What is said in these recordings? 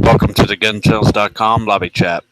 Welcome to the GunSales.com lobby chat.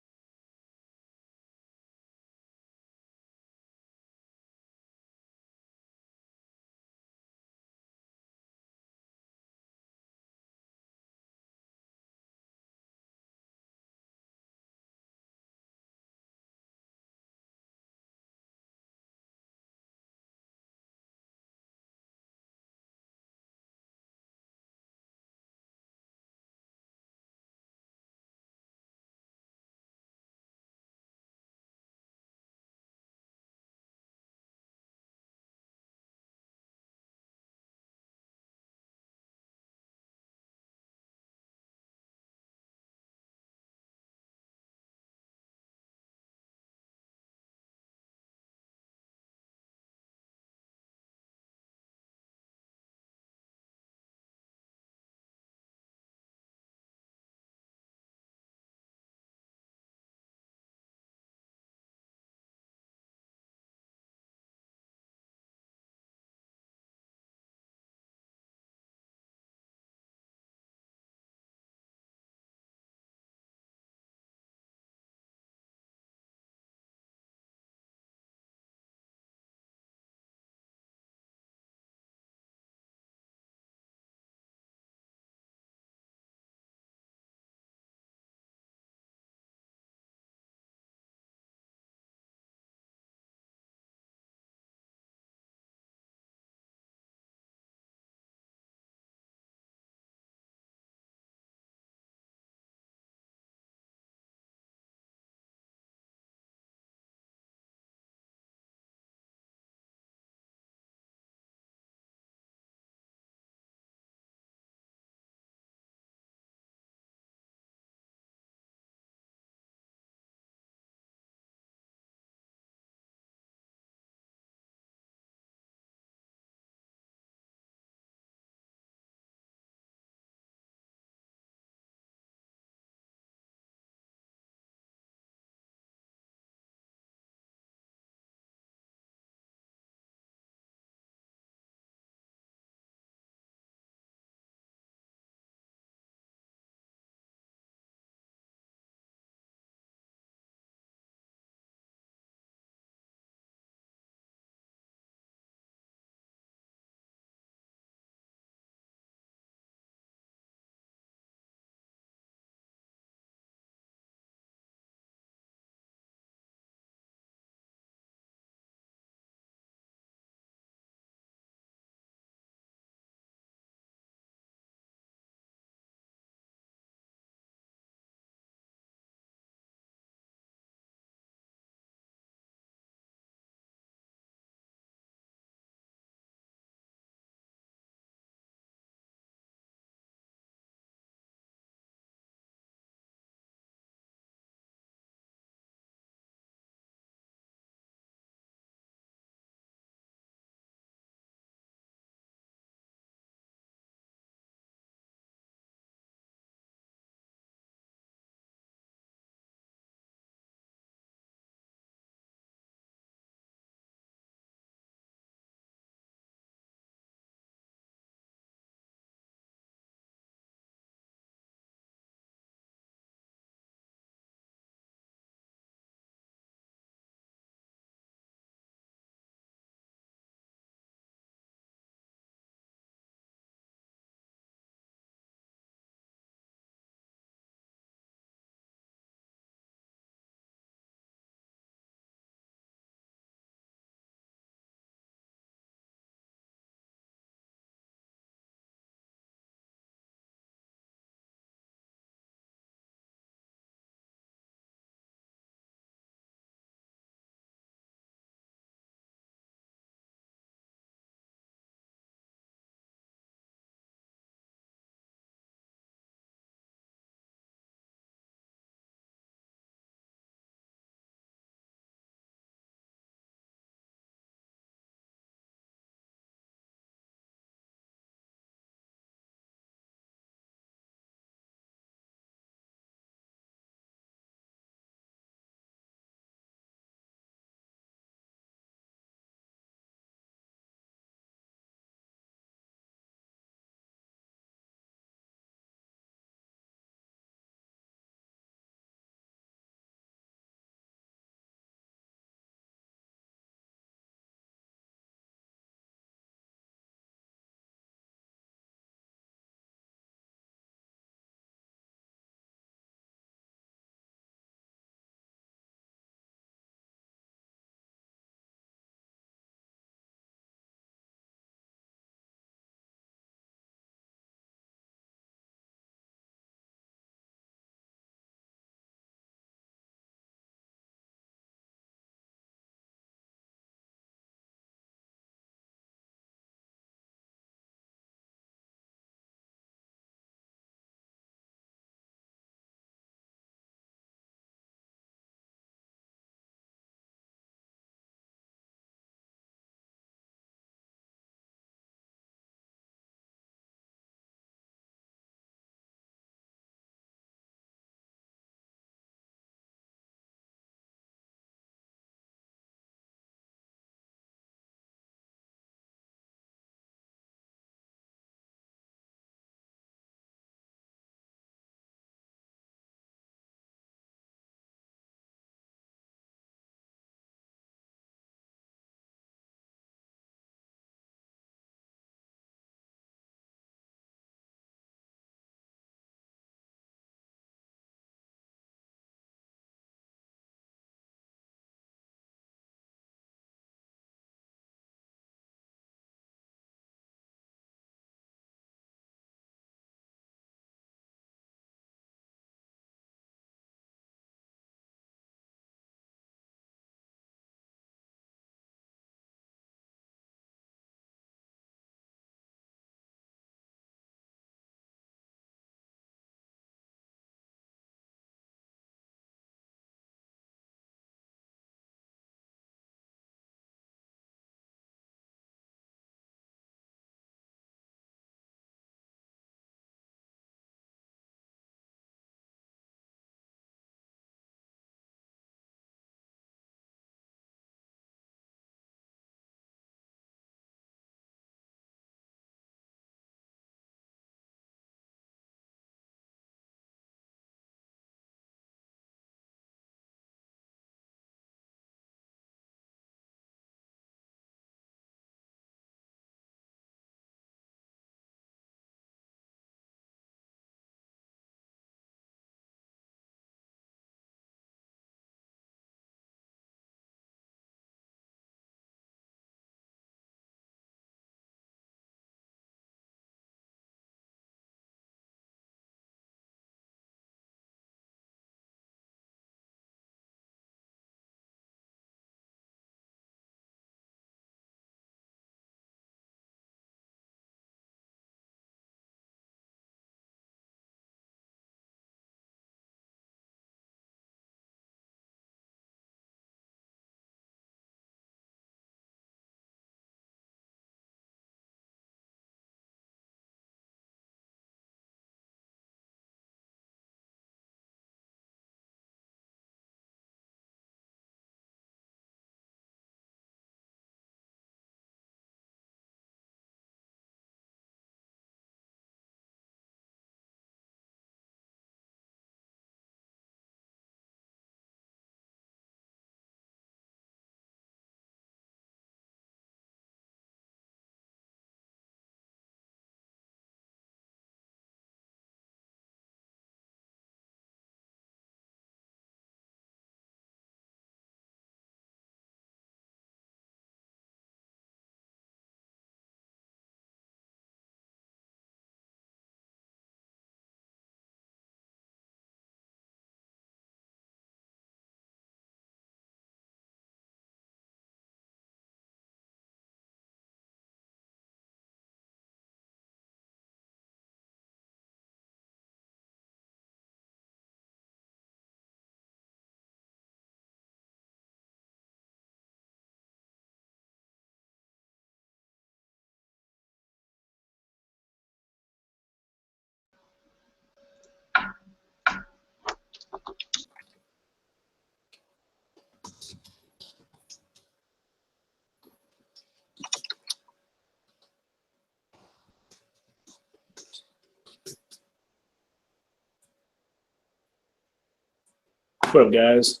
What up, guys?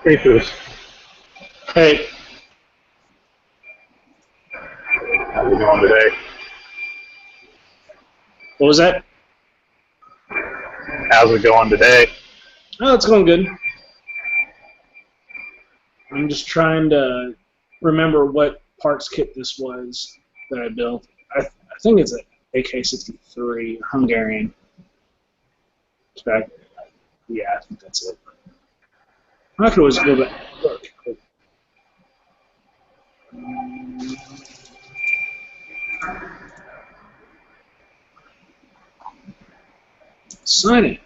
Creepers. Hey, How's it going today? what was that? How's it going today? Oh, it's going good. I'm just trying to remember what parts kit this was that I built. I think it's an AK-63 Hungarian. Spec. Yeah, I think that's it. I could always go back. Look. Sign it.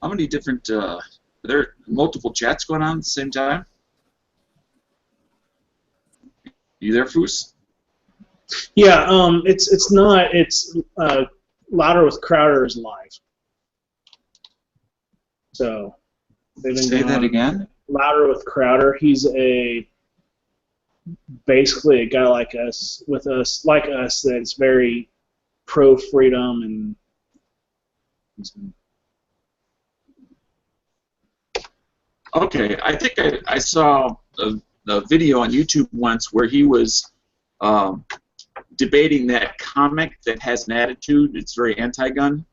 How many different, are there multiple chats going on at the same time? You there, Foos? Yeah, it's not. It's Louder with Crowder is live. So they've been Say that going again? Louder with Crowder. He's basically a guy like us, that's very pro freedom and. Okay, I think I saw a video on YouTube once where he was debating that comic that has an attitude. It's very anti-gun.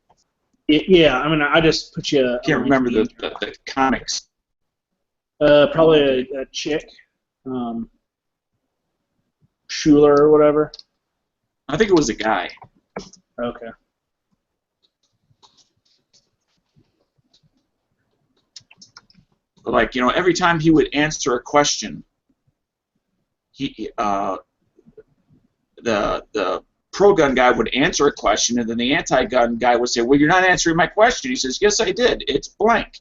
Yeah, I mean, I just put you. I can't remember the comics. Probably a chick, Schuler or whatever. I think it was a guy. Okay. Like, you know, every time he would answer a question, the pro-gun guy would answer a question, and then the anti-gun guy would say, "Well, you're not answering my question." He says, "Yes, I did. It's blank."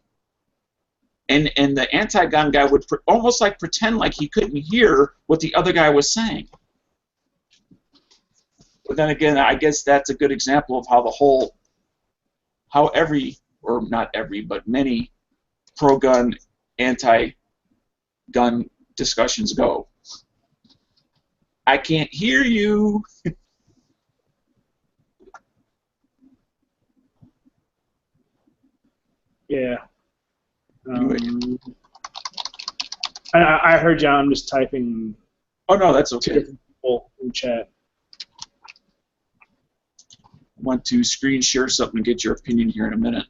And the anti-gun guy would almost like pretend like he couldn't hear what the other guy was saying. But then again, I guess that's a good example of how every, or not every, but many pro-gun, anti-gun discussions go. I can't hear you. Yeah. I heard you. I'm just typing. Oh no, that's okay. Different people in chat. Want to screen share something and get your opinion here in a minute.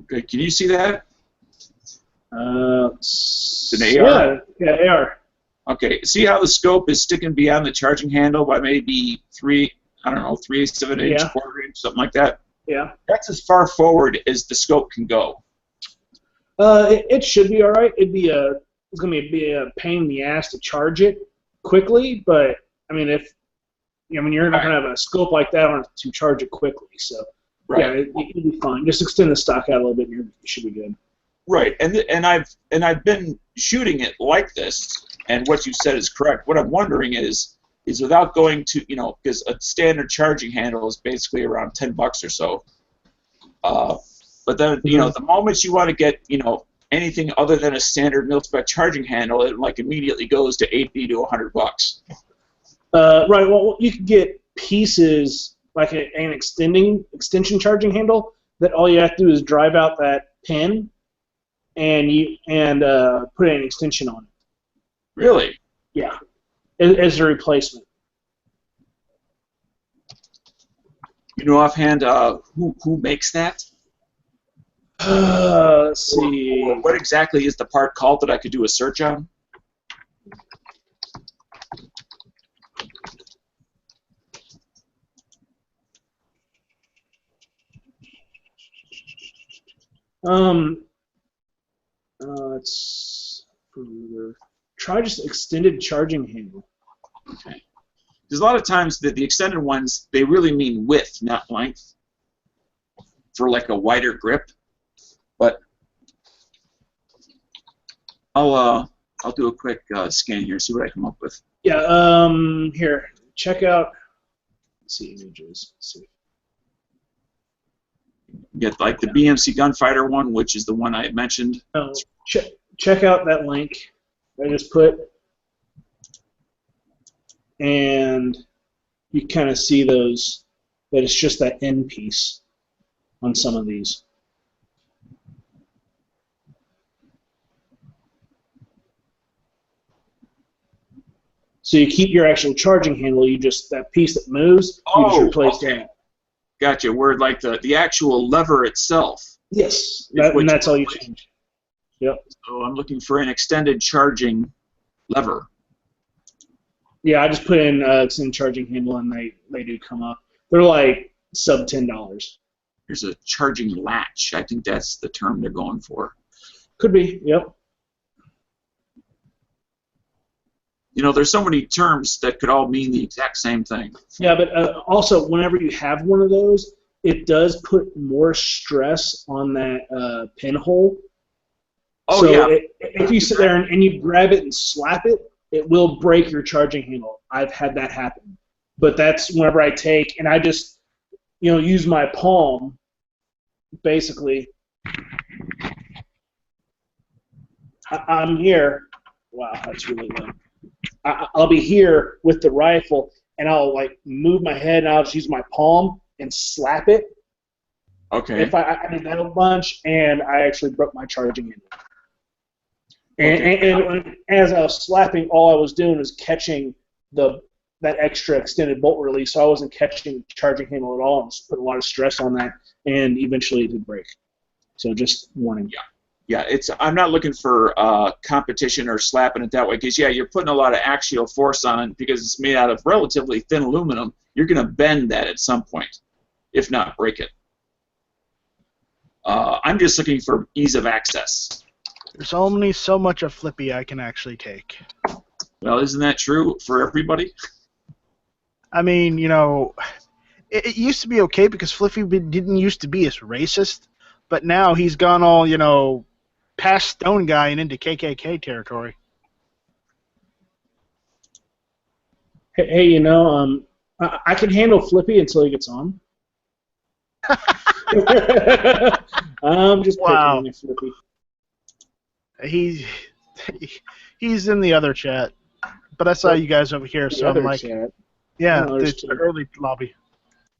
Okay, can you see that? An AR? Yeah, AR. Okay, see how the scope is sticking beyond the charging handle by maybe 3/8 of an inch, Yeah. quarter inch, something like that? Yeah. That's as far forward as the scope can go. It should be all right. It's gonna be a pain in the ass to charge it quickly, but I mean, you're not gonna have a scope like that on to charge it quickly. So Right. yeah, it'll be fine. Just extend the stock out a little bit, and you should be good. Right, and I've been shooting it like this, and what you said is correct. What I'm wondering is without going to, because a standard charging handle is basically around $10 or so. But then, the moment you want to get, anything other than a standard mil-spec charging handle, it like immediately goes to $80 to $100. Right. Well, you could get pieces like an extension charging handle that all you have to do is drive out that pin and put an extension on it. Really? Yeah, as a replacement. You know offhand who makes that? Let's see. Or what exactly is the part called that I could do a search on? Let's try just extended charging handle. Okay. Because a lot of times the extended ones, they really mean width, not length, for like a wider grip. But I'll do a quick scan here, see what I come up with. Yeah. Here, check out. Let's see images. Let's see. You get like the BMC Gunfighter one, which is the one I had mentioned. Check out that link I just put, and you kind of see that it's just that end piece on some of these. So you keep your actual charging handle. That piece that moves. You just replace that. Gotcha. Where like the actual lever itself. Yes, and that's all you change. Yep. So I'm looking for an extended charging lever. Yeah, I just put in extended charging handle, and they do come up. They're like sub $10. There's a charging latch. I think that's the term they're going for. Could be. Yep. You know, there's so many terms that could all mean the exact same thing. Yeah, but also, whenever you have one of those, it does put more stress on that pinhole. Oh, so yeah. If you sit there and you grab it and slap it, it will break your charging handle. I've had that happen. But that's whenever I take, and I just, use my palm, basically. I'm here. Wow, that's really low. I'll be here with the rifle, and I'll move my head, and I'll just use my palm and slap it. Okay. If I did that a bunch, and I actually broke my charging handle. And as I was slapping, all I was doing was catching that extra extended bolt release, so I wasn't catching the charging handle at all, and just put a lot of stress on that, and eventually it did break. So just warning. Yeah, I'm not looking for competition or slapping it that way, because you're putting a lot of axial force on it because it's made out of relatively thin aluminum. You're going to bend that at some point, if not break it. I'm just looking for ease of access. There's only so much of Flippy I can actually take. Well, isn't that true for everybody? I mean, it used to be okay because Flippy didn't used to be as racist, but now he's gone all, past Stone Guy and into KKK territory. Hey, I can handle Flippy until he gets on. I'm just picking on you, Flippy. He's in the other chat, but I saw you guys over here, so I'm like, chat. yeah, Oh, it's the early lobby.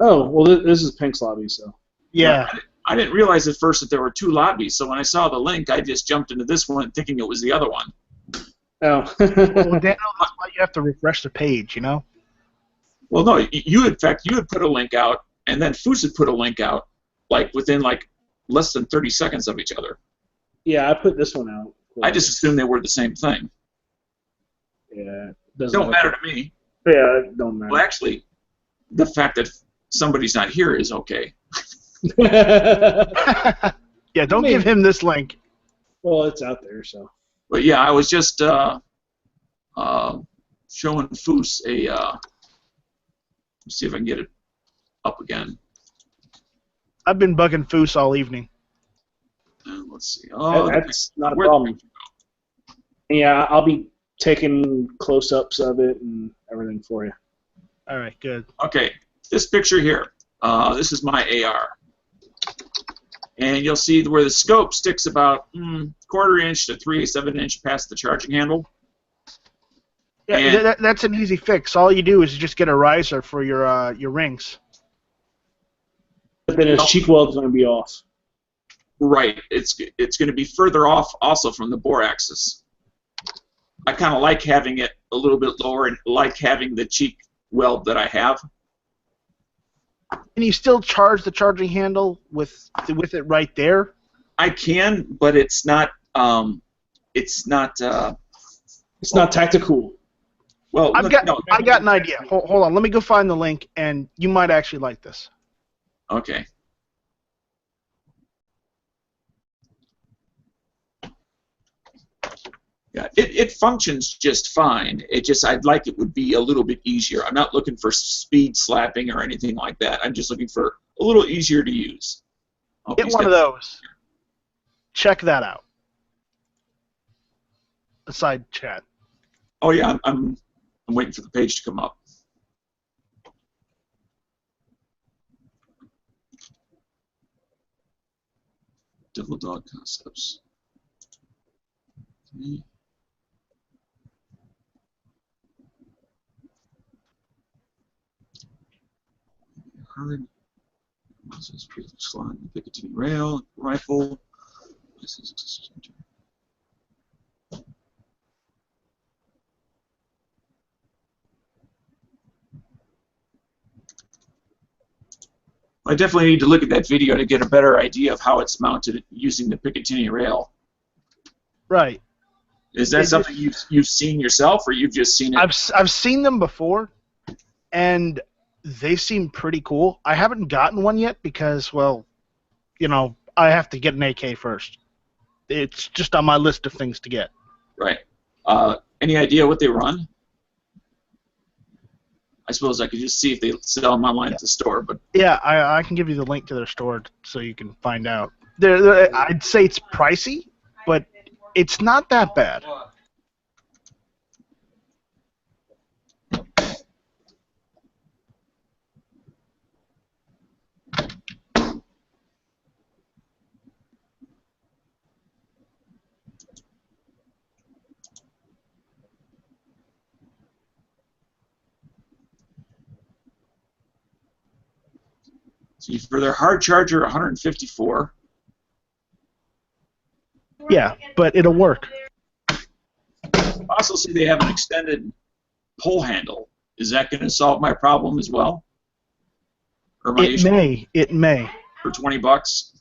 Oh, well, this is Pink's lobby, so. Yeah. I didn't realize at first that there were two lobbies, so when I saw the link, I just jumped into this one thinking it was the other one. Oh. Well, Daniel, that's why you have to refresh the page, Well, no, in fact, you had put a link out, and then Foos had put a link out, within less than 30 seconds of each other. Yeah, I put this one out. I just assumed they were the same thing. Yeah. It don't matter to me. Yeah, it don't matter. Well, actually, the fact that somebody's not here is okay. Yeah, don't give him this link. Well, it's out there, so. But yeah, I was just showing Foos a. Let's see if I can get it up again. I've been bugging Foos all evening. Let's see. Oh, that's not a problem. Yeah, I'll be taking close-ups of it and everything for you. All right, good. Okay, this picture here. This is my AR. And you'll see where the scope sticks about 1/4 inch to 3/7 inch past the charging handle. Yeah, that's an easy fix. All you do is just get a riser for your rings. But then his cheek weld's going to be off. Right. It's going to be further off also from the bore axis. I kind of like having it a little bit lower and like having the cheek weld that I have. Can you still charge the charging handle with it right there? I can, but it's not. It's not tactical. Well, I got an idea. Hold on. Let me go find the link, and you might actually like this. Okay. Yeah, it functions just fine. I'd like it would be a little bit easier. I'm not looking for speed slapping or anything like that. I'm just looking for a little easier to use. Oh, Get one of those. Check that out. The side chat. Oh yeah, I'm waiting for the page to come up. Devil Dog Concepts. Okay. Hard. This is slot, Picatinny rail, rifle. This is I definitely need to look at that video to get a better idea of how it's mounted using the Picatinny rail. Right. Is that something you've seen yourself, or you've just seen it? I've seen them before, and they seem pretty cool. I haven't gotten one yet because, well, I have to get an AK first. It's just on my list of things to get. Right. Any idea what they run? I suppose I could just see if they sell them online at the store. But Yeah, I can give you the link to their store so you can find out. I'd say it's pricey, but it's not that bad. see, for their hard charger, 154. Yeah, but it'll work. I also see they have an extended pull handle. Is that going to solve my problem as well? Or my It issue may. It may. for $20?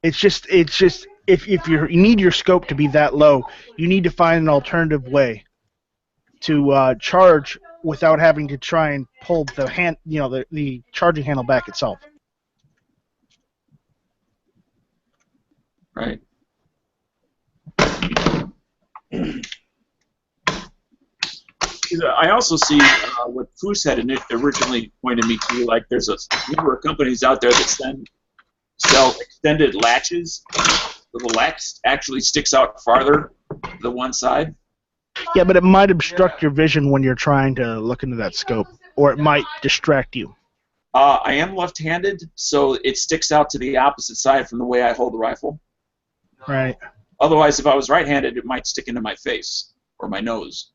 It's just if you need your scope to be that low, you need to find an alternative way to charge without having to try and pull the hand, the charging handle back itself. Right. I also see what Foose had originally pointed me to, like there's a number of companies out there that sell extended latches. The latch actually sticks out farther to the one side. Yeah, but it might obstruct your vision when you're trying to look into that scope, or it might distract you. I am left-handed, so it sticks out to the opposite side from the way I hold the rifle. Right. Otherwise, if I was right-handed, it might stick into my face or my nose.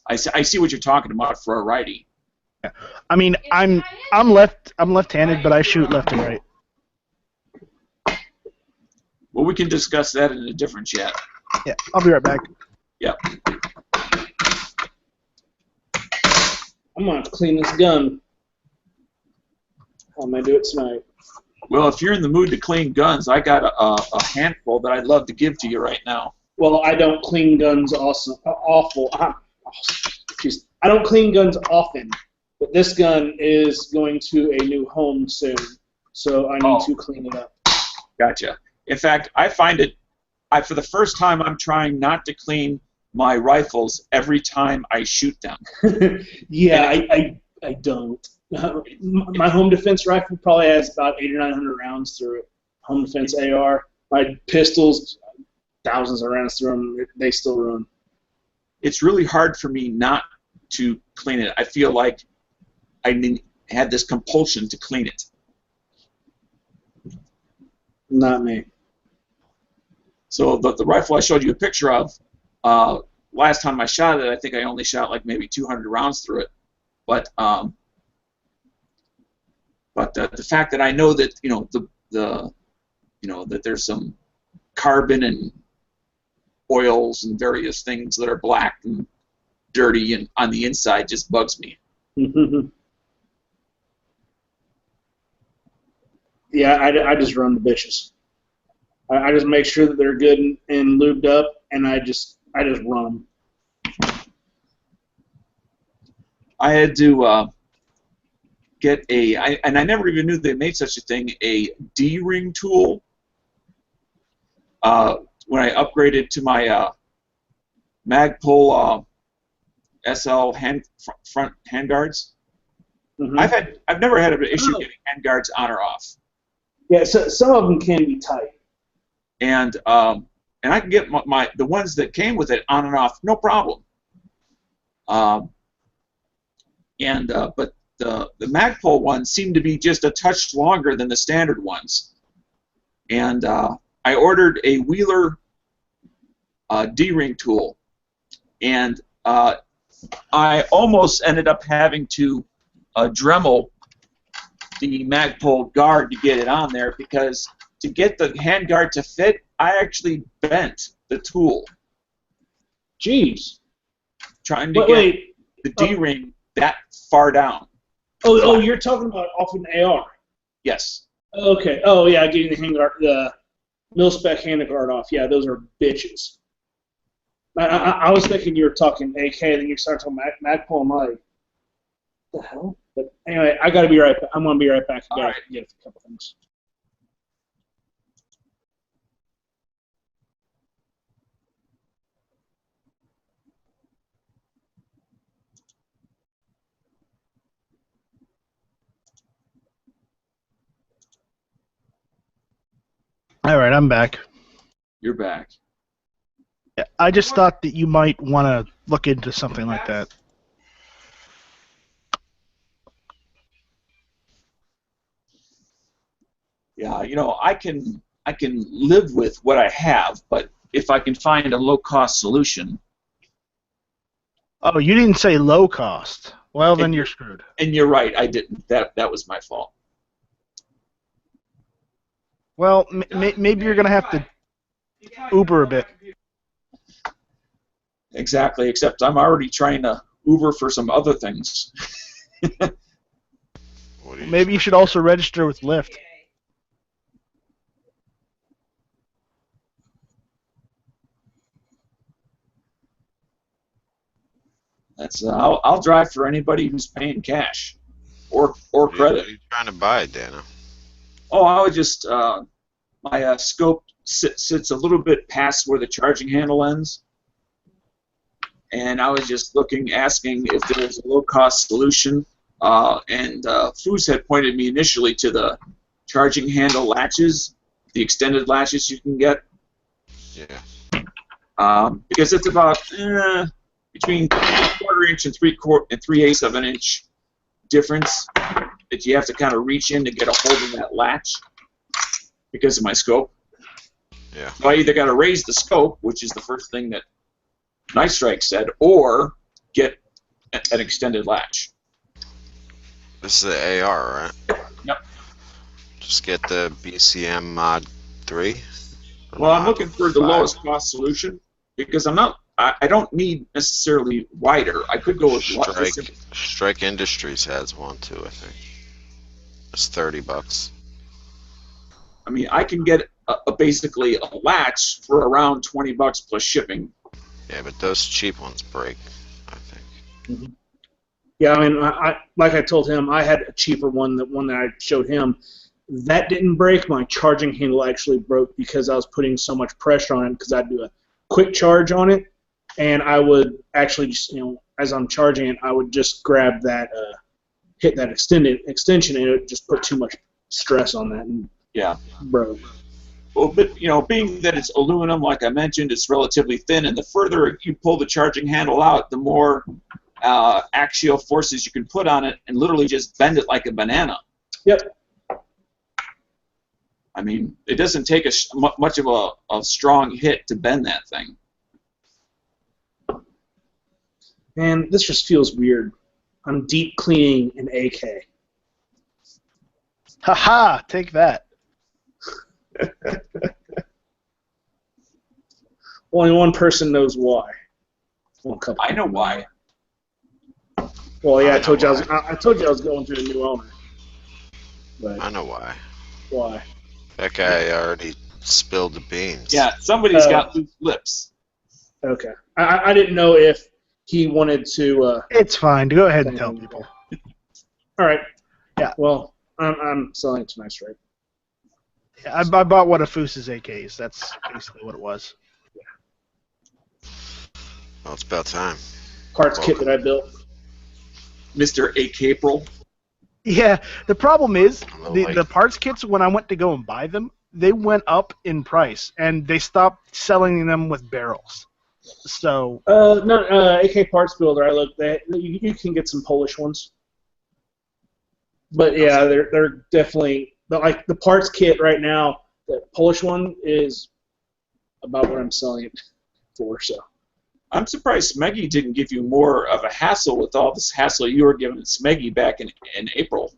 I see what you're talking about for a righty. I mean, I'm left-handed, but I shoot left and right. Well, we can discuss that in a different chat. Yeah, I'll be right back. Yep. I'm gonna have to clean this gun. I'm gonna do it tonight. Well, if you're in the mood to clean guns, I got a handful that I'd love to give to you right now. Well, I don't clean guns awful. Jeez, I don't clean guns often, but this gun is going to a new home soon, so I need to clean it up. Gotcha. In fact, I find it, for the first time, I'm trying not to clean my rifles every time I shoot them. Yeah, I don't. My home defense rifle probably has about 800 or 900 rounds through it. Home defense AR. My pistols, thousands of rounds through them. They still run. It's really hard for me not to clean it. I feel like I had this compulsion to clean it. Not me. So the rifle I showed you a picture of, last time I shot it, I think I only shot like maybe 200 rounds through it. But the fact that I know that that there's some carbon and oils and various things that are black and dirty and on the inside just bugs me. Yeah, I just run the bitches. I just make sure that they're good and lubed up, and I just run them. I had to get and I never even knew they made such a thing, a D-ring tool. When I upgraded to my Magpul SL front handguards, I've never had an issue getting handguards on or off. Yeah, so some of them can be tight. And I can get the ones that came with it on and off, no problem. But the Magpul ones seem to be just a touch longer than the standard ones. And I ordered a Wheeler D-ring tool, and I almost ended up having to Dremel the Magpul guard to get it on there, because to get the handguard to fit, I actually bent the tool. Jeez. Trying to get the D-ring that far down. Oh, you're talking about off an AR. Yes. Okay. Oh, yeah, getting the handguard, the mil-spec handguard off. Yeah, those are bitches. I was thinking you were talking AK, then you started talking Magpul. I'm like, what the hell? But anyway, I gotta be right back. I'm gonna be right back. I gotta get a couple things. All right, I'm back. You're back. Yeah, I just thought that you might want to look into something like that. Yeah, I can live with what I have, but if I can find a low-cost solution, Oh, you didn't say low cost. Well, then you're screwed. and you're right, I didn't. That was my fault. Well, maybe you're going to have to Uber a bit. Exactly, except I'm already trying to Uber for some other things. What do Maybe you should also register with Lyft. That's I'll drive for anybody who's paying cash or What credit. are you trying to buy, Dana? Oh, I would just my scope sits a little bit past where the charging handle ends, and I was just asking if there was a low-cost solution. And Foos had pointed me initially to the charging handle latches, the extended latches you can get, Yeah. because it's about between 1/4 inch and 3/8 of an inch difference that you have to kind of reach in to get a hold of that latch because of my scope. Yeah. So I either got to raise the scope, which is the first thing that Night Strike said, or get an extended latch. This is the AR, right? Yep. Just get the BCM Mod 3. or Well, I'm Mod looking for the 5. lowest cost solution because I don't need necessarily wider. I could go with Strike Industries has one too, I think. It's $30. I mean, I can get basically a latch for around $20 plus shipping. Yeah, but those cheap ones break, I think. Yeah, I mean, I like I told him, I had a cheaper one, the one that I showed him. That didn't break. My charging handle actually broke because I was putting so much pressure on it because I'd do a quick charge on it, and I would actually just, as I'm charging it, I would just grab that, hit that extension, and it would just put too much stress on that and Yeah. broke. Well, but being that it's aluminum, like I mentioned, it's relatively thin, and the further you pull the charging handle out, the more axial forces you can put on it, and literally just bend it like a banana. Yep. I mean, it doesn't take much of a strong hit to bend that thing. Man, this just feels weird. I'm deep cleaning an AK. Haha, take that. Only one person knows why. Well, a couple. I know why. Well, yeah, I I told you know I told you I was going to a new owner. But I know why. why? That guy already spilled the beans. Yeah, somebody's got loose lips. Okay. I didn't know if he wanted to. It's fine. Go ahead and tell people. All right. Yeah. Well, I'm selling it to Night Strike. Yeah, I bought one of Foos's AKs. That's basically what it was. Well, it's about time. Parts kit that I built. Mr. A. Capril. Yeah, the problem is I'm a little the late. parts kits, when I went to go and buy them, they went up in price, and they stopped selling them with barrels. So, No, AK Parts Builder. I looked at. You can get some Polish ones. But yeah, they're definitely like the parts kit right now. The Polish one is about what I'm selling it for. So I'm surprised Smeggy didn't give you more of a hassle with all this hassle you were giving Smeggy back in April.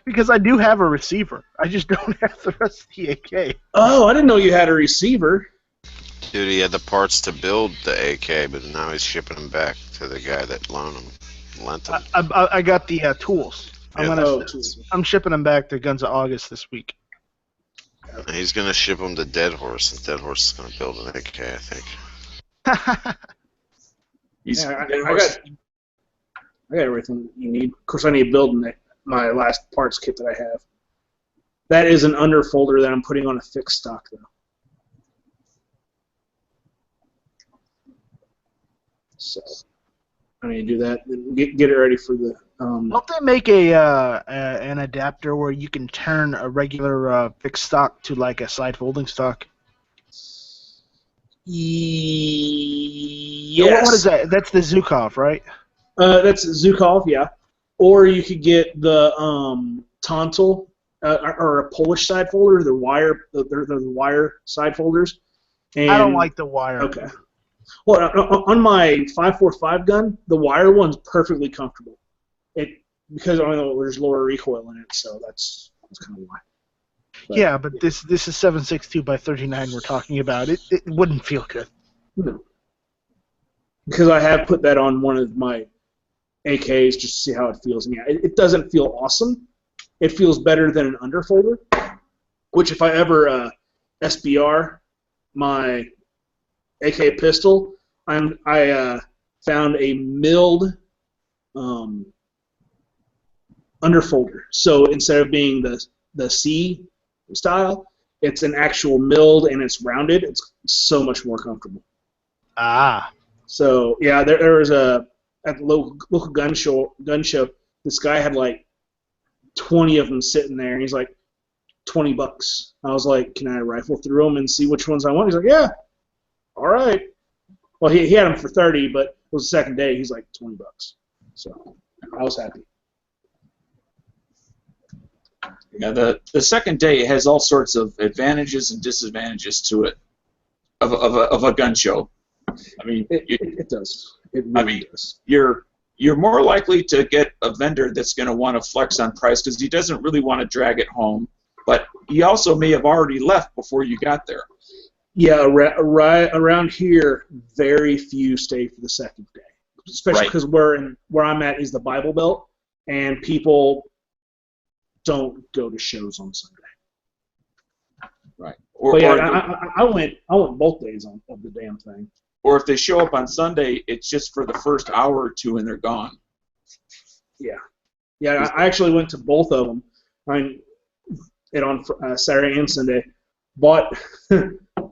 because I do have a receiver, I just don't have the rest of the AK. oh, I didn't know you had a receiver. Dude, he had the parts to build the AK, but now he's shipping them back to the guy that lent them. I got the tools. Yeah. I'm shipping them back to Guns of August this week. And he's gonna ship them to Dead Horse, and Dead Horse is gonna build an AK, I think. He's, Yeah, I got everything you need. Of course, I need to build my last parts kit that I have. That is an underfolder that I'm putting on a fixed stock, though. So I need to do that. Then get it ready for the Don't they make an adapter where you can turn a regular fixed stock to like a side folding stock? Yes. What is that? That's the Zukov, right? That's Zukov, yeah. Or you could get the Tonsil or a Polish side folder. They're the wire side folders. And, I don't like the wire. Okay. Well, on my 545 gun, the wire one's perfectly comfortable. Because there's lower recoil in it, so that's kind of why. Yeah, but this is 7.62 by 39 we're talking about. It wouldn't feel good. No. Because I have put that on one of my AKs just to see how it feels. And yeah, it doesn't feel awesome. It feels better than an underfolder, which if I ever SBR my AK pistol, I found a milled underfolder. So instead of being the C style, it's an actual milled and it's rounded. It's so much more comfortable. Ah. So yeah, there was at the local gun show. This guy had like 20 of them sitting there, and he's like, $20. I was like, can I rifle through them and see which ones I want? He's like, yeah, all right. Well, he had them for 30, but it was the second day. He's like $20. So I was happy. Yeah, the second day has all sorts of advantages and disadvantages to it of a gun show. I mean, it does. It really does. You're more likely to get a vendor that's going to want to flex on price because he doesn't really want to drag it home, but he also may have already left before you got there. Yeah, around here, very few stay for the second day, especially because where I'm at is the Bible Belt, and people don't go to shows on Sunday. Right. I went both days of the damn thing. Or if they show up on Sunday, it's just for the first hour or two and they're gone. Yeah. Yeah, I actually went to both of them. On Saturday and Sunday. Bought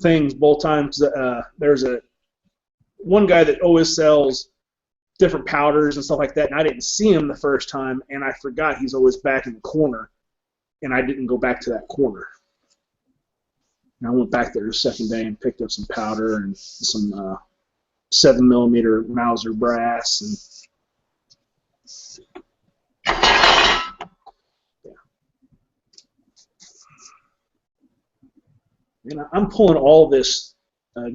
things both times. There's one guy that always sells different powders and stuff like that, and I didn't see him the first time, and I forgot he's always back in the corner, and I didn't go back to that corner. And I went back there the second day and picked up some powder and some 7mm Mauser brass and and I'm pulling all this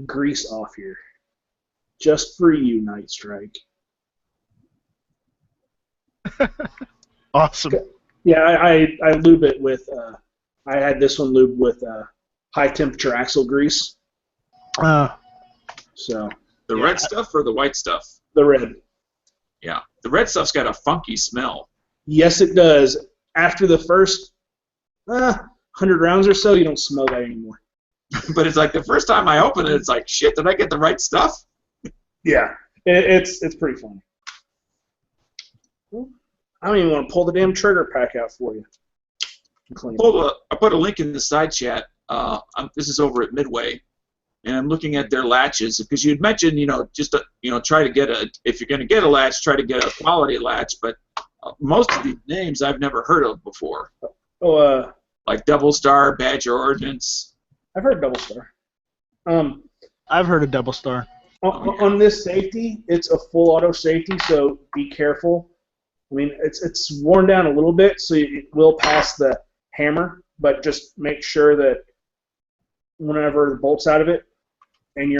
grease off here just for you, Night Strike. Awesome. Yeah, I lube it with. I had this one lubed with high temperature axle grease. So the red stuff or the white stuff? The red. Yeah, the red stuff's got a funky smell. Yes, it does. After the first 100 rounds or so, you don't smell that anymore. But it's like the first time I open it, it's like, shit, did I get the right stuff? Yeah, it's pretty funny. I don't even want to pull the damn trigger pack out for you. I put a link in the side chat. This is over at Midway, and I'm looking at their latches because you'd mentioned, try to get if you're going to get a latch, try to get a quality latch. But most of these names I've never heard of before. Like Double Star, Badger Ordnance. I've heard Double Star. I've heard of Double Star. On this safety, it's a full auto safety, so be careful. I mean, it's worn down a little bit, so it will pass the hammer, but just make sure that whenever the bolt's out of it and you're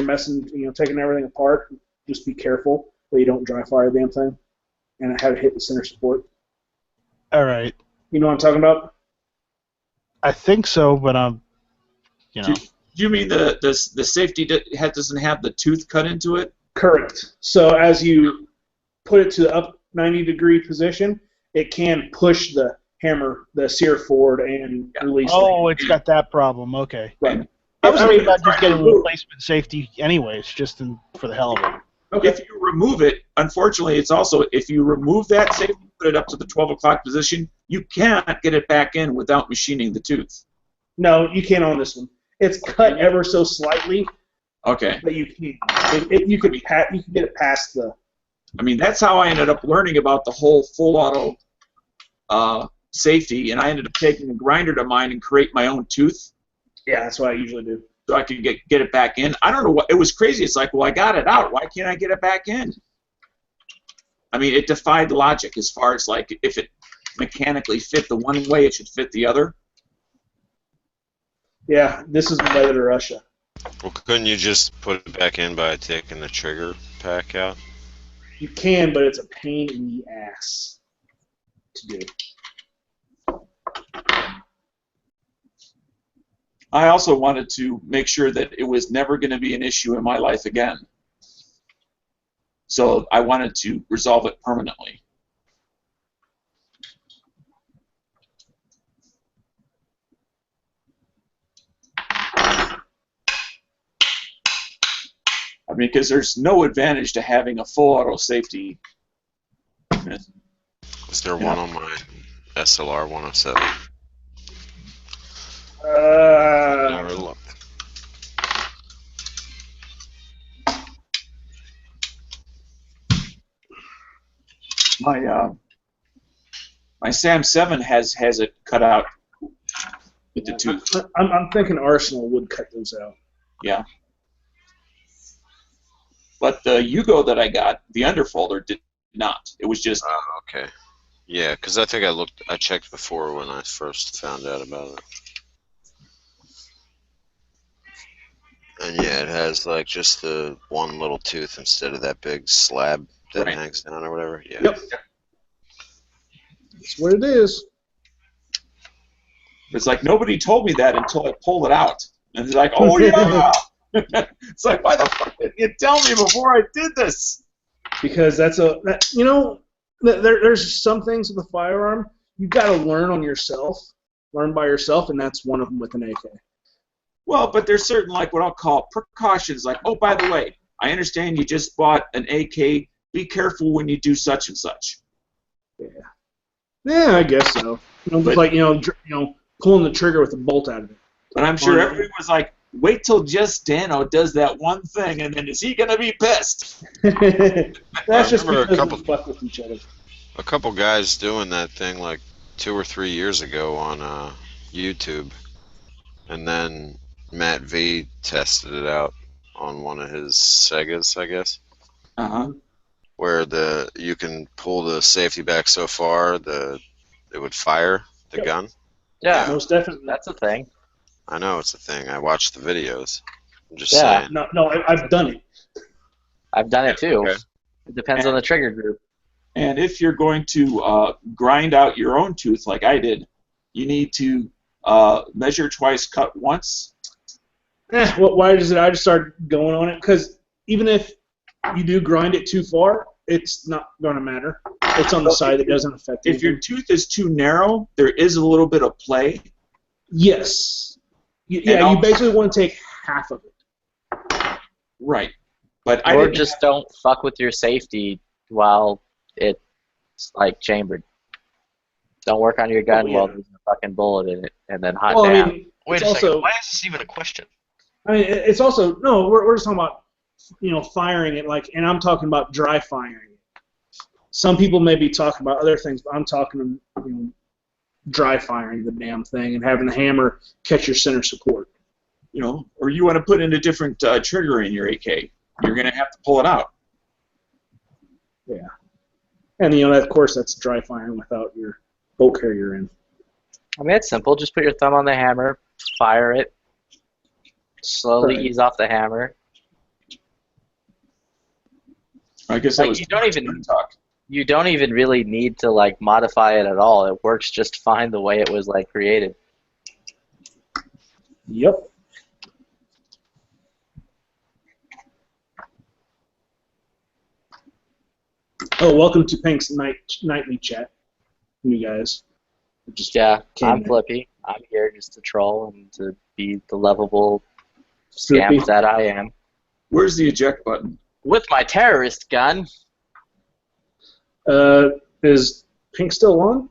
taking everything apart, just be careful that you don't dry fire the damn thing and have it hit the center support. All right. You know what I'm talking about? I think so, but Do you mean the safety doesn't have the tooth cut into it? Correct. So as you put it to the up 90-degree position, it can push the hammer, the sear forward, and release. Oh, it's got that problem. Okay. Right. I was thinking about just getting a replacement safety anyways, just for the hell of it. Okay. If you remove it, unfortunately, it's also, if you remove that safety, put it up to the 12 o'clock position, you cannot get it back in without machining the tooth. No, you can't on this one. It's cut ever so slightly. Okay. But you can get it past the I mean, that's how I ended up learning about the whole full auto safety, and I ended up taking a grinder to mine and create my own tooth. Yeah, that's what I usually do. So I could get it back in. I don't know what it was crazy. It's like, well, I got it out. Why can't I get it back in? I mean, it defied logic as far as like if it mechanically fit the one way, it should fit the other. Yeah, this is Mother Russia. Well, couldn't you just put it back in by taking the trigger pack out? You can, but it's a pain in the ass to do. I also wanted to make sure that it was never going to be an issue in my life again. So I wanted to resolve it permanently. I mean, because there's no advantage to having a full auto safety. Was there one on my SLR 107? Never looked. My Sam 7 has it cut out with the tooth. I'm thinking Arsenal would cut those out. Yeah. But the Yugo that I got, the underfolder, did not. It was just. Oh, okay. Yeah, because I think I checked before when I first found out about it. And yeah, it has like just the one little tooth instead of that big slab that Right. hangs down or whatever. Yeah. Yep. That's what it is. It's like nobody told me that until I pulled it out. And it's like, oh yeah! It's like, why the fuck didn't you tell me before I did this? Because there's some things with a firearm you've got to learn by yourself, and that's one of them with an AK. Well, but there's certain, like, what I'll call precautions. Like, oh, by the way, I understand you just bought an AK. Be careful when you do such and such. Yeah, I guess so. But- Like pulling the trigger with a bolt out of it. But I'm sure everybody was like, wait till just Dano does that one thing, and then is he going to be pissed? That's just remember a because couple- we fuck with each other. A couple guys doing that thing like 2 or 3 years ago on YouTube, and then Matt V tested it out on one of his Segas, I guess, Uh-huh. where you can pull the safety back so far it would fire the Yep. gun. Yeah, Most definitely. that's a thing. I know it's a thing. I watched the videos. I'm just Yeah. saying. No, I've done it. I've done it too. Okay. It depends on the trigger group. And if you're going to grind out your own tooth like I did, you need to measure twice, cut once. Why does I just start going on it? Because even if you do grind it too far, it's not going to matter. It's on the side that doesn't affect If your anything. tooth is too narrow, there is a little bit of play. Yes. And You basically want to take half of it. Right. But I Or didn't just don't fuck with your safety while it's like chambered. Don't work on your gun Oh, yeah. while there's a fucking bullet in it, and then hot Well, I down. mean, Wait it's a second. also, Why is this even a question? I mean, it's also no. We're just talking about firing it and I'm talking about dry firing it. Some people may be talking about other things, but I'm talking dry firing the damn thing and having the hammer catch your center support. or you want to put in a different trigger in your AK. You're going to have to pull it out. Yeah, and of course that's dry firing without your bolt carrier in. I mean, it's simple. Just put your thumb on the hammer, fire it, slowly Right. ease off the hammer. I guess that Like, was you don't even- talk. You don't even really need to modify it at all. It works just fine the way it was created. Yep. Oh, welcome to Pink's nightly chat, you guys. Just Yeah, came I'm in. Flippy. I'm here just to troll and to be the lovable Flippy. scamp that I am. Where's the eject button? With my terrorist gun. Is Pink still on?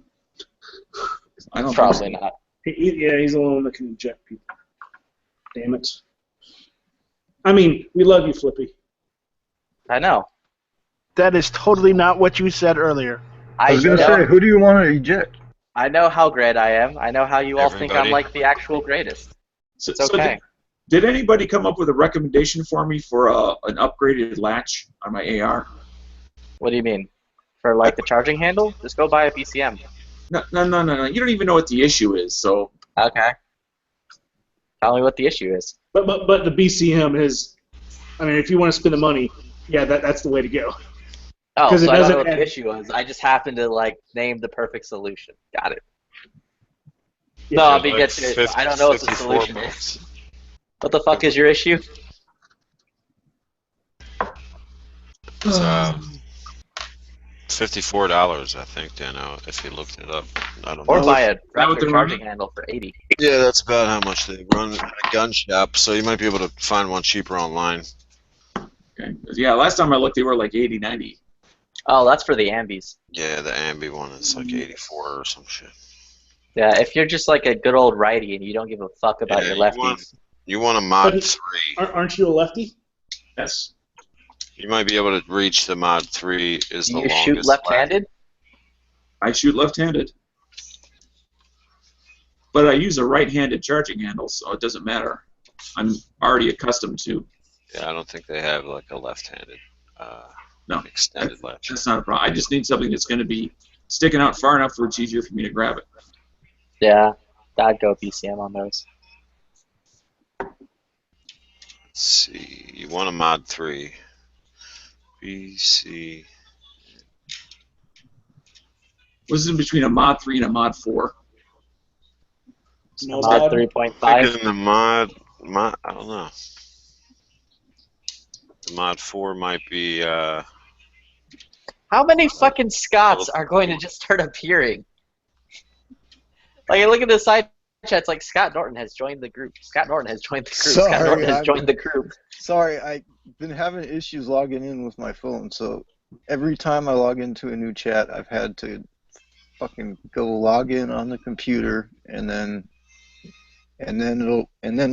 I don't Probably think so. not. Yeah, he's the only one that can eject people. Damn it. I mean, we love you, Flippy. I know. That is totally not what you said earlier. I was gonna say, who do you want to eject? I know how great I am. I know how you all think I'm Everybody. like the actual greatest. So, It's okay. did anybody come up with a recommendation for me for an upgraded latch on my AR? What do you mean? For like the charging handle? Just go buy a PCM. No. You don't even know what the issue is. So Okay. Tell me what the issue is. But the BCM is, I mean, if you want to spend the money, yeah, that's the way to go. Oh, 'Cause it so I don't know doesn't what add- the issue was. I just happened to like name the perfect solution. Got it. Yeah, No, I mean, Like get serious. 50 I don't know what the 54 solution is. bucks. What the fuck is your issue? It's $54, I think, Dano, if you looked it up. I don't Or know. buy a what Raptor they're charging running? handle for 80. Yeah, that's about how much they run at a gun shop, so you might be able to find one cheaper online. okay. Yeah, last time I looked, they were like 80, 90. Oh, that's for the ambies. Yeah, the Ambi one is like 84 or some shit. Yeah, if you're just like a good old righty and you don't give a fuck about Yeah, your you lefties. You want a mod But- 3. Aren't you a lefty? Yes. You might be able to reach the mod 3 is Do the you longest. shoot left-handed? I shoot left-handed. But I use a right-handed charging handle, so it doesn't matter. I'm already accustomed to. Yeah, I don't think they have like a left-handed No. extended latch. That's not a problem. I just need something that's going to be sticking out far enough where it's easier for me to grab it. Yeah, I'd go BCM on those. Let's see. You want a mod 3. BC. What's in between a mod 3 and a mod 4? No Mod mod? 3.5. Thinking the mod, I don't know. The mod 4 might be, How many fucking Scots are going to just start appearing? Like, I look at the side chats, like, Scott Norton has joined the group. Scott Norton has joined the group. Scott Sorry, Norton has I'm- joined the group. Sorry, I've been having issues logging in with my phone, so every time I log into a new chat, I've had to fucking go log in on the computer, and then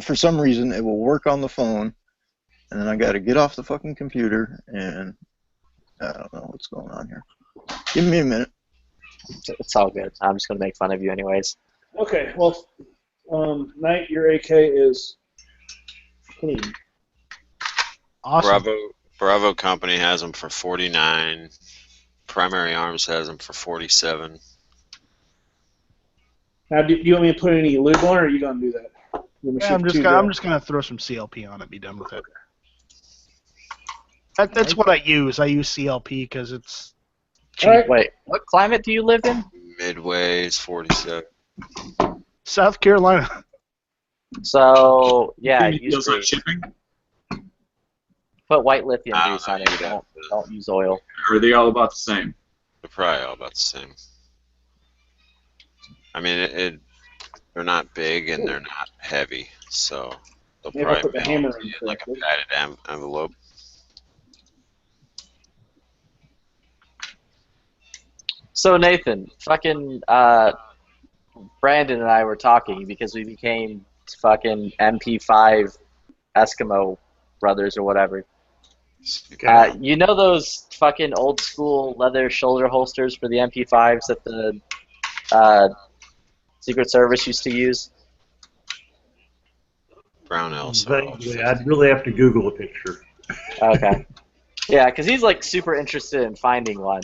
for some reason it will work on the phone, and then I got to get off the fucking computer, and I don't know what's going on here. Give me a minute. It's all good. I'm just going to make fun of you anyways. Okay, well, Knight, your AK is clean. Awesome. Bravo Company has them for 49. Primary Arms has them for 47. Now, do you want me to put any lube on, or are you gonna do that? You want me to Yeah, shoot I'm two just gonna throw some CLP on it. Be done with it. That's what I use. I use CLP because it's cheap. All right. Wait, what climate do you live in? Midway is 47. South Carolina. So, yeah, Any use deals on grease. shipping? Put white lithium I don't grease know, on it. you'd have Don't use oil. Or are they all about the same? They're probably all about the same. I mean, they're not big and they're not heavy, so they'll Maybe I'll probably put the be hammer in like a correctly. padded envelope. So, Nathan, fucking Brandon and I were talking because we became fucking MP5 Eskimo brothers or whatever. You know those fucking old school leather shoulder holsters for the MP5s that the Secret Service used to use? Brown Elsa. Vaguely, I'd really have to Google a picture. Okay. Yeah, because he's like super interested in finding one.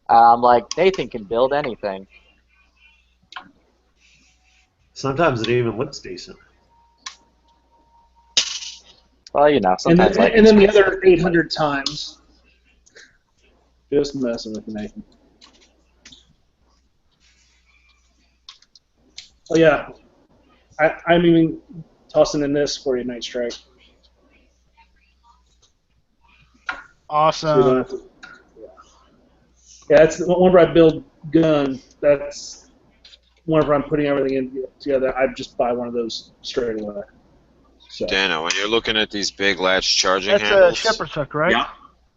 I'm like, Nathan can build anything. Sometimes it even looks decent. Well, you know, And sometimes then, like and then the other 800 times, just messing with Nathan. Oh yeah, I'm even tossing in this for you, Night Strike. So you don't Awesome. have to- yeah, that's whenever I build gun. That's whenever I'm putting everything in together. I just buy one of those straight away. So. Dano, when you're looking at these big latch charging That's a handles, shepherd's hook, right? Yeah.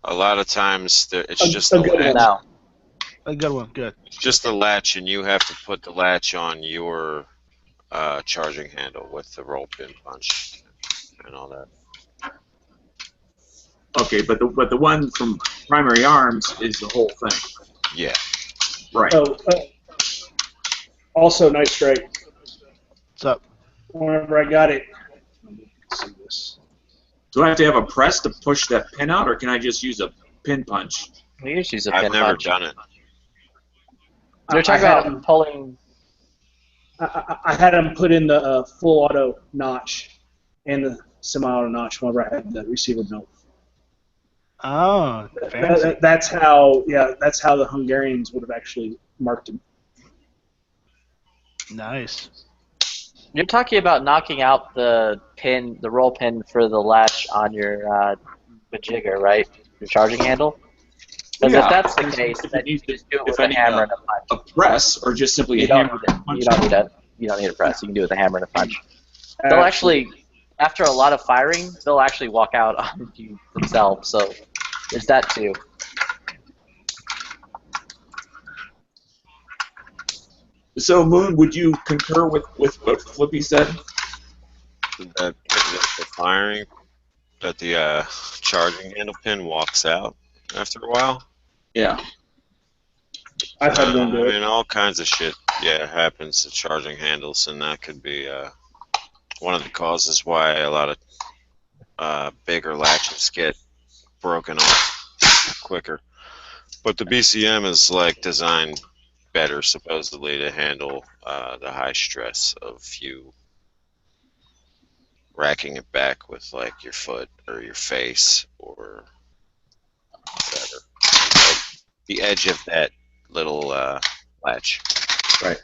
a lot of times it's A- just a the good latch. one. no. A good one. Good. It's just the latch, and you have to put the latch on your charging handle with the roll pin punch and all that. Okay, but the one from primary arms is the whole thing. Yeah. Right. Oh, also, Night Strike. What's up? Whenever I got it. Let's see this. Do I have to have a press to push that pin out, or can I just use a pin punch? We just use a I've pin never punch. done it. They're talking I had about pulling. I had them put in the full auto notch and the semi-auto notch whenever I had the receiver built. Oh, fancy. That's how the Hungarians would have actually marked him. Nice. You're talking about knocking out the pin, the roll pin for the latch on your majigger, right? Your charging handle. Because Yeah. if that's the case, If then it you needs to- just do it if with I a need hammer and a punch. A press, or just simply You a don't hammer need and it. punch? You don't need a press. You can do it with a hammer and a punch. They'll actually, after a lot of firing, they'll actually walk out on you themselves. So there's that too. So, Moon, would you concur with what Flippy said? That the firing, that the charging handle pin walks out after a while. Yeah. I've had one I do it. mean, all kinds of shit. Yeah, happens to charging handles, and that could be one of the causes why a lot of bigger latches get broken off quicker. But the BCM is like designed better, supposedly, to handle the high stress of you racking it back with like your foot or your face or whatever. Like, the edge of that little latch. Right.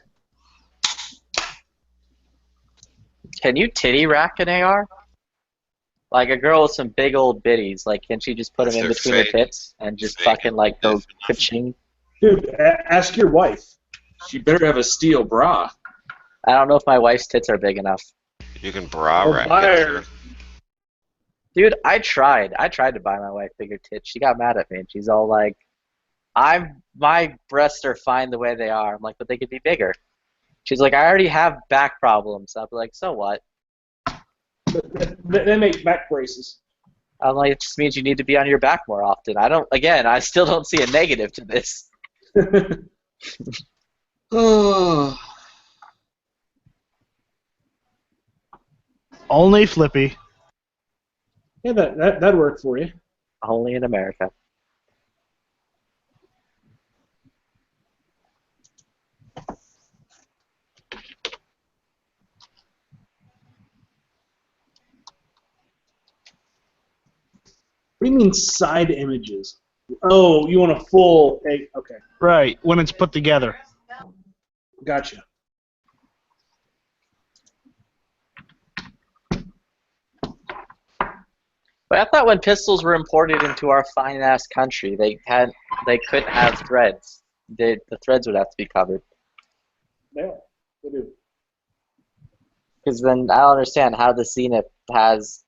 Can you titty rack an AR? Like a girl with some big old bitties, like can she just put them If in they're between her fake- tits and just fake fucking like go enough. ka-ching? Dude, ask your wife. She better have a steel bra. I don't know if my wife's tits are big enough. You can bra Or rack buy it. her. Dude, I tried to buy my wife bigger tits. She got mad at me and she's all like, my breasts are fine the way they are. I'm like, but they could be bigger. She's like, I already have back problems. I'll be like, so what? They make back braces. I'm like, it just means you need to be on your back more often. I still don't see a negative to this. Oh. Only Flippy. Yeah, that'd work for you. Only in America. What do you mean side images? Oh, you want a full? Okay, Right, when it's put together. gotcha. But I thought when pistols were imported into our fine ass country, they couldn't have threads. The threads would have to be covered. Yeah, they do. Because then I don't understand how the Zenith has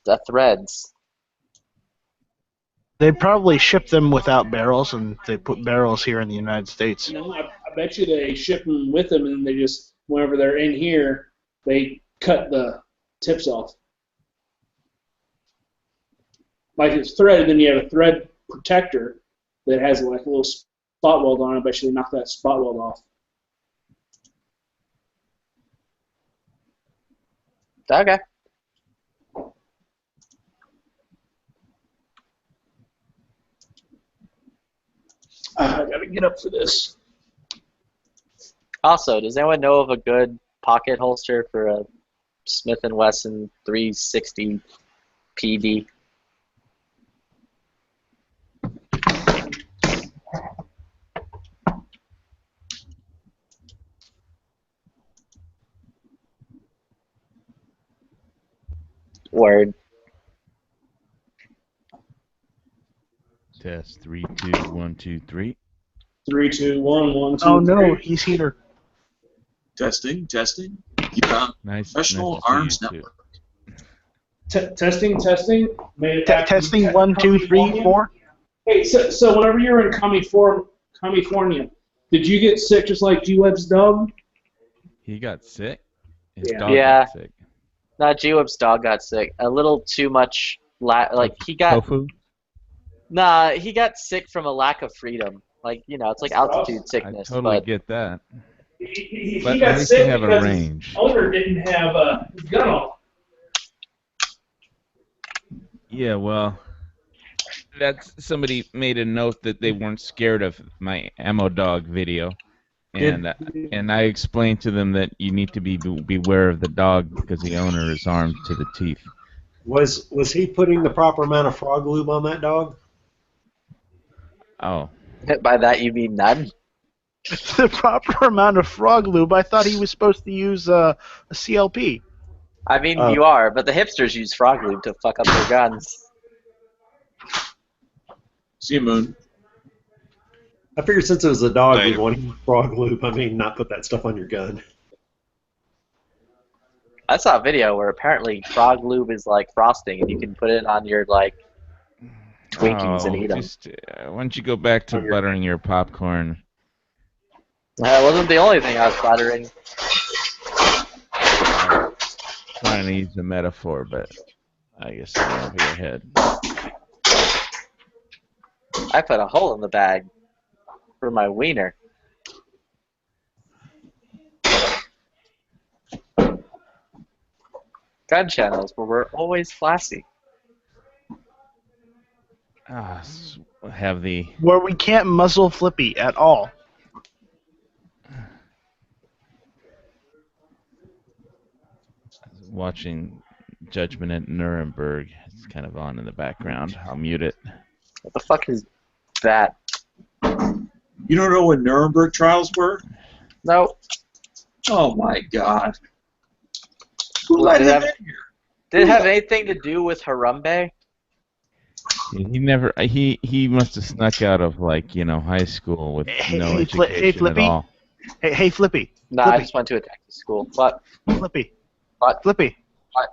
the threads. They probably ship them without barrels, and they put barrels here in the United States. No, I bet you they ship them with them, and they just whenever they're in here, they cut the tips off. Like it's threaded, then you have a thread protector that has like a little spot weld on it. I bet you they knock that spot weld off. Okay. I gotta get up for this. Also, does anyone know of a good pocket holster for a Smith & Wesson 360 PD? Word. Test 3, 2, 1, 2, 3. 3, 2, 1, 1, 2, Oh no, 3. he's here. Testing. Yeah. Nice. Professional nice to see Arms you, too. Network. Testing. May it happen. Testing 1, 2, 3, 4. Hey, so whenever you were in California, did you get sick just like G-Web's dog? He got sick? His Yeah. dog Yeah. got sick. Not G-Web's dog got sick. A little too much, like he got. Tofu? Nah, he got sick from a lack of freedom. Like, it's like altitude I sickness. totally But get that. He But got at least they sick have a because range. his owner didn't have his gun on. Yeah, well, that's somebody made a note that they weren't scared of my ammo dog video, and I explained to them that you need to beware of the dog because the owner is armed to the teeth. Was he putting the proper amount of frog lube on that dog? Oh, by that you mean none? The proper amount of frog lube. I thought he was supposed to use a CLP. I mean, you are, but the hipsters use frog lube to fuck up their guns. See you, Moon. I figured since it was a dog, Hey. we'd want to use frog lube. I mean, not put that stuff on your gun. I saw a video where apparently frog lube is like frosting, and you can put it on your like Twinkies and eat them. Just, why don't you go back to buttering your popcorn? That wasn't the only thing I was buttering. Trying to use a metaphor, but I guess I went over your head. I put a hole in the bag for my wiener. Gun channels where we're always classy. Have the Where we can't muzzle Flippy at all. watching Judgment at Nuremberg. It's kind of on in the background. I'll mute it. What the fuck is that? You don't know when Nuremberg trials were? No. Oh my god. Who let Did him it have- in here? Did it have anything to do with Harambe? He never. He must have snuck out of high school with no education Flippy. at all. Hey, Flippy. Nah, Flippy. I just went to a Texas school. What? Flippy. What? Flippy. What?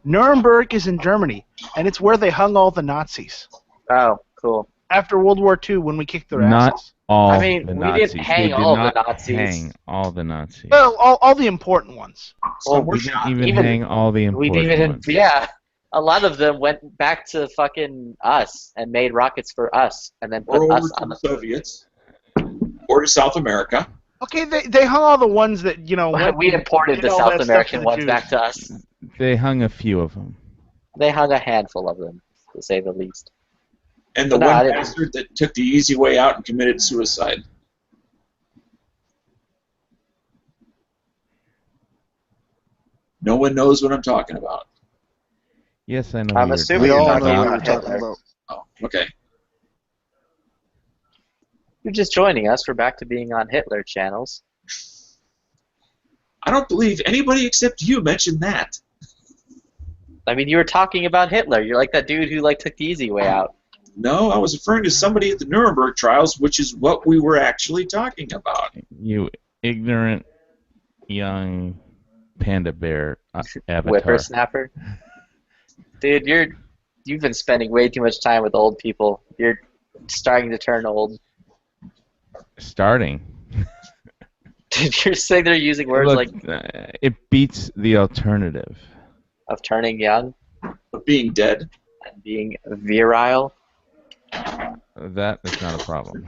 Nuremberg is in Germany, and it's where they hung all the Nazis. Oh, cool. After World War II, when we kicked their Not asses. all I mean, the we Nazis. didn't hang They all did the not Nazis. hang all the Nazis. Well, all the important ones. Well, we didn't even hang all the we important didn't even, ones. yeah. A lot of them went back to fucking us and made rockets for us, and then put Or over us to on the the Soviets. Or to South America. Okay, they hung all the ones that, went, we imported did the all South that stuff American to the ones Jews. back to us. They hung a few of them. They hung a handful of them, to say the least. And the No, I one didn't- bastard that took the easy way out and committed suicide. No one knows what I'm talking about. Yes, I know. I'm who you're assuming We you're all talking know talking what about. we're about talking Hitler. about. Oh, okay. You're just joining us. We're back to being on Hitler channels. I don't believe anybody except you mentioned that. I mean, you were talking about Hitler. You're like that dude who took the easy way out. No, I was referring to somebody at the Nuremberg trials, which is what we were actually talking about. You ignorant young panda bear avatar. Whippersnapper. Dude, you've been spending way too much time with old people. You're starting to turn old. Starting. Dude, you're sitting there using words Look, like it beats the alternative. of turning young Of being dead. and being virile. That is not a problem.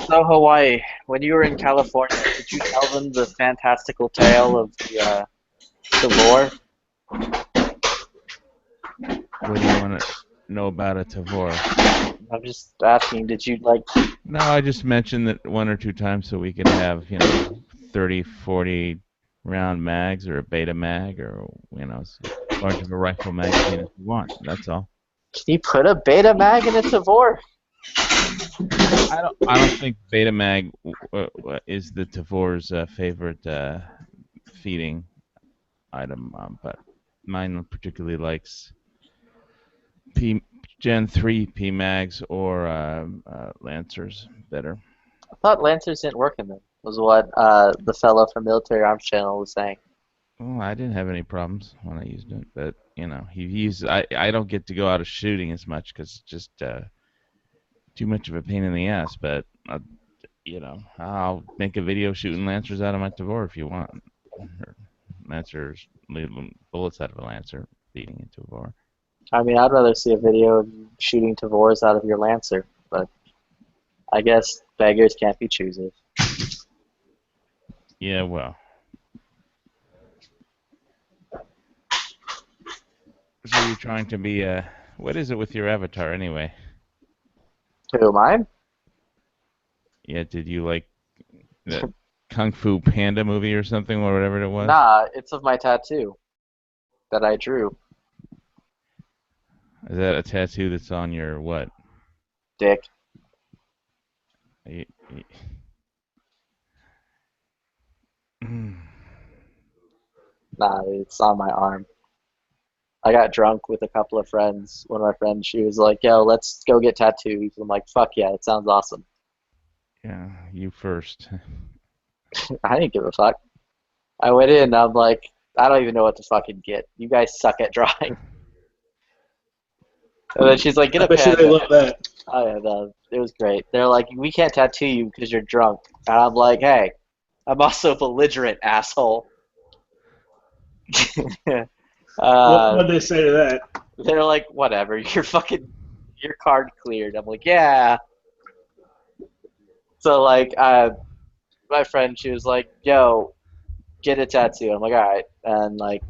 So Hawaii, when you were in California, did you tell them the fantastical tale of the war? What do you want to know about a Tavor? I'm just asking, did you No, I just mentioned that one or two times so we could have, 30, 40 round mags or a beta mag or, as large of a rifle magazine as you want. That's all. Can you put a beta mag in a Tavor? I don't think beta mag is the Tavor's favorite feeding item, but mine particularly likes Gen 3 P mags or Lancers better. I thought Lancers didn't work in them. Was what the fellow from Military Arms Channel was saying. Well, I didn't have any problems when I used it, but I don't get to go out of shooting as much because it's just too much of a pain in the ass. But you know, I'll make a video shooting lancers out of my Tavor if you want. Or lancers, bullets out of a lancer, feeding into a Tavor. I mean, I'd rather see a video of you shooting Tavors out of your Lancer, but I guess beggars can't be choosers. Yeah, well. So you're trying to be what is it with your avatar anyway? Who, mine? Yeah, did you like the Kung Fu Panda movie or something or whatever it was? Nah, it's of my tattoo that I drew. Is that a tattoo that's on your what? Dick. Nah, it's on my arm. I got drunk with a couple of friends. One of my friends, she was like, yo, let's go get tattoos. I'm like, fuck yeah, it sounds awesome. Yeah, you first. I didn't give a fuck. I went in, I'm like, I don't even know what to fucking get. You guys suck at drawing. And then she's like, get a I bet you panda. they love that. Oh, yeah, no, it was great. They're like, we can't tattoo you because you're drunk. And I'm like, hey, I'm also belligerent, asshole. What did they say to that? They're like, whatever, your card cleared. I'm like, yeah. So, like, my friend, she was like, yo, get a tattoo. I'm like, all right. And, like,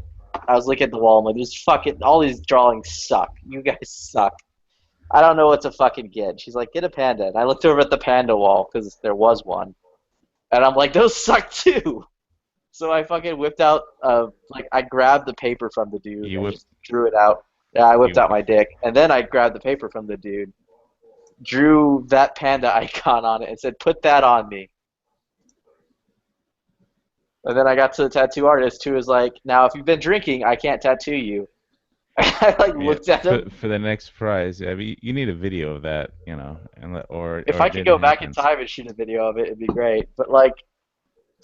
I was looking at the wall. I'm like, this fucking, all these drawings suck. You guys suck. I don't know what to fucking get. She's like, get a panda. And I looked over at the panda wall because there was one. And I'm like, those suck too. So I fucking whipped out, I grabbed the paper from the dude and just drew it out. Yeah, I whipped out my dick. And then I grabbed the paper from the dude, drew that panda icon on it, and said, put that on me. And then I got to the tattoo artist who was like, now if you've been drinking, I can't tattoo you. I looked at him. For the next prize, I mean, you need a video of that, you know, If I could go back in time and shoot a video of it, it'd be great. But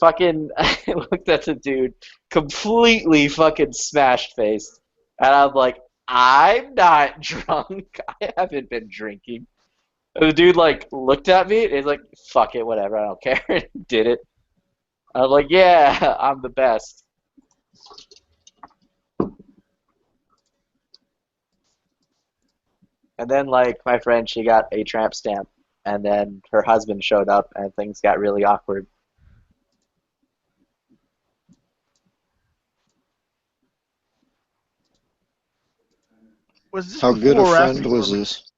fucking, I looked at the dude, completely fucking smashed faced, and I'm like, I'm not drunk. I haven't been drinking. And the dude looked at me and he's like, fuck it, whatever, I don't care. And did it. I was like, yeah, I'm the best. And then, my friend, she got a tramp stamp, and then her husband showed up, and things got really awkward. Was this How good a before or after friend you was were- this?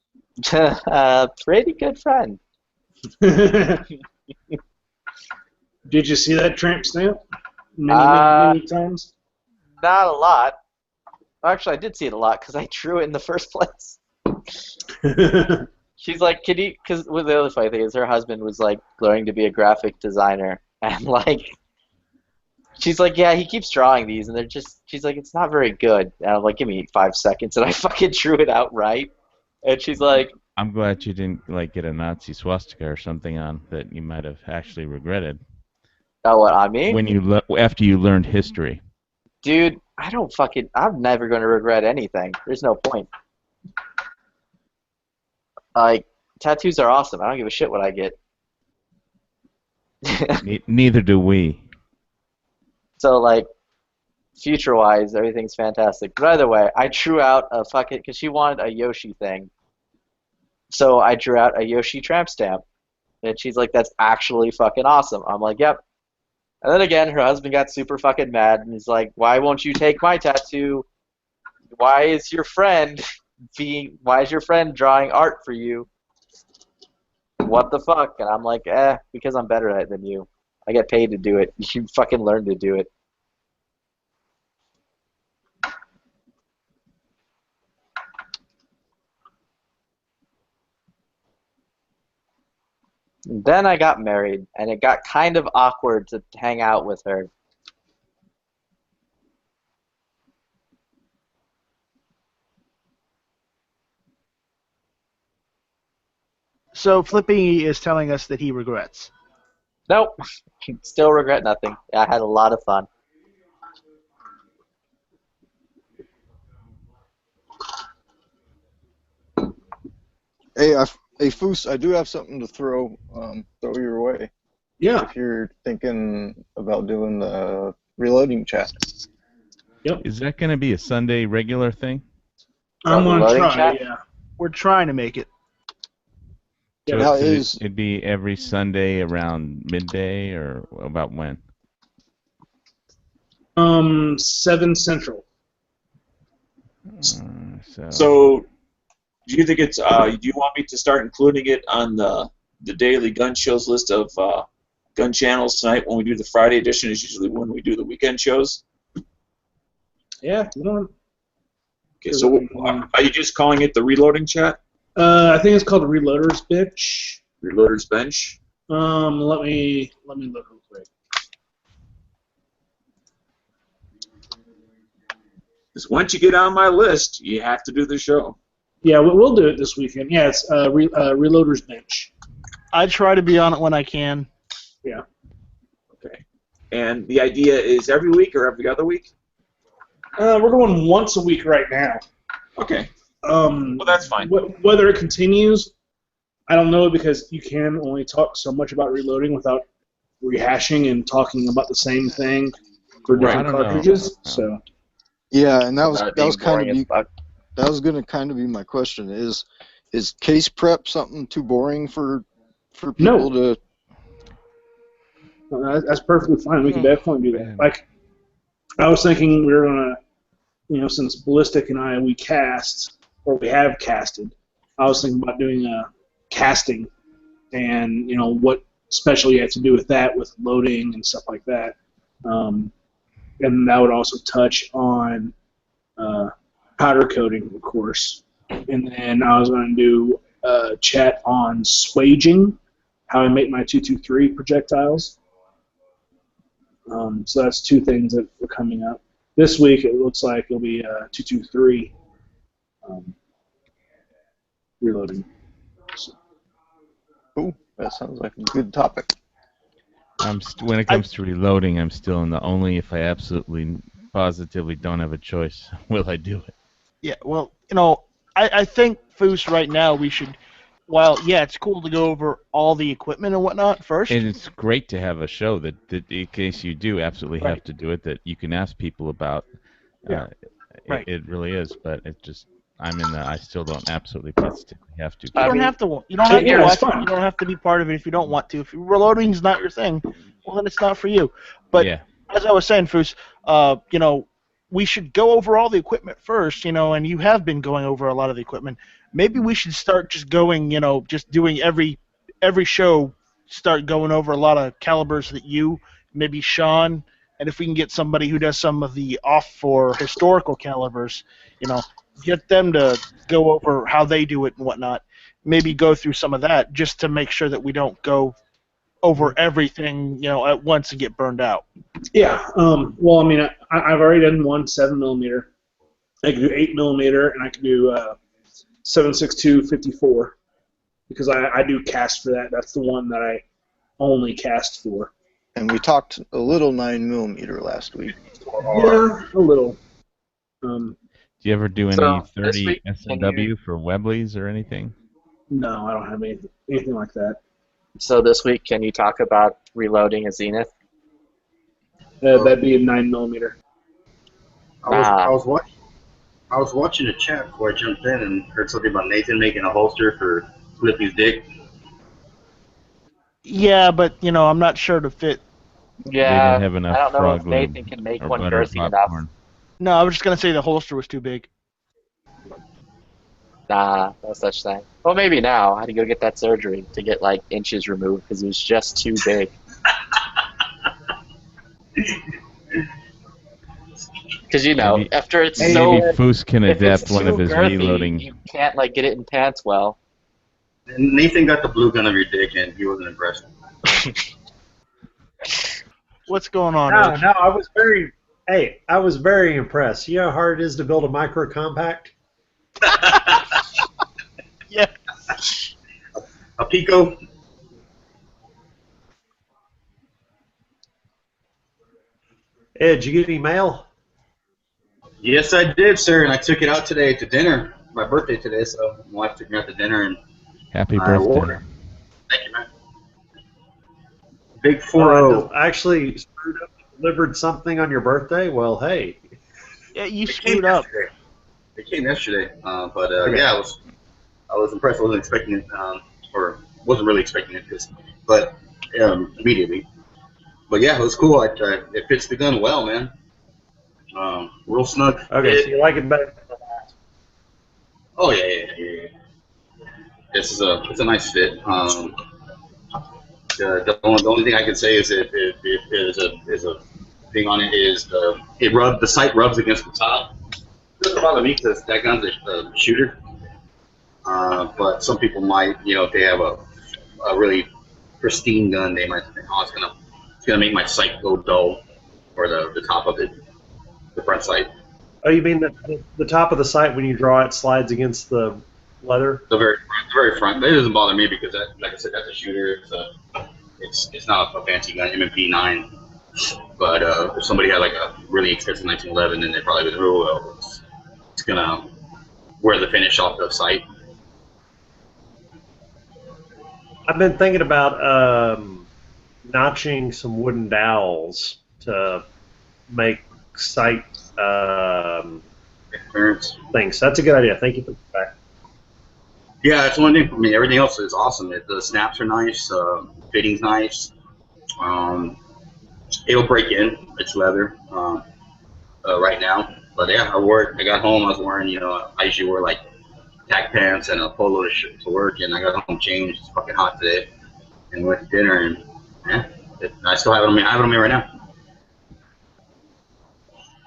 Pretty good friend. Did you see that tramp stamp many times? Not a lot. Actually, I did see it a lot because I drew it in the first place. She's like, can you, because the other funny thing is her husband was learning to be a graphic designer, and she's like, yeah, he keeps drawing these, and they're just, she's like, it's not very good. And I'm like, give me 5 seconds, and I fucking drew it out right. And she's like, I'm glad you didn't get a Nazi swastika or something on that you might have actually regretted. oh, what, on me? When you after you learned history. Dude, I'm never going to regret anything. There's no point. Tattoos are awesome. I don't give a shit what I get. Neither do we. So, future-wise, everything's fantastic. But either way, I drew out a fucking, because she wanted a Yoshi thing. So I drew out a Yoshi tramp stamp. And she's like, that's actually fucking awesome. I'm like, yep. And then again, her husband got super fucking mad, and he's like, why won't you take my tattoo? Why is your friend drawing art for you? What the fuck? And I'm like, because I'm better at it than you. I get paid to do it. You should fucking learn to do it. Then I got married, and it got kind of awkward to hang out with her. So Flippy is telling us that he regrets. Nope. Still regret nothing. I had a lot of fun. Hey, Foos, I do have something to throw your way. Yeah. if you're thinking about doing the reloading chat. Is that going to be a Sunday regular thing? I'm the going to loading try, chat? yeah. We're trying to make it. So Now it'd be every Sunday around midday, or about when? 7 Central. So, do you think it's? Do you want me to start including it on the daily gun shows list of gun channels tonight when we do the Friday edition? Is usually when we do the weekend shows. Yeah, you know. Okay, so are you just calling it the reloading chat? I think it's called the Reloader's Bench. Reloader's Bench. Let me look real quick. Because once you get on my list, you have to do the show. Yeah, we'll do it this weekend. Yeah, it's Reloader's Bench. I try to be on it when I can. Yeah. Okay. And the idea is every week or every other week? We're going once a week right now. Okay. Well, that's fine. Whether it continues, I don't know, because you can only talk so much about reloading without rehashing and talking about the same thing for different cartridges. So. Yeah, and that was boring as fuck. that was gonna kind of be my question. Is case prep something too boring for people to? That's perfectly fine. We can definitely do that. Like, I was thinking we were gonna, since Ballistic and I we have casted. I was thinking about doing a casting, and what special you have to do with that, with loading and stuff like that. And that would also touch on powder coating, of course. And then I was going to do a chat on swaging, how I make my 223 projectiles. So that's 2 things that are coming up. This week it looks like it'll be 223 reloading. So. Cool. That sounds like a good topic. When it comes to reloading, I'm still in the only if I absolutely, positively don't have a choice, will I do it? Yeah, well, I think, Foos, right now we should, while, yeah, it's cool to go over all the equipment and whatnot first. And it's great to have a show that in case you do absolutely have to do it, that you can ask people about. Yeah. It really is, but it just, I still don't absolutely positively have to. You don't have to watch it. You don't have to be part of it if you don't want to. If reloading is not your thing, well, then it's not for you. But as I was saying, Foos, we should go over all the equipment first, and you have been going over a lot of the equipment. Maybe we should start just going, just doing every show, start going over a lot of calibers that maybe Sean, and if we can get somebody who does some of the for historical calibers, get them to go over how they do it and whatnot. Maybe go through some of that just to make sure that we don't go over everything, at once and get burned out. Yeah. Well, I've already done one 7mm. I can do 8mm, and I can do 7.62 54 because I do cast for that. That's the one that I only cast for. And we talked a little 9mm last week. Yeah, a little. Do you ever do any 30 SMW for Webleys or anything? No, I don't have anything like that. So this week, can you talk about reloading a Zenith? That'd be a 9mm. I was watching the chat before I jumped in and heard something about Nathan making a holster for Flippy's dick. Yeah, but I'm not sure to fit. Yeah, they didn't have enough I don't know if frog Nathan lube can make or one butter girthy enough. popcorn. No, I was just gonna say the holster was too big. Nah, no such thing. Well, maybe now. I had to go get that surgery to get like inches removed because it was just too big. Because after it's maybe Foos can adapt one of his girthy, reloading. You can't get it in pants well. And Nathan got the blue gun of your dick and he wasn't impressed. What's going on? No, I was very impressed. You know how hard it is to build a micro compact? Yeah. A Pico. Ed, did you get any mail? Yes, I did, sir, and I took it out today to dinner. My birthday today, so my wife took me out to dinner and Happy birthday. Thank you, man. Big 4-0. I actually screwed up and delivered something on your birthday? Well, hey. Yeah, you It screwed came up. yesterday. It came yesterday, but yeah, I was impressed. I wasn't expecting it, or wasn't really expecting it, but immediately. But yeah, it was cool. It fits the gun well, man. Real snug. Okay, so you like it better than the last. Oh yeah. It's a nice fit. The only thing I can say is that is a thing on it is the sight rubs against the top. It doesn't bother me because that gun's a shooter. But some people might, if they have a really pristine gun, they might think, oh, it's gonna make my sight go dull, or the top of it, the front sight. Oh, you mean the top of the sight when you draw it slides against the leather? The very front. It doesn't bother me because like I said, that's a shooter. It's not a fancy gun, M&P 9. But if somebody had like a really expensive 1911, then they probably would, oh well, it's gonna wear the finish off the sight. I've been thinking about notching some wooden dowels to make sight clearance things. That's a good idea. Thank you for that. Yeah, that's one thing for me. Everything else is awesome. The snaps are nice, fitting's nice. It'll break in. It's leather right now. But yeah, I got home. I was wearing, I usually wear like tack pants and a polo to work, and I got home changed. It's fucking hot today, and went to dinner, and yeah, I still have it on me. I have it on me right now.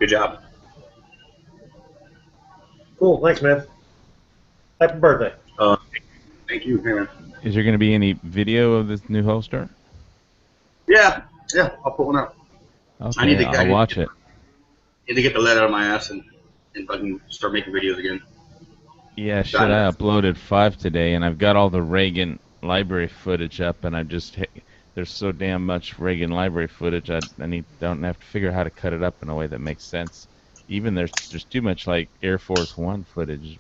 Good job. Cool. Thanks, man. Happy birthday. Thank you, man. Is there going to be any video of this new holster? Yeah, I'll put one up. Okay, I'll watch it. Need to get the lead out of my ass and fucking start making videos again. Yeah, shit, I uploaded 5 today, and I've got all the Reagan library footage up, and there's so damn much Reagan library footage, I don't have to figure out how to cut it up in a way that makes sense. Even there's too much like Air Force One footage.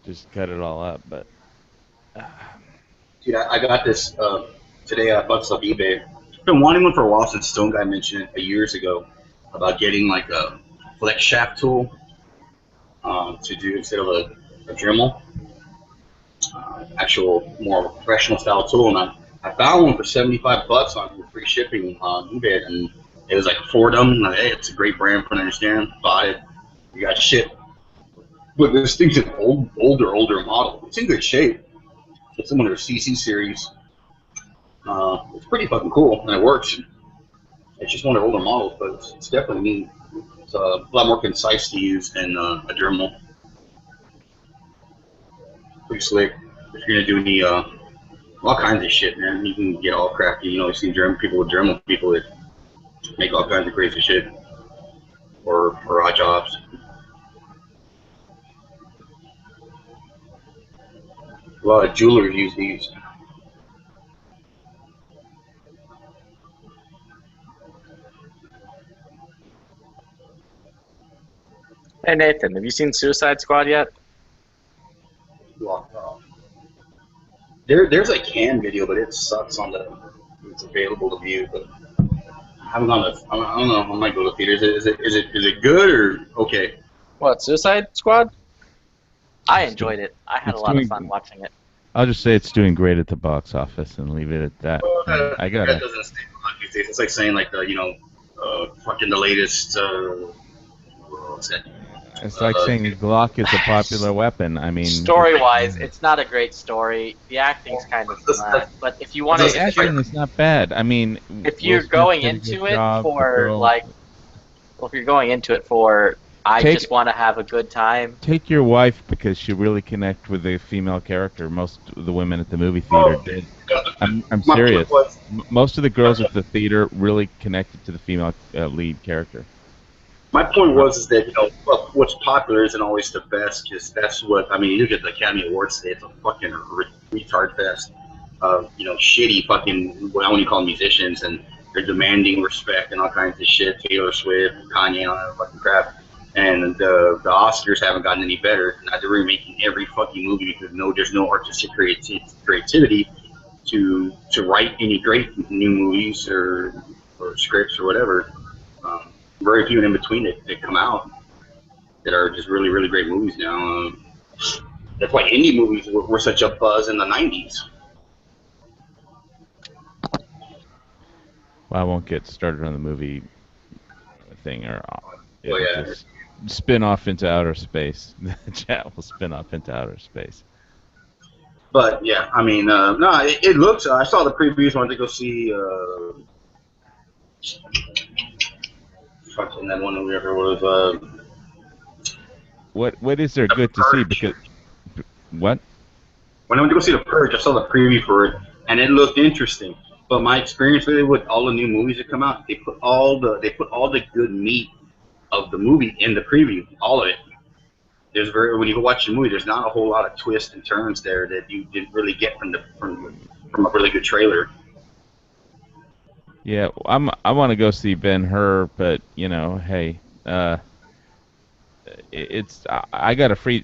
Just cut it all up, but. Dude, I got this today. I bought this off eBay. I've been wanting one for a while since Stone Guy mentioned it years ago about getting like a flex shaft tool to do instead of a Dremel. Actual more professional style tool, and I found one for $75 on free shipping on eBay, and it was like Fordham. Like, hey, it's a great brand from what I understand. Bought it. You got shit. But this thing's an older model. It's in good shape. It's one of their CC series. It's pretty fucking cool, and it works. It's just one of their older models, but it's definitely neat. It's a lot more concise to use than a Dremel. Pretty slick. If you're gonna do any all kinds of shit, man, you can get all crafty. You see people with Dremel people that make all kinds of crazy shit, or odd jobs. A lot of jewelers use these. Hey Nathan, have you seen Suicide Squad yet? There's a cam video, but it sucks on it's available to view. But I haven't gone to. I don't know. I might go to theaters. Is it good or okay? What, Suicide Squad? I enjoyed it. I had a lot of fun watching it. I'll just say it's doing great at the box office and leave it at that. I got it. That doesn't stay a lot these days. It's like saying like fucking the latest. What's that? It's like saying Glock is a popular weapon. I mean, story-wise, it's not a great story. The acting's kind of flat, but if you want the to, acting is not bad. I mean, if you're going into it for like, well, if you're going into it for, I just want to have a good time. Take your wife because she really connect with the female character. Most of the women at the movie theater did. I'm serious. Most of the girls at the theater really connected to the female lead character. My point was that what's popular isn't always the best, because that's what you look at the Academy Awards today. It's a fucking retard fest of shitty fucking what you call musicians, and they're demanding respect and all kinds of shit. Taylor Swift, Kanye, and all that fucking crap. And the Oscars haven't gotten any better. Now they're remaking every fucking movie because there's no artistic creativity. to write any great new movies or scripts or whatever. Very few in between that come out that are just really, really great movies now. That's why indie movies were such a buzz in the 90s. Well, I won't get started on the movie thing, or it'll yeah. just spin off into outer space. The chat will spin off into outer space. But yeah, I mean, no, it looks. I saw the previews. Wanted to go see. Fucking that one whatever was. What is there good to see? Because what? When I went to go see The Purge, I saw the preview for it, and it looked interesting. But my experience with it, with all the new movies that come out, they put all the good meat of the movie in the preview, all of it. When you go watch the movie, there's not a whole lot of twists and turns there that you didn't really get from a really good trailer. Yeah, I want to go see Ben-Hur, but you know, hey, I got a free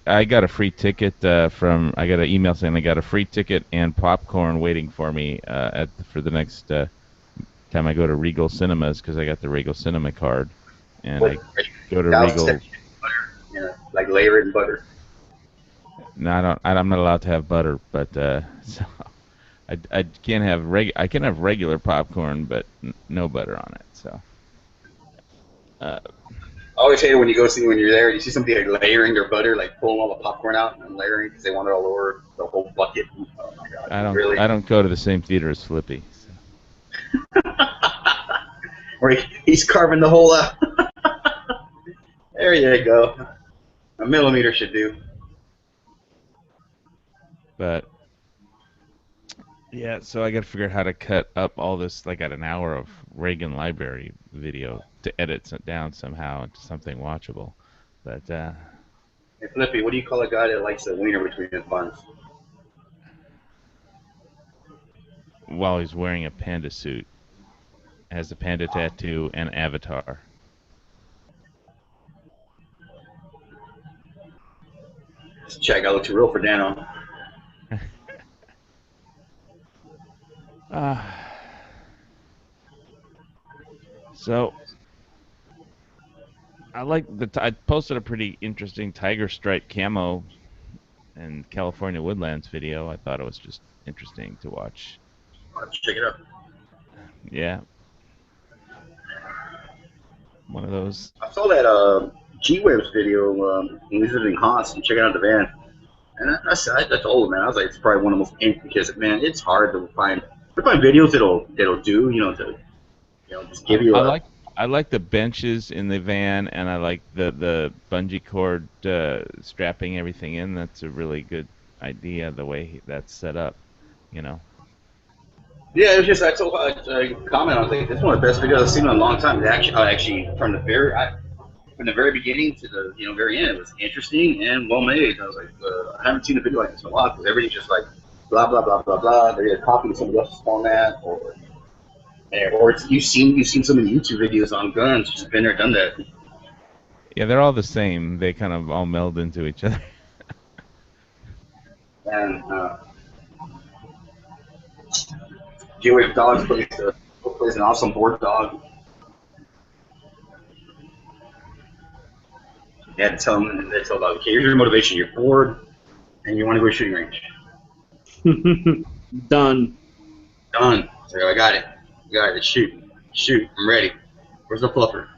ticket from. I got an email saying I got a free ticket and popcorn waiting for me for the next time I go to Regal Cinemas, because I got the Regal Cinema card, and I go to Regal. Yeah, like layer it in butter. No, I'm not allowed to have butter, but so I can't have I can have regular popcorn, but no butter on it. So. I always hate it when you're there, you see somebody like layering their butter, like pulling all the popcorn out and layering because they want it all over the whole bucket. Oh my god! I don't go to the same theater as Flippy. So. Where he's carving the hole out. There you go. A millimeter should do. But yeah, so I got to figure out how to cut up all this. Like, at an hour of Reagan Library video to edit it down somehow into something watchable. But hey Flippy, what do you call a guy that likes the wiener between his buns? While he's wearing a panda suit, has a panda tattoo and avatar. This chat got a little too real for Dano. So I like I posted a pretty interesting tiger stripe camo and California Woodlands video. I thought it was just interesting to watch. Let's check it out. Yeah. One of those. I saw that G-Waves video visiting Haas and checking out the van. And I told him, man, I was like, it's probably one of the most, because, man, it's hard to find videos that'll do, just give you I like the benches in the van, and I like the bungee cord strapping everything in. That's a really good idea, the way that's set up, Yeah, it was just, I comment, I was like, this is one of the best videos I've seen in a long time. Actually, from the very beginning to the very end, it was interesting and well made. I was like, I haven't seen a video like this in a while, because everything's just like blah blah blah blah blah. They're either copying somebody else's format, or you've seen some of the YouTube videos on guns. Just been there, done that. Yeah, they're all the same. They kind of all meld into each other. And G-Wave Dogs plays an awesome board dog. You had to tell them, they tell dog, okay, here's your motivation. You're bored, and you want to go to shooting range. Done. So I got it. Let's shoot. I'm ready. Where's the fluffer?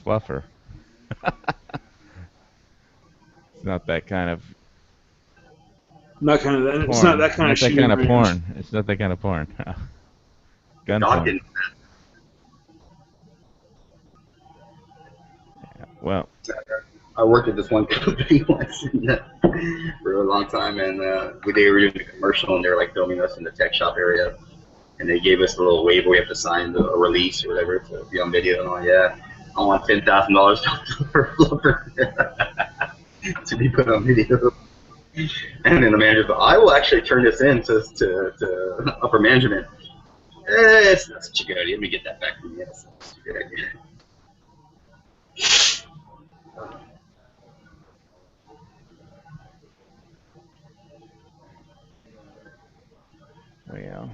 Fluffer. It's not that kind of. Not kind of that. It's not that kind of shooting range. Porn. It's not that kind of porn. Gun porn. Didn't. Yeah, well. I worked at this one company once for a long time, and they were doing a commercial, and they were like filming us in the tech shop area, and they gave us a little waiver. We have to sign a release or whatever to be on video. And I'm like, yeah, I want $10,000 for fluffer to be put on video. And then the manager thought, I will actually turn this in to upper management. It's not such a good idea. Let me get that back from you. It's not such a good idea. Well,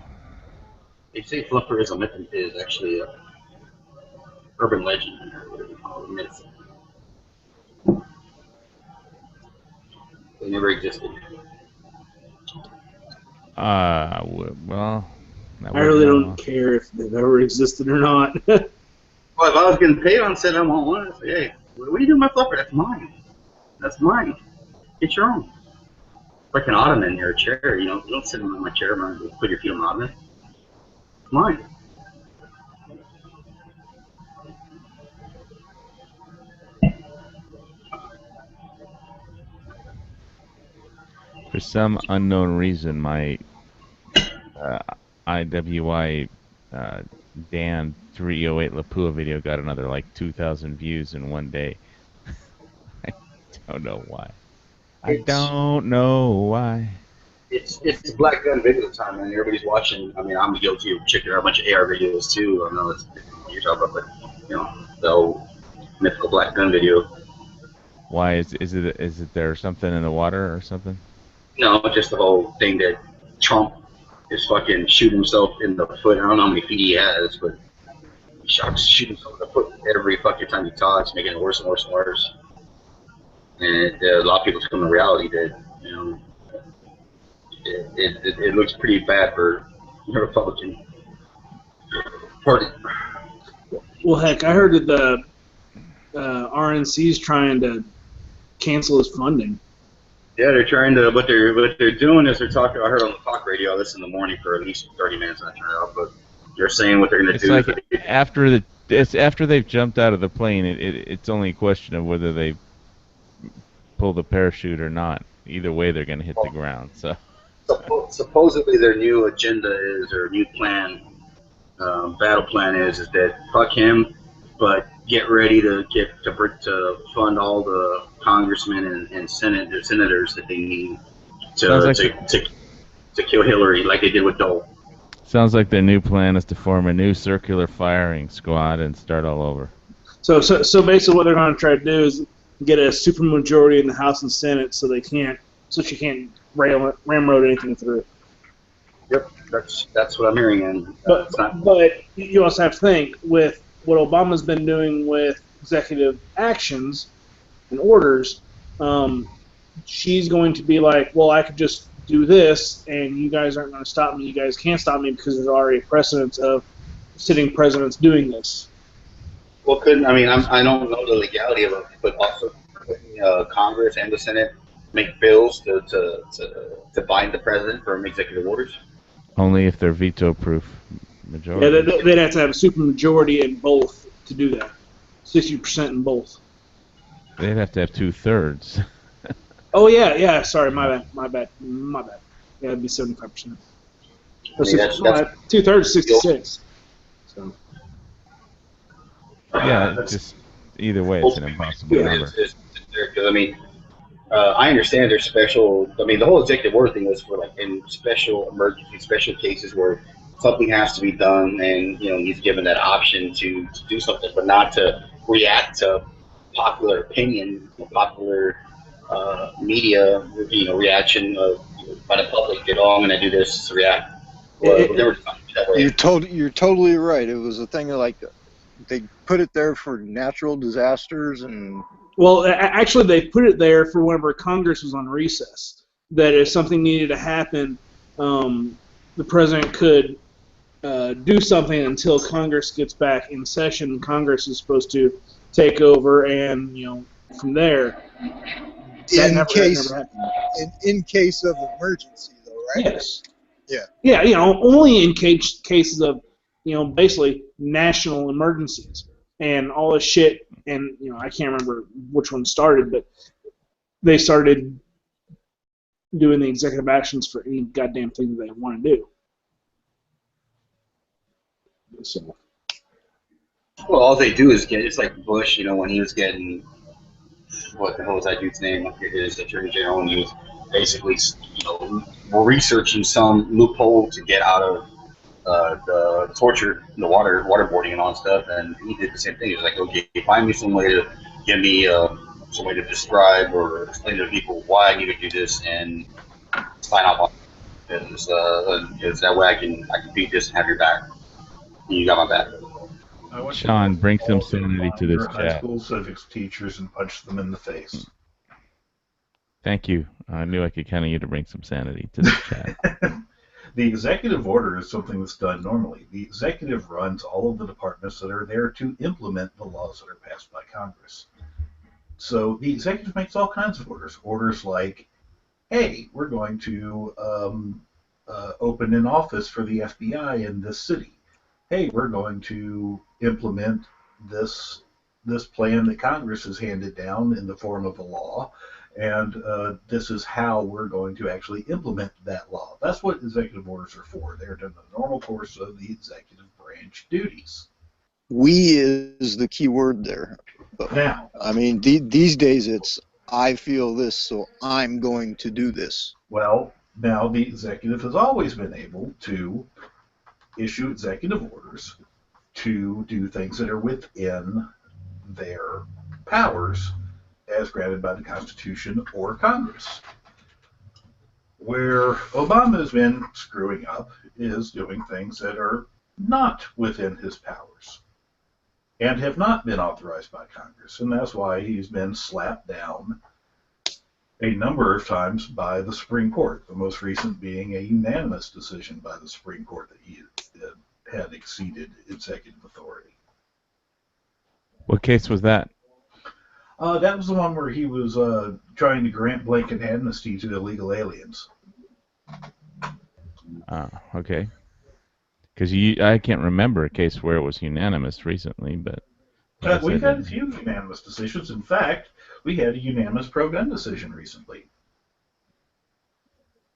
They say Fluffer is a myth is actually a urban legend or whatever you call it, myth. They never existed. well, I really don't care if they've ever existed or not. Well, if I was getting paid on set, I want one. I'd say, hey, what are you doing with my Fluffer? That's mine. That's mine. Get your own. Like an ottoman or a chair, you know. You don't sit on my chair, man. Put your feet on the ottoman. It's mine. For some unknown reason, my IWI Dan 308 Lapua video got another like 2,000 views in one day. I don't know why. I don't know why. It's Black Gun video time, and everybody's watching. I mean, I'm guilty of checking out a bunch of AR videos too. I know that's what you're talking about, but you know, the whole mythical Black Gun video. Why is it there something in the water or something? No, just the whole thing that Trump is fucking shooting himself in the foot. I don't know how many feet he has, but he shooting himself in the foot every fucking time he talks, making it worse and worse and worse. And a lot of people's coming to reality that, you know, it looks pretty bad for the Republican Party. Well, heck, I heard that the RNC's trying to cancel his funding. Yeah, they're trying to. What they're doing is they're talking. I heard on the talk radio. I listened in the morning for at least 30 minutes. And I turned it off, but they're saying what they're going to do. It's like after they've jumped out of the plane, it's only a question of whether they pull the parachute or not. Either way, they're going to hit the ground. So supposedly their new agenda is, or new plan, battle plan is that fuck him, but get ready to fund all the congressmen and senators that they need to kill Hillary, like they did with Dole. Sounds like their new plan is to form a new circular firing squad and start all over. So basically, what they're going to try to do is get a supermajority in the House and Senate, so she can't ramrod anything through. Yep, that's what I'm hearing. And but you also have to think with what Obama's been doing with executive actions and orders. She's going to be like, well, I could just do this, and you guys aren't going to stop me. You guys can't stop me because there's already a precedent of sitting presidents doing this. Well, I don't know the legality of it, but also Congress and the Senate make bills to bind the president from executive orders. Only if they're veto-proof majority. Yeah, they'd have to have a supermajority in both to do that. 60% in both. They'd have to have 2/3. Oh yeah. Sorry, my bad. Yeah, it'd be 75%. 2/3 is 66. So. Yeah, just either way, it's an impossible number. I understand there's special. I mean, the whole executive order thing was for like in special emergency, special cases where something has to be done, and he's given that option to do something, but not to react to popular opinion, popular media, reaction by the public. I'm going to do this to react. Well, you're totally right. It was a thing of like they put it there for natural disasters and. Well, actually, they put it there for whenever Congress was on recess. That if something needed to happen, the president could do something until Congress gets back in session. Congress is supposed to take over, and from there. In case of emergency, though, right? Yes. Yeah. Yeah, only in cases of basically national emergencies and all this shit. And I can't remember which one started, but they started doing the executive actions for any goddamn thing that they want to do. So. Well, all they do is it's like Bush, when he was getting, what the hell was that dude's name? His attorney general, and he was basically, researching some loophole to get out of the torture, the waterboarding and all that stuff, and he did the same thing. He was like, okay, find me some way to give me some way to describe or explain to people why I need to do this and sign off on it. Is that way I can beat this and have your back. You got my back. I want Sean, you to bring some all sanity to find this your high chat. school civics teachers and punch them in the face. Thank you. I knew I could count on you to bring some sanity to this chat. The executive order is something that's done normally. The executive runs all of the departments that are there to implement the laws that are passed by Congress. So the executive makes all kinds of orders. Orders like, hey, we're going to open an office for the FBI in this city. Hey, we're going to implement this plan that Congress has handed down in the form of a law, and this is how we're going to actually implement that law. That's what executive orders are for. They're in the normal course of the executive branch duties. We is the key word there. Now, I mean, these days it's I feel this, so I'm going to do this. well, now the executive has always been able to issue executive orders to do things that are within their powers as granted by the Constitution or Congress. Where Obama has been screwing up is doing things that are not within his powers and have not been authorized by Congress, and that's why he's been slapped down a number of times by the Supreme Court, the most recent being a unanimous decision by the Supreme Court that he had exceeded executive authority. What case was that? That was the one where he was trying to grant blanket amnesty to illegal aliens. Okay. Because I can't remember a case where it was unanimous recently, but We've had a few unanimous decisions. In fact, we had a unanimous pro-gun decision recently.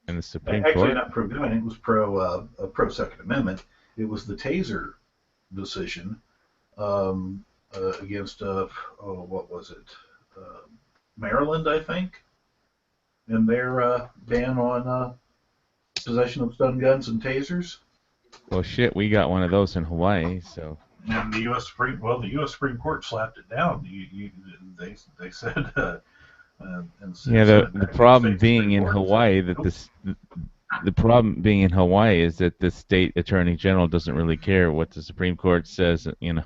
in the Supreme Actually, Court. not pro-gun. It was pro-Second Amendment. It was the Taser decision against what was it? Maryland, I think, and their ban on possession of stun guns and tasers. Well, shit, we got one of those in Hawaii, so. And the U.S. Supreme Court slapped it down. They said. Yeah, the problem being in Hawaii that the problem being in Hawaii is that the state attorney general doesn't really care what the Supreme Court says. You know,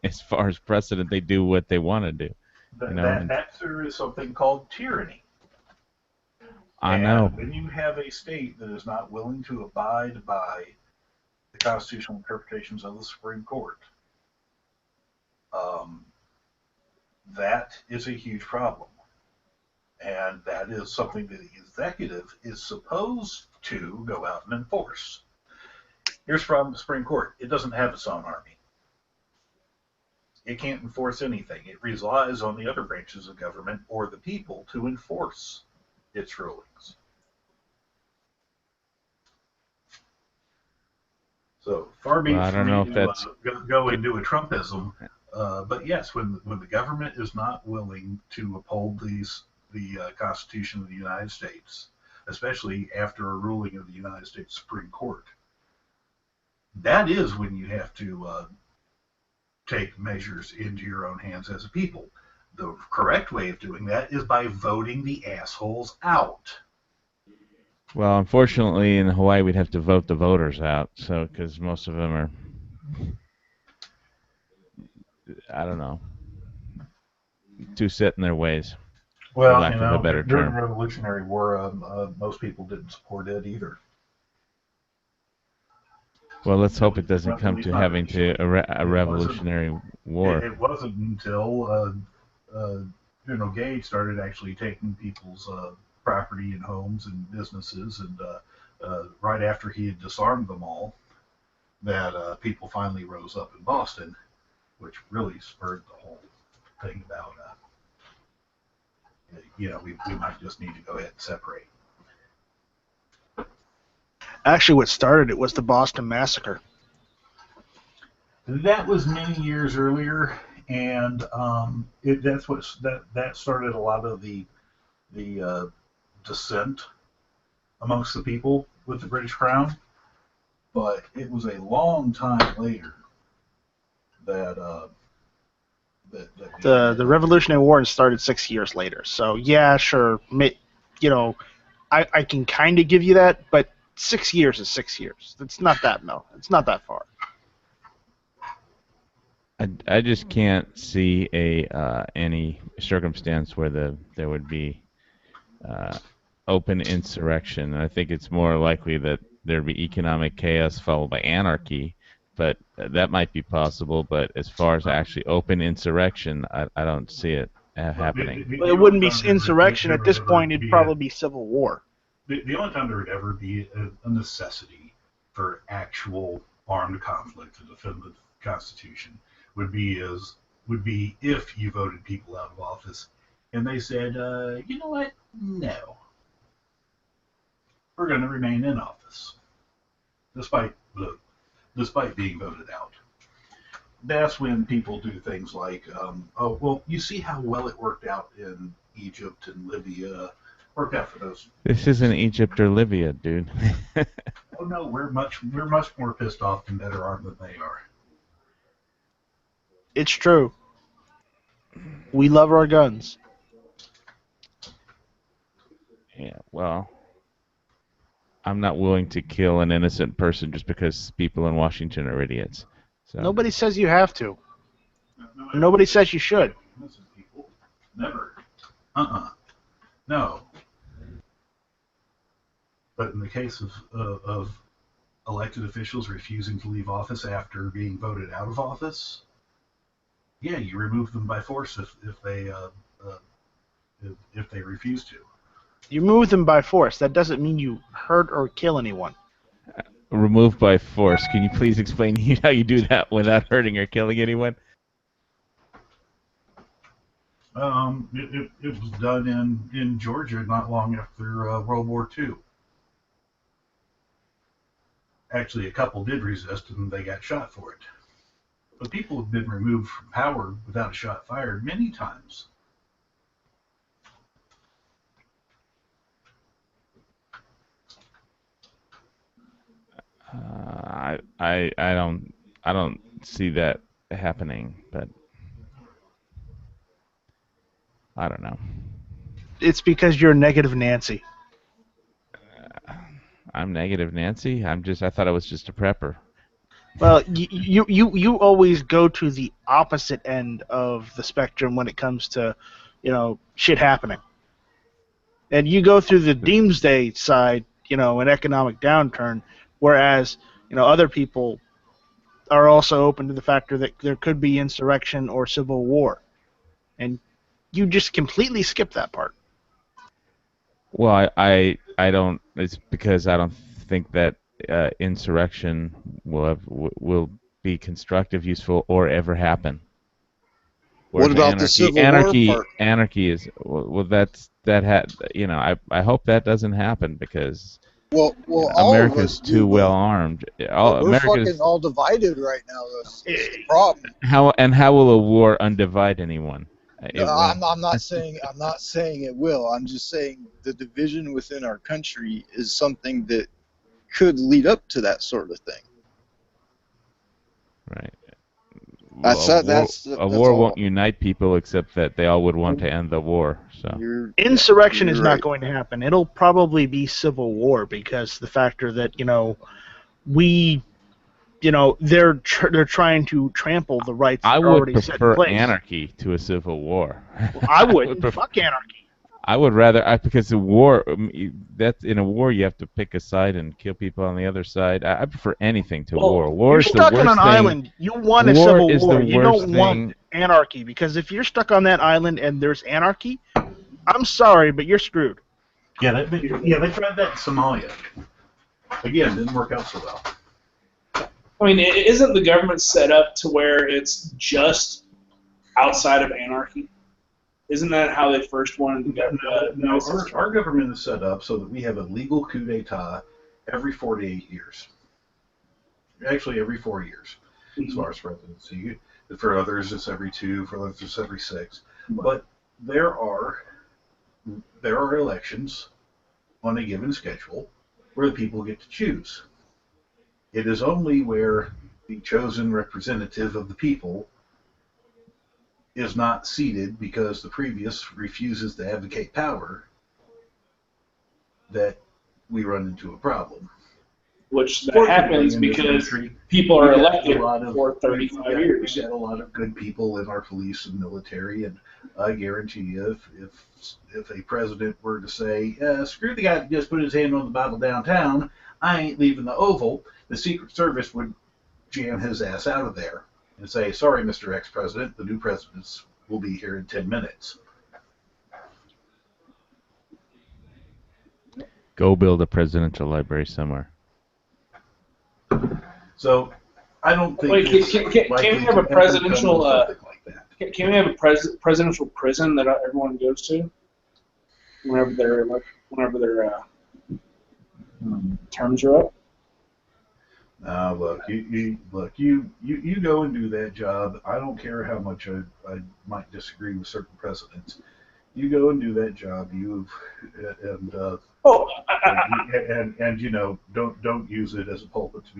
as far as precedent, they do what they want to do. You know, there is something called tyranny. I know. When you have a state that is not willing to abide by the constitutional interpretations of the Supreme Court, that is a huge problem. And that is something that the executive is supposed to go out and enforce. Here's the problem with the Supreme Court. It doesn't have its own army. It can't enforce anything. It relies on the other branches of government or the people to enforce its rulings. So far be it from me to go and do a Trumpism, but yes, when the government is not willing to uphold the Constitution of the United States, especially after a ruling of the United States Supreme Court, that is when you have to take measures into your own hands as a people. The correct way of doing that is by voting the assholes out. well, unfortunately, in Hawaii, we'd have to vote the voters out, so because most of them are, I don't know, too set in their ways. Well, for lack of a better during term. the Revolutionary War, most people didn't support it either. Well, let's hope it doesn't come to having to a revolutionary war. It wasn't until General Gage started actually taking people's property and homes and businesses, and right after he had disarmed them all, that people finally rose up in Boston, which really spurred the whole thing about, we might just need to go ahead and separate. Actually, what started it was the Boston Massacre. That was many years earlier, and that started a lot of the dissent amongst the people with the British Crown. But it was a long time later that The Revolutionary War started 6 years later. So yeah, sure, I can kind of give you that, but 6 years is 6 years. It's not that It's not that far. I just can't see any circumstance where there would be open insurrection. I think it's more likely that there'd be economic chaos followed by anarchy, but that might be possible. But as far as actually open insurrection, I don't see it happening. Well, it wouldn't be insurrection at this point. It'd probably be civil war. The only time there would ever be a necessity for actual armed conflict to defend the Constitution would be if you voted people out of office and they said, you know what, no, we're going to remain in office despite being voted out. That's when people do things like, oh, well, you see how well it worked out in Egypt and Libya. Worked out for those. This isn't Egypt or Libya, dude. Oh no, we're much more pissed off and better armed than they are. It's true. We love our guns. Yeah, well, I'm not willing to kill an innocent person just because people in Washington are idiots. So. Nobody says you have to. Nobody says you should. Innocent people, never. No. But in the case of elected officials refusing to leave office after being voted out of office, yeah, you remove them by force if they refuse to. You remove them by force. That doesn't mean you hurt or kill anyone. Removed by force. Can you please explain how you do that without hurting or killing anyone? It was done in Georgia not long after World War II. Actually, a couple did resist, and they got shot for it. But people have been removed from power without a shot fired many times. I don't see that happening, but I don't know. It's because you're negative Nancy. I'm negative Nancy. I thought I was just a prepper. Well, you always go to the opposite end of the spectrum when it comes to, shit happening. And you go through the doomsday side, an economic downturn, whereas, other people are also open to the factor that there could be insurrection or civil war. And you just completely skip that part. Well, I don't. It's because I don't think that insurrection will be constructive, useful, or ever happen. What about the Civil War part? Anarchy is I hope that doesn't happen because America's too well armed. We're fucking all divided right now. That's the problem. How will a war undivide anyone? I'm not saying it will. I'm just saying the division within our country is something that could lead up to that sort of thing. Right. A war won't unite people, except that they all would want to end the war. So insurrection is not going to happen. It'll probably be civil war because the factor that they're trying to trample the rights that are already set in place. I would prefer anarchy to a civil war. Well, I wouldn't. Fuck anarchy. I would rather, because a war, in a war you have to pick a side and kill people on the other side. I prefer anything to war. War you're is stuck the worst on an thing. island. You want a civil war. You don't thing. want anarchy because if you're stuck on that island and there's anarchy, I'm sorry, but you're screwed. Yeah, they tried that in Somalia. Again, didn't work out so well. I mean, isn't the government set up to where it's just outside of anarchy? Isn't that how they first wanted the government? No, our government is set up so that we have a legal coup d'etat every 48 years. Actually, every 4 years, as far as presidency. For others, it's every 2. For others, it's every 6. But there are elections on a given schedule where the people get to choose. It is only where the chosen representative of the people is not seated because the previous refuses to advocate power that we run into a problem. Which that Fortunately, happens in this because country, people are we got elected a lot of- for 35 we years. got a lot of good people in our police and military, and I guarantee you, if a president were to say, "Screw the guy that just put his hand on the Bible downtown, I ain't leaving the Oval," the Secret Service would jam his ass out of there and say, "Sorry, Mr. Ex-President, the new presidents will be here in 10 minutes." Go build a presidential library somewhere. So, I don't think. Wait, it's can likely we have to a ever presidential? come to something like that. Can we have a presidential prison that everyone goes to whenever their terms are up? Look, you go and do that job. I don't care how much I might disagree with certain presidents. You go and do that job. And you know, don't use it as a pulpit to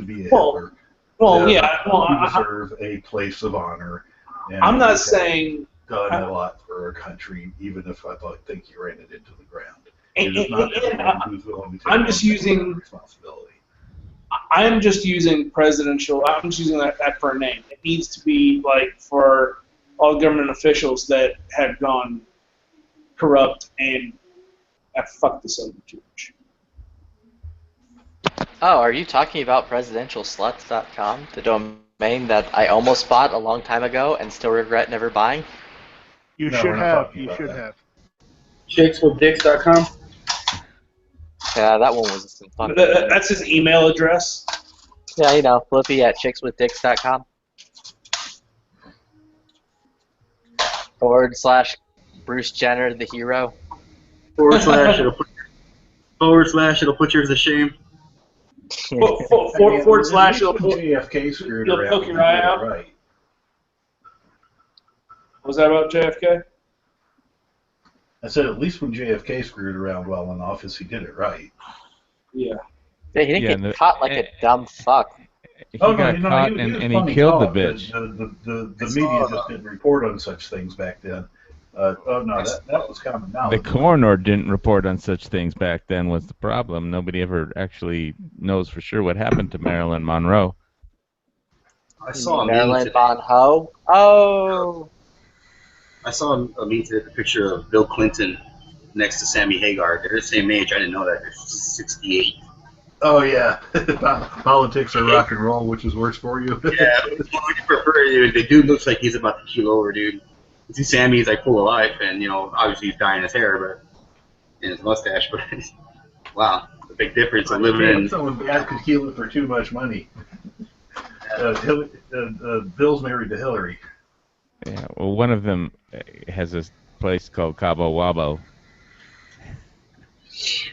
be a Hitler. I you deserve a place of honor. And I'm you not have saying done a lot for our country, even if I think you ran it into the ground. And- It is not and- everyone who's willing to take I'm on just that using- responsibility. I'm just using presidential. I'm just using that for a name. It needs to be like for all government officials that have gone corrupt and have fucked us over too much. Oh, are you talking about presidentialsluts.com, the domain that I almost bought a long time ago and still regret never buying? You No, should we're not have. talking You about should that. have. Shakeswithdicks.com. Yeah, that one was some fun. That's his email address. Yeah, you know, Flippy at chickswithdicks.com. / Bruce Jenner, the hero. / it'll put yours to shame. Forward slash. At least when JFK screwed you'll around, poke he your eye did it out. right. What was that about JFK? I said at least when JFK screwed around while in office, he did it right. Yeah. Yeah, he didn't get caught like a dumb fuck. He got caught and he killed the bitch. The media just didn't report on such things back then. That was common knowledge. The coroner didn't report on such things back then was the problem. Nobody ever actually knows for sure what happened to Marilyn Monroe. I saw a meme Marilyn today. Monroe. Oh. I saw a meme today, the picture of Bill Clinton next to Sammy Hagar. They're the same age. I didn't know that. They're 68. Oh yeah, politics are rock and roll, which is worse for you. Yeah, what would you prefer? Dude? The dude looks like he's about to keel over, dude. You see Sammy's like full of life, and you know, obviously he's dyeing his hair, but and his mustache. But wow, the big difference of living in. Someone bad could heal it for too much money. Bill's married to Hillary. Yeah, well, one of them has a place called Cabo Wabo.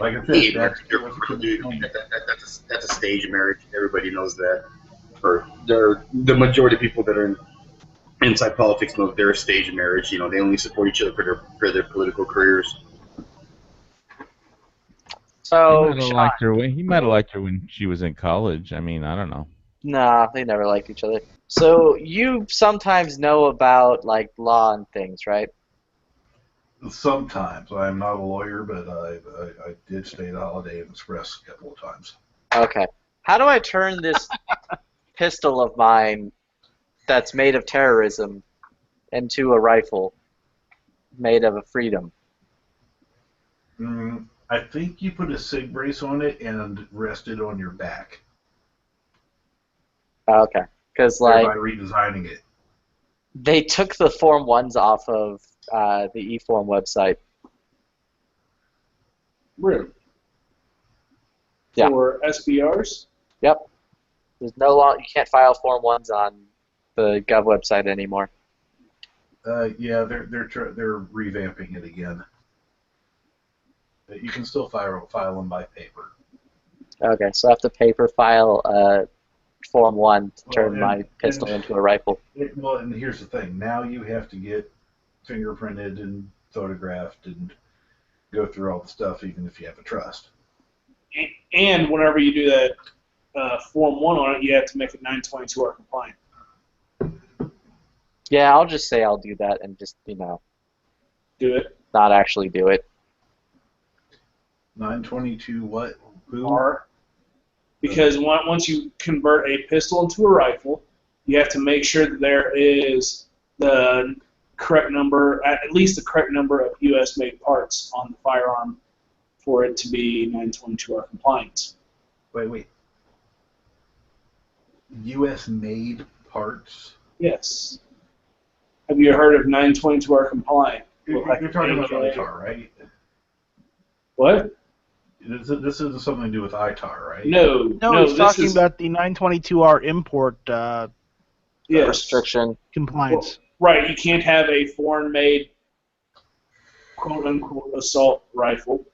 Like I Hey, said, dude, that's a stage marriage. Everybody knows that. Or the majority of people that are inside politics know they're a stage marriage. You know, they only support each other for their political careers. So, He might have liked her when she was in college. I mean, I don't know. nah, they never liked each other. So you sometimes know about like law and things, right? Sometimes I'm not a lawyer, but I did stay at Holiday Inn Express a couple of times. Okay. How do I turn this pistol of mine that's made of terrorism into a rifle made of a freedom? I think you put a SIG brace on it and rest it on your back. Okay. Because Thereby like redesigning it. they took the Form 1s off of the eForm website. Really? Yeah. For SBRs? Yep. There's no law. You can't file Form 1s on the Gov website anymore. Yeah, they're revamping it again. You can still file them by paper. Okay, so I have to paper file Form 1 to turn and- my pistol into a rifle. And here's the thing. Now you have to get fingerprinted and photographed and go through all the stuff, even if you have a trust. And whenever you do that Form 1 on it, you have to make it 922R compliant. Yeah, I'll just say I'll do that and just, Do it. not actually do it. 922 what? Who? R. Because once you convert a pistol into a rifle, you have to make sure that there is the correct number, at least the correct number of U.S.-made parts on the firearm for it to be 922R compliant. Wait. U.S.-made parts? Yes. Have you heard of 922R compliant? You're talking about ITAR, right? What? This is something to do with ITAR, right? No, he's talking about the 922R import yes. restriction compliance. Right, you can't have a foreign-made quote-unquote assault rifle.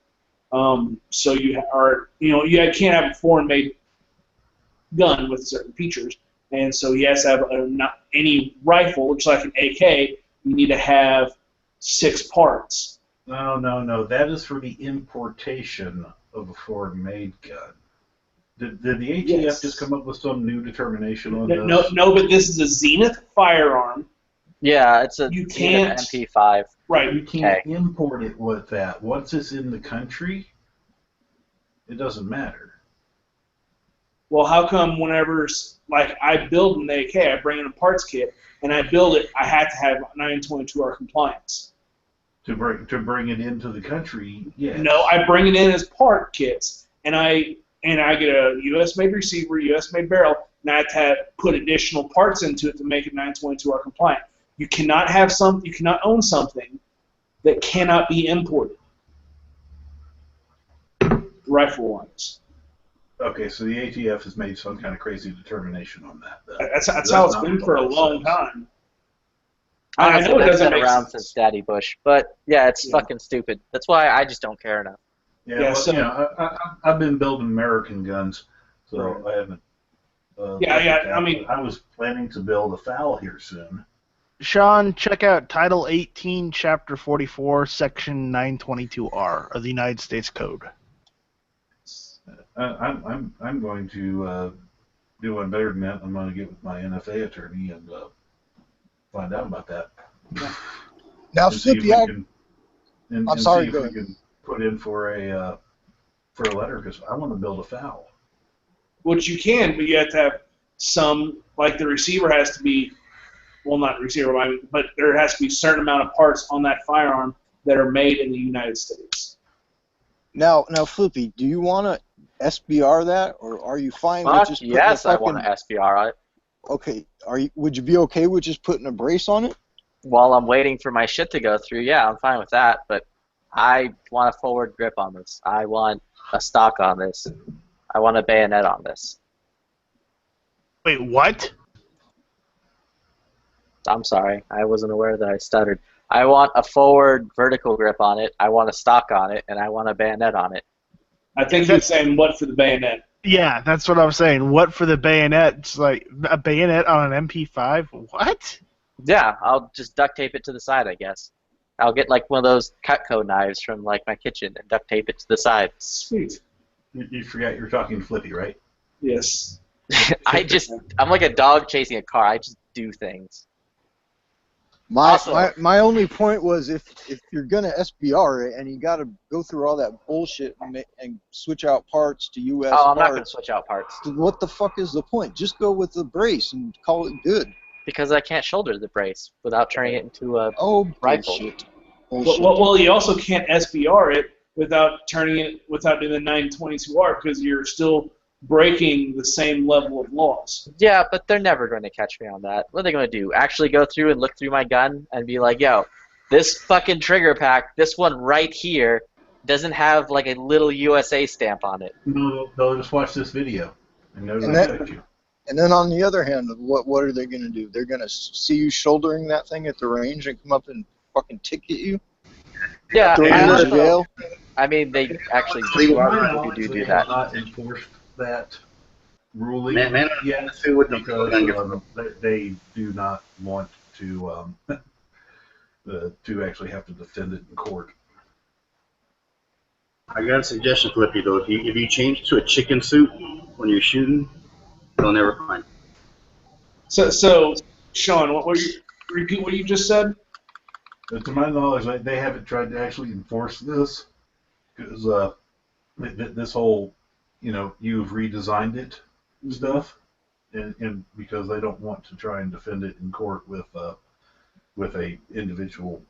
So you can't have a foreign-made gun with certain features, and so he has to have not any rifle, which is like an AK. You need to have 6 parts. No. That is for the importation of a foreign-made gun. Did the ATF just come up with some new determination on this? No, but this is a Zenith firearm. Yeah, it's a you can't MP5. Right. You can't import it with that. Once it's in the country, it doesn't matter. Well, how come whenever, like, I build an AK, I bring in a parts kit, and I build it, I have to have 922R compliance. To bring it into the country, yes. No, I bring it in as part kits, and I get a U.S.-made receiver, U.S.-made barrel, and I have to put additional parts into it to make it 922R compliant. You cannot own something that cannot be imported, rifle-wise. Okay, so the ATF has made some kind of crazy determination on that. That's how it's been for a long time. I Honestly, know it that's doesn't been make around sense. since Daddy Bush, but yeah, it's fucking stupid. That's why I just don't care enough. I've been building American guns, so I haven't. I was planning to build a FAL here soon. Sean, check out Title 18, Chapter 44, Section 922R of the United States Code. I'm going to do one better than that. I'm going to get with my NFA attorney and find out about that. Now, and see if we Flippy, can, I'm sorry, see if go we ahead. can put in for a letter because I want to build a FAL. Which you can, but you have to have some, like the receiver has to be, well, not receiver, but there has to be a certain amount of parts on that firearm that are made in the United States. Now, Flippy, do you want to SBR that, or are you fine with Fuck just putting yes, a I fucking... want to SBR it. Okay, would you be okay with just putting a brace on it? While I'm waiting for my shit to go through, yeah, I'm fine with that, but I want a forward grip on this. I want a stock on this. I want a bayonet on this. Wait, what? I'm sorry, I wasn't aware that I stuttered. I want a forward vertical grip on it, I want a stock on it, and I want a bayonet on it. I think you're saying what for the bayonet. Yeah, that's what I'm saying. What for the bayonet? It's like a bayonet on an MP5? What? Yeah, I'll just duct tape it to the side, I guess. I'll get like one of those Cutco knives from like my kitchen and duct tape it to the side. Sweet. You forgot you're talking Flippy, right? Yes. I'm like a dog chasing a car. I just do things. My only point was if you're gonna SBR it and you got to go through all that bullshit and switch out parts to U.S. Oh, I'm not parts, going to switch out parts. what the fuck is the point? Just go with the brace and call it good. Because I can't shoulder the brace without turning it into a rifle. Bullshit. Well, you also can't SBR it without doing the 922R because you're still breaking the same level of laws. Yeah, but they're never going to catch me on that. What are they going to do? Actually go through and look through my gun and be like, yo, this fucking trigger pack, this one right here, doesn't have like a little USA stamp on it. No, they'll just watch this video and they'll respect you. And then on the other hand, what are they going to do? They're going to see you shouldering that thing at the range and come up and fucking ticket you? Yeah, Throw you in jail? I mean, they actually They do have that. not enforced that ruling Man, yet because they do not want to actually have to defend it in court. I got a suggestion, Flippy, though. If you change to a chicken suit when you're shooting, they'll never find you. So Sean, repeat what you just said? To my knowledge, they haven't tried to actually enforce this because this whole, you've redesigned it stuff, and because they don't want to try and defend it in court with a individual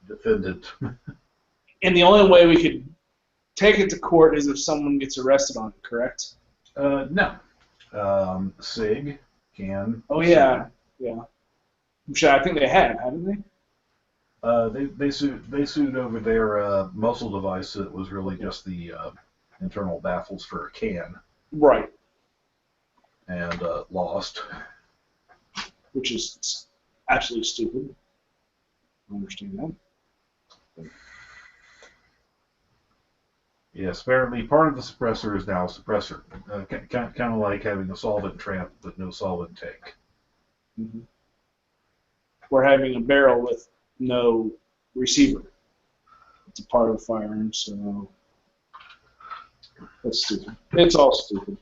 defendant. And the only way we could take it to court is if someone gets arrested on it, correct? No. SIG can. Oh yeah, yeah. Which I think they have, haven't they? They sued over their muzzle device that was really just the internal baffles for a can. Right. And lost. Which is absolutely stupid. I understand that. Yes, apparently part of the suppressor is now a suppressor. Kind of like having a solvent trap but no solvent tank. Mm-hmm. We're having a barrel with no receiver. It's a part of the firearm, so that's stupid. It's all stupid.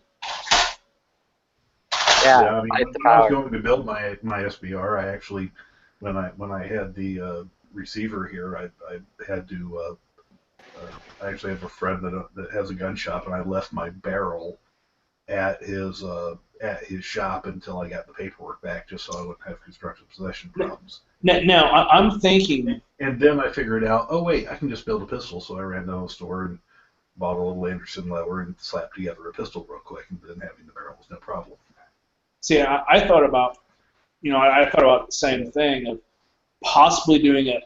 Yeah, I mean, when I was going to build my SBR, I actually, when I had the receiver here, I had to. I actually have a friend that has a gun shop, and I left my barrel at his shop until I got the paperwork back, just so I wouldn't have constructive possession problems. Now I'm thinking. And then I figured out, oh wait, I can just build a pistol. So I ran down to the store and bought a little Anderson lever and slapped together a pistol real quick, and then having the barrel was no problem. See, I thought about, I thought about the same thing of possibly doing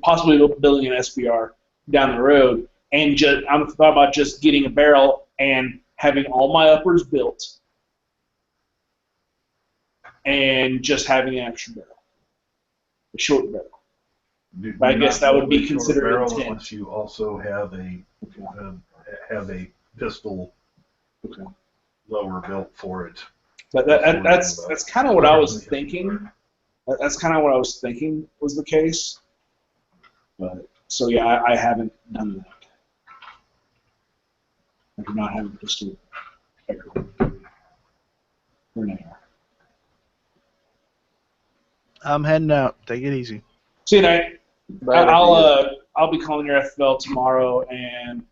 possibly building an SBR down the road, and I'm thought about just getting a barrel and having all my uppers built, and just having an extra barrel, a short barrel. But I guess that would be considered barrel intent. unless you also have a pistol lower built for it. But that's kind of what I was thinking. That's kind of what I was thinking was the case. But so yeah, I haven't done that. I do not have a pistol for now. I'm heading out. Take it easy. See you tonight. I'll be calling your FFL tomorrow and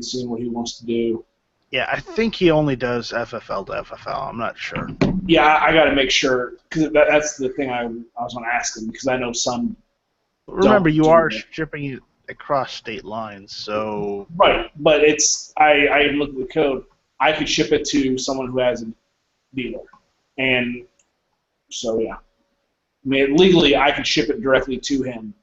seeing what he wants to do. Yeah, I think he only does FFL to FFL. I'm not sure. Yeah, I got to make sure, because that's the thing I was going to ask him, because I know some. Remember, you are shipping it across state lines, so. Right, but I even looked at the code. I could ship it to someone who has a dealer, and so yeah. I mean, legally, I could ship it directly to him.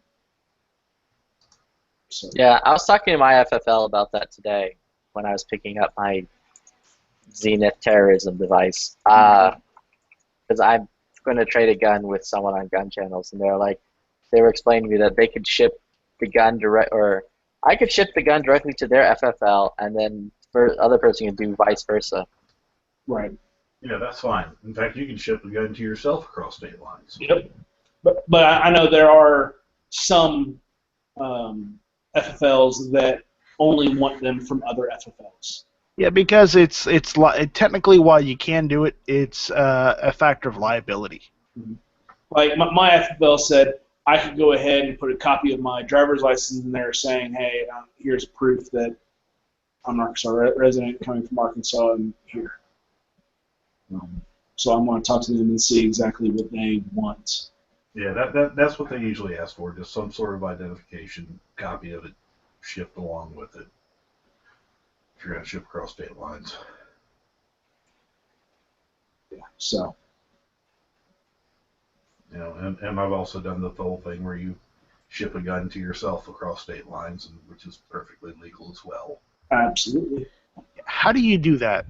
So. Yeah, I was talking to my FFL about that today when I was picking up my Zenith terrorism device. Because I'm going to trade a gun with someone on gun channels, and they were explaining to me that they could ship the gun I could ship the gun directly to their FFL, and then the other person can do vice versa. Right. Yeah, that's fine. In fact, you can ship the gun to yourself across state lines. Yep. But I know there are some FFLs that only want them from other FFLs. Yeah, because it's technically, while you can do it, it's a factor of liability. Mm-hmm. Like my FFL said, I could go ahead and put a copy of my driver's license in there saying, hey, here's proof that I'm an Arkansas resident coming from Arkansas and here. So I'm going to talk to them and see exactly what they want. Yeah, that's what they usually ask for, just some sort of identification, copy of it shipped along with it. If you're going to ship across state lines. Yeah, so. And I've also done the whole thing where you ship a gun to yourself across state lines, which is perfectly legal as well. Absolutely. How do you do that?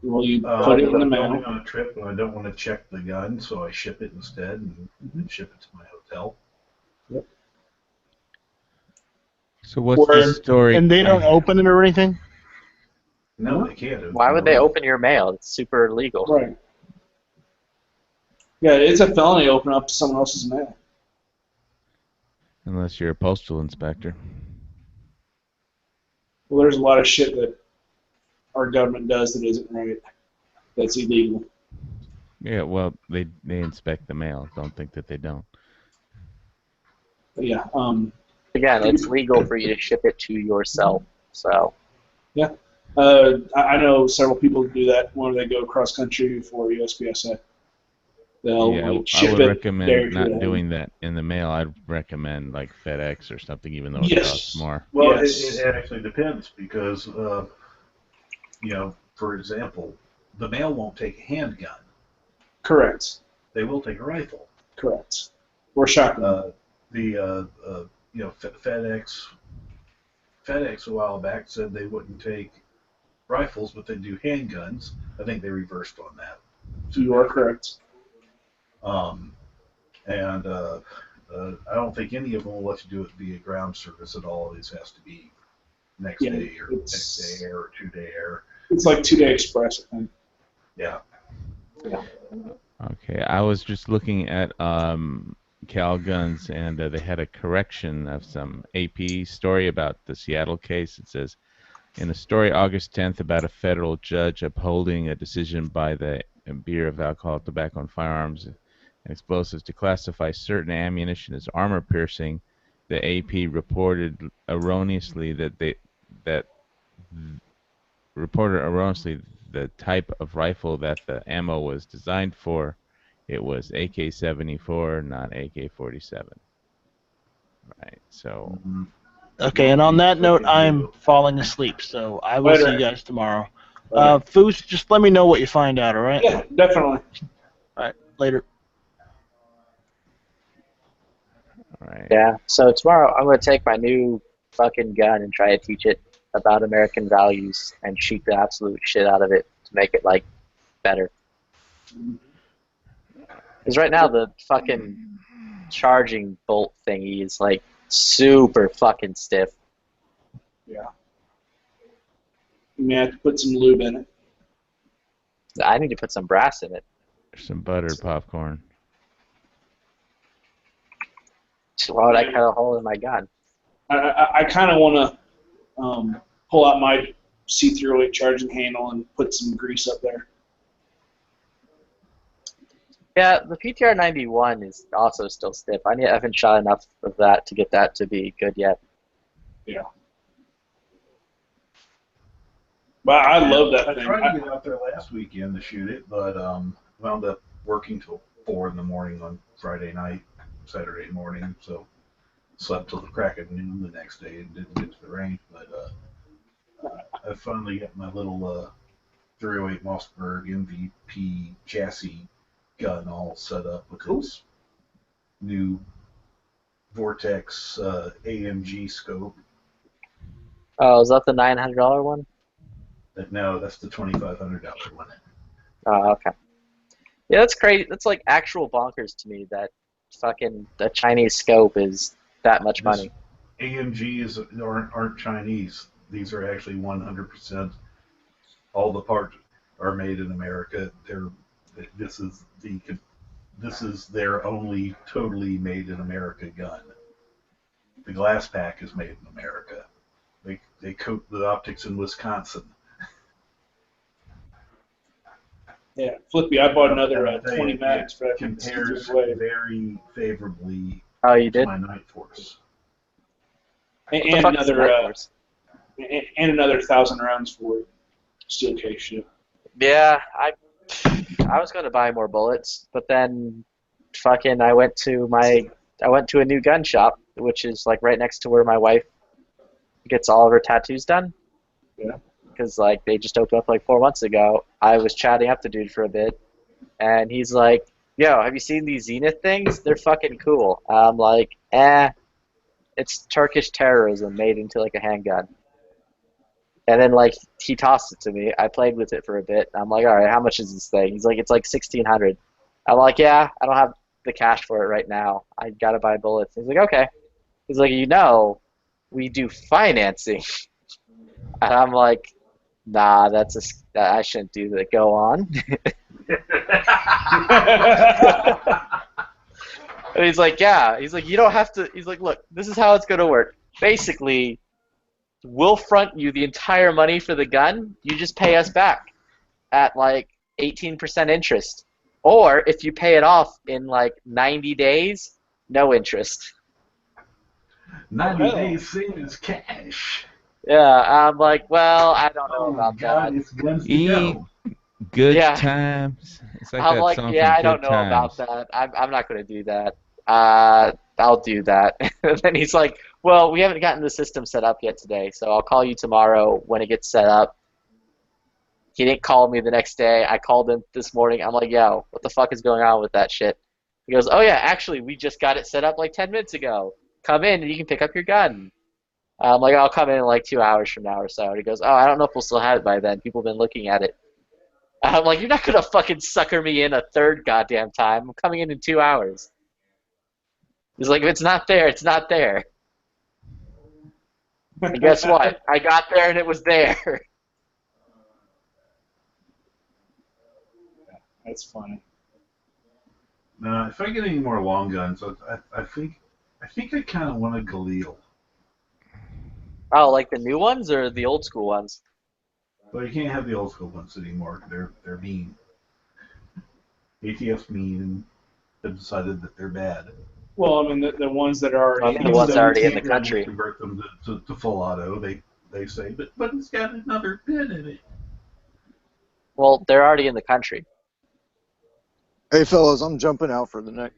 Well, you put it in the mail. I'm going on a trip and I don't want to check the gun, so I ship it instead and ship it to my hotel. Yep. So what's the story? And they don't open it or anything? No, they can't. Why would they open your mail? It's super illegal. Right. Yeah, it's a felony to open up someone else's mail. Unless you're a postal inspector. Well, there's a lot of shit that our government does that isn't right. That's illegal. Yeah, well, they inspect the mail. Don't think that they don't. But yeah. Again, it's legal for you to ship it to yourself. So. Yeah. I know several people who do that when they go cross country for USPSA. They'll Yeah, I ship would it recommend there not to doing that in the mail. I'd recommend like FedEx or something, even though it Yes. costs more. Well, Yes. it actually depends because, for example, the mail won't take a handgun. Correct. They will take a rifle. Correct. Or shotgun. FedEx a while back said they wouldn't take rifles, but they do handguns. I think they reversed on that. You are correct. I don't think any of them will let you do it via ground service at all. It has to be next Yeah, day or next day air or 2-day air. It's like 2-day express, I think. Yeah. Yeah. Okay, I was just looking at Cal Guns, and they had a correction of some AP story about the Seattle case. It says, in a story August 10th about a federal judge upholding a decision by the Bureau of Alcohol, Tobacco, and Firearms and Explosives to classify certain ammunition as armor-piercing, the AP reported erroneously the type of rifle that the ammo was designed for. It was AK-74, not AK-47. Right, so... Okay, and on that note, I'm falling asleep, so I will see you guys tomorrow. Foos, just let me know what you find out, all right? Yeah, definitely. All right, later. All right. Yeah, so tomorrow I'm going to take my new fucking gun and try to teach it about American values and shoot the absolute shit out of it to make it, like, better. Because right now the fucking charging bolt thingy is, like, super fucking stiff. Yeah. You may have to put some lube in it. I need to put some brass in it. Some buttered popcorn. So why would I cut a hole in my gun? I kind of want to pull out my C308 charging handle and put some grease up there. Yeah, the PTR 91 is also still stiff. I haven't shot enough of that to get that to be good yet. Yeah. But I love that I thing. tried to get out there last weekend to shoot it, but wound up working till 4 in the morning on Friday night, Saturday morning, so slept till the crack of noon the next day and didn't get to the range. But I finally got my little 308 Mossberg MVP chassis gun all set up with its new Vortex AMG scope. Oh, is that the $900 one? No, that's the $2,500 one. Oh, okay. Yeah, that's crazy. That's like actual bonkers to me that fucking the Chinese scope is that much money. AMGs aren't Chinese. These are actually 100%. All the parts are made in America. This is their only totally made in America gun. The glass pack is made in America. They coat the optics in Wisconsin. Yeah, Flippy, I bought another 20 It mags for that. compares very favorably Oh, you to did? my Night Force. And What the fuck is another Night Force? and another 1,000 rounds for steel case ship. Yeah, I was going to buy more bullets, but then fucking I went to a new gun shop, which is like right next to where my wife gets all of her tattoos done. Yeah. Because like they just opened up like 4 months ago. I was chatting up the dude for a bit, and he's like, "Yo, have you seen these Zenith things? They're fucking cool." I'm like, it's Turkish terrorism made into like a handgun. And then like he tossed it to me. I played with it for a bit. I'm like, all right, how much is this thing? He's like, it's like $1,600. I'm like, yeah, I don't have the cash for it right now. I gotta buy bullets. He's like, okay. He's like, we do financing. And I'm like, nah, I shouldn't do that. Go on. And he's like, yeah. He's like, you don't have to. He's like, look, this is how it's gonna work. Basically, we'll front you the entire money for the gun. You just pay us back at like 18% interest. Or if you pay it off in like 90 days, no interest. 90 hell. days same as cash. Yeah, I'm like, well, I don't know Oh my about God, that. it's guns to Eat go. good Yeah. times. It's like I'm that like, song yeah, from I don't Good know about Times. that. I'm not going to do that. I'll do that. And then he's like, well, we haven't gotten the system set up yet today, so I'll call you tomorrow when it gets set up. He didn't call me the next day. I called him this morning. I'm like, yo, what the fuck is going on with that shit? He goes, oh yeah, actually, we just got it set up like 10 minutes ago. Come in and you can pick up your gun. I'm like, I'll come in like 2 hours from now or so. And he goes, oh, I don't know if we'll still have it by then. People have been looking at it. I'm like, you're not going to fucking sucker me in a third goddamn time. I'm coming in 2 hours. He's like, if it's not there, it's not there. And guess what? I got there and it was there. That's funny. If I get any more long guns, I think I kind of want a Galil. Oh, like the new ones or the old school ones? But you can't have the old school ones anymore. They're mean. ATF's mean and have decided that they're bad. Well, I mean, the ones that are already, The ones already in the country. Convert them to full auto. They say, but it's got another bit in it. Well, they're already in the country. Hey, fellas, I'm jumping out for the night.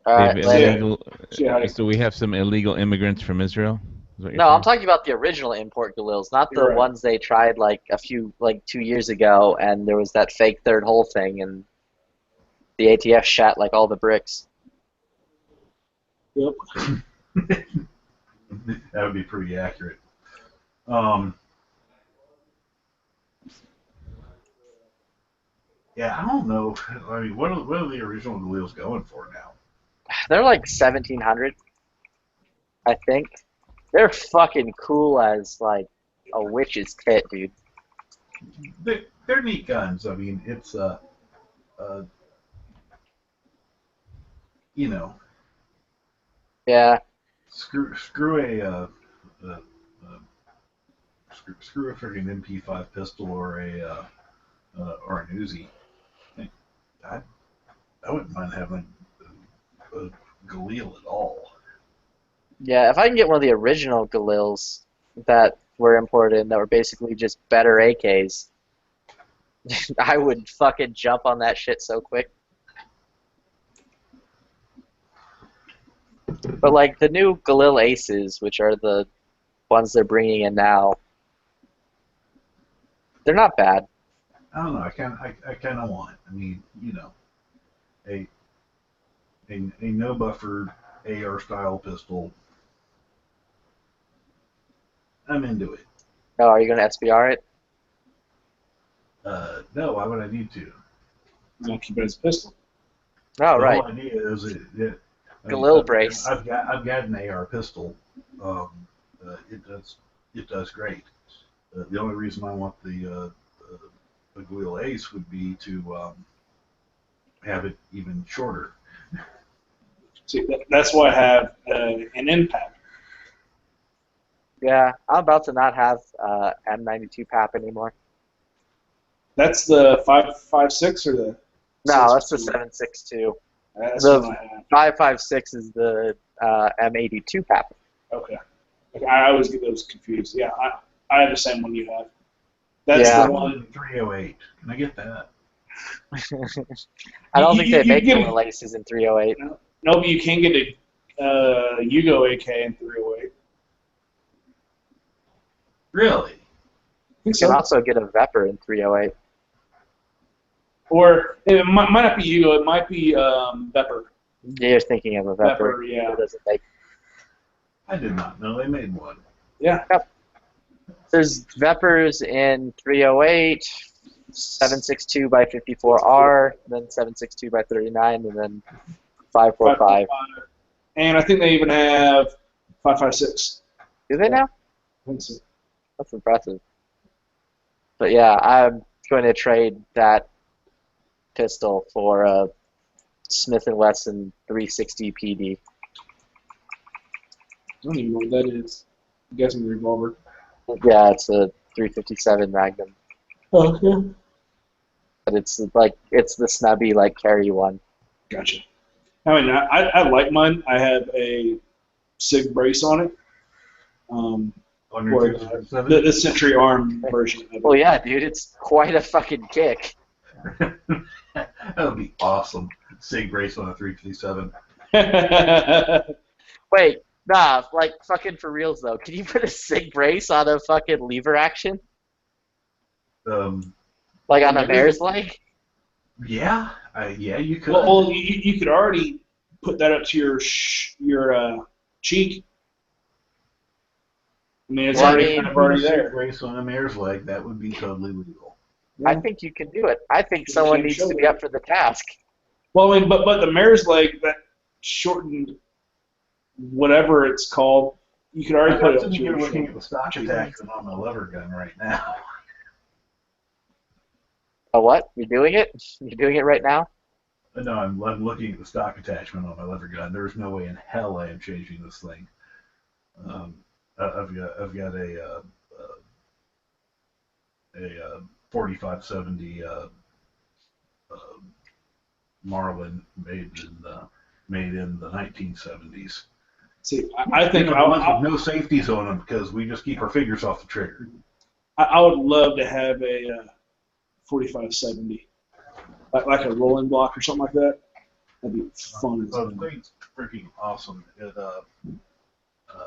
All They right, have later. illegal, so we have some illegal immigrants from Israel? Is what you're No, I'm saying? talking about the original import Galils, not the You're right. ones they tried like 2 years ago, and there was that fake third hole thing, and the ATF shot like all the bricks. Yep. That would be pretty accurate. Yeah, I don't know. I mean, what are the original Galils going for now? They're like 1,700, I think. They're fucking cool as like a witch's tit, dude. They're neat guns. I mean, it's you know, Yeah. screw a friggin' MP5 pistol or an Uzi. I wouldn't mind having a Galil at all. Yeah, if I can get one of the original Galils that were imported in that were basically just better AKs, I would fucking jump on that shit so quick. But like the new Galil Aces, which are the ones they're bringing in now, they're not bad. I don't know. I kind of want. I mean, you know, a no buffer AR style pistol. I'm into it. Oh, are you gonna SBR it? No, why would I need to? You don't keep it as a pistol. Oh, The right. whole idea is that Galil brace. I've got an AR pistol. It does great. The only reason I want the Galil Ace would be to have it even shorter. See, that's why I have an impact. Yeah, I'm about to not have M92 PAP anymore. That's the 5.56 or the. No, that's the 7.62? 7.62. That's The what I have. 5.56 is the M82 PAP. Okay. I always get those confused. Yeah, I have the same one you have. That's Yeah. the one. 308. Can I get that? I don't think they make get Galil Aces in 308. No, but you can get a Yugo AK in 308. Really? I think You so. can also get a Vepr in 308. Or it might not be Yugo. It might be Vepr. You're thinking of a Vepr. Vepr, yeah. It doesn't make. I did not know they made one. Yeah. There's Veprs in 308, 7.62 by 54R, then 7.62 by 39, and then 5.45. And I think they even have 5.56. Do they now? I think so. That's impressive. But yeah, I'm going to trade that pistol for a Smith & Wesson 360 PD. I don't even know what that is. I'm guessing revolver. Yeah, it's a 357 Magnum. Okay. But it's like it's the snubby like carry one. Gotcha. I mean, I like mine. I have a SIG brace on it. On Or your the Century Arm version of it. Well, yeah, dude, it's quite a fucking kick. That would be awesome. SIG brace on a 357. Wait, nah, like fucking for reals though. Can you put a SIG brace on a fucking lever action? Like on a mare's leg? Yeah, yeah, you could. Well, you could already put that up to your cheek. I mean, it's already kind of already there. Brace on a mare's leg, that would be totally legal. I think you can do it. I think someone needs to be up for the task. Well, I mean, but the mare's leg, that shortened, whatever it's called, you could already put it up to You're your looking cheek. at the stock attachment on my lever gun right now. Oh, what? You're doing it? You're doing it right now? No, I'm looking at the stock attachment on my lever gun. There's no way in hell I am changing this thing. I've got a 4570 Marlin made in the 1970s. See, I think the ones with no safeties on them because we just keep our fingers off the trigger. I would love to have a 4570, like a rolling block or something like that. That'd be fun. The thing's freaking awesome.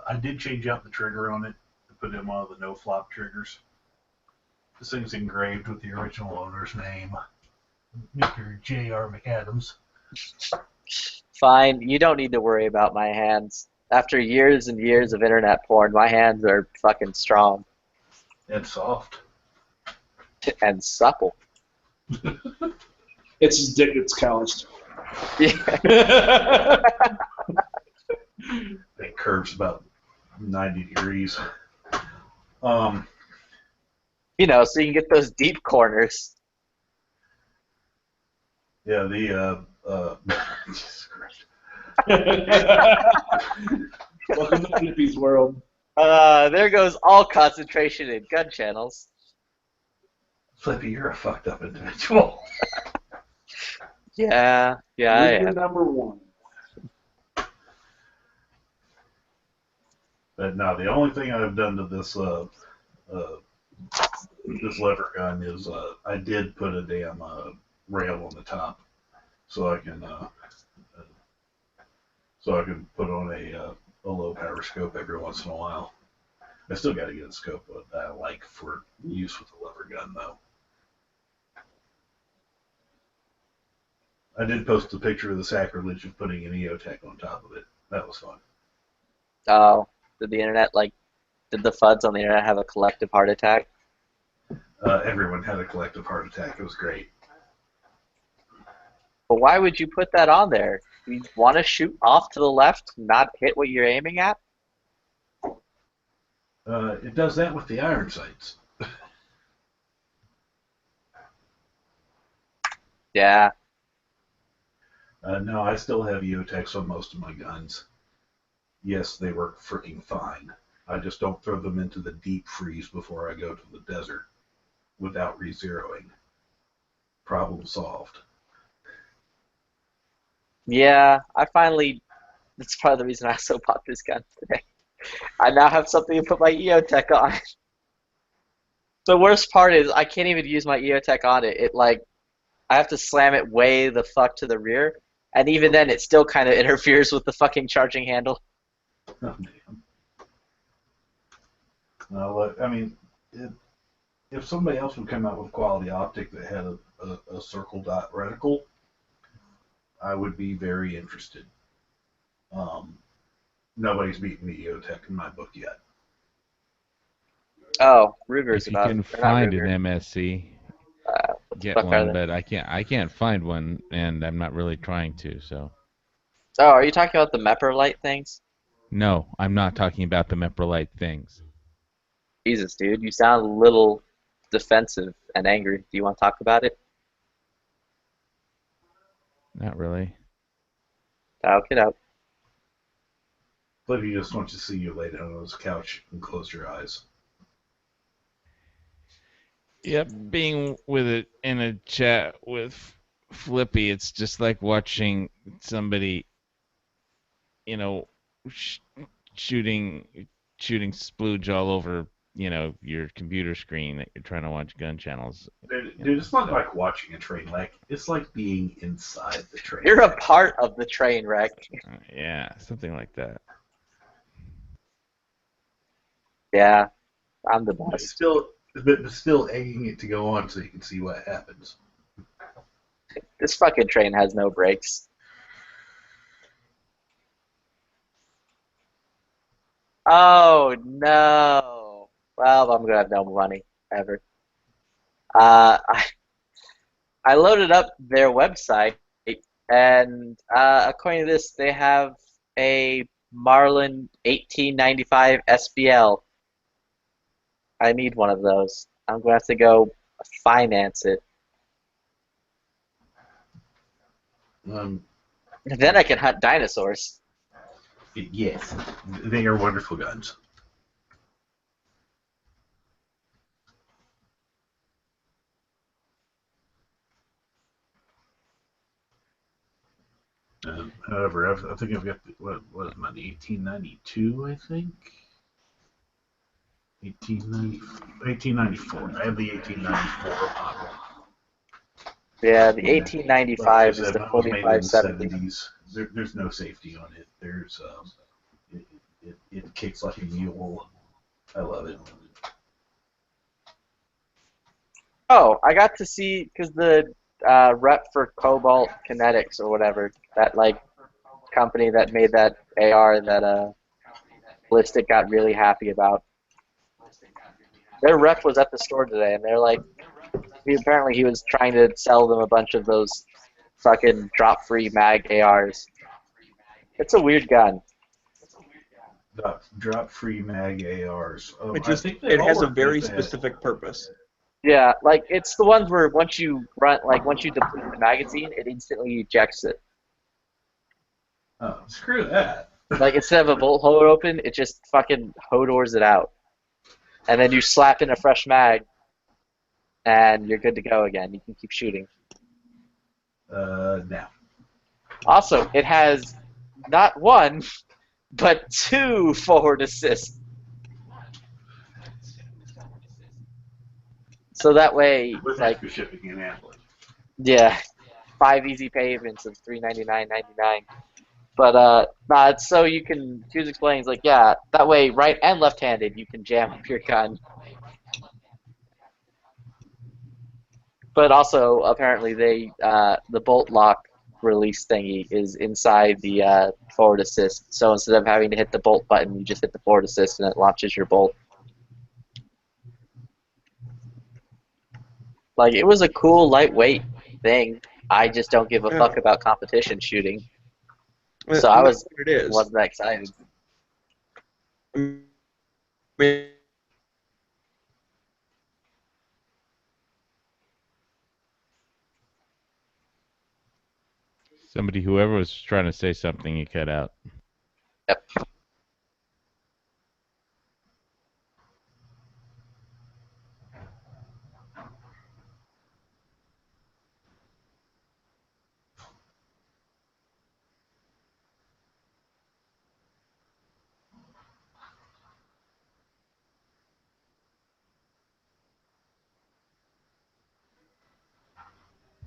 I did change out the trigger on it to put in one of the no-flop triggers. This thing's engraved with the original owner's name, Mr. J.R. McAdams. Fine, you don't need to worry about my hands. After years and years of internet porn, my hands are fucking strong. And soft. And supple. It's his dick that's calloused. Yeah. It curves about 90 degrees. You know, so you can get those deep corners. Yeah, Jesus Christ. Welcome to Flippy's world. There goes all concentration in gun channels. Flippy, you're a fucked up individual. Yeah, I You're am. number one. But no, the only thing I've done to this this lever gun is I did put a damn rail on the top, so I can put on a low power scope every once in a while. I still got to get a scope that I like for use with the lever gun though. I did post a picture of the sacrilege of putting an EOTech on top of it. That was fun. Oh, did the FUDs on the internet have a collective heart attack? Everyone had a collective heart attack. It was great. But why would you put that on there? You want to shoot off to the left, not hit what you're aiming at? It does that with the iron sights. Yeah. No, I still have EOTechs on most of my guns. Yes, they work freaking fine. I just don't throw them into the deep freeze before I go to the desert without re-zeroing. Problem solved. Yeah, that's probably the reason I also bought this gun today. I now have something to put my EOTech on. The worst part is I can't even use my EOTech on it. I have to slam it way the fuck to the rear, and even then it still kind of interferes with the fucking charging handle. Oh, damn. No, look, I mean, if somebody else would come out with quality optic that had a circle dot reticle, I would be very interested. Nobody's beaten the EOTech in my book yet. Oh, Ruger's If you about. can they're not find Ruger. an MSC, get fuck are one. they? But I can't find one, and I'm not really trying to. So Oh, are you talking about the Meprolite things? no, I'm not talking about the Meprolite things. Jesus, dude, you sound a little defensive and angry. Do you want to talk about it? Not really. Talk it out. But he just wants to see you lay down on his couch and close your eyes. Yep, being with it in a chat with Flippy, it's just like watching somebody, shooting splooge all over, your computer screen that you're trying to watch gun channels. Dude, it's not like watching a train wreck. It's like being inside the train. You're a part of the train wreck. Yeah, something like that. Yeah, I'm the But best. still egging it to go on so you can see what happens. This fucking train has no brakes. Oh no. Well, I'm gonna have no money ever. I loaded up their website, and according to this, they have a Marlin 1895 SBL. I need one of those. I'm gonna have to go finance it. And then I can hunt dinosaurs. Yes, they are wonderful guns. However, I think I've got what is mine? 1892, I think. 1894. I have the 1894 model. Yeah, the 1895 is the Mine was made in the 4570. 70s. There's no safety on it. There's it kicks like a mule. I love it. Oh, I got to see, because the rep for Cobalt Kinetics or whatever, that like company that made that AR that Ballistic got really happy about. Their rep was at the store today, and they're like, apparently he was trying to sell them a bunch of those fucking drop-free mag ARs. It's a weird gun. Drop-free mag ARs. It has a very specific purpose. Yeah, like it's the ones where once you deplete the magazine, it instantly ejects it. Oh, screw that. Like instead of a bolt hold open, it just fucking Hodors it out. And then you slap in a fresh mag, and you're good to go again. You can keep shooting. Now. Also, it has not one, but 2 forward assists. So that way, With like, extra shipping and handling. yeah, 5 easy payments of $399.99. But nah, it's so you can. He was explaining, like, yeah, that way, right and left-handed, you can jam up your gun. But also, apparently, the bolt lock release thingy is inside the forward assist. So instead of having to hit the bolt button, you just hit the forward assist, and it launches your bolt. Like, it was a cool, lightweight thing. I just don't give a fuck about competition shooting. So I wasn't that excited. Whoever was trying to say something, you cut out. Yep.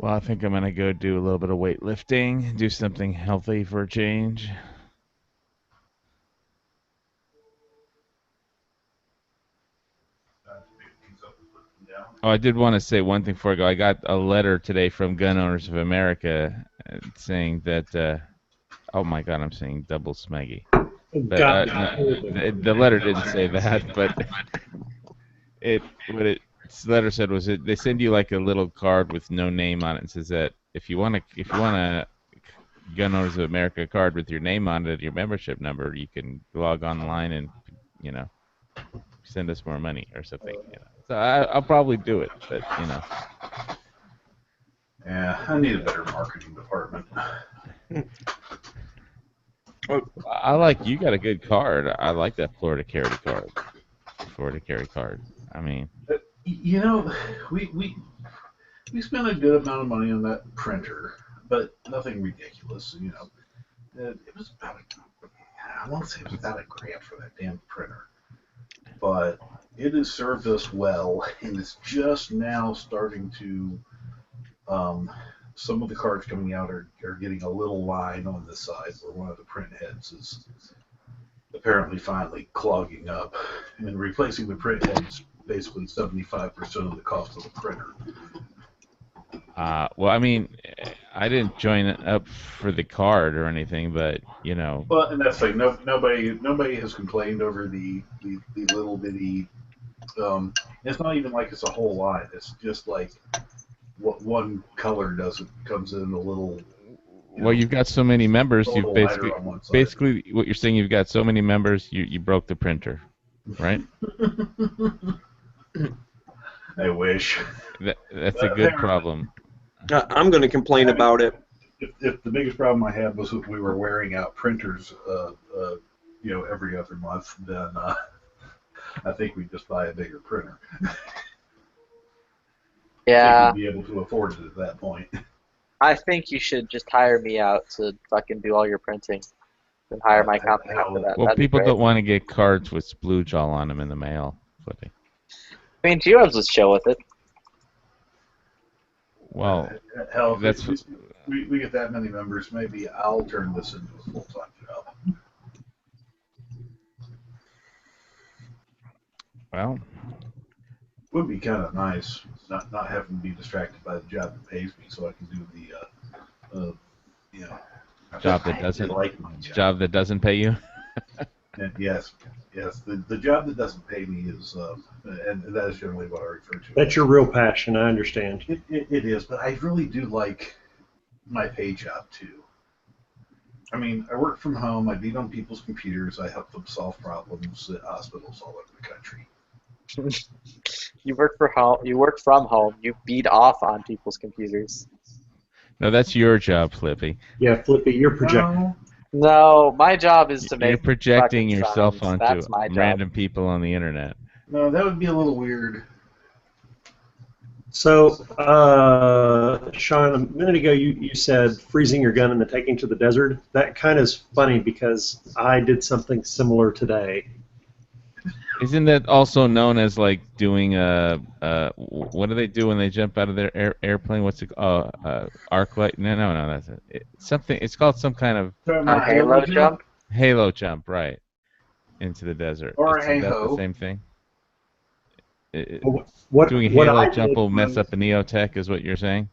Well, I think I'm going to go do a little bit of weightlifting, do something healthy for a change. Oh, I did want to say one thing before I go. I got a letter today from Gun Owners of America saying that, oh my God, I'm saying double smeggy. But, the letter didn't say that, but what its letter said was they send you like a little card with no name on it and says that if you want a Gun Owners of America card with your name on it, your membership number, you can log online and send us more money or something. So I'll probably do it, but Yeah, I need a better marketing department. I like you got a good card. I like that Florida Carry card. I mean, we spent a good amount of money on that printer, but nothing ridiculous. It was about I want to say it was about $1,000 for that damn printer. But it has served us well, and it's just now starting to. Some of the cards coming out are getting a little line on the side where one of the print heads is apparently finally clogging up, and replacing the print head is basically 75% of the cost of the printer. Well, I mean, I didn't join up for the card or anything, but you know. Well, and that's like nobody has complained over the little bitty. It's not even like it's a whole line. It's just like what one color comes in a little. Well, you've got so many members. You've On basically what you're saying. You've got so many members. You broke the printer, right? I wish. That's a good problem. I'm going to complain about it. If the biggest problem I had was if we were wearing out printers, every other month, then I think we'd just buy a bigger printer. Yeah. I think we'd be able to afford it at that point. I think you should just hire me out to fucking do all your printing. And hire my company after that. Well, That'd be people great. don't want to get cards with splooge all on them in the mail, Flippy. I mean, Geo's was chill with it. Well, Hell, that's if we get that many members, maybe I'll turn this into a full-time job. Well, would be kind of nice not having to be distracted by the job that pays me, so I can do the job that doesn't job that doesn't pay you. And yes, the job that doesn't pay me is, and that is generally what I refer to. That's your real passion, I understand. It is, but I really do like my pay job too. I mean, I work from home. I beat on people's computers. I help them solve problems at hospitals all over the country. You work for home. You work from home. You beat off on people's computers. No, that's your job, Flippy. Yeah, Flippy, you're projecting. No, my job is to make. You're projecting fucking yourself signs. onto That's my job. random people on the internet. No, that would be a little weird. So, Sean, a minute ago you said freezing your gun and then taking to the desert. That kind of is funny because I did something similar today. Isn't that also known as like doing what do they do when they jump out of their airplane? What's it? Arc light? No, that's it. Something. It's called some kind of A halo jump. Halo jump, right? Into the desert. Or a Isn't that hey-ho. the same thing? What Doing a what halo I jump did will mess was- up a Neotech, is what you're saying?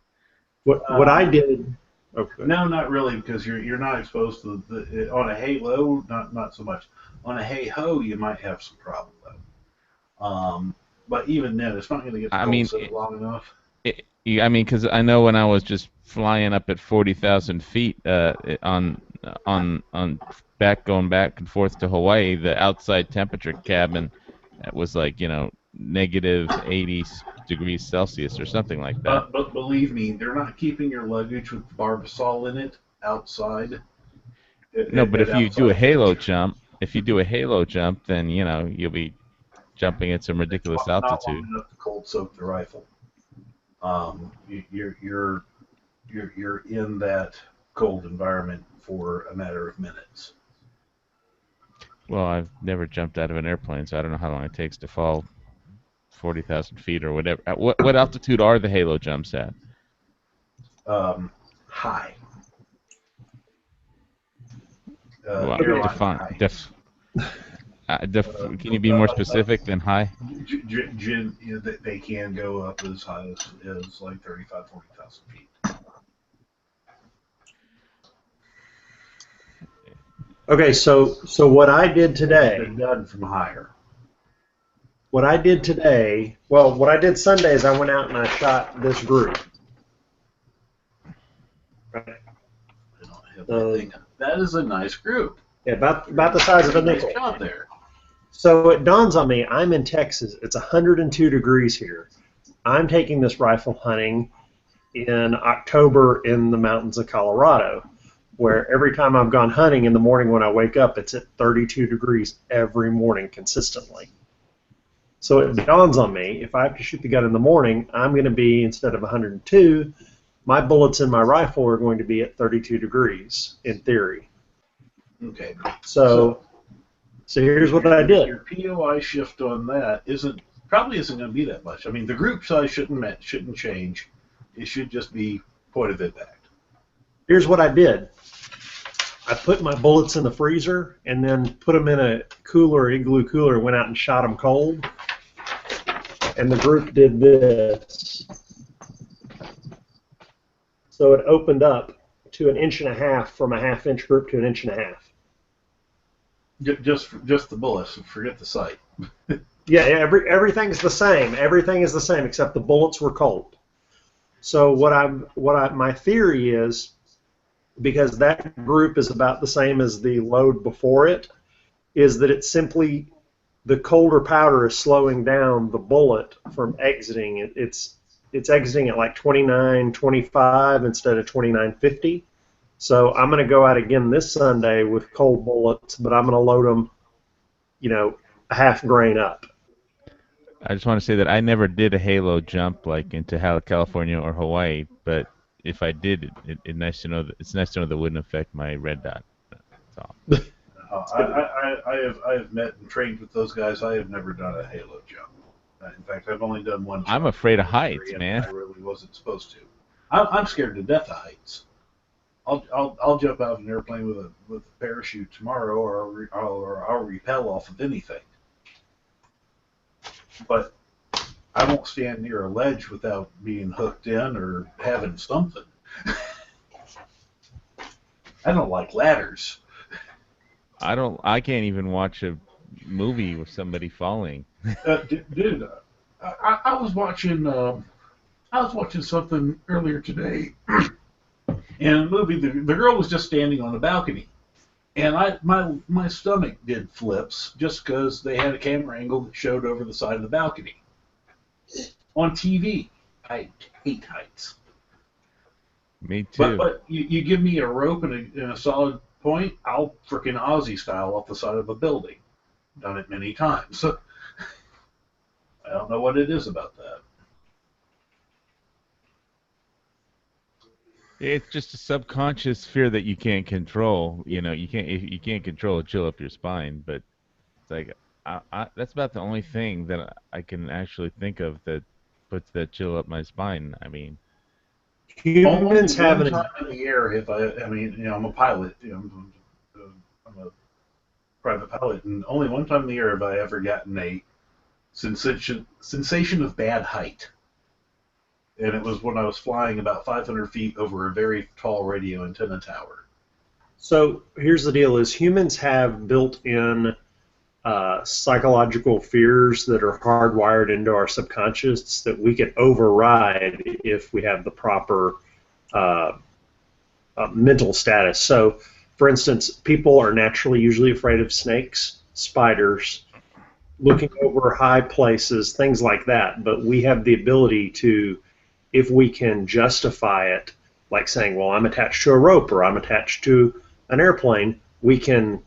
What I did. Okay. No, not really, because you're not exposed to on a halo. Not so much. On a hey-ho, you might have some problem though. But even then, it's not going to get cold so long enough. I mean, because I know when I was just flying up at 40,000 feet on going back and forth to Hawaii, the outside temperature cabin was like negative 80 degrees Celsius or something like that. But believe me, they're not keeping your luggage with Barbasol in it outside. No, but if you do a halo jump, then you'll be jumping at some ridiculous altitude. Not long enough to cold soak the rifle. You're in that cold environment for a matter of minutes. Well, I've never jumped out of an airplane, so I don't know how long it takes to fall 40,000 feet or whatever. What altitude are the halo jumps at? High. Well, airline high. Can you be more specific than high? They can go up as high as like 35,000, 40,000 feet. Okay, so what I did today. They're done from higher. What I did today. Well, what I did Sunday is I went out and I shot this group. That is a nice group. Yeah, about the size of a nickel. Nice job there. So it dawns on me, I'm in Texas. It's 102 degrees here. I'm taking this rifle hunting in October in the mountains of Colorado, where every time I've gone hunting in the morning when I wake up, it's at 32 degrees every morning consistently. So it dawns on me, if I have to shoot the gun in the morning, I'm going to be, instead of 102, my bullets in my rifle are going to be at 32 degrees, in theory. Okay. So here's what I did. Your POI shift on that probably isn't going to be that much. I mean, the group size shouldn't change. It should just be point of impact. Here's what I did. I put my bullets in the freezer and then put them in a cooler, igloo cooler, went out and shot them cold. And the group did this. So it opened up to 1.5 inches from a 1/2 inch group to 1.5 inches. Just the bullets. Forget the sight. Yeah, everything's the same. Everything is the same except the bullets were cold. So my theory is, because that group is about the same as the load before it, is that it's simply the colder powder is slowing down the bullet from exiting. It's exiting at like 29.25 instead of 29.50. So I'm going to go out again this Sunday with cold bullets, but I'm going to load them, a 1/2 grain up. I just want to say that I never did a halo jump like into California or Hawaii, but if I did, it's nice to know that it wouldn't affect my red dot. That's all. I have met and trained with those guys. I have never done a halo jump. In fact, I've only done one. I'm afraid of heights, man. I really wasn't supposed to. I'm scared to death of heights. I'll jump out of an airplane with a parachute tomorrow, or I'll rappel off of anything. But I won't stand near a ledge without being hooked in or having something. I don't like ladders. I can't even watch a movie with somebody falling. Dude, I was watching something earlier today. In a movie, the girl was just standing on the balcony, and my stomach did flips just because they had a camera angle that showed over the side of the balcony. On TV, I hate heights. Me too. But you give me a rope and a solid point, I'll frickin' Aussie style off the side of a building. Done it many times. I don't know what it is about that. It's just a subconscious fear that you can't control. You can't control a chill up your spine, but it's like that's about the only thing that I can actually think of that puts that chill up my spine. I mean, humans have one time in the air. I'm a pilot. I'm a private pilot, and only one time in the year have I ever gotten a sensation of bad height. And it was when I was flying about 500 feet over a very tall radio antenna tower. So here's the deal: is humans have built-in psychological fears that are hardwired into our subconscious that we can override if we have the proper mental status. So, for instance, people are naturally usually afraid of snakes, spiders, looking over high places, things like that. But we have the ability to, if we can justify it, like saying, well, I'm attached to a rope or I'm attached to an airplane, we can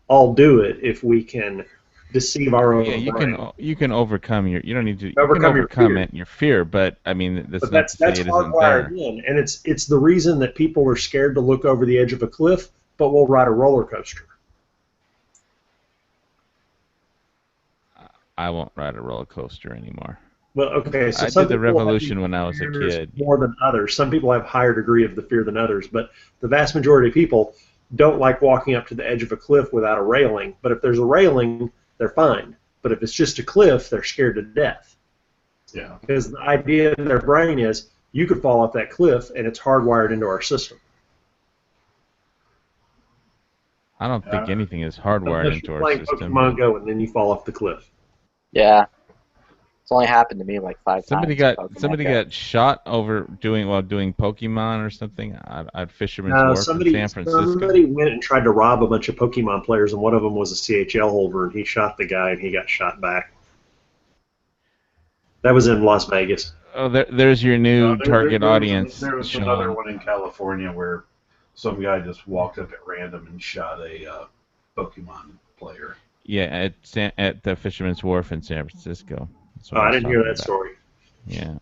all do it if we can deceive our own brain. You can overcome you don't need to overcome your fear, but I mean that's hardwired in, and it's the reason that people are scared to look over the edge of a cliff but will ride a roller coaster. I won't ride a roller coaster anymore. Well, okay, so I did the Revolution when I was a kid. More than others. Some people have higher degree of the fear than others, but the vast majority of people don't like walking up to the edge of a cliff without a railing. But if there's a railing, they're fine. But if it's just a cliff, they're scared to death. Yeah. Because the idea in their brain is you could fall off that cliff, and it's hardwired into our system. I don't think anything is hardwired into our system. Pokemon Go, and then you fall off the cliff. Yeah. It's only happened to me like 5 Somebody times. got shot while doing Pokemon or something at Fisherman's Wharf in San Francisco. Somebody went and tried to rob a bunch of Pokemon players, and one of them was a CHL holder, and he shot the guy, and he got shot back. That was in Las Vegas. Oh, there's your new target audience. There was another one in California where some guy just walked up at random and shot a Pokemon player. Yeah, at the Fisherman's Wharf in San Francisco. Oh, I didn't hear that story. Yeah.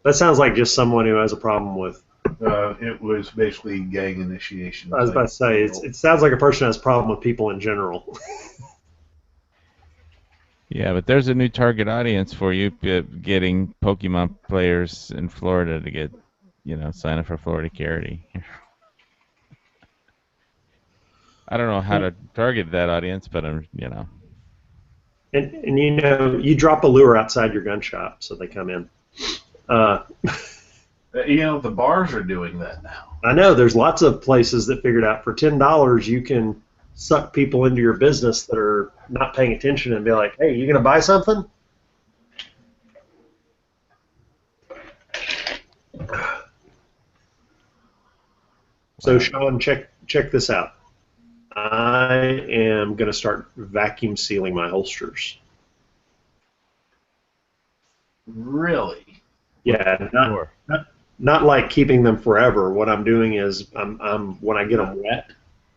That sounds like just someone who has a problem with It was basically gang initiation. I was about to say, it sounds like a person has a problem with people in general. Yeah, but there's a new target audience for you, getting Pokemon players in Florida to get, sign up for Florida Charity. I don't know how to target that audience, but And you drop a lure outside your gun shop, so they come in. The bars are doing that now. I know there's lots of places that figured out for $10 you can suck people into your business that are not paying attention and be like, hey, you gonna buy something? So Sean, check this out. I am gonna start vacuum sealing my holsters. Really? Yeah, not like keeping them forever. What I'm doing is I'm when I get them wet.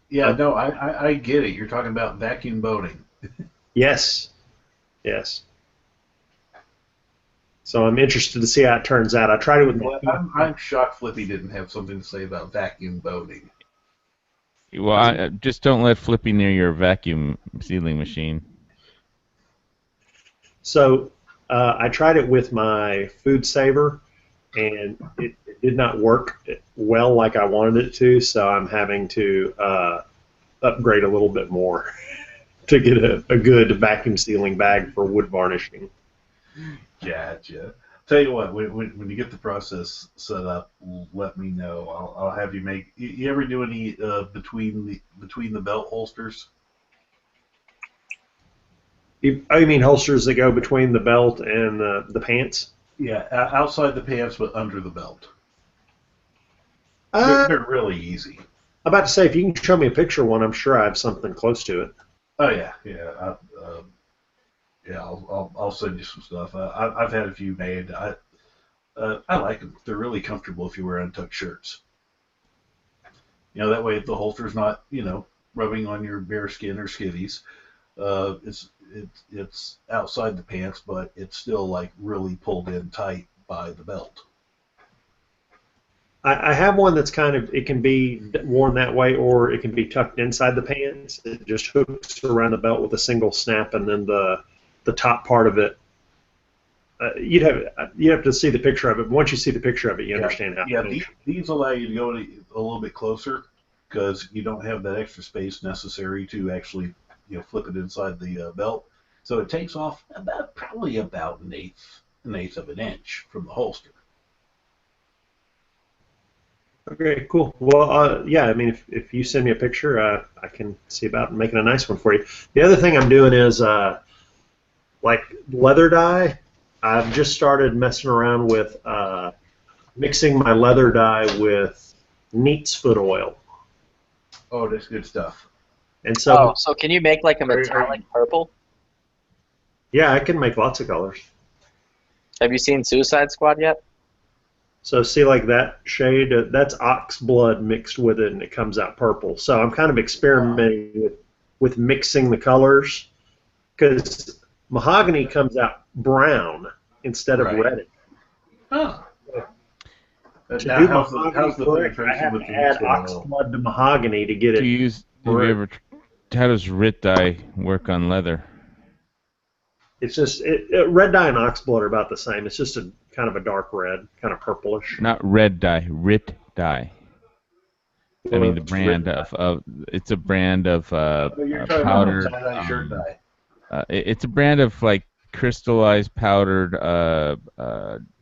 Yeah, no, I get it. You're talking about vacuum boating. Yes. So I'm interested to see how it turns out. I tried it with my I'm shocked Flippy didn't have something to say about vacuum boating. Well, just don't let Flippy near your vacuum sealing machine. So I tried it with my food saver, and it did not work well like I wanted it to, so I'm having to upgrade a little bit more to get a good vacuum sealing bag for wood varnishing. Gotcha. Tell you what, when you get the process set up, let me know. I'll have you make. You ever do any between the belt holsters? You mean holsters that go between the belt and the pants? Yeah, outside the pants, but under the belt. They're really easy. I'm about to say, if you can show me a picture of one, I'm sure I have something close to it. Oh yeah. I'll send you some stuff. I've had a few made. I like them. They're really comfortable if you wear untucked shirts. That way the holster's not rubbing on your bare skin or skivvies. It's outside the pants, but it's still like really pulled in tight by the belt. I have one that's it can be worn that way, or it can be tucked inside the pants. It just hooks around the belt with a single snap, and then the top part of it. You'd have to see the picture of it. But once you see the picture of it, you understand how. Yeah, these allow you to go a little bit closer because you don't have that extra space necessary to actually flip it inside the belt. So it takes off probably about an eighth of an inch from the holster. Okay, cool. Well, yeah, I mean, if you send me a picture, I can see about making a nice one for you. The other thing I'm doing is, like leather dye, I've just started messing around with mixing my leather dye with neat's foot oil. Oh, that's good stuff. And so, so can you make like a metallic purple? Yeah, I can make lots of colors. Have you seen Suicide Squad yet? So see, like that shade, that's ox blood mixed with it, and it comes out purple. So I'm kind of experimenting with mixing the colors, because mahogany comes out brown instead of red. Oh. To Now, do how's mahogany the correct, I penetration have with to the add mixed ox oil? blood to mahogany to get it. How does RIT dye work on leather? It's just red dye and ox blood are about the same. It's just a kind of a dark red, kind of purplish. Not red dye, RIT dye. I mean the What's brand RIT of it's a brand of You're talking powdered. about tie-dye shirt dye. It's a brand of like crystallized powdered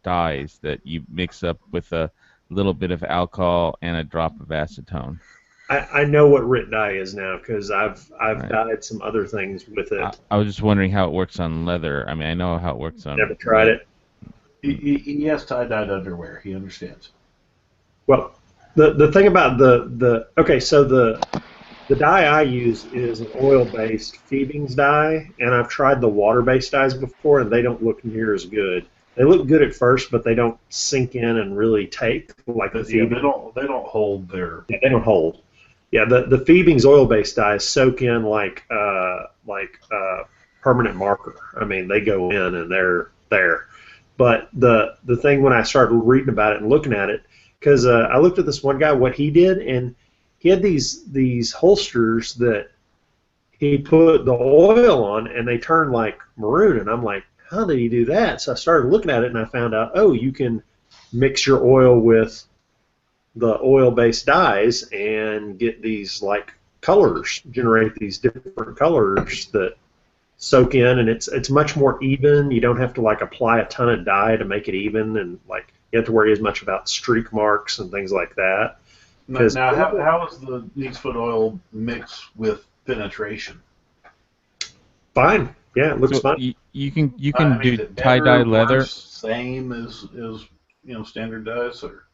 dyes that you mix up with a little bit of alcohol and a drop of acetone. I know what RIT dye is now because I've dyed some other things with it. I was just wondering how it works on leather. I mean, I know how it works on. Never tried it. He has tie-dyed underwear. He understands. Well, the thing about the dye I use is an oil-based Phoebings dye, and I've tried the water-based dyes before, and they don't look near as good. They look good at first, but they don't sink in and really take like the Yeah, Phoebings. they don't hold their. Yeah, they don't hold. Yeah, the Phoebings oil-based dyes soak in like permanent marker. I mean, they go in and they're there. But the thing when I started reading about it and looking at it, because I looked at this one guy, what he did, and he had these holsters that he put the oil on, and they turned like maroon, and I'm like, how did he do that? So I started looking at it, and I found out, oh, you can mix your oil with the oil-based dyes and get these like colors, generate these different colors that soak in, and it's much more even. You don't have to like apply a ton of dye to make it even, and like you have to worry as much about streak marks and things like that. Now, how is the neat's foot oil mixed with penetration? Fine. Yeah, it looks So fine. you can I mean, do is it better, tie-dye leather. worse, same as standard dyes, or?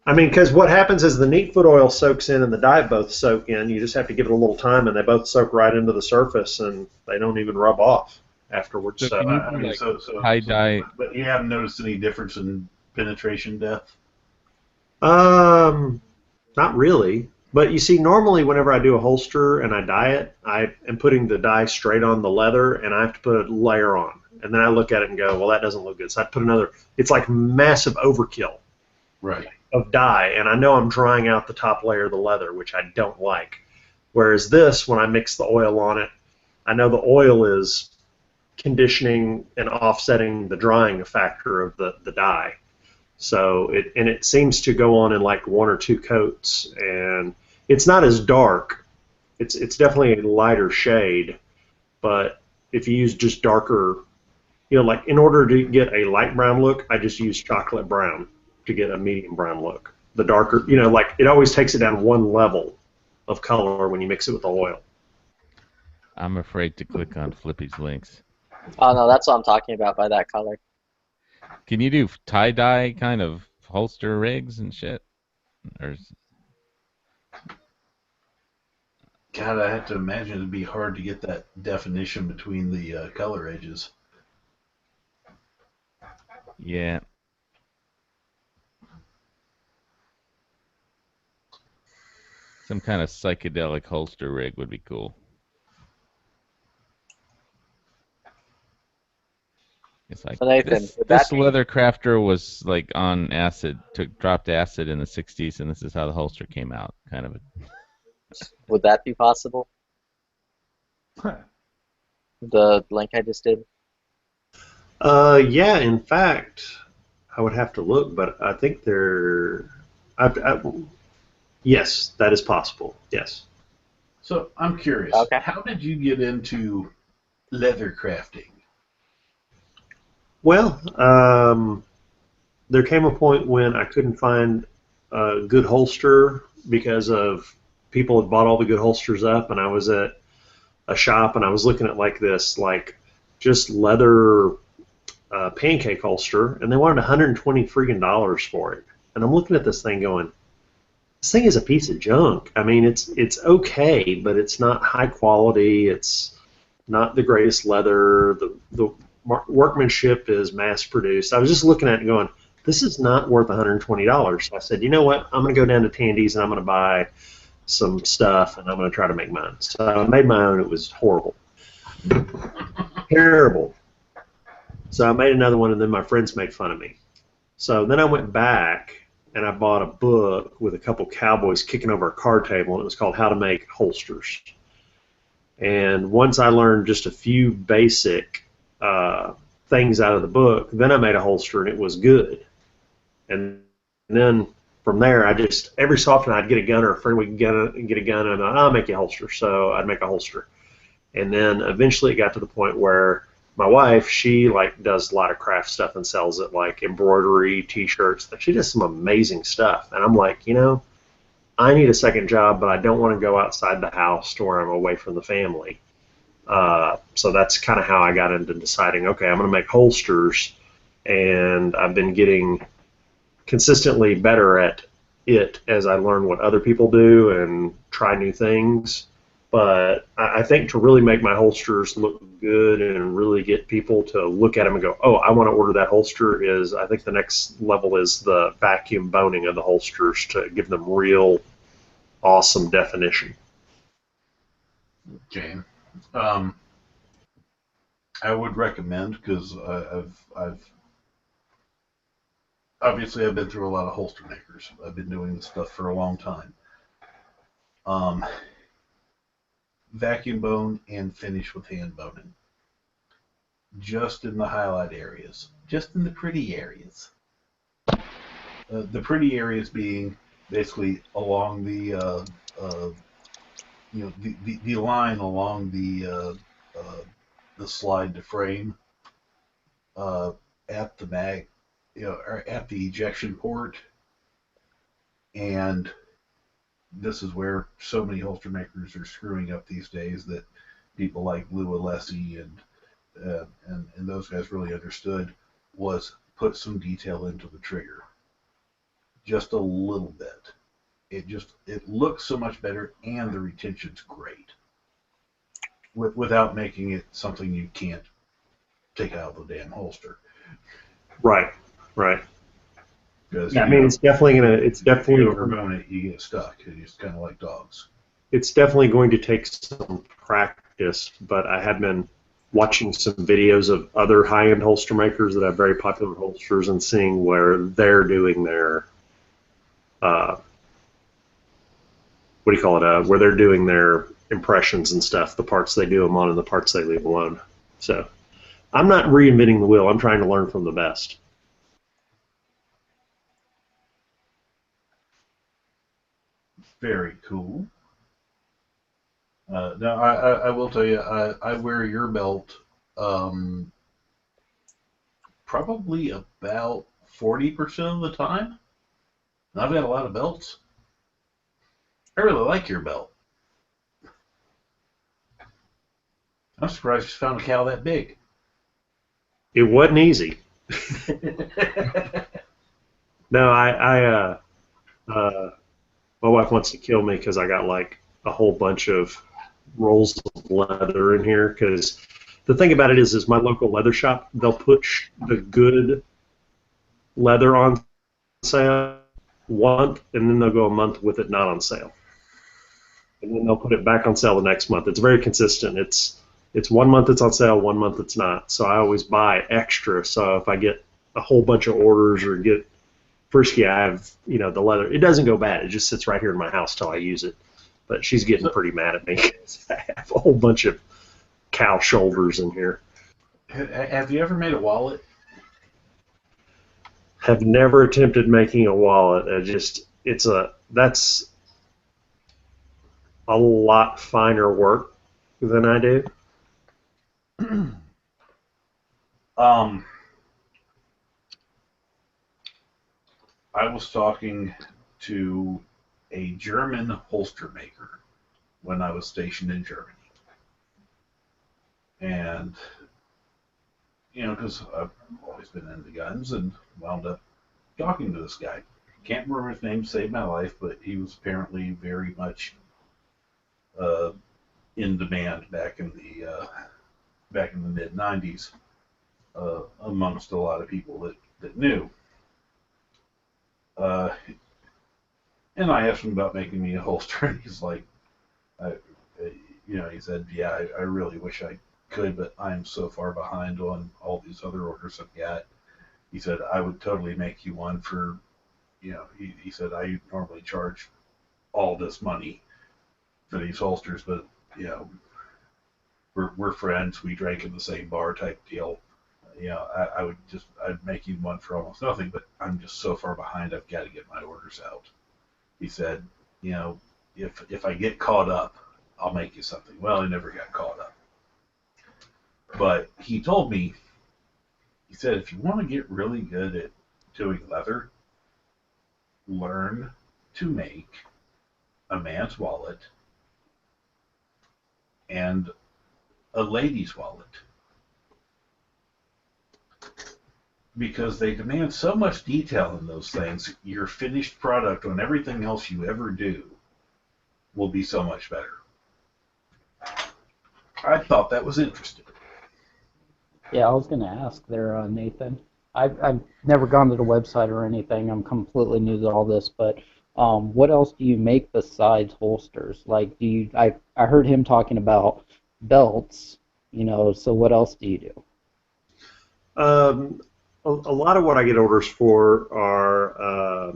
I mean, because what happens is the neat foot oil soaks in and the dye both soak in. You just have to give it a little time, and they both soak right into the surface, and they don't even rub off afterwards. So So, can you I do, mean, like, so tie-dye? but you haven't noticed any difference in penetration depth? not really. But you see, normally whenever I do a holster and I dye it, I am putting the dye straight on the leather, and I have to put a layer on. And then I look at it and go, well, that doesn't look good. So I put another. It's like massive overkill Right. of dye, and I know I'm drying out the top layer of the leather, which I don't like. Whereas this, when I mix the oil on it, I know the oil is conditioning and offsetting the drying factor of the dye. So it seems to go on in like one or two coats, and it's not as dark. It's definitely a lighter shade, but if you use just darker, like in order to get a light brown look, I just use chocolate brown to get a medium brown look. The darker, like it always takes it down one level of color when you mix it with the oil. I'm afraid to click on Flippy's links. Oh no, that's what I'm talking about by that color. Can you do tie-dye kind of holster rigs and shit? Or God, I have to imagine it'd be hard to get that definition between the color edges. yeah. Some kind of psychedelic holster rig would be cool. It's like So Nathan, this would that be- leather crafter was like on acid, dropped acid in the 60s, and this is how the holster came out. Kind of. Would that be possible? The link I just did. Yeah, in fact, I would have to look, but I think yes, that is possible. Yes. So I'm curious. Okay. How did you get into leather crafting? Well, there came a point when I couldn't find a good holster because of people had bought all the good holsters up, and I was at a shop and I was looking at like this, like just leather pancake holster, and they wanted $120 freaking for it. And I'm looking at this thing going, this thing is a piece of junk. I mean, it's okay, but it's not high quality. It's not the greatest leather. The workmanship is mass produced. I was just looking at it and going, this is not worth $120. So I said, you know what? I'm going to go down to Tandy's and I'm going to buy some stuff and I'm going to try to make mine. So I made my own. It was horrible. Terrible. So I made another one, and then my friends made fun of me. So then I went back and I bought a book with a couple cowboys kicking over a card table, and it was called How to Make Holsters. And once I learned just a few basic things out of the book, then I made a holster, and it was good. And then from there, I just, every so often I'd get a gun, or a friend would get a gun, and I'll make you a holster. So I'd make a holster. And then eventually it got to the point where my wife, she like does a lot of craft stuff and sells it, like embroidery, T-shirts. She does some amazing stuff. And I'm like, I need a second job, but I don't want to go outside the house to where I'm away from the family. So that's kind of how I got into deciding, okay, I'm going to make holsters, and I've been getting consistently better at it as I learn what other people do and try new things. But I think to really make my holsters look good and really get people to look at them and go, oh, I want to order that holster, is I think the next level is the vacuum boning of the holsters to give them real awesome definition. Okay. I would recommend, because obviously I've been through a lot of holster makers. I've been doing this stuff for a long time. Vacuum bone and finish with hand boning. Just in the highlight areas. Just in the pretty areas. The pretty areas being basically along the the line along the slide to frame at the mag, or at the ejection port, and this is where so many holster makers are screwing up these days that people like Lou Alessi and those guys really understood was put some detail into the trigger. Just a little bit. It looks so much better, and the retention's great. Without making it something you can't take out of the damn holster. Right. Yeah, I mean, it's definitely overbone it, you get stuck. It's kind of like dogs. It's definitely going to take some practice, but I have been watching some videos of other high-end holster makers that have very popular holsters and seeing where they're doing their where they're doing their impressions and stuff, the parts they do them on and the parts they leave alone. So I'm not reinventing the wheel. I'm trying to learn from the best. Very cool. Now, I will tell you, I wear your belt probably about 40% of the time. And I've got a lot of belts. I really like your belt. I'm surprised you found a cow that big. It wasn't easy. No, my wife wants to kill me because I got like a whole bunch of rolls of leather in here. Because the thing about it is my local leather shop, they'll put the good leather on sale one, and then they'll go a month with it not on sale, and then they'll put it back on sale the next month. It's very consistent. It's 1 month it's on sale, 1 month it's not. So I always buy extra. So if I get a whole bunch of orders or get frisky, I have the leather. It doesn't go bad. It just sits right here in my house till I use it. But she's getting pretty mad at me because I have a whole bunch of cow shoulders in here. Have you ever made a wallet? Have never attempted making a wallet. That's a lot finer work than I do. I was talking to a German holster maker when I was stationed in Germany. And, because I've always been into guns and wound up talking to this guy. Can't remember his name, saved my life, but he was apparently very much in demand back in the mid-'90s amongst a lot of people that knew. And I asked him about making me a holster, and he's like, he said, yeah, I really wish I could, but I'm so far behind on all these other orders I've got. He said, I would totally make you one for, he said, I normally charge all this money for these holsters, but, we're friends, we drank in the same bar type deal. I'd make you one for almost nothing, but I'm just so far behind, I've got to get my orders out. He said, if I get caught up, I'll make you something. Well, I never got caught up. But he told me, he said, if you want to get really good at doing leather, learn to make a man's wallet and a lady's wallet. Because they demand so much detail in those things, your finished product on everything else you ever do will be so much better. I thought that was interesting. Yeah, I was going to ask there, Nathan. I've never gone to the website or anything. I'm completely new to all this, but what else do you make besides holsters? Like, I heard him talking about belts, so what else do you do? a lot of what I get orders for are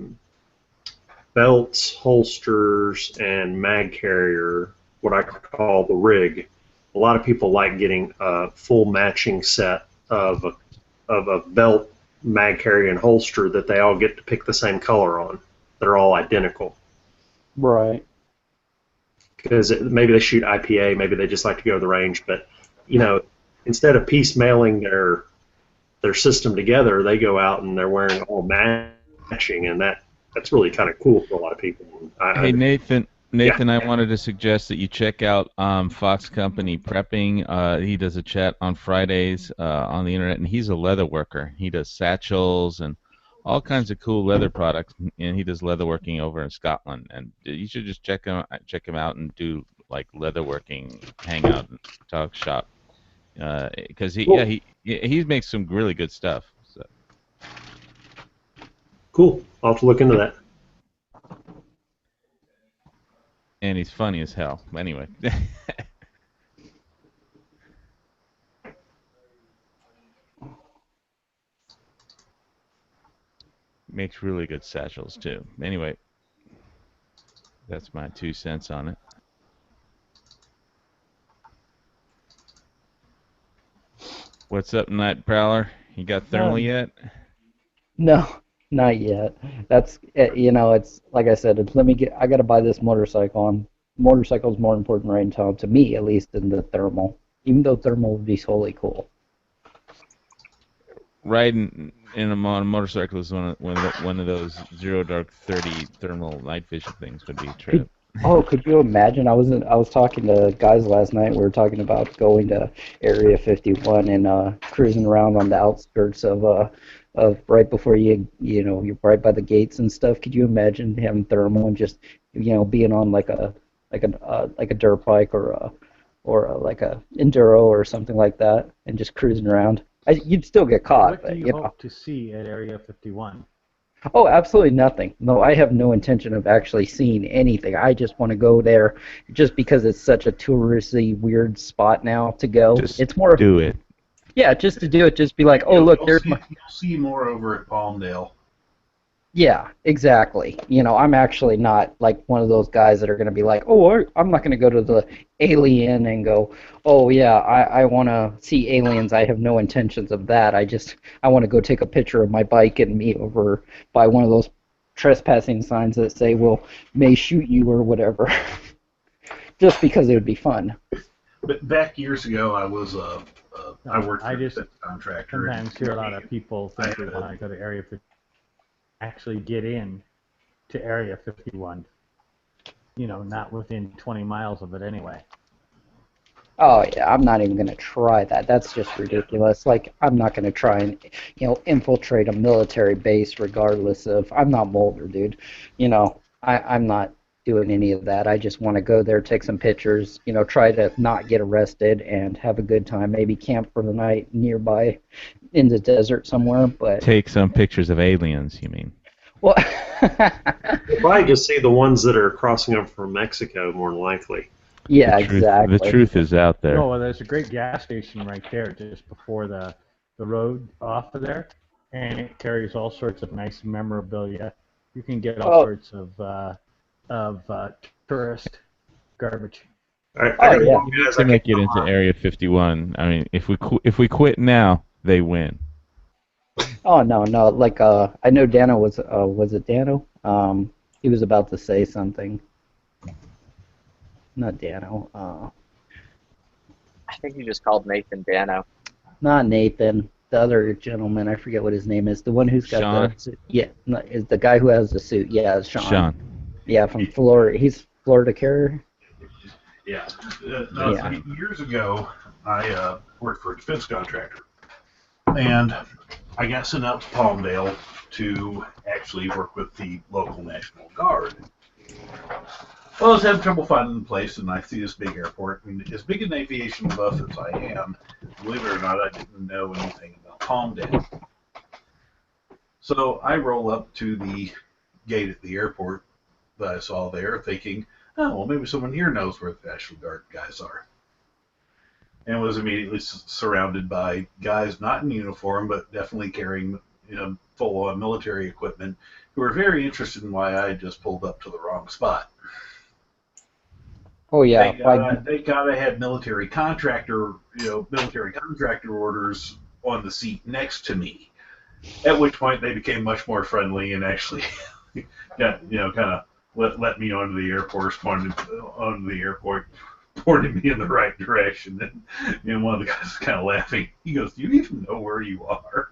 belts, holsters, and mag carrier, what I call the rig. A lot of people like getting a full matching set of a belt, mag carrier, and holster that they all get to pick the same color on. They're all identical. Right. Because maybe they shoot IPA, maybe they just like to go to the range, but instead of piecemealing their system together, they go out and they're wearing all matching, and that's really kind of cool for a lot of people. Hey, Nathan, I wanted to suggest that you check out Fox Company Prepping. He does a chat on Fridays on the internet, and he's a leather worker. He does satchels and all kinds of cool leather products, and he does leatherworking over in Scotland. And you should just check him out and do like leatherworking hangout and talk shop, because he makes some really good stuff. So. Cool. I'll have to look into that. And he's funny as hell. Anyway. Makes really good satchels too. Anyway, that's my 2 cents on it. What's up, Night Prowler? You got thermal yet? No, not yet. That's it's like I said. I got to buy this motorcycle. Motorcycle's more important right now, to me at least, than the thermal. Even though thermal would be totally cool. Riding on a motorcycle is one of those 0 dark 30 thermal night vision things would be a trip. Could you imagine? I was talking to guys last night. We were talking about going to Area 51 and cruising around on the outskirts of right before you're right by the gates and stuff. Could you imagine having thermal and just being on like a dirt bike or like a enduro or something like that and just cruising around? You'd still get caught. What do you hope to see at Area 51? Oh, absolutely nothing. No, I have no intention of actually seeing anything. I just want to go there just because it's such a touristy, weird spot now to go. It's more do it. Yeah, just to do it. Just be like, oh, look, there's You'll see more over at Palmdale. Yeah, exactly. I'm actually not like one of those guys that are going to be like, oh, I'm not going to go to the Alien and go, oh, yeah, I want to see aliens. I have no intentions of that. I want to go take a picture of my bike and meet over by one of those trespassing signs that say, well, may shoot you or whatever. Just because it would be fun. But back years ago, I worked for a contractor. Sometimes hear a lot of people think that when I go to Area 51, actually get in to Area 51. Not within 20 miles of it anyway. Oh, yeah, I'm not even going to try that. That's just ridiculous. Like, I'm not going to try and, infiltrate a military base regardless of... I'm not Mulder, dude. I'm not doing any of that. I just want to go there, take some pictures, try to not get arrested and have a good time. Maybe camp for the night nearby in the desert somewhere, but... Take some pictures of aliens, you mean? Well... You'll probably just see the ones that are crossing over from Mexico, more than likely. Yeah, exactly. The truth is out there. Oh, well, there's a great gas station right there just before the road off of there, and it carries all sorts of nice memorabilia. You can get all sorts of tourist garbage. To make it into Area 51. I mean, if we quit now, they win. Oh no! Like I know Dano was it Dano? He was about to say something. Not Dano. I think you just called Nathan Dano. Not Nathan. The other gentleman. I forget what his name is. The one who's got Sean? the suit. Yeah, is the guy who has the suit. Yeah, it's Sean. Sean. Yeah, from Florida. He's Florida carrier. Yeah. Yeah. Years ago, I worked for a defense contractor, and I got sent out to Palmdale to actually work with the local National Guard. Well, I was having trouble finding a place, and I see this big airport. I mean, as big an aviation buff as I am, believe it or not, I didn't know anything about Palmdale. So I roll up to the gate at the airport that I saw there, thinking, oh, well, maybe someone here knows where the National Guard guys are. and was immediately surrounded by guys not in uniform, but definitely carrying full-on military equipment, who were very interested in why I had just pulled up to the wrong spot. Oh yeah. They got I had military contractor orders on the seat next to me. At which point they became much more friendly and actually got kind of let me onto the airport, pointed me in the right direction. And one of the guys was kind of laughing. He goes, "Do you even know where you are?"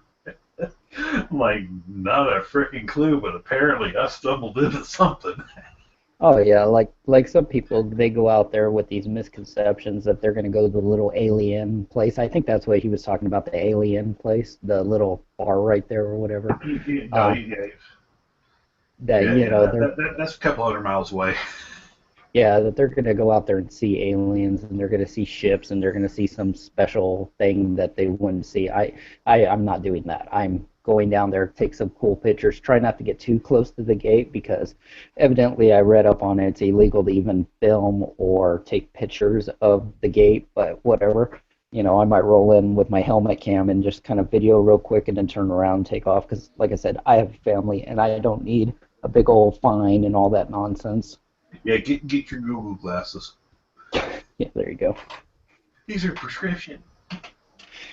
I'm like, not a freaking clue, but apparently I stumbled into something. Oh yeah, like some people, they go out there with these misconceptions that they're going to go to the little alien place. I think that's what he was talking about, the alien place, the little bar right there or whatever. That's a couple hundred miles away. Yeah, that they're going to go out there and see aliens, and they're going to see ships, and they're going to see some special thing that they wouldn't see. I'm not doing that. I'm going down there, take some cool pictures, try not to get too close to the gate, because evidently I read up on it, it's illegal to even film or take pictures of the gate, but whatever. I might roll in with my helmet cam and just kind of video real quick and then turn around and take off, because like I said, I have a family and I don't need a big old fine and all that nonsense. Yeah, get your Google glasses. Yeah, there you go. These are prescription.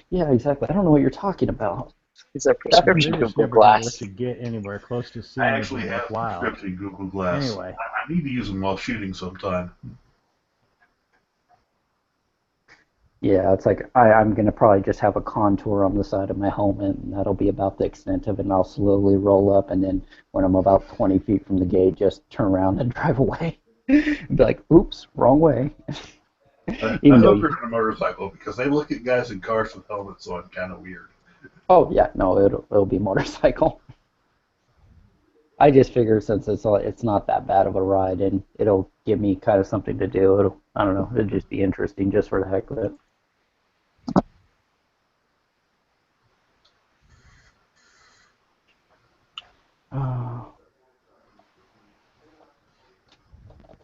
Yeah, exactly. I don't know what you're talking about. It's a prescription Google Glass. To get anywhere close to seeing I actually anything have worthwhile. prescription Google Glass. Anyway. I need to use them while shooting sometime. Yeah, it's like I'm going to probably just have a contour on the side of my helmet, and that'll be about the extent of it, and I'll slowly roll up, and then when I'm about 20 feet from the gate, just turn around and drive away. And be like, oops, wrong way. I hope you're on a motorcycle, because they look at guys in cars with helmets on kind of weird. Oh, yeah, no, it'll be motorcycle. I just figured since it's not that bad of a ride, and it'll give me kind of something to do. I don't know, it'll just be interesting just for the heck of it.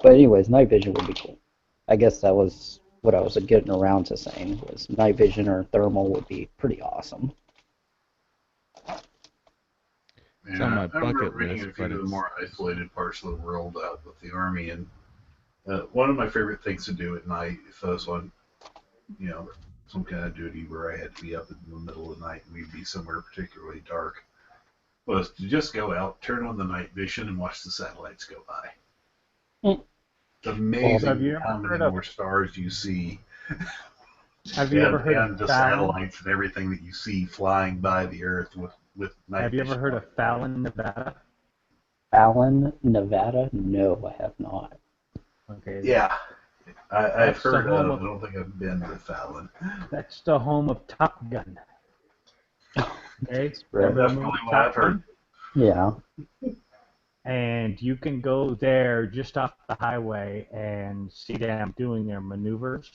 But anyways, night vision would be cool. I guess that was what I was getting around to saying, was night vision or thermal would be pretty awesome. It's on my I remember bucket reading list, a few but of the it's more isolated parts of the world out with the Army, and one of my favorite things to do at night, if I was on, some kind of duty where I had to be up in the middle of the night and we'd be somewhere particularly dark, was to just go out, turn on the night vision, and watch the satellites go by. It's amazing how many more stars you see. Have you ever heard of of the Fallon? satellites and everything that you see flying by the Earth with night Have you vision? ever heard of Fallon, Nevada? Fallon, Nevada? No, I have not. Okay. Yeah. I've That's the heard home of, of- I don't think I've been to Fallon. That's the home of Top Gun. Okay. That's Remember the movie probably what I've Top Gun? heard. Yeah. And you can go there just off the highway and see them doing their maneuvers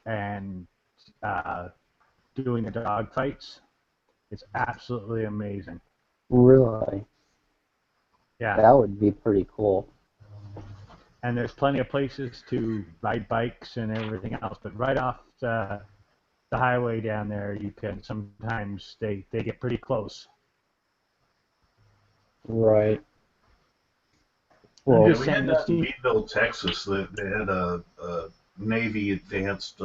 and doing the dog fights. It's absolutely amazing. Really? Yeah. That would be pretty cool. And there's plenty of places to ride bikes and everything else, but right off the highway down there, you can sometimes they get pretty close. Right. I'm Well, just We saying had this that in team- Meadville, Texas. They had a Navy advanced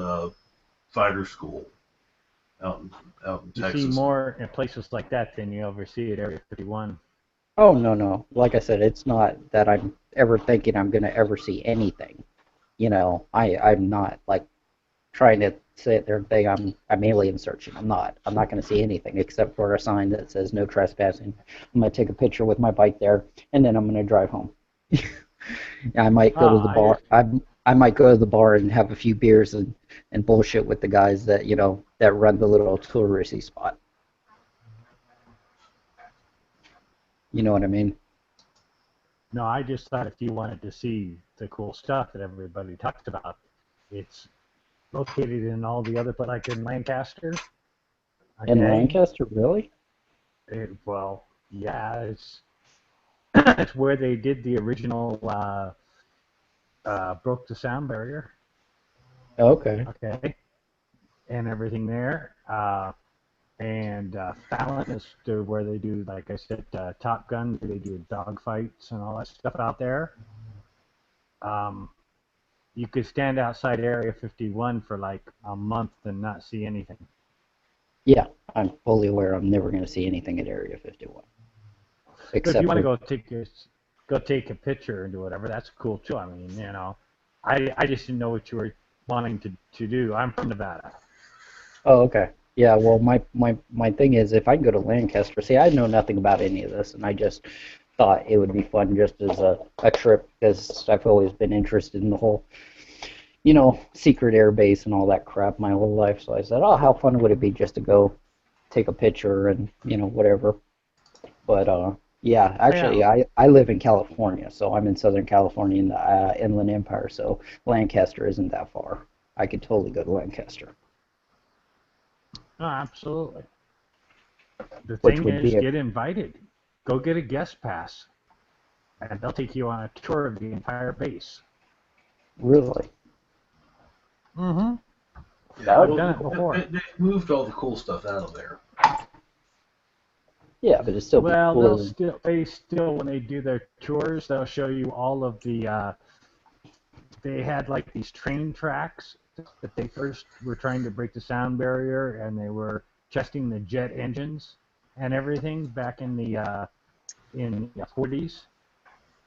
fighter school out in You Texas. see more in places like that than you ever see at Area 51. oh, no. Like I said, it's not that I'm ever thinking I'm going to ever see anything. I'm not, like, trying to sit there and think I'm alien searching. I'm not. I'm not going to see anything except for a sign that says no trespassing. I'm going to take a picture with my bike there, and then I'm going to drive home. I might go to the bar. I might go to the bar and have a few beers and bullshit with the guys that that run the little touristy spot. You know what I mean? No, I just thought if you wanted to see the cool stuff that everybody talks about, it's located in all the other, but like in Lancaster. In okay? Lancaster, really? Well, yeah, it's where they did the original broke the sound barrier. Okay. Okay. and everything there. And Fallon is where they do, like I said, Top Gun. They do dogfights and all that stuff out there. You could stand outside Area 51 for like a month and not see anything. Yeah, I'm fully aware I'm never going to see anything at Area 51. But if Except you want to for, go take a picture and do whatever, that's cool too. I mean, you know, I just didn't know what you were wanting to do. I'm from Nevada. oh, okay. Yeah, well, my thing is, if I can go to Lancaster, see, I know nothing about any of this, and I just thought it would be fun just as a trip, because I've always been interested in the whole, you know, secret air base and all that crap my whole life. So I said, oh, how fun would it be just to go take a picture and, you know, whatever. But, yeah, actually, I live in California, so I'm in Southern California in the Inland Empire, so Lancaster isn't that far. I could totally go to Lancaster. No, absolutely. The Which thing would is, be get invited. Go get a guest pass, and they'll take you on a tour of the entire base. Really? Mm-hmm. Yeah, I've done it before. They've moved all the cool stuff out of there. Yeah, but it's still Well, cooler they still when they do their tours, they'll show you all of the. They had like these train tracks that they first were trying to break the sound barrier, and they were testing the jet engines and everything back in the 40s.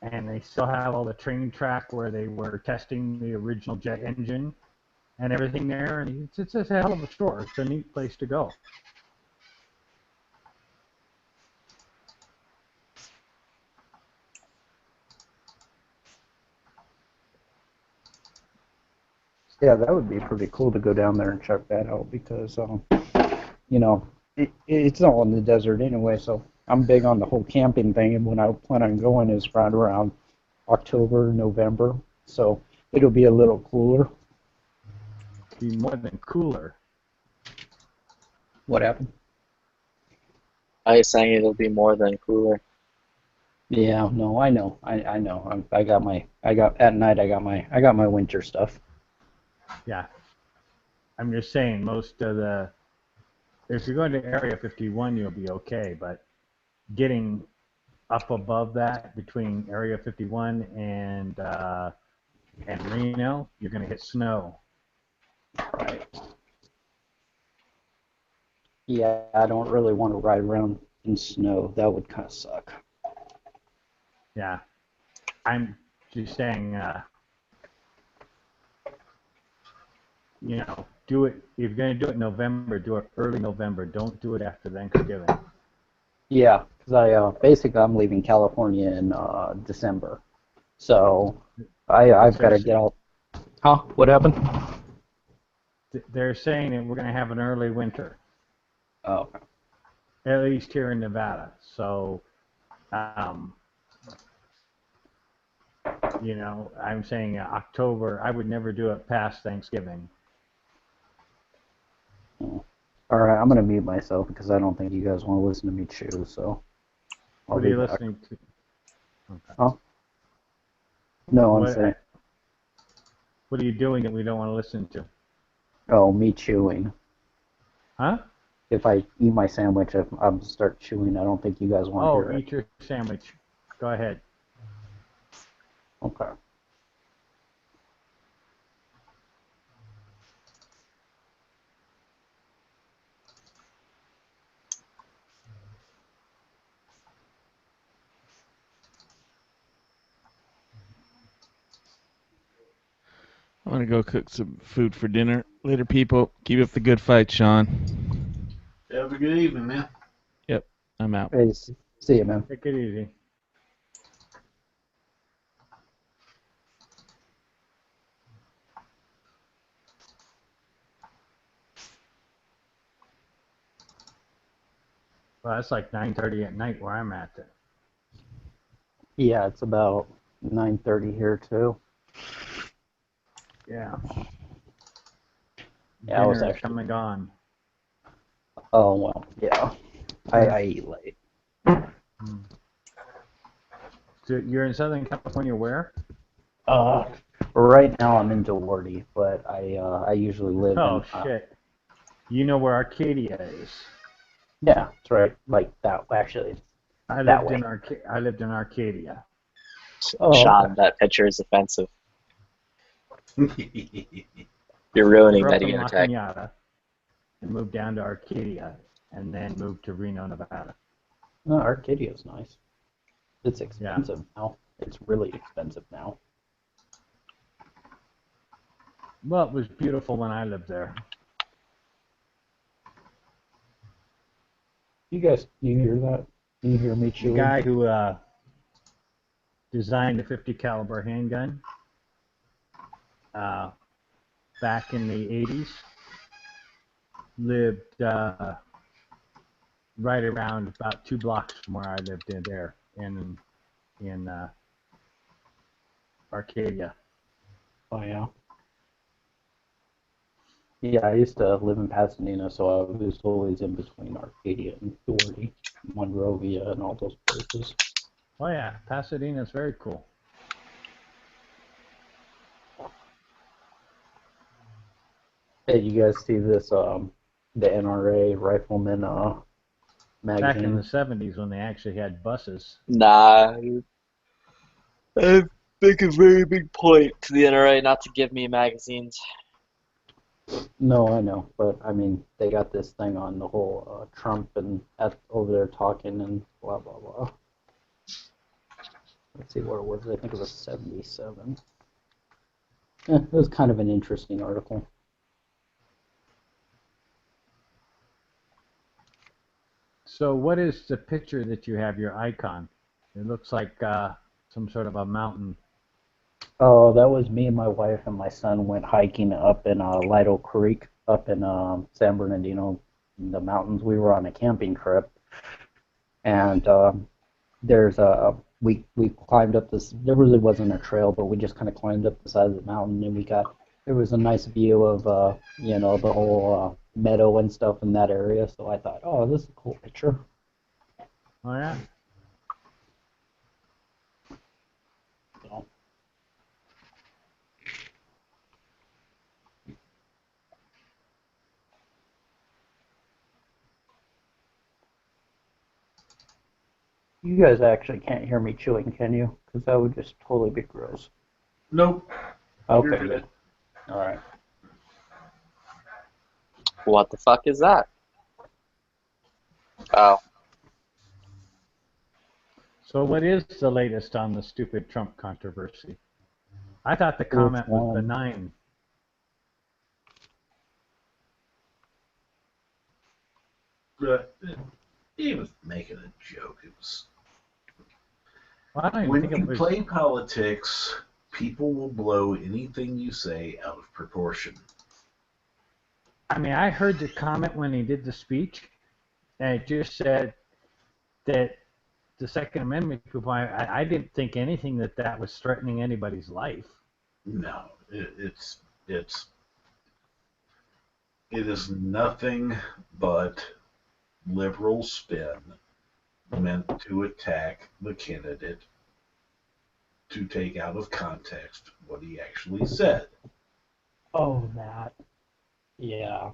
And they still have all the train track where they were testing the original jet engine and everything there. And it's a hell of a store. It's a neat place to go. Yeah, that would be pretty cool to go down there and check that out because, you know, it's all in the desert anyway, so I'm big on the whole camping thing, and when I plan on going is right around October, November, so it'll be a little cooler. Be more than cooler. What happened? I was saying it'll be more than cooler. Yeah, no, I know. I know. I got at night. I got my winter stuff. Yeah. I'm just saying, most of the, if you're going to Area 51, you'll be okay, but getting up above that, between Area 51 and Reno, you're going to hit snow. Right. Yeah, I don't really want to ride around in snow. That would kind of suck. Yeah. I'm just saying, you know, do it, if you're going to do it in November, do it early November. Don't do it after Thanksgiving. Yeah, because basically I'm leaving California in December, so I've got to get all. Huh? What happened? They're saying that we're going to have an early winter. Oh. At least here in Nevada. So, you know, I'm saying October. I would never do it past Thanksgiving. All right, I'm gonna mute myself because I don't think you guys want to listen to me chew. So. What are you listening to? Okay. Huh? No, I'm saying. What are you doing that we don't want to listen to? Oh, me chewing. Huh? If I eat my sandwich, I'm start chewing. I don't think you guys want to hear it. Oh, eat your sandwich. Go ahead. Okay. I'm gonna go cook some food for dinner. Later, people. Keep up the good fight, Sean. Have a good evening, man. Yep, I'm out. Hey, see you, man. Take it easy. Well, that's like 9:30 at night where I'm at. Yeah, it's about 9:30 here too. Yeah. Yeah, I was Dinner is actually. come and gone. Oh well, yeah. I eat late. So you're in Southern California where? Right now I'm in Doherty, but I usually live Oh in. shit. You know where Arcadia is? Yeah, it's right. Like that. Actually, I that lived way. I lived in Arcadia. Oh, Sean, okay. that picture is offensive. You're ruining Grew that up in La Enotech. Cañada and moved down to Arcadia and then moved to Reno, Nevada. No, Arcadia's nice. It's expensive now. It's really expensive now. Well, it was beautiful when I lived there. You guys, you hear that? You hear me The chewing? guy who designed the 50 caliber handgun back in the 80s lived right around about 2 blocks from where I lived in there in Arcadia. Oh yeah. Yeah, I used to live in Pasadena, so I was always in between Arcadia and Doherty, Monrovia, and all those places. Oh yeah, Pasadena's very cool. Hey, you guys see this? The NRA Rifleman magazine. Back in the 70s when they actually had buses. Nah. I make a very big point to the NRA not to give me magazines. No, I know, but I mean, they got this thing on the whole Trump and over there talking and blah blah blah. Let's see where it was. I think it was 77. It was kind of an interesting article. So what is the picture that you have, your icon? It looks like some sort of a mountain. Oh, that was me and my wife and my son went hiking up in Lido Creek up in San Bernardino, in the mountains. We were on a camping trip, and there's a we climbed up this. There really wasn't a trail, but we just kind of climbed up the side of the mountain, and there was a nice view of you know, the whole meadow and stuff in that area. So I thought, oh, this is a cool picture. Oh yeah. So. You guys actually can't hear me chewing, can you? Because that would just totally be gross. Nope. Okay, You're good. All right. What the fuck is that? Oh. So what is the latest on the stupid Trump controversy? I thought the comment was benign. He was making a joke. It was. Well, I don't even When think you it was. play politics, people will blow anything you say out of proportion. I mean, I heard the comment when he did the speech, and it just said that the Second Amendment people. I didn't think anything that was threatening anybody's life. No, it is nothing but liberal spin meant to attack the candidate, to take out of context what he actually said. Oh, that. Yeah,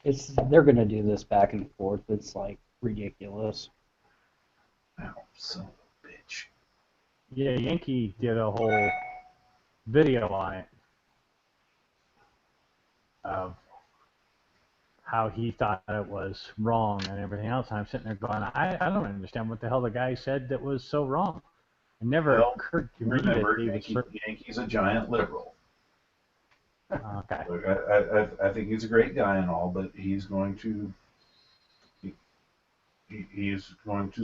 they're gonna do this back and forth. It's like ridiculous. Oh, son of a bitch. Yeah, Yankee did a whole video on it of how he thought it was wrong and everything else. I'm sitting there going, I don't understand what the hell the guy said that was so wrong. It never occurred to me Remember, that he was. Yankee's a giant liberal. Okay. Look, I think he's a great guy and all, but he's going to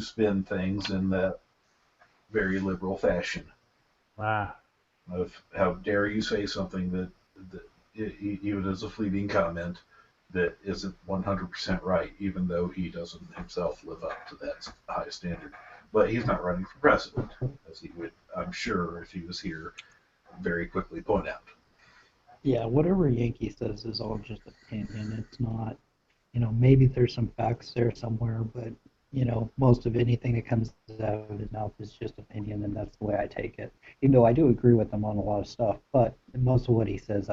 spin things in that very liberal fashion. Wow. Of how dare you say something that even as a fleeting comment that isn't 100% right, even though he doesn't himself live up to that high standard. But he's not running for president, as he would, I'm sure, if he was here, very quickly point out. Yeah, whatever Yankee says is all just opinion. It's not, you know, maybe there's some facts there somewhere, but, you know, most of anything that comes out of his mouth is just opinion, and that's the way I take it. Even though I do agree with him on a lot of stuff, but most of what he says,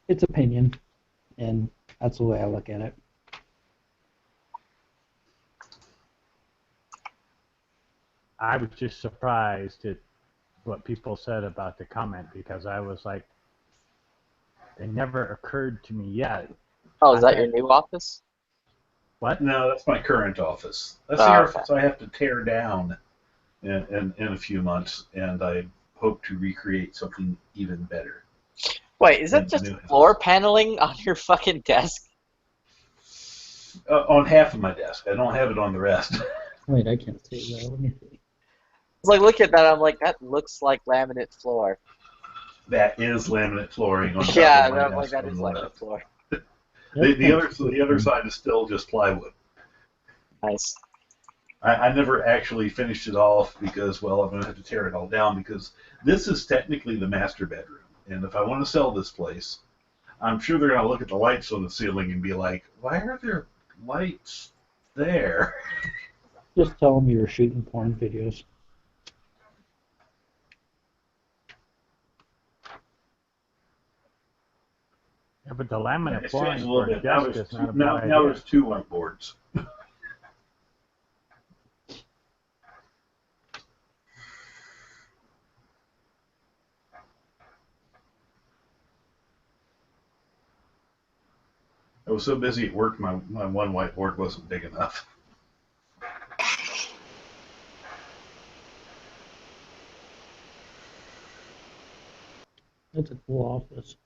it's opinion. and that's the way I look at it. I was just surprised at what people said about the comment because I was like, it never occurred to me yet. Oh, is that your new office? What? No, that's my current office. That's Oh, the okay. office I have to tear down in a few months, and I hope to recreate something even better. Wait, is that in just the new house. floor paneling on your fucking desk? On half of my desk. I don't have it on the rest. Wait, I can't see that. Let me see. It's like, look at that. I'm like, that looks like laminate floor. That is laminate flooring on top Yeah, of my I'm desk like, that on is the laminate left. floor. The other side is still just plywood. Nice. I never actually finished it off because, well, I'm going to have to tear it all down because this is technically the master bedroom. And if I want to sell this place, I'm sure they're going to look at the lights on the ceiling and be like, why are there lights there? Just tell them you're shooting porn videos. Yeah, but the laminate It's flooring changed a for little a bit. Now desk there's is not a two, bad now idea. there's two whiteboards. I was so busy at work, my one whiteboard wasn't big enough. That's a cool office.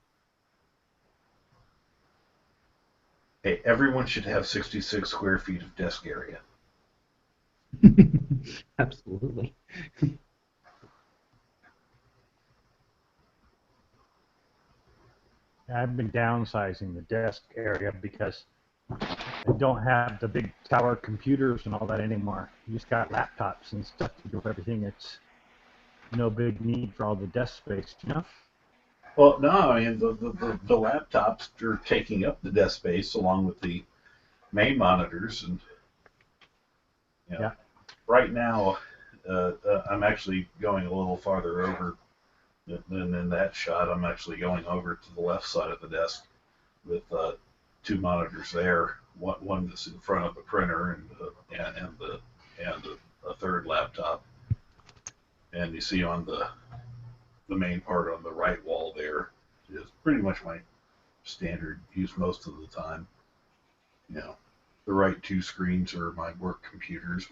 Hey, everyone should have 66 square feet of desk area. Absolutely. I've been downsizing the desk area because I don't have the big tower computers and all that anymore. You just got laptops and stuff to do everything. It's no big need for all the desk space, you know? Well, no, I mean, the laptops are taking up the desk space along with the main monitors. And you know, Yeah. right now, I'm actually going a little farther over than in that shot. I'm actually going over to the left side of the desk with two monitors there. One that's in front of the printer and a third laptop. And you see on the main part on the right wall there is pretty much my standard use most of the time. You know, the right two screens are my work computers.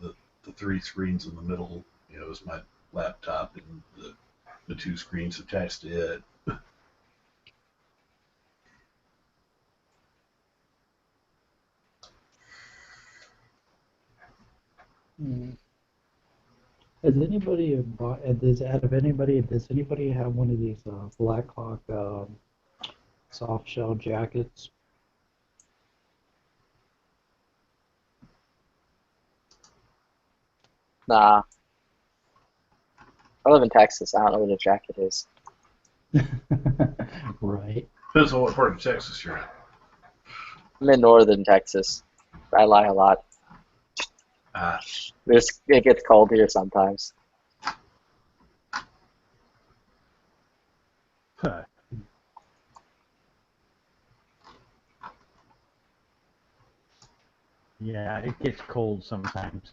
The three screens in the middle, you know, is my laptop, and the two screens attached to it. Hmm. Has anybody bought? Does anybody have one of these Blackhawk soft shell jackets? Nah. I live in Texas. I don't know what a jacket is. Right. Depends on what part of Texas you're in. I'm in northern Texas. I lie a lot. It gets cold here sometimes. Huh. Yeah, it gets cold sometimes.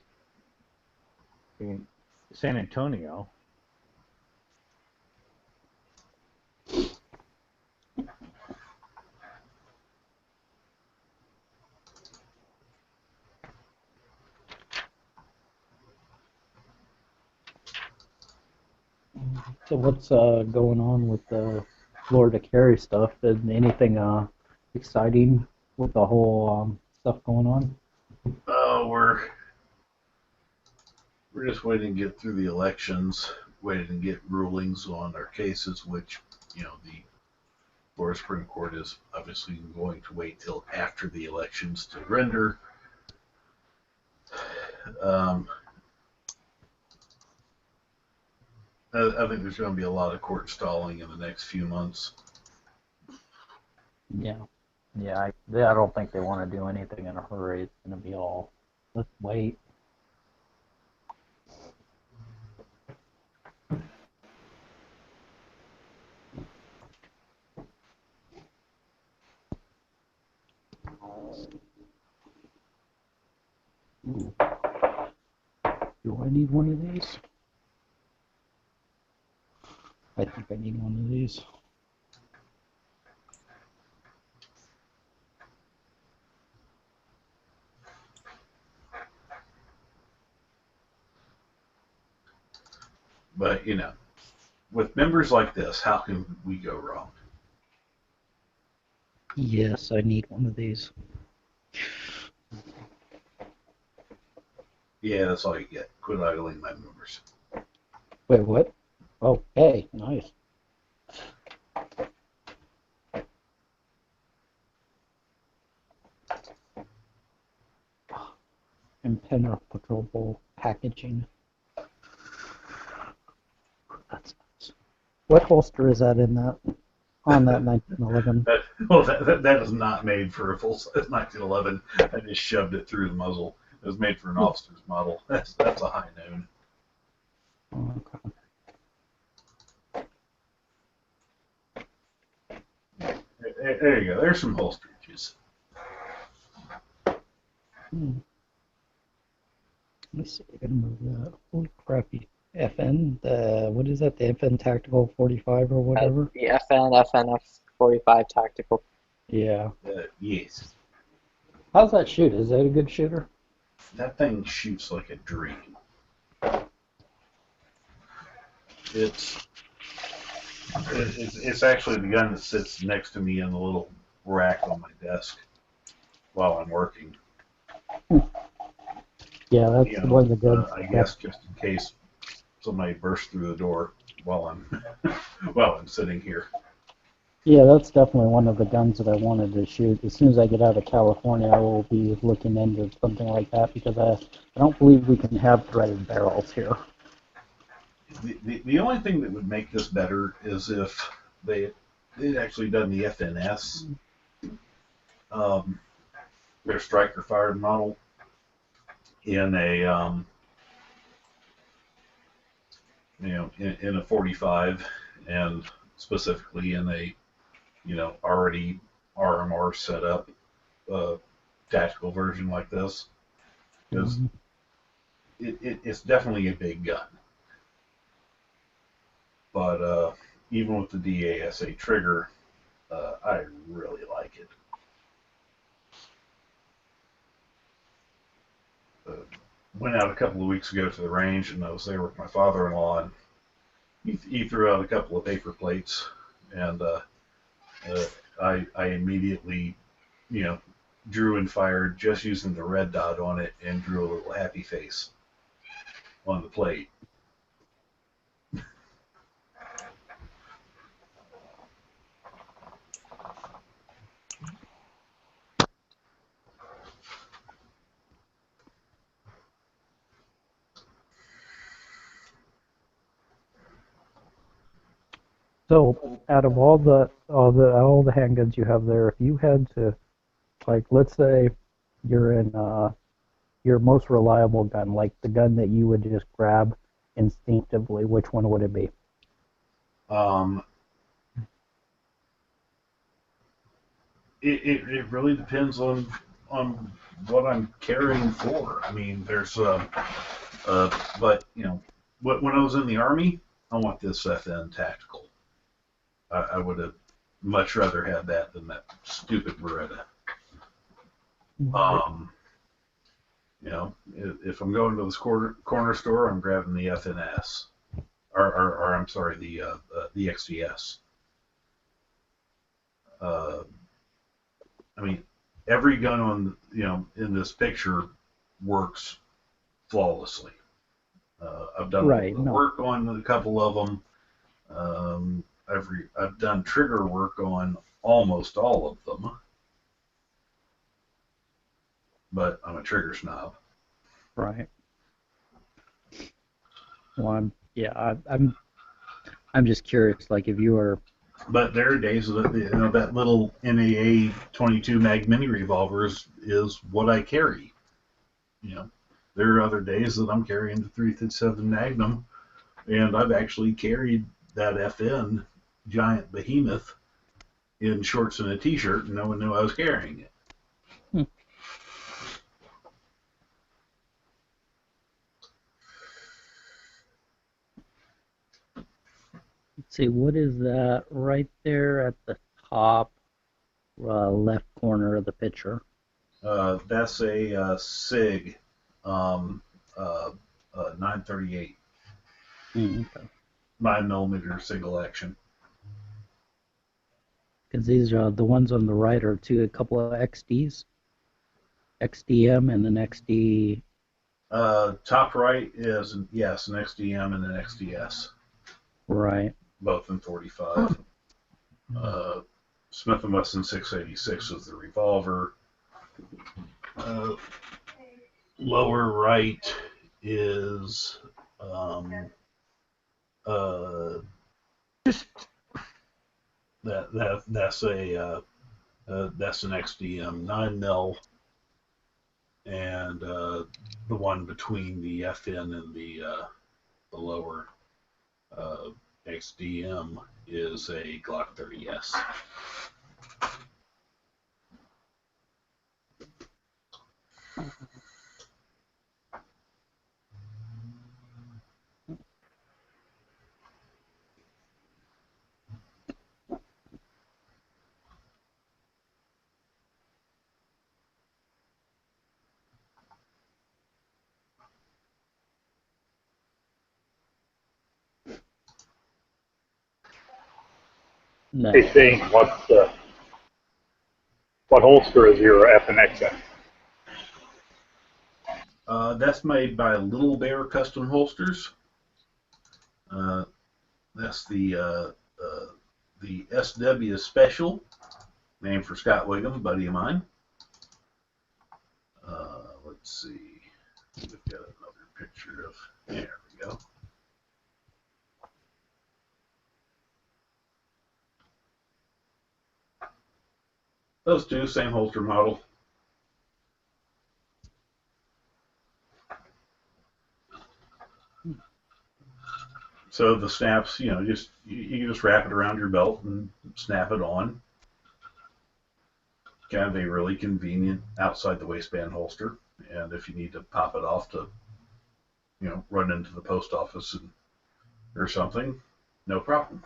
In San Antonio. So what's going on with the Florida Carry stuff? Is anything exciting with the whole stuff going on? Oh, we're just waiting to get through the elections, waiting to get rulings on our cases, which, you know, the Florida Supreme Court is obviously going to wait till after the elections to render. I think there's going to be a lot of court stalling in the next few months. Yeah. Yeah, I don't think they want to do anything in a hurry. It's going to be all, let's wait. Ooh. Do I need one of these? I think I need one of these. But, with members like this, how can we go wrong? Yes, I need one of these. Yeah, that's all you get. Quit idling my members. Wait, what? Oh, hey, nice. Impenetrable packaging. That's nice. What holster is that in that? On that 1911? That is not made for a full-size 1911. I just shoved it through the muzzle. It was made for an officer's model. That's a high noon. Okay. There you go. There's some holsterages. Let's see. I gotta move that. Holy crappy. FN. What is that? The FN Tactical 45 or whatever. The FNF 45 Tactical. Yeah. Yes. How's that shoot? Is that a good shooter? That thing shoots like a dream. It's actually the gun that sits next to me in the little rack on my desk while I'm working. Yeah, that's one of the good. I guess just in case somebody bursts through the door while I'm sitting here. Yeah, that's definitely one of the guns that I wanted to shoot. As soon as I get out of California, I will be looking into something like that because I don't believe we can have threaded barrels here. The only thing that would make this better is if they'd actually done the FNS, their striker fired model, in a in a 45, and specifically in a already RMR set up tactical version like this, because it's definitely a big gun. But even with the DASA trigger, I really like it. Went out a couple of weeks ago to the range, and I was there with my father-in-law, and he threw out a couple of paper plates, and I immediately, drew and fired just using the red dot on it, and drew a little happy face on the plate. So, out of all the handguns you have there, if you had to, like, let's say you're in your most reliable gun, like the gun that you would just grab instinctively, which one would it be? It really depends on what I'm carrying for. I mean, there's but when I was in the Army, I want this FN Tactical. I would have much rather had that than that stupid Beretta. If I'm going to this corner store, I'm grabbing the FNS, or I'm sorry, the XDS. I mean, every gun on in this picture works flawlessly. I've done work on a couple of them. I've done trigger work on almost all of them, but I'm a trigger snob. Right. Well, I'm just curious, like if you were. But there are days that that little NAA 22 mag mini revolver is what I carry. There are other days that I'm carrying the 357 Magnum, and I've actually carried that FN giant behemoth in shorts and a t-shirt, and no one knew I was carrying it. Let's see, what is that right there at the top left corner of the picture? That's a SIG 938. Okay. 9mm single action. Because these are the ones on the right are a couple of XDs, XDM and an XD. Top right is an XDM and an XDS. Right. Both in 45. Smith & Wesson 686 is the revolver. Lower right is that's an XDM 9mm, and the one between the FN and the lower XDM is a Glock 30S. No. Hey, Shane, what holster is your FNX in? That's made by Little Bear Custom Holsters. That's the SW Special, named for Scott Wiggum, buddy of mine. Let's see. We've got another picture of. There we go. Those two, same holster model. So the snaps, you can just wrap it around your belt and snap it on. Kind of a really convenient outside the waistband holster. And if you need to pop it off to, run into the post office or something, no problem.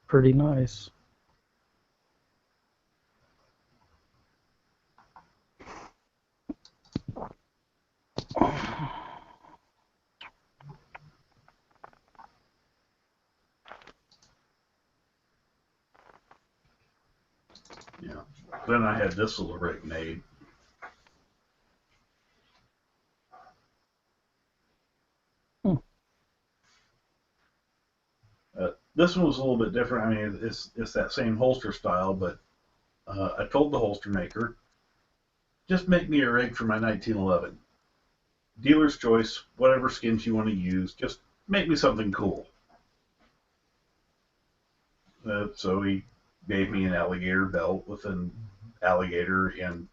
Pretty nice. Yeah. Then I had this little rig made. This one was a little bit different. I mean, it's that same holster style, but I told the holster maker, just make me a rig for my 1911. Dealer's choice, whatever skins you want to use, just make me something cool. So he gave me an alligator belt with an alligator in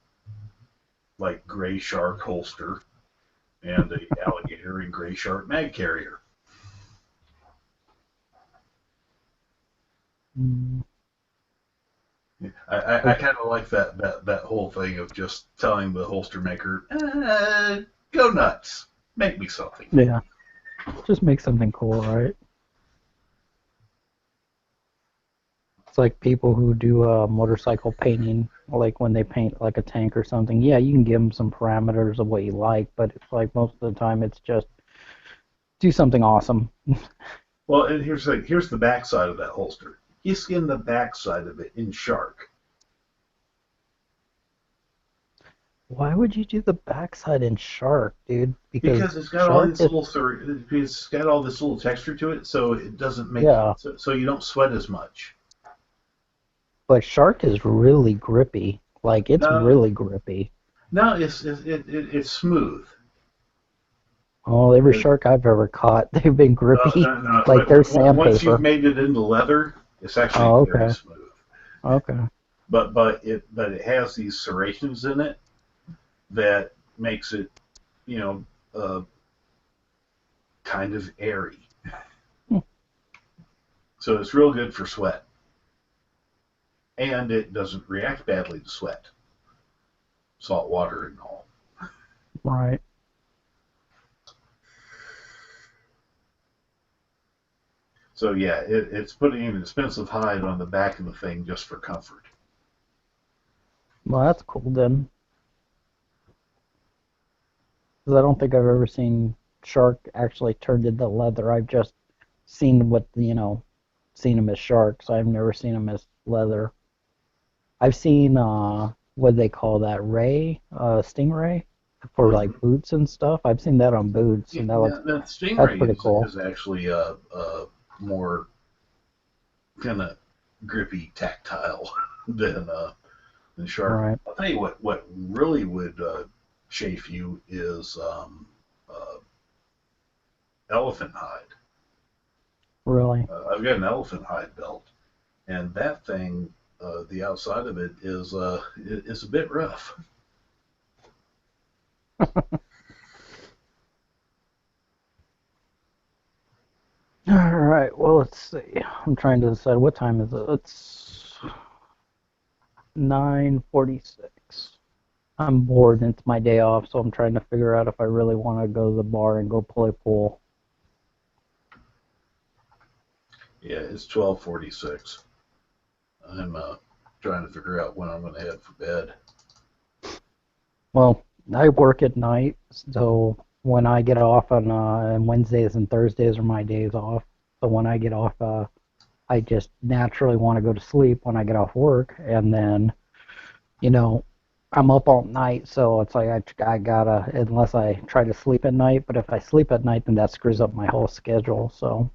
like gray shark holster and an alligator in gray shark mag carrier. I kind of like that whole thing of just telling the holster maker, go nuts, make me something. Yeah, just make something cool, right? It's like people who do motorcycle painting, like when they paint like a tank or something. Yeah, you can give them some parameters of what you like, but it's like most of the time it's just do something awesome. Well, and here's the back side of that holster. You skin the back side of it in shark. Why would you do the backside in shark, dude? Because it's got all this it's got all this little texture to it, so it doesn't make so you don't sweat as much. But shark is really grippy. Like it's really grippy. No, it's smooth. Oh, every shark I've ever caught, they've been grippy, No. like they're sandpaper. Once you've made it into leather, it's actually very smooth. Okay. But it has these serrations in it that makes it, you know, kind of airy. So it's real good for sweat. And it doesn't react badly to sweat. Salt water and all. Right. So yeah, it's putting an expensive hide on the back of the thing just for comfort. Well, that's cool then. 'Cause I don't think I've ever seen shark actually turned into leather. I've just seen seen them as sharks. I've never seen them as leather. I've seen what they call that stingray for like boots and stuff. I've seen that on boots, and That that's stingray pretty cool. is actually a more kind of grippy, tactile than shark. Right. I'll tell you what really would chafe you is elephant hide. Really? I've got an elephant hide belt, and that thing, the outside of it is a bit rough. All right. Well, let's see. I'm trying to decide what time is it. It's 9:46. I'm bored and it's my day off, so I'm trying to figure out if I really want to go to the bar and go play pool. Yeah, it's 12:46. I'm trying to figure out when I'm going to head for bed. Well, I work at night, so when I get off on Wednesdays and Thursdays are my days off. So when I get off, I just naturally want to go to sleep when I get off work, and then, I'm up all night, so it's like I gotta, unless I try to sleep at night, but if I sleep at night, then that screws up my whole schedule, so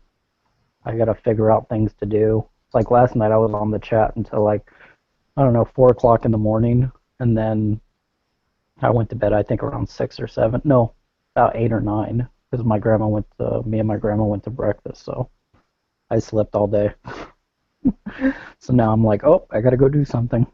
I gotta figure out things to do. It's like last night I was on the chat until like, I don't know, 4 o'clock in the morning, and then I went to bed, I think around 6 or 7, no, about 8 or 9, because me and my grandma went to breakfast, so I slept all day. So now I'm like, oh, I gotta go do something.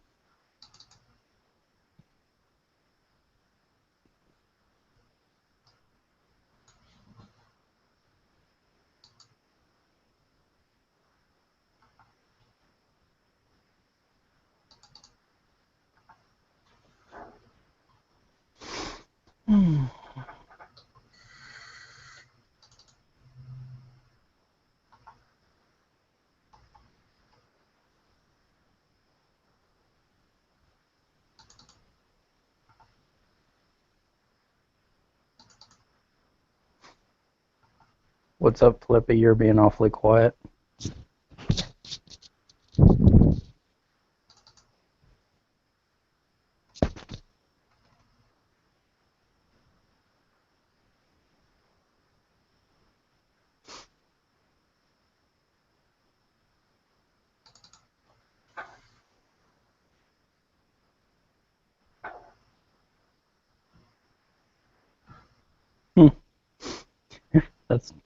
What's up, Flippy? You're being awfully quiet.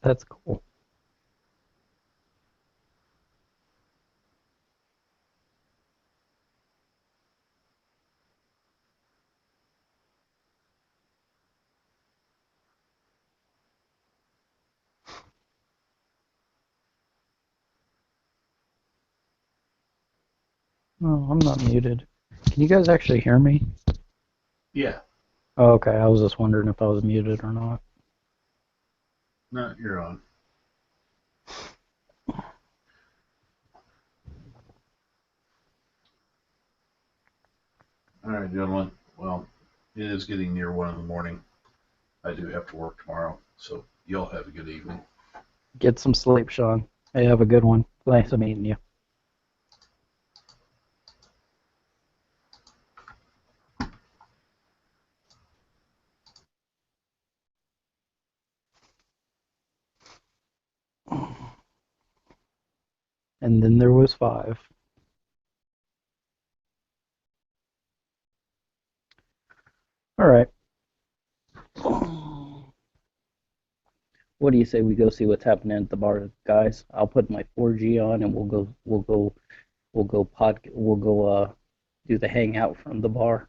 That's cool. Oh, I'm not muted. Can you guys actually hear me? Yeah. Oh, okay, I was just wondering if I was muted or not. No, you're on. All right, gentlemen. Well, it is getting near 1 in the morning. I do have to work tomorrow, so y'all have a good evening. Get some sleep, Sean. Hey, have a good one. Nice meeting you. And then there was 5. All right. What do you say we go see what's happening at the bar, guys? I'll put my 4G on and we'll go do the hangout from the bar.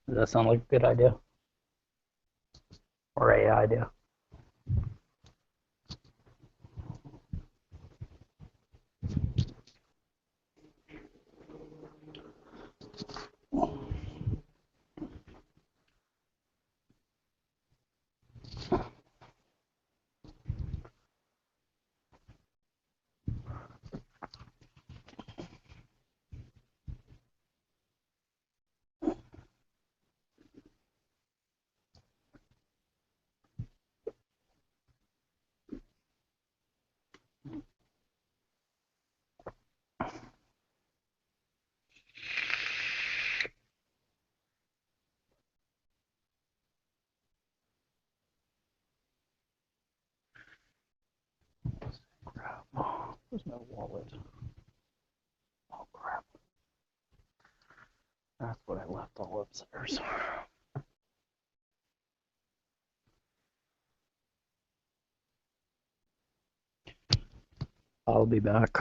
Does that sound like a good idea? Or a idea? Oh, there's no wallet. Oh crap. That's what I left all upstairs. I'll be back.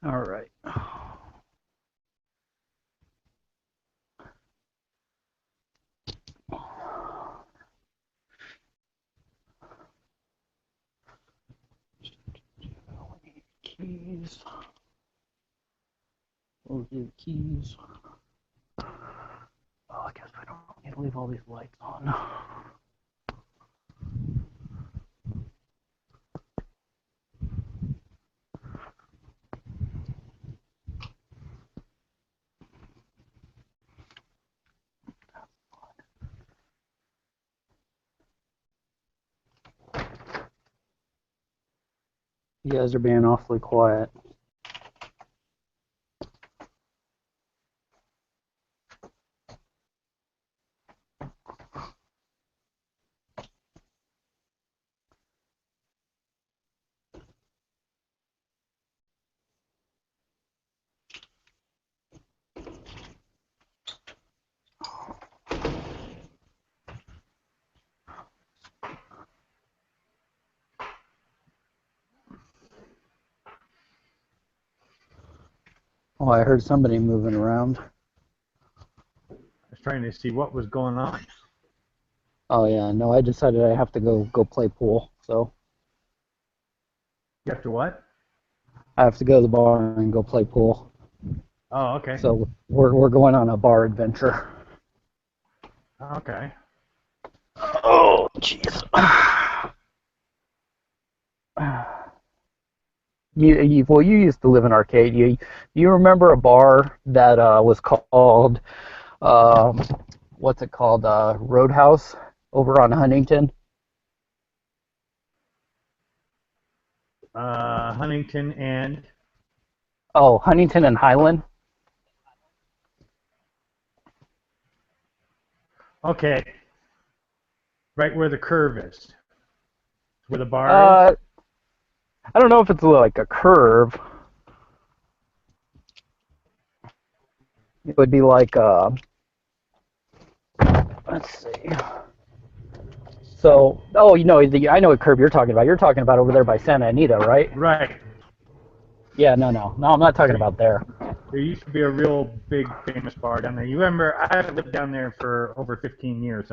All right. Keys. We'll do keys. Oh, I guess I don't need to leave all these lights on. You guys are being awfully quiet. Oh, I heard somebody moving around. I was trying to see what was going on. Oh yeah, no, I decided I have to go play pool. So You have to what? I have to go to the bar and go play pool. Oh, okay. So we're going on a bar adventure. Okay. Oh, jeez. Well, you used to live in Arcade. You remember a bar that was called what's it called? Roadhouse over on Huntington. Huntington and Oh, Huntington and Highland. okay, right where the curve is, where the bar is. I don't know if it's like a curve. It would be like Let's see. So, oh, you know, I know what curb you're talking about. You're talking about over there by Santa Anita, right? Right. Yeah, no, I'm not talking about there. There used to be a real big famous bar down there. You remember? I haven't lived down there for over 15 years.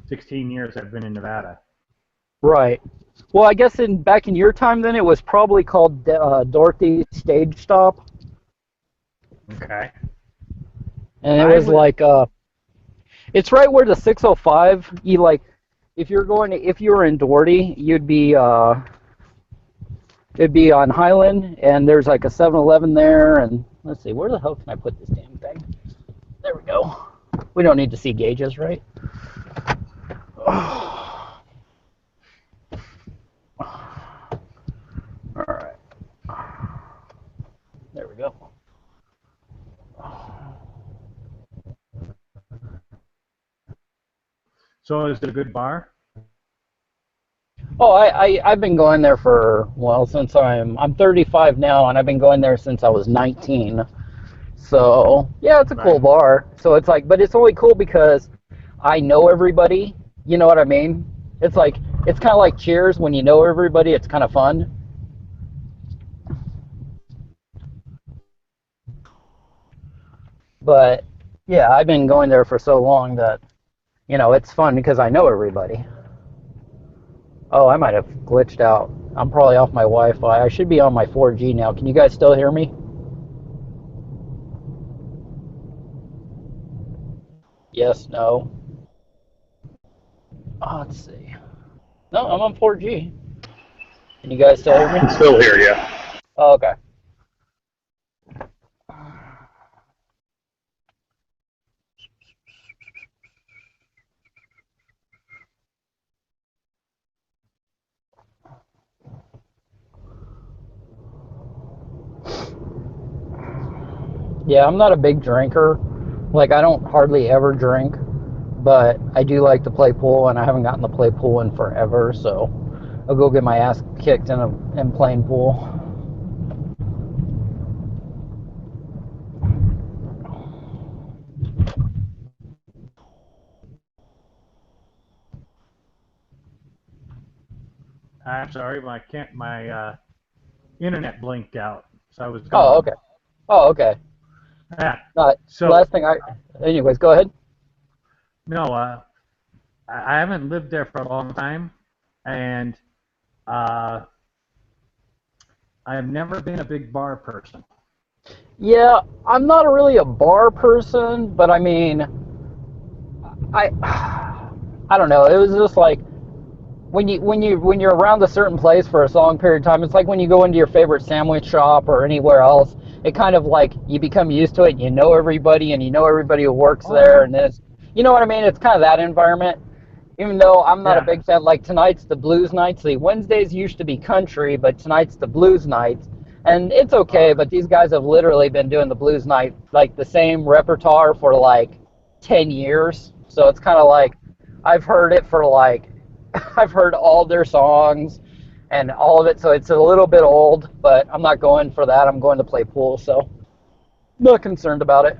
16 years. I've been in Nevada. Right. Well, I guess back in your time, then it was probably called Dorothy Stage Stop, Okay. and it was like it's right where the 605. You like, if you were in Doherty, you'd be it'd be on Highland, and there's like a 7-Eleven there, and let's see, where the hell can I put this damn thing? There we go. We don't need to see gauges, right? All right. There we go. So is it a good bar? Oh, I've been going there for, well, since I'm 35 now, and I've been going there since I was 19. So yeah, it's a cool bar. So it's like, but it's only cool because I know everybody. You know what I mean? It's like, it's kind of like Cheers. When you know everybody, it's kind of fun. But yeah, I've been going there for so long that, you know, it's fun because I know everybody. Oh, I might have glitched out. I'm probably off my Wi-Fi. I should be on my 4G now. Can you guys still hear me? Yes, no. Oh, let's see. No, I'm on 4G. Can you guys still hear me? Still here, yeah. Oh, okay. Yeah, I'm not a big drinker. Like, I don't hardly ever drink, but I do like to play pool, and I haven't gotten to play pool in forever, so I'll go get my ass kicked in playing pool. I'm sorry, my internet blinked out, so I was Oh, gone. okay. Oh, okay. Yeah. So last thing anyways, go ahead. No, I haven't lived there for a long time, and I've never been a big bar person. Yeah, I'm not really a bar person, but I mean, I don't know. It was just like when you're around a certain place for a long period of time, it's like when you go into your favorite sandwich shop or anywhere else. It kind of like you become used to it. You know everybody, and you know everybody who works there, and it's, you know what I mean. It's kind of that environment. Even though I'm not a big fan, like tonight's the blues night. See, Wednesdays used to be country, but tonight's the blues night, and it's okay. But these guys have literally been doing the blues night, like the same repertoire for like 10 years. So it's kind of like I've heard it for like I've heard all their songs and all of it, so it's a little bit old, but I'm not going for that. I'm going to play pool, so not concerned about it.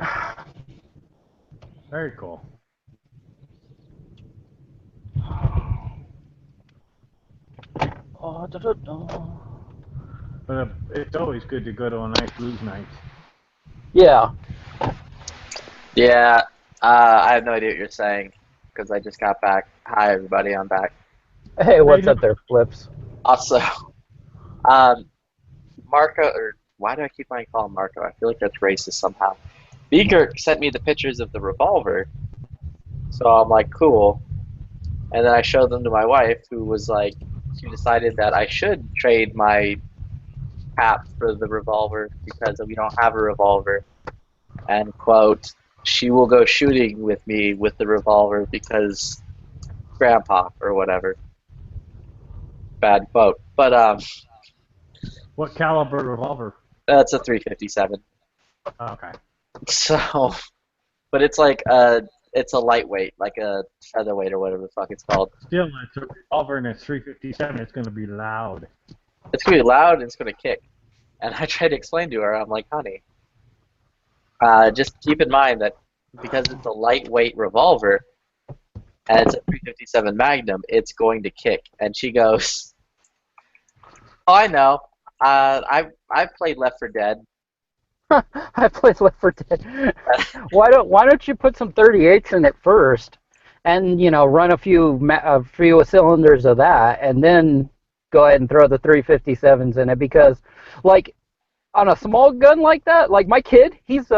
Very cool. Oh, But it's always good to go to a nice blues night. yeah. Yeah, I have no idea what you're saying because I just got back. Hi, everybody, I'm back. Hey, what's up there, Flips? Also, Marco, or why do I keep wanting to call him Marco? I feel like that's racist somehow. Beaker sent me the pictures of the revolver, so I'm like, cool. And then I showed them to my wife, who was like, she decided that I should trade my cap for the revolver because we don't have a revolver. And, quote, she will go shooting with me with the revolver because grandpa or whatever. Bad quote. But, What caliber revolver? that's a 357. Okay. So, but it's like it's a lightweight, like a featherweight or whatever the fuck it's called. Still, it's a revolver and it's 357. It's going to be loud. It's gonna be loud and it's gonna kick. And I tried to explain to her, I'm like, honey, just keep in mind that because it's a lightweight revolver, and it's a 357 Magnum, it's going to kick. And she goes, "Oh, I know. I've played Left 4 Dead." I played Left 4 Dead. Why don't you put some 38s in it first, and run a few cylinders of that, and then go ahead and throw the 357s in it? Because, like, on a small gun like that, like my kid, he's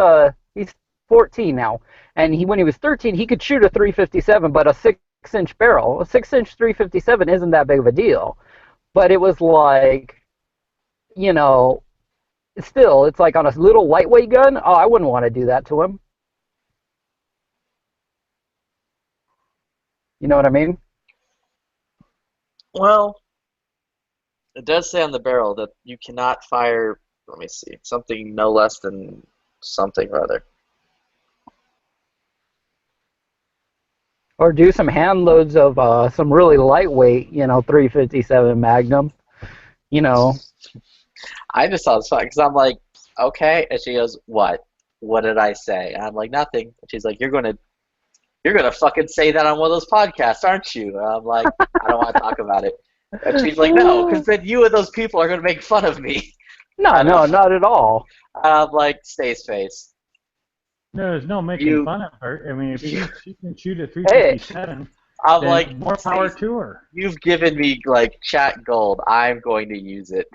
14 now, and when he was 13, he could shoot a 357, but a 6-inch barrel. A 6-inch 357 isn't that big of a deal, but it was like, still, it's like on a little lightweight gun. Oh, I wouldn't want to do that to him. You know what I mean? Well, it does say on the barrel that you cannot fire, let me see, something no less than something or other. Or do some hand loads of some really lightweight, 357 Magnum. I just thought it was fun because I'm like, okay, and she goes, "What? What did I say?" And I'm like, "Nothing." And she's like, "You're gonna fucking say that on one of those podcasts, aren't you?" And I'm like, "I don't want to talk about it." And she's like, "No, because then you and those people are gonna make fun of me." No, not at all. And I'm like, "Stays face." No, there's no making fun of her. I mean, if she can shoot a 357, I'm then like, more power to her. You've given me like chat gold. I'm going to use it.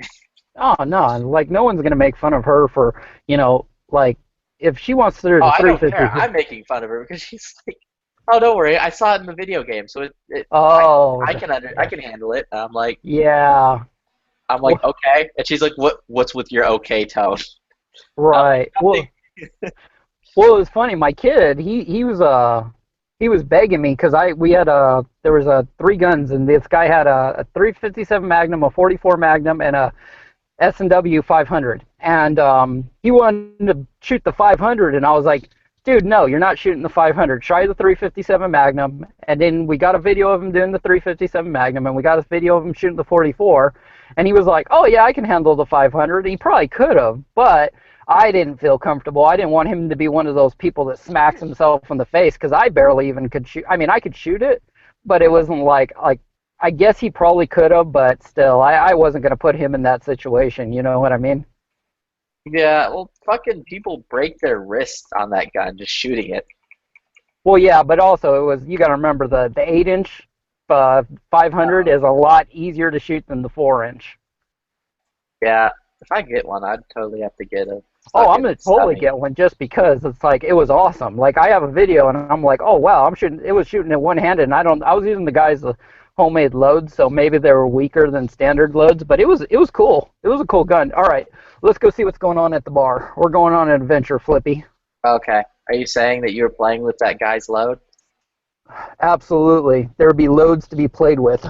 Oh no, like no one's gonna make fun of her for, like if she wants to do I don't 350. care. I'm making fun of her because she's like, "Oh, don't worry. I saw it in the video game, so I can handle it." And I'm like, yeah. I'm like, okay, and she's like, "What's with your okay tone?" Right. Well, it was funny. My kid, he was begging me because there was 3 guns, and this guy had a 357 Magnum, a 44 Magnum, and a S&W 500, and he wanted to shoot the 500, and I was like, "Dude, no, you're not shooting the 500. Try the 357 Magnum." And then we got a video of him doing the 357 Magnum, and we got a video of him shooting the 44, and he was like, "Oh yeah, I can handle the 500." He probably could have, but I didn't feel comfortable. I didn't want him to be one of those people that smacks himself in the face because I barely even could shoot. I mean, I could shoot it, but it wasn't like I guess he probably could have, but still, I wasn't going to put him in that situation. You know what I mean? Yeah, well, fucking people break their wrists on that gun just shooting it. Well, yeah, but also you got to remember the 8-inch 500 is a lot easier to shoot than the 4-inch. Yeah, if I get one, I'd totally have to get a. Oh, I'm gonna totally get one just because it's like it was awesome. Like I have a video and I'm like, oh wow, it was shooting it one-handed, and I was using the guy's homemade loads, so maybe they were weaker than standard loads, but it was cool. It was a cool gun. All right, let's go see what's going on at the bar. We're going on an adventure, Flippy. Okay. Are you saying that you were playing with that guy's load? Absolutely. There would be loads to be played with.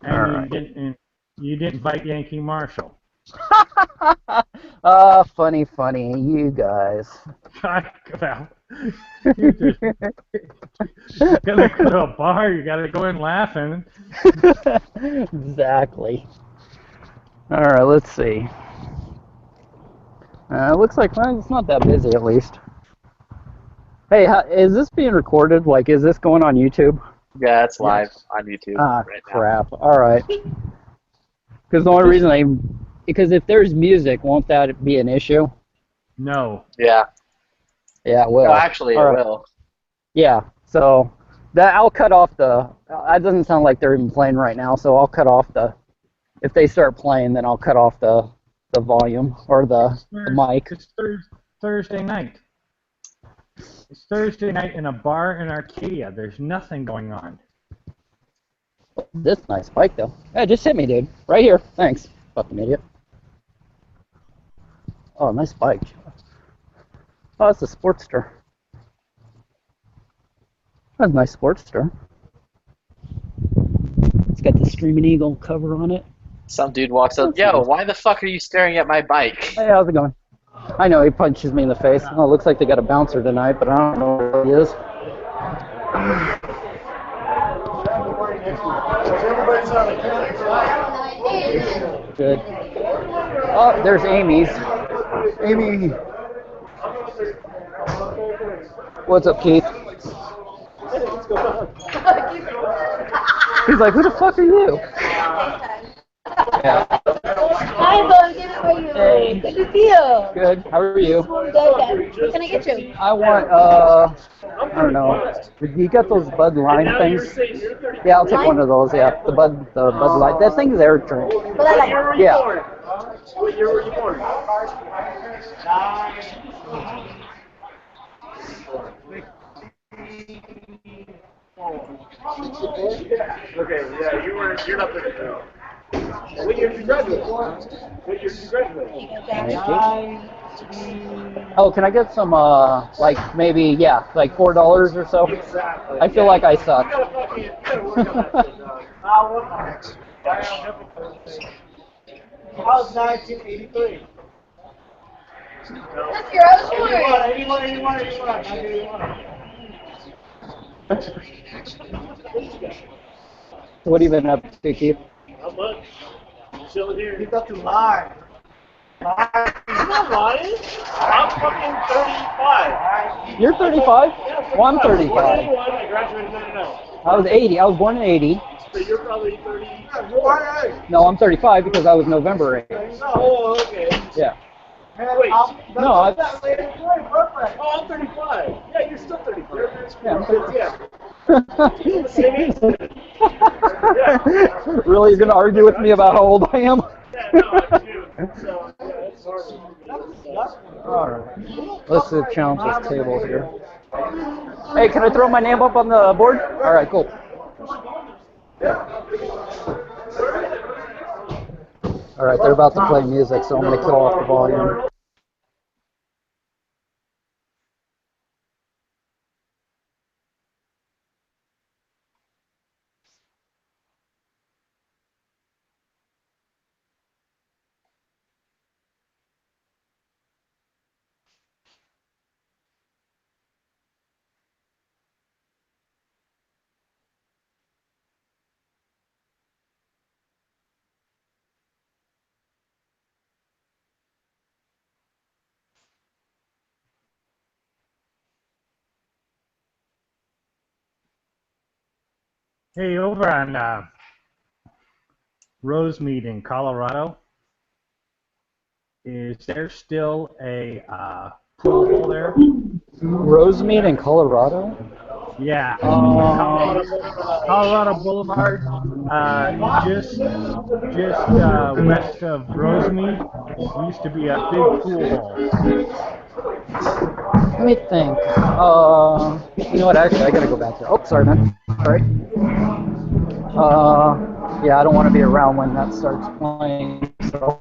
And you didn't fight Yankee Marshall. Funny, you guys. Well, you just gotta go to a bar, you gotta go in laughing. Exactly. Alright, let's see. Looks like it's not that busy at least. Hey, is this being recorded? Like, is this going on YouTube? Yeah, it's live on YouTube right crap. Alright. Because the only reason because if there's music, won't that be an issue? No. Yeah. Yeah, it will. No, actually, it will. Yeah, so I'll cut off that doesn't sound like they're even playing right now, so I'll cut off if they start playing, then I'll cut off the volume or the mic. It's Thursday night. It's Thursday night in a bar in Arcadia. There's nothing going on. This nice bike, though. Hey, just hit me, dude. Right here. Thanks. Fucking idiot. Oh, nice bike. Oh, it's a Sportster. That's a nice Sportster. It's got the Streaming Eagle cover on it. Some dude walks up, "Yo, why the fuck are you staring at my bike?" Hey, how's it going? I know, he punches me in the face. Oh, it looks like they got a bouncer tonight, but I don't know where he is. Good. Oh, there's Amy's. Amy. What's up, Keith? He's like, who the fuck are you? Yeah. Hi, Bo. Good. How are you? Hey. Good to see you. Good. How are you? Good. What can I get you? I want, I don't know. You got those Bud Lime things? Yeah, I'll take one of those. Yeah, the Bud Light. That thing's air drink. Yeah. What year were you born? Okay, yeah, you're not 32. What year did you graduate? What year did you graduate? Oh, can I get some, like maybe, yeah, like $4 or so? Exactly. I feel like I suck. You gotta work on that shit, dog. I'll work on it. How's 1983? That's your own story. 81. What have you been up to, Keith? Not much. Chilling here. You got to lie. I'm not lying. I'm fucking 35. You're 35? Well, I'm 35. I graduated in 99. I was 80. I was born in 80. So you're probably 30. No, I'm 35 because I was November 8th. Oh, okay. Yeah. Wait. No, I... Oh, I'm 35. Yeah, you're still 35. Yeah, I'm 35. Yeah. Really, you're gonna argue with me about how old I am? Yeah, no, I do. So, yeah, it's hard. Alright. Let's challenge this table here. Hey, can I throw my name up on the board? Alright, cool. Alright, they're about to play music, so I'm gonna kill off the volume. Hey, over on Rosemead in Colorado, is there still a pool there? Rosemead in Colorado? Yeah. Colorado Boulevard, just west of Rosemead, used to be a big pool hall. Let me think. You know what? Actually, I gotta go back there. Oh, sorry, man. Sorry. Yeah, I don't want to be around when that starts playing. So,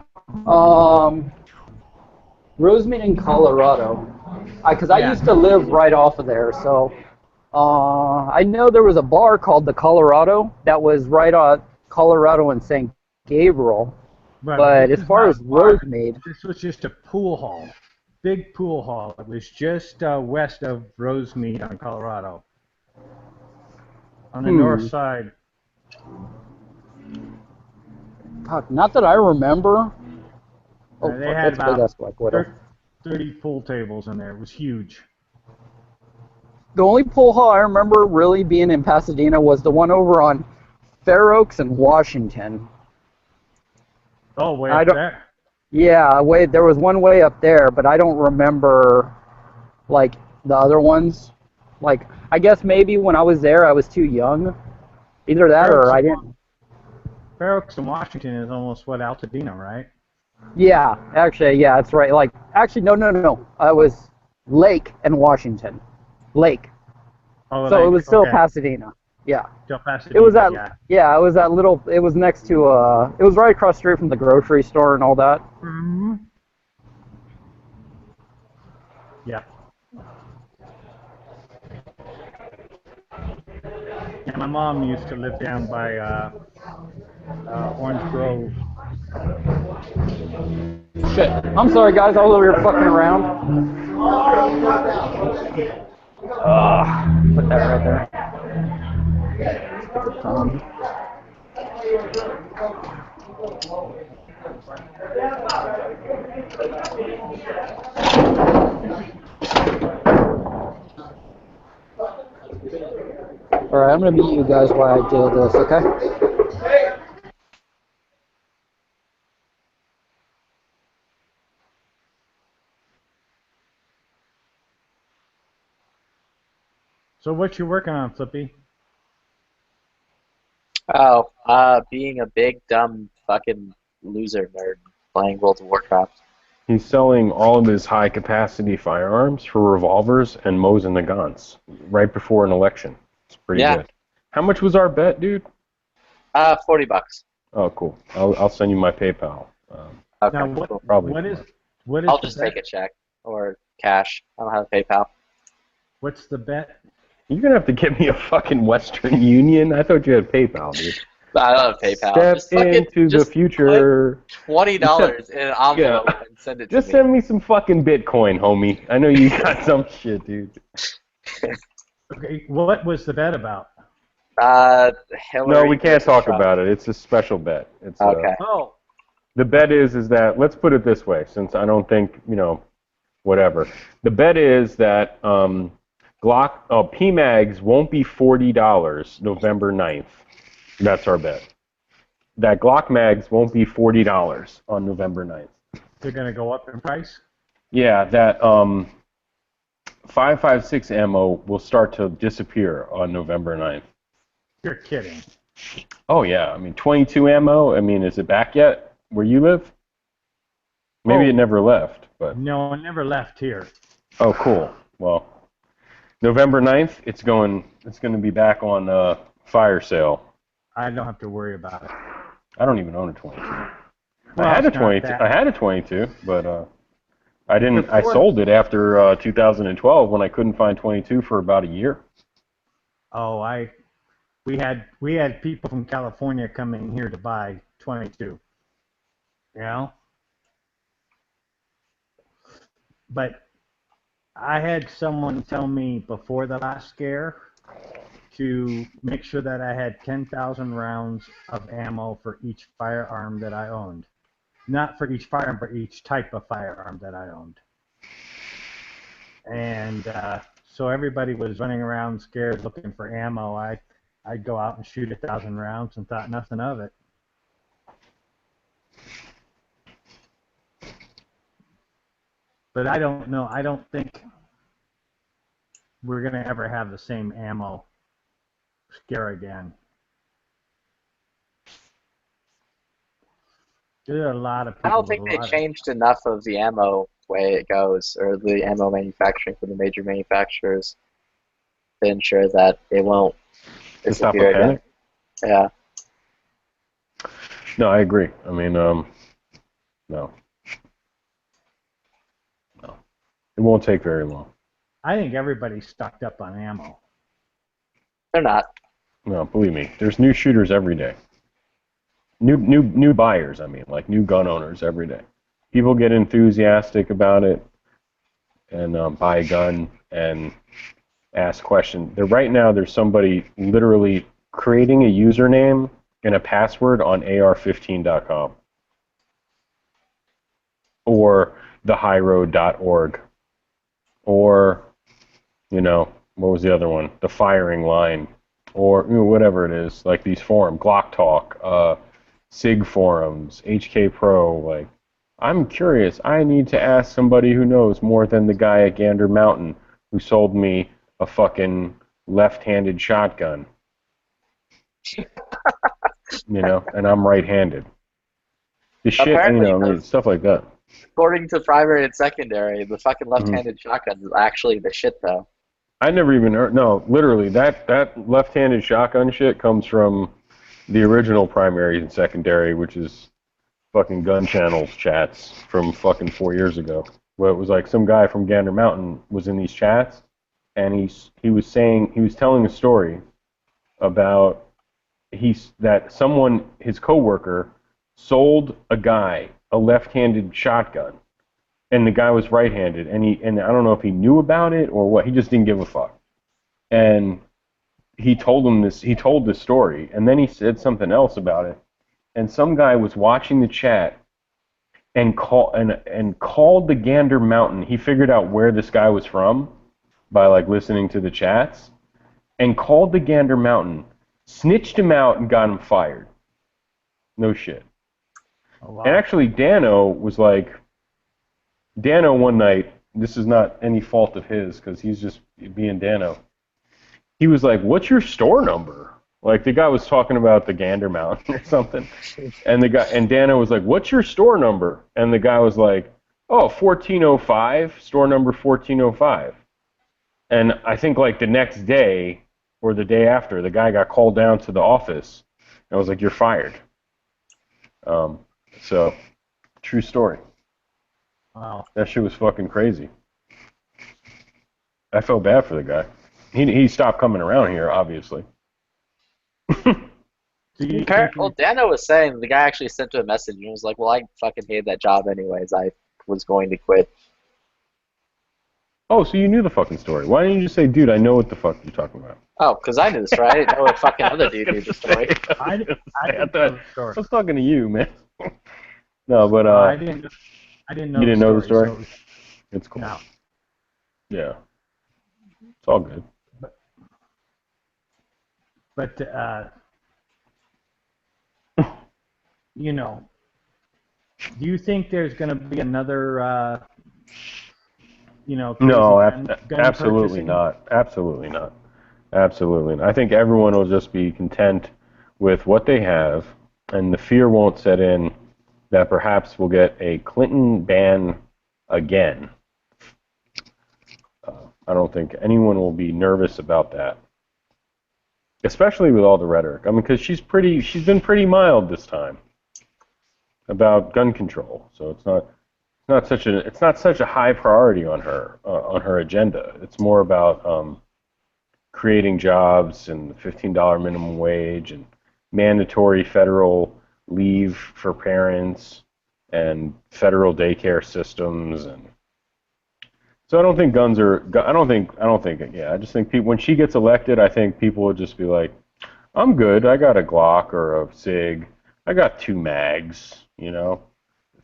Rosemead in Colorado. Because I used to live right off of there, so I know there was a bar called the Colorado that was right on Colorado and St. Gabriel. Right, but as far as Rosemead, this was just a pool hall, big pool hall. It was just west of Rosemead on Colorado, on the north side. God, not that I remember. Oh, They had let's play about Black Widow. 30 pool tables in there. It was huge. The only pool hall I remember really being in Pasadena was the one over on Fair Oaks and Washington. Oh, way up there? Yeah, there was one way up there, but I don't remember, like, the other ones. Like, I guess maybe when I was there, I was too young. Either that or I didn't. Fair Oaks and Washington is almost what, Altadena, right? Yeah, actually, yeah, that's right. Like, actually, no. I was Lake and Washington. Lake. Oh, so Lake, it was still okay. Pasadena. Yeah. Still Pasadena, It was that. yeah. It was that little. It was next to. It was right across the street from the grocery store and all that. Mm-hmm. Yeah. Yeah, my mom used to live down by Orange Grove. Shit. I'm sorry, guys. I was over here fucking around. Put that right there. Alright, I'm gonna mute you guys while I deal with this, okay? So what you working on, Flippy? Oh, being a big, dumb, fucking loser nerd playing World of Warcraft. He's selling all of his high-capacity firearms for revolvers and Mosin Nagants right before an election. It's pretty good. How much was our bet, dude? $40. Oh, cool. I'll send you my PayPal. Okay, Now, what, cool. Probably what is more. what is I'll the just bet? take a check or cash. I don't have PayPal. What's the bet? You're gonna have to get me a fucking Western Union. I thought you had PayPal, dude. I don't have PayPal. Step Just fucking- into the just future. $20 in an envelope and send it to Just me. send me some fucking Bitcoin, homie. I know you got some shit, dude. Okay, what was the bet about? Hillary No, we can't versus talk Trump. about it. It's a special bet. It's Okay. Oh, the bet is that, let's put it this way, since I don't think, whatever. The bet is that PMags won't be $40 November 9th. That's our bet. That Glock mags won't be $40 on November 9th. they're gonna go up in price. Yeah, that 5.56 ammo will start to disappear on November 9th. You're kidding. Oh, yeah. I mean, 22 ammo, is it back yet where you live? Maybe it never left, but... No, it never left here. Oh, cool. Well, November 9th, it's going to be back on fire sale. I don't have to worry about it. I don't even own a 22. Well, I had a it's not 22. that. I had a 22, but I didn't. I Before- sold it after 2012 when I couldn't find 22 for about a year. Oh, we had people from California coming here to buy 22. You know? But I had someone tell me before the last scare to make sure that I had 10,000 rounds of ammo for each firearm that I owned. Not for each firearm, but each type of firearm that I owned. And so everybody was running around scared looking for ammo. I'd go out and shoot 1,000 rounds and thought nothing of it. But I don't know. I don't think we're going to ever have the same ammo scare again. There are a lot of people. I don't think with a they lot of- changed enough of the ammo way it goes, or the ammo manufacturing for the major manufacturers to ensure that it won't To stop a disappear again. panic? Yeah. No, I agree. No. No. It won't take very long. I think everybody's stocked up on ammo. They're not. No, believe me. There's new shooters every day. New buyers, like new gun owners every day. People get enthusiastic about it and buy a gun and ask questions. Right now, there's somebody literally creating a username and a password on AR15.com or thehighroad.org or, what was the other one? The firing line or whatever it is, like these forums, Glock Talk, SIG forums, HK Pro, I'm curious. I need to ask somebody who knows more than the guy at Gander Mountain who sold me a fucking left-handed shotgun. And I'm right-handed. The shit, Apparently, stuff like that. According to primary and secondary, the fucking left-handed shotgun is actually the shit, though. I never even heard. No, literally, that left-handed shotgun shit comes from the original primary and secondary, which is fucking gun channels chats from fucking 4 years ago. Where it was like some guy from Gander Mountain was in these chats, and he was telling a story about that someone, his coworker, sold a guy a left-handed shotgun, and the guy was right-handed, and I don't know if he knew about it or what. He just didn't give a fuck, and he told this story, and then he said something else about it, and some guy was watching the chat and called the Gander Mountain. He figured out where this guy was from by listening to the chats, and called the Gander Mountain, snitched him out, and got him fired. No shit. Oh, wow. And actually, Dano was like, Dano one night, this is not any fault of his because he's just being Dano. He was like, "What's your store number?" Like the guy was talking about the Gander Mountain or something, and Dano was like, "What's your store number?" And the guy was like, "Oh, 1405, store number 1405." And I think like the next day or the day after, the guy got called down to the office and was like, "You're fired." So, true story. Wow. That shit was fucking crazy. I felt bad for the guy. He stopped coming around here, obviously. Well, Dano was saying the guy actually sent him a message and was like, "Well, I fucking hated that job anyways. I was going to quit." Oh, so you knew the fucking story. Why didn't you just say, "Dude, I know what the fuck you're talking about"? Oh, because I knew the story. I didn't know what fucking other dude knew the story. I was talking to you, man. No, but I didn't know. You didn't know the story? So It's cool. no. Yeah. It's all good. But you know, do you think there's going to be another, No, crazy gun absolutely purchasing? not. Absolutely not. Absolutely not. I think everyone will just be content with what they have, and the fear won't set in that perhaps we'll get a Clinton ban again. I don't think anyone will be nervous about that, especially with all the rhetoric. I mean, because she's been pretty mild this time about gun control, so it's not such a high priority on her agenda. It's more about creating jobs and the $15 minimum wage and mandatory federal leave for parents and federal daycare systems. And so I don't think guns are. I don't think. Yeah, I just think people. When she gets elected, I think people will just be like, "I'm good. I got a Glock or a Sig. I got 2 mags. You know,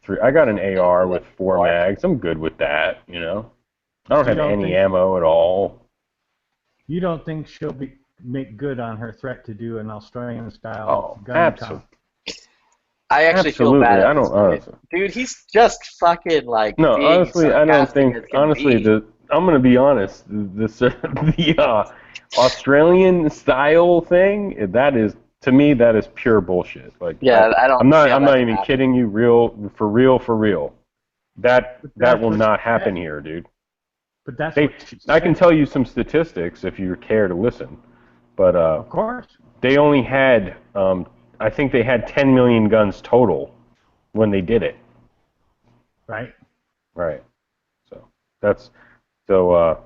3. I got an AR with 4 mags. I'm good with that. You know, I don't So have you don't any think- ammo at all." You don't think she'll make good on her threat to do an Australian-style gun Absolutely. I actually feel bad. I At this don't point. honestly. Dude, he's just fucking like. No, being honestly, I don't sarcastic think. as can Honestly, be. I'm gonna be honest. The Australian style thing, that is, to me, that is pure bullshit. Like, Yeah, I don't I'm not. see how I'm that not can even happen. kidding you. For real. That that's will what not she happen said. here, dude. But that's They, what she I can said. tell you some statistics if you care to listen, but Of course. they only had. I think they had 10 million guns total when they did it. Right. Right. So that's so.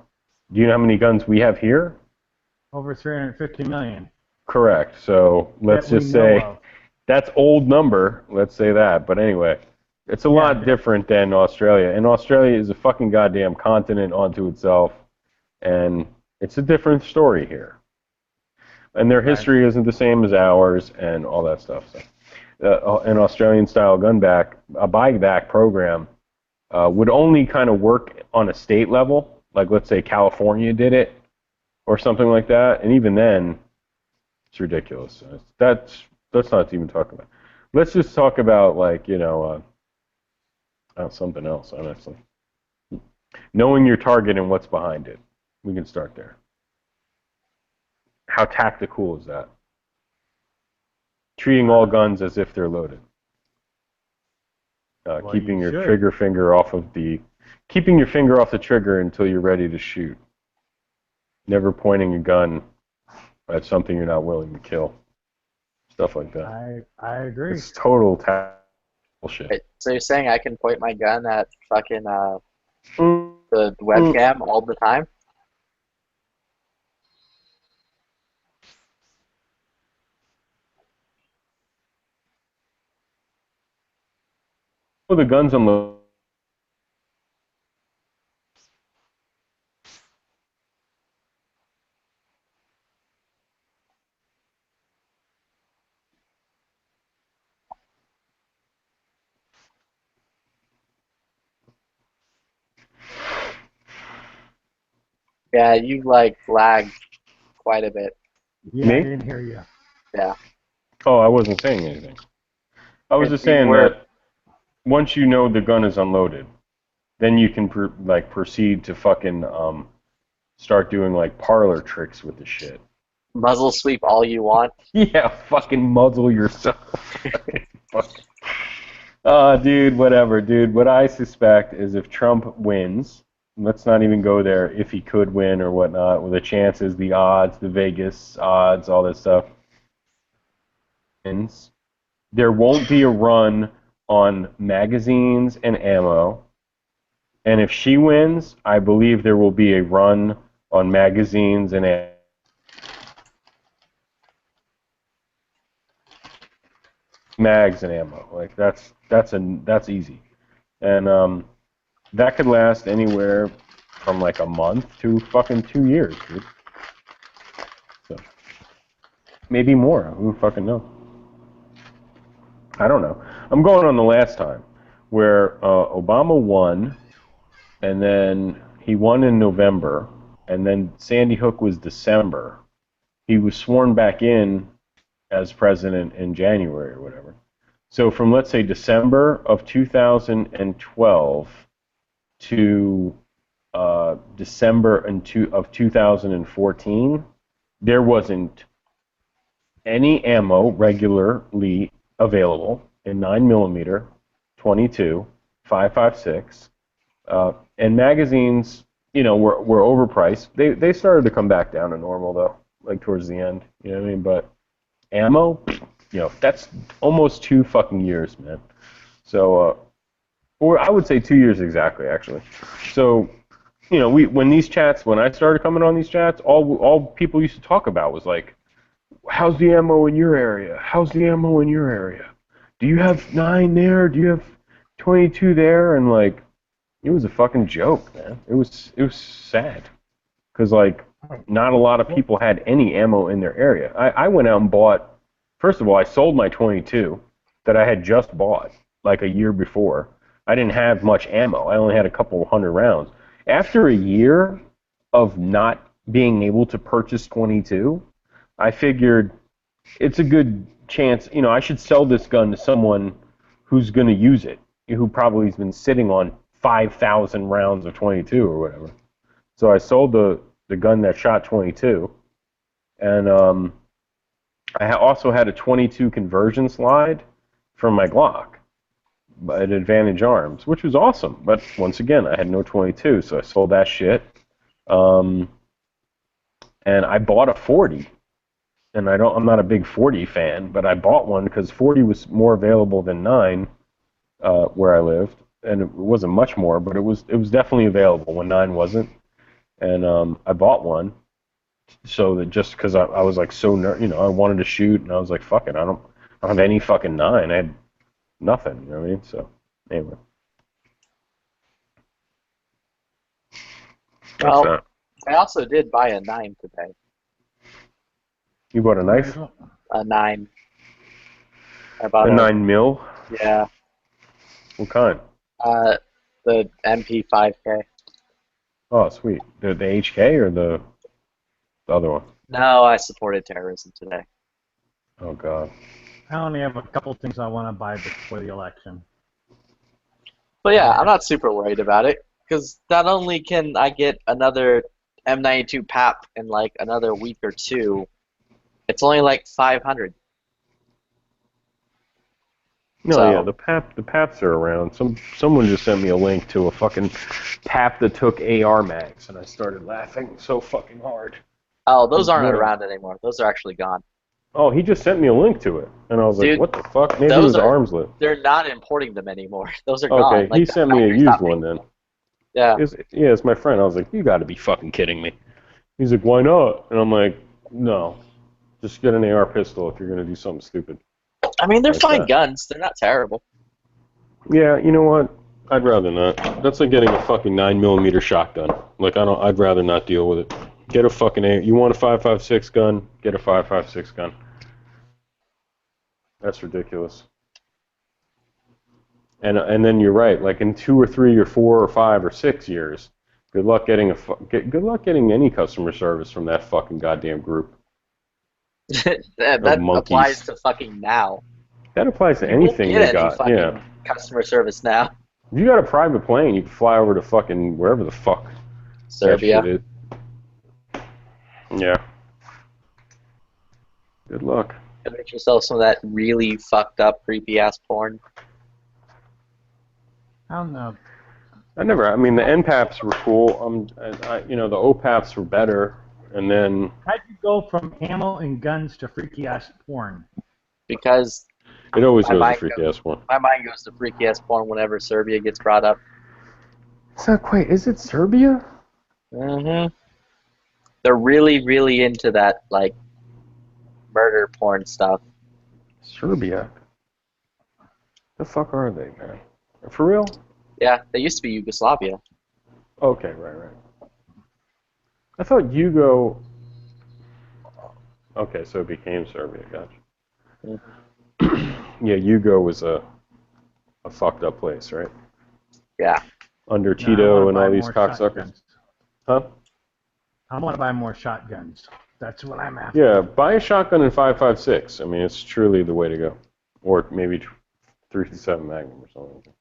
Do you know how many guns we have here? Over 350 million. Correct. So let's That we just know say of. that's old number. Let's say that. But anyway, it's a lot different than Australia. And Australia is a fucking goddamn continent onto itself, and it's a different story here. And their history isn't the same as ours, and all that stuff. So, an Australian-style buyback program would only kind of work on a state level, like let's say California did it, or something like that. And even then, it's ridiculous. Let's not even talk about. Let's just talk about something else. Honestly, knowing your target and what's behind it. We can start there. How tactical is that? Treating all guns as if they're loaded. Keeping your finger off the trigger until you're ready to shoot. Never pointing a gun at something you're not willing to kill. Stuff like that. I agree. It's total bullshit. Wait, so you're saying I can point my gun at fucking the webcam all the time? The guns on the Yeah, you like lag quite a bit. Yeah, Me? I didn't hear you. Yeah. Oh, I wasn't saying anything. I was just saying that once you know the gun is unloaded, then you can proceed to fucking start doing like parlor tricks with the shit. Muzzle sweep all you want. Yeah, fucking muzzle yourself. Dude, whatever, dude. What I suspect is if Trump wins, let's not even go there, if he could win or whatnot, with the chances, the odds, the Vegas odds, all this stuff, wins, there won't be a run on magazines and ammo. And if she wins, I believe there will be a run on magazines and ammo. Mags and ammo, like that's easy, and that could last anywhere from like a month to fucking 2 years, dude. So maybe more. Who fucking know? I don't know. I'm going on the last time where Obama won, and then he won in November, and then Sandy Hook was December. He was sworn back in as president in January or whatever. So from, let's say, December of 2012 to December of 2014, there wasn't any ammo regularly available in 9mm, 22, 5.56, and magazines, were overpriced. They started to come back down to normal though, like towards the end. You know what I mean? But ammo, that's almost 2 fucking years, man. So, or I would say 2 years exactly, actually. So, when I started coming on these chats, all people used to talk about was like, how's the ammo in your area? How's the ammo in your area? Do you have 9 there? Do you have 22 there? And like, it was a fucking joke, man. It was sad. Because like, not a lot of people had any ammo in their area. I went out and bought, first of all, I sold my 22 that I had just bought like a year before. I didn't have much ammo. I only had a couple hundred rounds. After a year of not being able to purchase 22, I figured it's a good chance, I should sell this gun to someone who's going to use it, who probably has been sitting on 5,000 rounds of 22 or whatever. So I sold the gun that shot 22, and I also had a 22 conversion slide from my Glock at Advantage Arms, which was awesome. But once again, I had no 22, so I sold that shit. And I bought a 40, and I'm not a big 40 fan, but I bought one because 40 was more available than 9 where I lived, and it wasn't much more, but it was definitely available when 9 wasn't. And I bought one, so that just because I was like so I wanted to shoot, and I was like, fuck it, I don't have any fucking 9. I had nothing, you know what I mean? So anyway. Well, I also did buy a 9 today. You bought a knife? A 9. I bought a 9mm? Yeah. What kind? The MP5K. Oh, sweet. The HK or the other one? No, I supported terrorism today. Oh, God. I only have a couple things I want to buy before the election. But yeah, I'm not super worried about it, because not only can I get another M92 PAP in like another week or 2, it's only like 500. No, So- yeah, the PAPs are around. Someone just sent me a link to a fucking PAP that took AR mags, and I started laughing so fucking hard. Oh, those aren't Yeah. around anymore. Those are actually gone. Oh, he just sent me a link to it, and I was Dude, like, what the fuck? Maybe it those was are- arms lift. They're not importing them anymore. Those are Okay, gone. Like, he the sent me a factory's used not one making then. Yeah. It's my friend. I was like, you got to be fucking kidding me. He's like, why not? And I'm like, no, just get an AR pistol if you're gonna do something stupid. I mean, they're Like fine that. guns. They're not terrible. Yeah, you know what? I'd rather not. That's like getting a fucking 9mm shotgun. Like I'd rather not deal with it. Get a fucking you want a 5.56 gun? Get a 5.56 gun. That's ridiculous. And then you're right. Like in 2 or 3 or 4 or 5 or 6 years, Good luck getting good luck getting any customer service from that fucking goddamn group. that monkeys. applies to fucking now. That applies to You won't anything get they any got. fucking Yeah. customer service now. If you got a private plane, you can fly over to fucking wherever the fuck Serbia. that shit is. Yeah. Good luck. Get yourself some of that really fucked up, creepy ass porn. I don't know. I mean, the NPAPs were cool. The OPAPs were better, and then How'd you go from ammo and guns to freaky ass porn? Because it always My goes to mind freaky goes- ass one. my mind goes to freaky ass porn whenever Serbia gets brought up. It's not quite. Is it Serbia? Mm-hmm. They're really, really into that, like, murder porn stuff. Serbia. The fuck are they, man? For real? Yeah, they used to be Yugoslavia. Okay, right. I thought Yugo. Okay, so it became Serbia. Gotcha. Yeah, Yugo was a fucked up place, right? Yeah. Under No, I Tito wanna and buy all these more cocksuckers. shotguns. Huh? I want to buy more shotguns. That's what I'm after. Yeah, buy a shotgun in 5.56. I mean, it's truly the way to go. Or maybe 357 Magnum or something.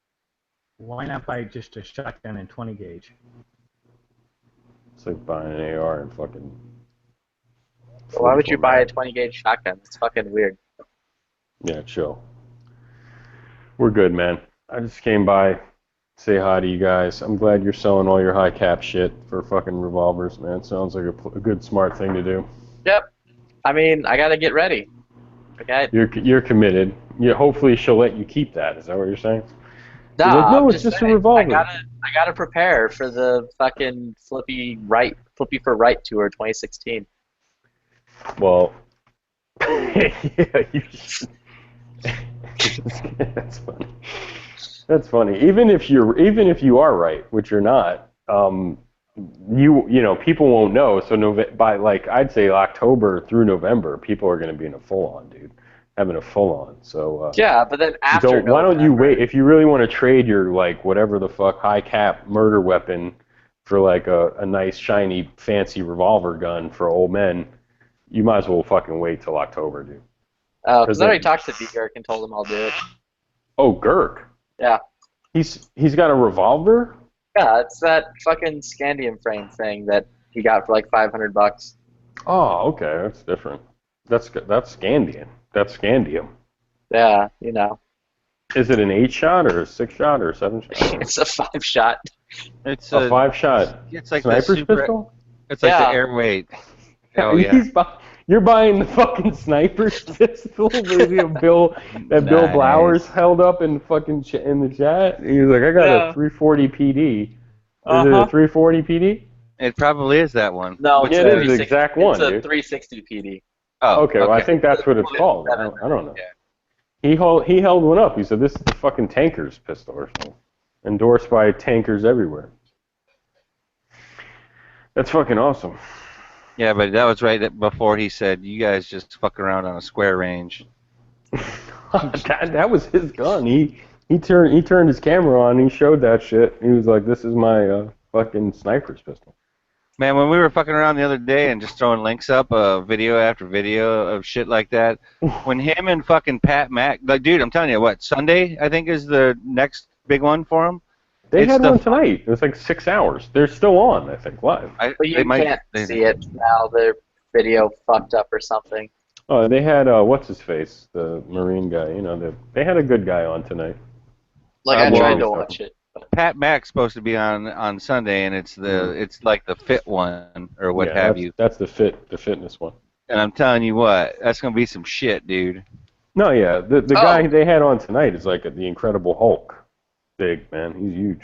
Why not buy just a shotgun and 20 gauge? It's like buying an AR and fucking. Why would you 44 buy a Magnum. 20 gauge shotgun? It's fucking weird. Yeah, chill. We're good, man. I just came by, say hi to you guys. I'm glad you're selling all your high cap shit for fucking revolvers, man. Sounds like a good, smart thing to do. Yep. I mean, I gotta get ready. Okay. You're committed. Yeah, hopefully she'll let you keep that. Is that what you're saying? No, You're like, no, I'm it's just a saying, revolver. I gotta prepare for the fucking Flippy for Right tour 2016. Well, yeah, you should. That's funny. That's funny. Even if you are right, which you're not, people won't know. So by like I'd say October through November, people are going to be in a full on, dude, having a full on. So Yeah, but then after why don't you wait if you really want to trade your like whatever the fuck high cap murder weapon for like a nice shiny fancy revolver gun for old men? You might as well fucking wait till October, dude. Oh, because I already talked to D-Girk and told him I'll do it. Oh, Girk. Yeah. He's got a revolver? Yeah, it's that fucking scandium frame thing that he got for like $500. Oh, okay, that's different. That's Scandium. That's Scandium. Yeah, you know. Is it an 8-shot or a 6-shot or a 7-shot? It's a 5-shot. It's a 5-shot. It's like the sniper's super. pistol? It's like Yeah. the air weight. Oh yeah. You're buying the fucking sniper's pistol that Bill Nice. Blowers held up in fucking in the chat. He was like, I got Yeah. a 340 PD. Is it Uh-huh. a 340 PD? It probably is that one. No, Yeah, it is the exact one, It's a dude. 360 PD. Oh, Okay, well I think that's what it's called. I don't know. He held one up. He said this is the fucking Tankers pistol or something. Endorsed by tankers everywhere. That's fucking awesome. Yeah, but that was right before he said, "You guys just fuck around on a square range." that was his gun. He turned his camera on. And he showed that shit. He was like, "This is my fucking sniper's pistol." Man, when we were fucking around the other day and just throwing links up, video after video of shit like that, when him and fucking Pat Mack, like, dude, I'm telling you, what, Sunday, I think, is the next big one for him? They had one tonight. It was like 6 hours. They're still on, I think, live. But you can't see it now. Their video fucked up or something. Oh, they had what's his face, the Marine guy. You know, they had a good guy on tonight. Like I tried to watch it. Pat Mack's supposed to be on Sunday, and it's it's like the fit one or what Yeah, have that's- you. That's the fitness one. And I'm telling you what, that's gonna be some shit, dude. No, yeah, the guy they had on tonight is like the Incredible Hulk. Big man, he's huge.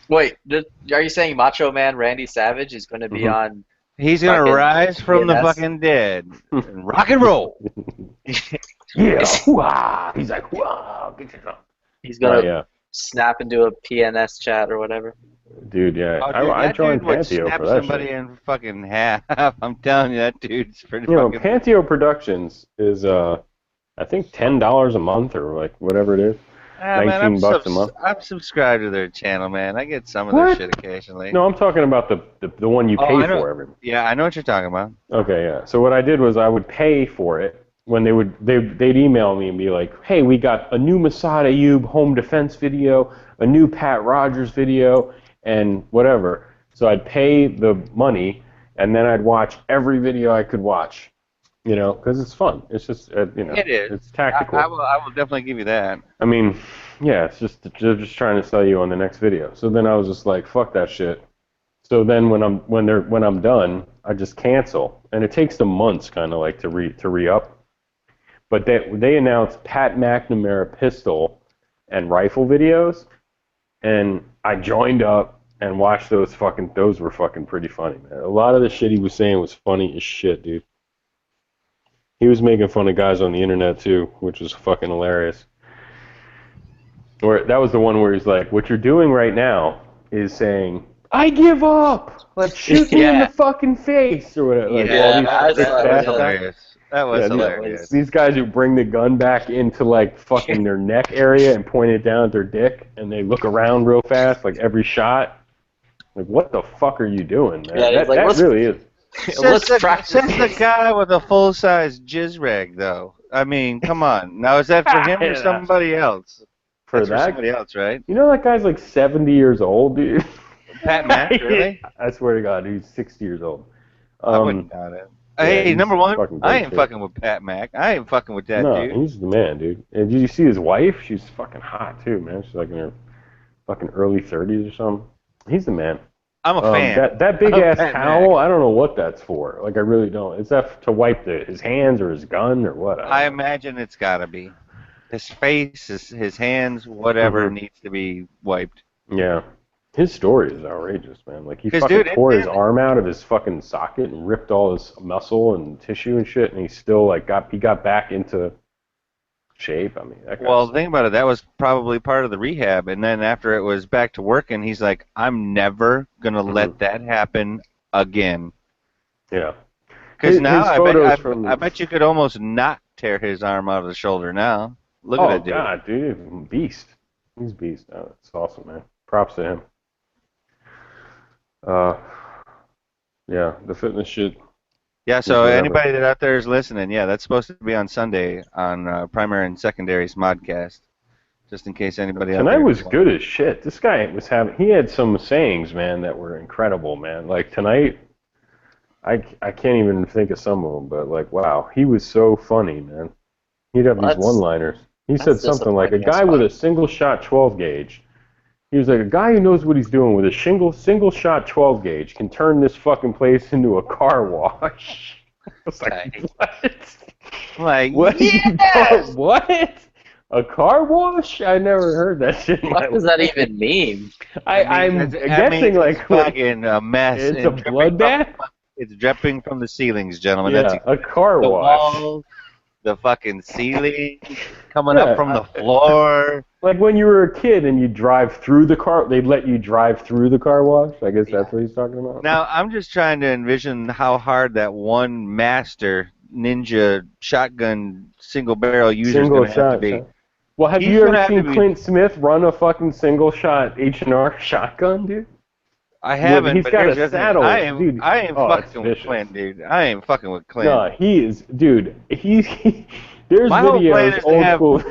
Wait, are you saying Macho Man Randy Savage is going to be Mhm. on? He's gonna fucking rise from the TNS? fucking dead and rock and roll. Yeah, hoo-ah. He's like, wow, get your He's gonna yeah, snap into a PNS chat or whatever. dude, yeah. Oh, dude, I that joined dude would Panteo snap for that somebody shit. in fucking half. I'm telling you, that dude's pretty You know, fucking. Panteo Productions is I think $10 a month or like whatever it is. 19 man, bucks a month. I'm subscribed to their channel, man. I get some of their What? shit occasionally. No, I'm talking about the one you Oh, pay I know. for every month. Yeah, I know what you're talking about. Okay, yeah. So what I did was I would pay for it when they'd email me and be like, hey, we got a new Masada Ayub home defense video, a new Pat Rogers video, and whatever. So I'd pay the money, and then I'd watch every video I could watch, you know, because it's fun. It's just, you know, It is. it's tactical. I will definitely give you that. I mean, yeah, it's just they're just trying to sell you on the next video. So then I was just like, fuck that shit. So then when I'm done, I just cancel, and it takes them months kind of like to re-up. But they announced Pat McNamara pistol and rifle videos, and I joined up and watched those. Those were fucking pretty funny, man. A lot of the shit he was saying was funny as shit, dude. He was making fun of guys on the internet too, which was fucking hilarious. Or that was the one where he's like, "What you're doing right now is saying, I give up. Like, shoot me in the fucking face," or whatever. Like, all these that was hilarious. That was hilarious. These guys who bring the gun back into like fucking their neck area and point it down at their dick, and they look around real fast, like every shot. Like, what the fuck are you doing, man? Yeah, that really is. Let's practice. Says the guy with a full-size jizz rag, though. I mean, come on. Now, is that for him or somebody else? For That's that? somebody else, right? You know that guy's like 70 years old, dude. Pat Mack, really? I swear to God, he's 60 years old. I wouldn't doubt it. yeah, Hey, he's number one, fucking I great ain't shit. fucking with Pat Mack. I ain't fucking with that No, dude. he's the man, dude. And did you see his wife? She's fucking hot too, man. She's like in her fucking early 30s or something. He's the man. I'm a fan. That big I'm ass Pat towel, I don't know what that's for. Like, I really don't. Is that to wipe his hands or his gun or what? I imagine it's gotta be. His face, his hands, whatever needs to be wiped. Yeah. His story is outrageous, man. Like, he 'Cause, fucking dude, tore his arm out of his fucking socket and ripped all his muscle and tissue and shit, and he still, like, got back into shape. I mean, that guy's... Well, think about it. That was probably part of the rehab, and then after it was back to working, he's like, "I'm never gonna let that happen again." Yeah. Because now photos I bet you could almost not tear his arm out of the shoulder now. Look oh, at that dude. God, dude. Beast. He's beast. Oh, that's awesome, man. Props to him. Yeah, the fitness shit. Yeah, so whatever. anybody that out there is listening, yeah, that's supposed to be on Sunday on Primary and Secondary's Modcast. Just in case anybody out Tonight there was good as shit. This guy he had some sayings, man, that were incredible, man. Like, tonight, I can't even think of some of them, but, like, wow, he was so funny, man. He'd have these one-liners. He said something like, a guy with a single-shot 12-gauge. He was like, a guy who knows what he's doing with a single-shot 12-gauge can turn this fucking place into a car wash. I was like, what? Like, what? yes! What? A car wash? I never heard that shit in my What does that even mean? I'm guessing, like, it's fucking a mess. it's and a bloodbath? It's dripping from the ceilings, gentlemen. Yeah, That's a car the wash. walls, the fucking ceiling, coming up from the floor. Like when you were a kid and you drive through the car, they'd let you drive through the car wash. I guess that's what he's talking about. Now, I'm just trying to envision how hard that one master ninja shotgun single barrel user is going to have to be. Well, have He's you gonna ever have to seen be- Clint Smith run a fucking single shot H&R shotgun, dude? I haven't, He's but got here's a the thing. saddle, I ain't dude. fucking it's with vicious. Clint, dude. I ain't fucking with Clint. No, he is, dude. There's My whole plan videos, is to old have- school.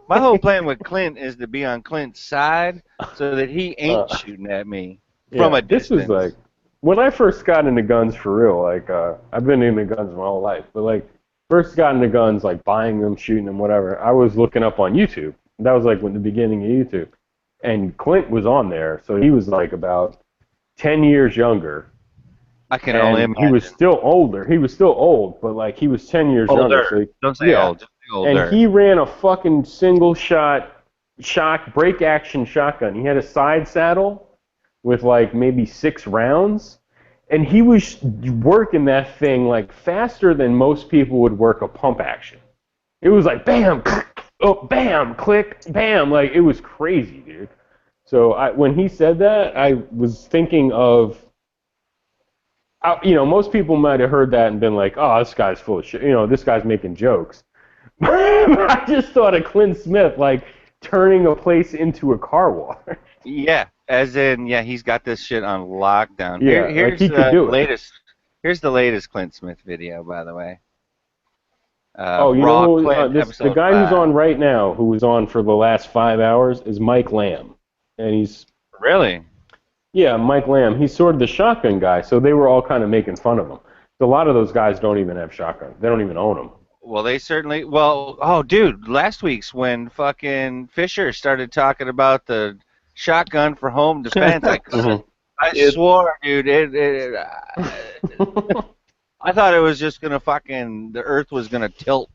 My whole plan with Clint is to be on Clint's side so that he ain't shooting at me from a This distance. was like when I first got into guns for real. Like I've been into guns my whole life, but like first got into guns, like buying them, shooting them, whatever. I was looking up on YouTube. That was like when the beginning of YouTube, and Clint was on there, so he was like about 10 years younger. I can and only he imagine. was still older. He was still old, but like he was 10 years Older. younger. So Don't say old, just say older. And he ran a fucking single shot break action shotgun. He had a side saddle with like maybe 6 rounds, and he was working that thing like faster than most people would work a pump action. It was like bam, oh bam, click, bam, like it was crazy, dude. So when he said that, I was thinking of, most people might have heard that and been like, oh, this guy's full of shit. This guy's making jokes. I just thought of Clint Smith, like, turning a place into a car wash. Yeah, as in, yeah, he's got this shit on lockdown. Yeah, like Here's he could do it. latest. Here's the latest Clint Smith video, by the way. Oh, you Raw know who, Clint, the episode guy who's 5. on right now, who was on for the last 5 hours, is Mike Lamb, and he's Really? yeah, Mike Lamb. He's sort of the shotgun guy, so they were all kind of making fun of him. A lot of those guys don't even have shotguns. They don't even own them. Well, they certainly. Well, oh, dude, last week's when fucking Fisher started talking about the shotgun for home defense, I swore, dude. I thought it was just gonna fucking the Earth was gonna tilt.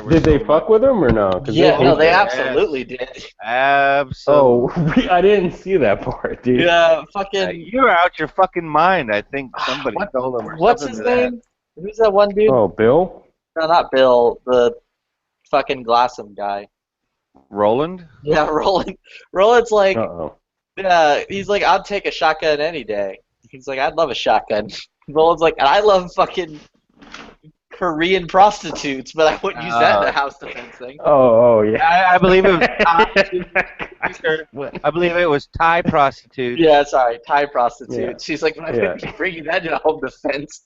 Did they fuck with him or no? 'Cause Yeah, no, they hate absolutely did. Absolutely. Oh, I didn't see that part, dude. Yeah, fucking. You're out your fucking mind. I think somebody told him. Or What's something his to that. name? Who's that one dude? Oh, Bill? No, not Bill. The fucking Glassum guy. Roland? Yeah, Roland. Roland's like, Uh-oh. he's like, I'd take a shotgun any day. He's like, I'd love a shotgun. Roland's like, and I love fucking Korean prostitutes, but I wouldn't use that in a house defense thing. Oh, yeah. I believe it was. I believe it was Thai prostitutes. Yeah, sorry, Thai prostitutes. Yeah. She's like, I Yeah. wouldn't be bringing that in a home defense.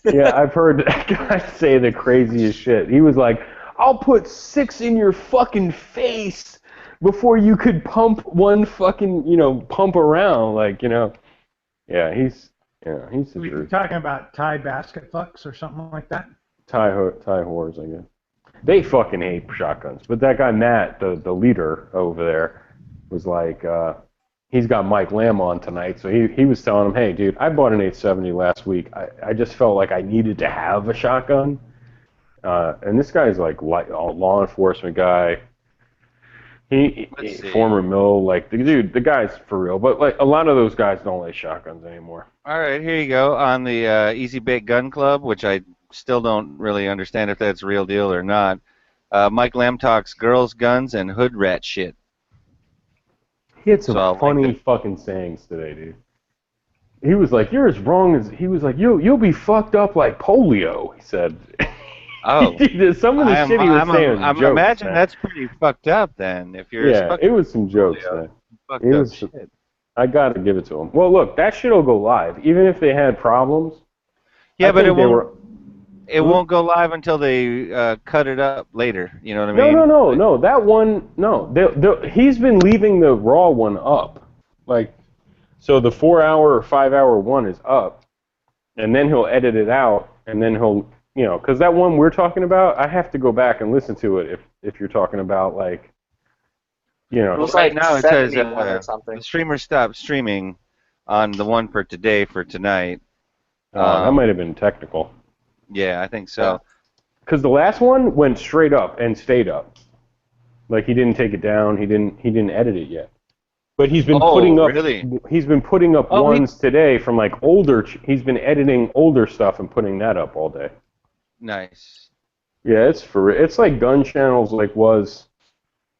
Yeah, I've heard guys say the craziest shit. He was like, I'll put 6 in your fucking face before you could pump one fucking, pump around. Like, Yeah, he's the You're truth. talking about Thai basket fucks or something like that? Thai whores, I guess. They fucking hate shotguns. But that guy, Matt, the leader over there, was like, he's got Mike Lamb on tonight, so he was telling him, hey, dude, I bought an 870 last week. I just felt like I needed to have a shotgun. And this guy's like a law enforcement guy. He former mill, like, the guy's for real. But like a lot of those guys don't like shotguns anymore. All right, here you go on the Easy Bake Gun Club, which I still don't really understand if that's real deal or not. Mike Lamb talks girls, guns, and hood rat shit. He had some funny fucking sayings today, dude. He was like, "You're as wrong as." He was like, "You'll be fucked up like polio." He said. Oh, some of the shit he was saying was I'm jokes, imagine man. that's pretty fucked up then. If you're Yeah, it was some jokes, man. fucked It up was. shit. I gotta give it to him. Well, look, that shit'll go live, even if they had problems. Yeah, I but think it they won't. were- It won't go live until they cut it up later. You know what I mean? No. That one, no. He's been leaving the Raw one up. Like, so the 4-hour or 5-hour one is up, and then he'll edit it out, and then he'll, because that one we're talking about, I have to go back and listen to it if you're talking about, like, Right now it says 71 or something. the streamer stopped streaming on the one for today for tonight. that might have been technical. Yeah, I think so. Because the last one went straight up and stayed up. Like, he didn't take it down. He didn't edit it yet. But he's been putting up. Really? He's been putting up ones today from like older. He's been editing older stuff and putting that up all day. Nice. Yeah, it's like gun channels like was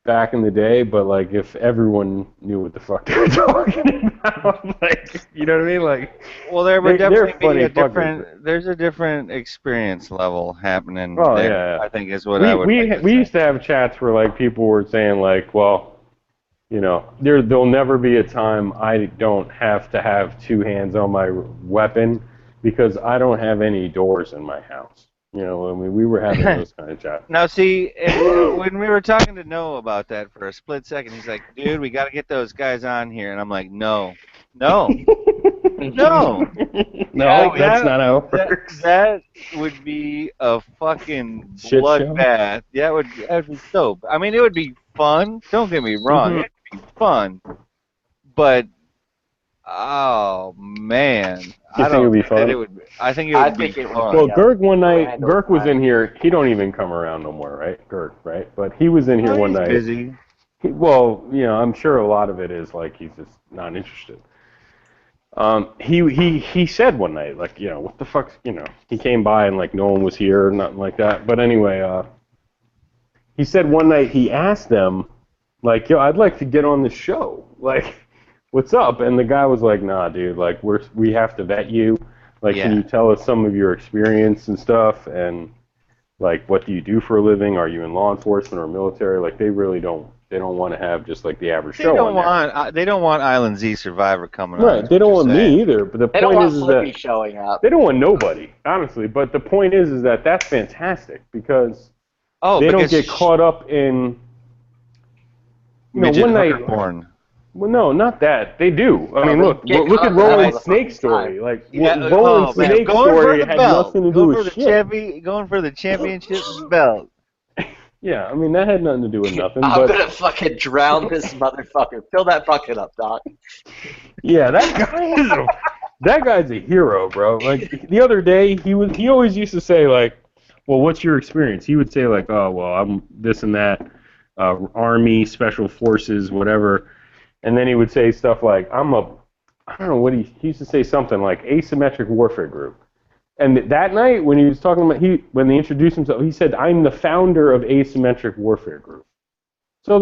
back in the day, but like if everyone knew what the fuck they were talking about, like, you know what I mean? Like, Well, there would they're definitely funny be a fuckers. different. There's a different experience level happening Oh, there. yeah. I think is what I would. we like to we say. used to have chats where like people were saying like, well, there'll never be a time I don't have to have 2 hands on my weapon because I don't have any doors in my house. I mean, we were having those kind of chats. Now, see, when we were talking to Noah about that for a split second, he's like, dude, we got to get those guys on here. And I'm like, no. No. No, that's not how it works. That would be a fucking Shit bloodbath. That'd be dope. I mean, it would be fun. Don't get me wrong. Mhm. It'd be fun. But, oh, man. You think it would be fun? I think it would be fun. Well, Girk one night, Girk was in here. He don't even come around no more, right? Girk, right? But he was in here one he's night. busy. I'm sure a lot of it is like he's just not interested. He said one night, like, what the fuck, he came by and like no one was here or nothing like that. But anyway, he said one night he asked them, like, yo, I'd like to get on the show, like, what's up? And the guy was like, nah, dude, like, we have to vet you. Like, can you tell us some of your experience and stuff? And, like, what do you do for a living? Are you in law enforcement or military? Like, they really don't They don't want to have just like the average They show don't on there. want. They don't want Island Z Survivor coming on. Right, they don't want me either. But the They don't point want is Flippy that showing up. they don't want nobody, honestly. But the point is that that's fantastic because they don't get caught up in midget one night hooker porn. Well, no, not that. They do. I mean, they look get at caught Roland's up snake story. Like Roland's man, snake going for story the had belt. nothing to do Going with for the shit. going for the championship belt. Yeah, I mean that had nothing to do with nothing. I'm but gonna fucking drown this motherfucker. Fill that bucket up, Doc. yeah, that guy's a hero, bro. Like the other day, he always used to say like, "Well, what's your experience?" He would say like, "Oh, well, I'm this and that, Army, Special Forces, whatever," and then he would say stuff like, I don't know what he used to say something like asymmetric warfare group. And that night, when he was talking about when they introduced himself, he said, "I'm the founder of Asymmetric Warfare Group." So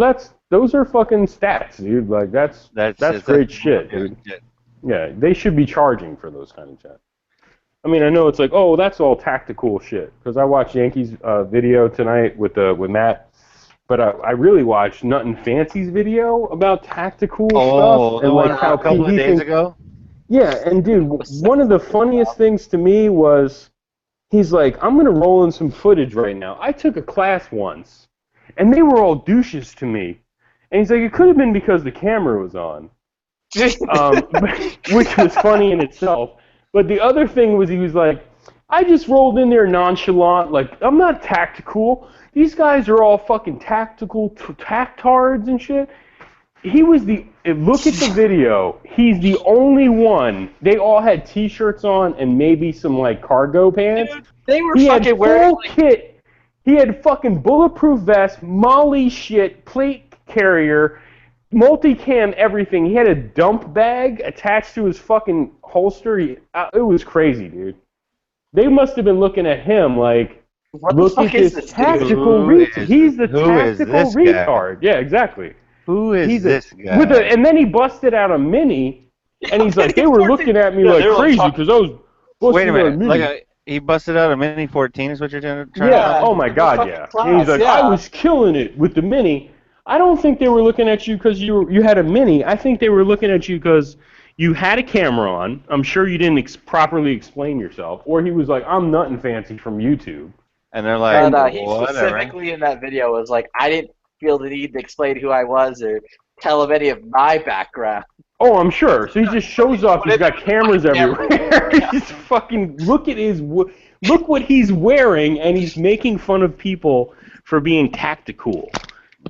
those are fucking stats, dude. Like that's great shit, dude. Yeah, they should be charging for those kind of chats. I mean, I know it's like, oh, that's all tactical shit. Because I watched Yankees video tonight with Matt, but I really watched Nothing Fancy's video about tactical stuff and like how a couple of days ago. Yeah, and dude, one of the funniest things to me was he's like, I'm going to roll in some footage right now. I took a class once, and they were all douches to me. And he's like, it could have been because the camera was on, which was funny in itself. But the other thing was he was like, I just rolled in there nonchalant, like, I'm not tactical. These guys are all fucking tactical tactards and shit. He was look at the video. He's the only one. They all had T-shirts on and maybe some like cargo pants. Dude, they were he fucking had wearing full kit. He had fucking bulletproof vest, Molly shit, plate carrier, multicam, everything. He had a dump bag attached to his fucking holster. It was crazy, dude. They must have been looking at him like, look at this tactical retard. He's the tactical retard. Yeah, exactly. Who is this guy? And then he busted out a Mini, and he's like, they were looking at me like crazy because I was busting Wait a out minute, Mini. he busted out a Mini 14 is what you're trying to Yeah, oh my god, yeah. And he's like, I was killing it with the Mini. I don't think they were looking at you because you had a Mini. I think they were looking at you because you had a camera on. I'm sure you didn't properly explain yourself. Or he was like, I'm Nothing Fancy from YouTube. And they're like, he whatever. specifically in that video was like, I didn't feel the need to explain who I was or tell him any of my background. Oh, I'm sure. So he just shows up. He's got cameras everywhere. He's fucking look what he's wearing, and he's making fun of people for being tactical.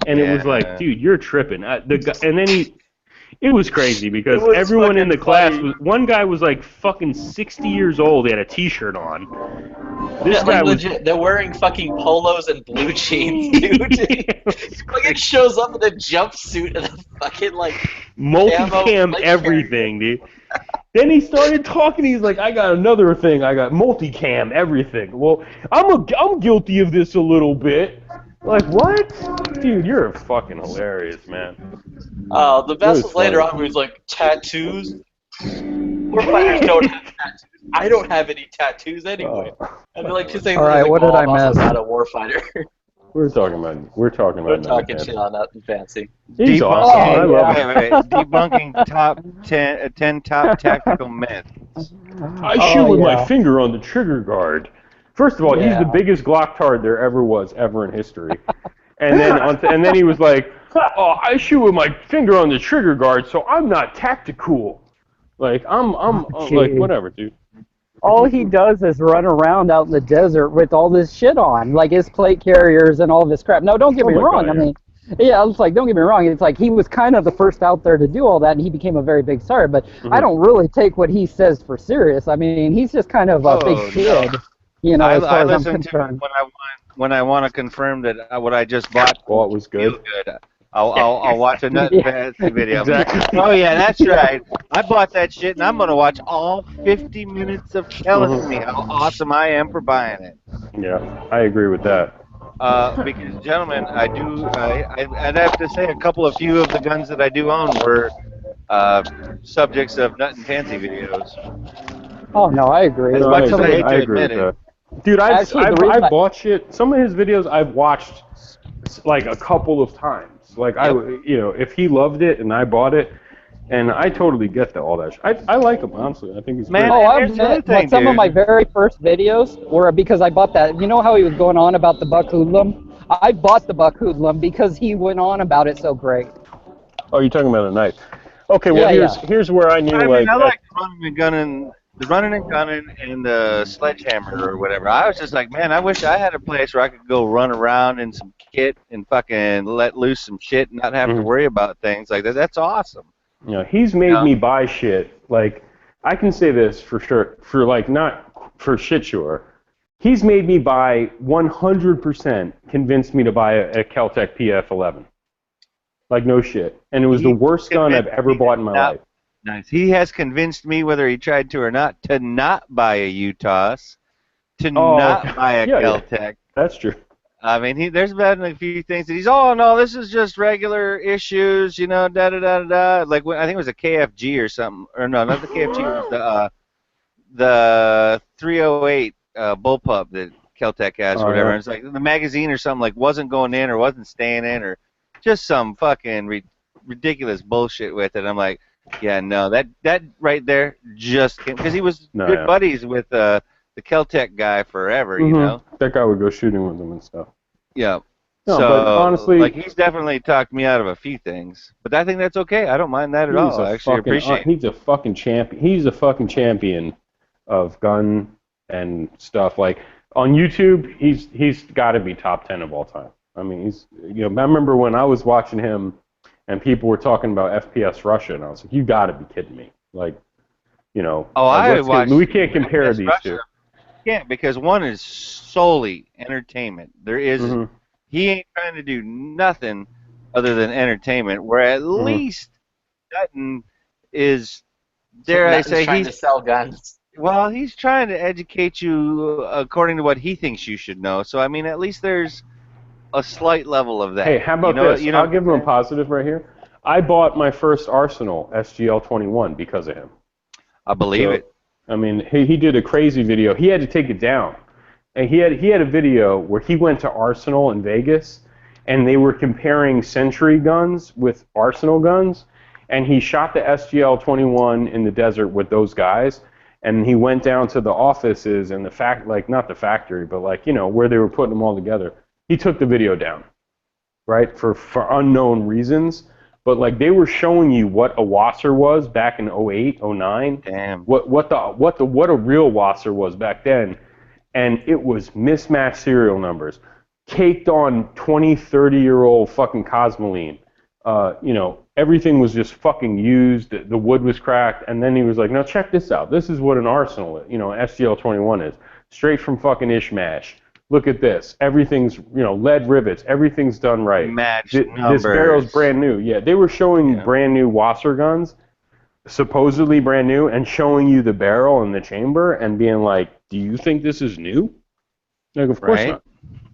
And it was like, dude, you're tripping. And then it was crazy because everyone in the class one guy was like fucking 60 years old. He had a T-shirt on. This guy was legit. They're wearing fucking polos and blue jeans, dude. Fucking shows up in a jumpsuit and a fucking like multicam everything, dude. Then he started talking. He's like, I got another thing. I got multicam everything. Well, I'm guilty of this a little bit. Like what? Dude, you're fucking hilarious, man. Oh, the best was later funny. on where he's like, tattoos? Warfighters don't have tattoos. I don't have any tattoos anyway. And they're like, All right, what did I miss? Not a warfighter. We're talking about We're Nothing talking Fancy. shit on Nothing Fancy. He's awesome. I love him. Wait. Debunking top 10 top tactical myths. I shoot with my finger on the trigger guard. First of all, he's the biggest Glocktard there ever was, ever in history. And then he was like, oh, I shoot with my finger on the trigger guard, so I'm not tactical. Like I'm like whatever, dude. All he does is run around out in the desert with all this shit on, like his plate carriers and all this crap. No, don't get me wrong. God, I mean, it's like, don't get me wrong. It's like he was kind of the first out there to do all that, and he became a very big star. But I don't really take what he says for serious. I mean, he's just kind of a big kid, you know, as far as I'm concerned. When I want to confirm that what I just bought was good. I'll watch a Nothing Fancy video. Exactly. Oh yeah, that's right. I bought that shit, and I'm gonna watch all 50 minutes of telling me how awesome I am for buying it. Yeah, I agree with that. Because, gentlemen, I'd have to say a few of the guns that I do own were subjects of Nothing Fancy videos. Oh no, I agree. As much as I hate to admit it. Dude, I've Actually, bought shit. Some of his videos I've watched like a couple of times. Like if he loved it and I bought it, and I totally get all that. I like him honestly. I think he's great. Oh, I've met some of my very first videos were because I bought that. You know how he was going on about the buck hoodlum? I bought the buck hoodlum because he went on about it so great. Oh, you're talking about a knife. Okay, well here's where I knew I like like the running and gunning and the sledgehammer or whatever. I was just like, man, I wish I had a place where I could go run around in some kit and fucking let loose some shit and not have to worry about things like that. That's awesome. He's made me buy shit. Like, I can say this for sure, not for shit sure. He's made me buy 100%, convinced me to buy a Kel-Tec PF-11. Like, no shit. And it was the worst gun I've ever bought in my life. Nice. He has convinced me, whether he tried to or not, to not buy a Utahs, to not buy a Kel-Tec. That's true. I mean, there's been a few things that he's, oh no, this is just regular issues, da da da da da. Like I think it was a KFG or something, or no, not the KFG, it was the 308 bullpup that Kel-Tec has, or whatever. And it's like the magazine or something like wasn't going in or wasn't staying in or just some fucking ridiculous bullshit with it. I'm like, yeah, no, that right there just because he was good buddies with the Kel-Tec guy forever, you know. That guy would go shooting with him and stuff. Yeah. No, so, but honestly, like he's definitely talked me out of a few things, but I think that's okay. I don't mind that at all. I actually appreciate it. He's a fucking champion. He's a fucking champion of gun and stuff. Like on YouTube, he's got to be top 10 of all time. I mean, he's I remember when I was watching him, and people were talking about FPS Russia, and I was like, you got to be kidding me, like. We can't compare these two. Yeah, because one is solely entertainment. There is he ain't trying to do nothing other than entertainment. Where at least Dutton is, dare I say, trying to sell guns. Well, he's trying to educate you according to what he thinks you should know. So I mean, at least there's a slight level of that. Hey, how about this? I'll give him a positive right here. I bought my first Arsenal SGL-21 because of him. I believe it. I mean, he did a crazy video. He had to take it down. And he had a video where he went to Arsenal in Vegas, and they were comparing Century guns with Arsenal guns, and he shot the SGL-21 in the desert with those guys, and he went down to the offices and not the factory, but where they were putting them all together. He took the video down, right, for unknown reasons. But they were showing you what a Wasser was back in 08, 09. Damn. What a real Wasser was back then, and it was mismatched serial numbers, caked on 20, 30-year-old fucking Cosmoline. Everything was just fucking used. The wood was cracked, and then he was like, "Now check this out. This is what an Arsenal, an SGL-21 is, straight from fucking Ishmash. Look at this. Everything's, lead rivets. Everything's done right. Matched This barrel's brand new." Yeah, they were showing brand new Wasser guns, supposedly brand new, and showing you the barrel and the chamber and being like, "Do you think this is new?" Like, of course not.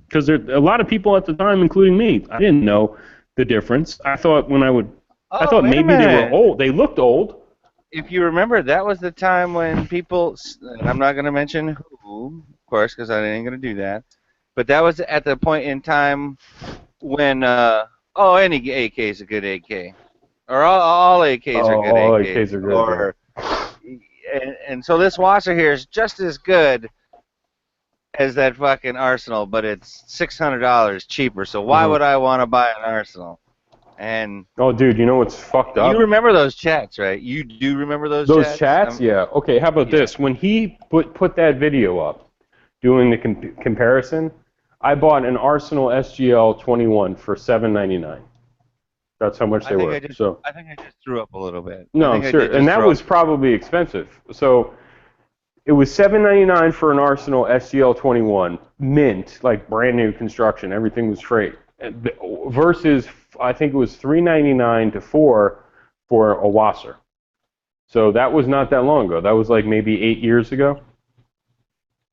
Because there a lot of people at the time, including me, I didn't know the difference. I thought I thought maybe they were old. They looked old. If you remember, that was the time when people, and I'm not going to mention who, of course, because I ain't going to do that, but that was at the point in time when, any AK is a good AK. Or all AKs are good all AKs. AKs are good. And so this Wasser here is just as good as that fucking Arsenal, but it's $600 cheaper. So why would I want to buy an Arsenal? And dude, you know what's fucked up? You remember those chats, right? You do remember those chats? Those chats? Yeah. Okay, how about this? When he put that video up, doing the comparison, I bought an Arsenal SGL-21 for $7.99. That's how much they were. I think I just threw up a little bit. No, sure. And that was probably expensive. So it was $7.99 for an Arsenal SGL-21, mint, like brand new construction. Everything was straight. Versus, I think it was $3.99 to $4 for a Wasser. So that was not that long ago. That was like maybe 8 years ago.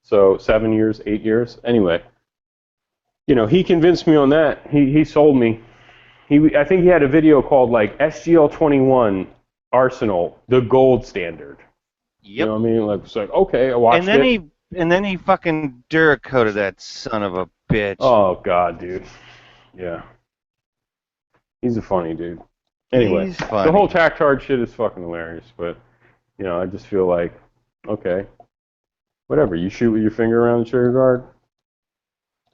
So 7 years, 8 years. Anyway, he convinced me on that. He sold me. I think he had a video called like SGL-21 Arsenal, the gold standard. Yep. You know what I mean? Like, it's like, okay, I watched it. And then he fucking Duracoated that son of a bitch. Oh, God, dude. Yeah. He's a funny dude. Anyway, He's funny. the whole tactard shit is fucking hilarious, but you know, I just feel like, okay, whatever. You shoot with your finger around the trigger guard.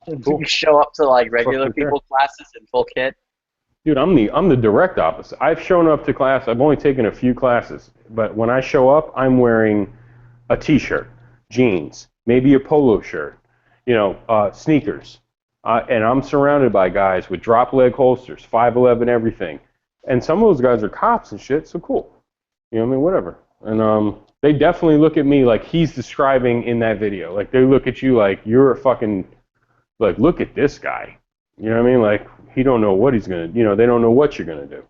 You show up to like regular Fucking people classes in full kit. Dude, I'm the direct opposite. I've shown up to class. I've only taken a few classes, but when I show up, I'm wearing a t-shirt, jeans, maybe a polo shirt, you know, sneakers, and I'm surrounded by guys with drop leg holsters, 5.11 everything, and some of those guys are cops and shit. So cool, you know what I mean? Whatever. And they definitely look at me like he's describing in that video. Like they look at you like you're a fucking, like, look at this guy. You know what I mean? Like, he don't know what he's gonna, you know, they don't know what you're gonna do.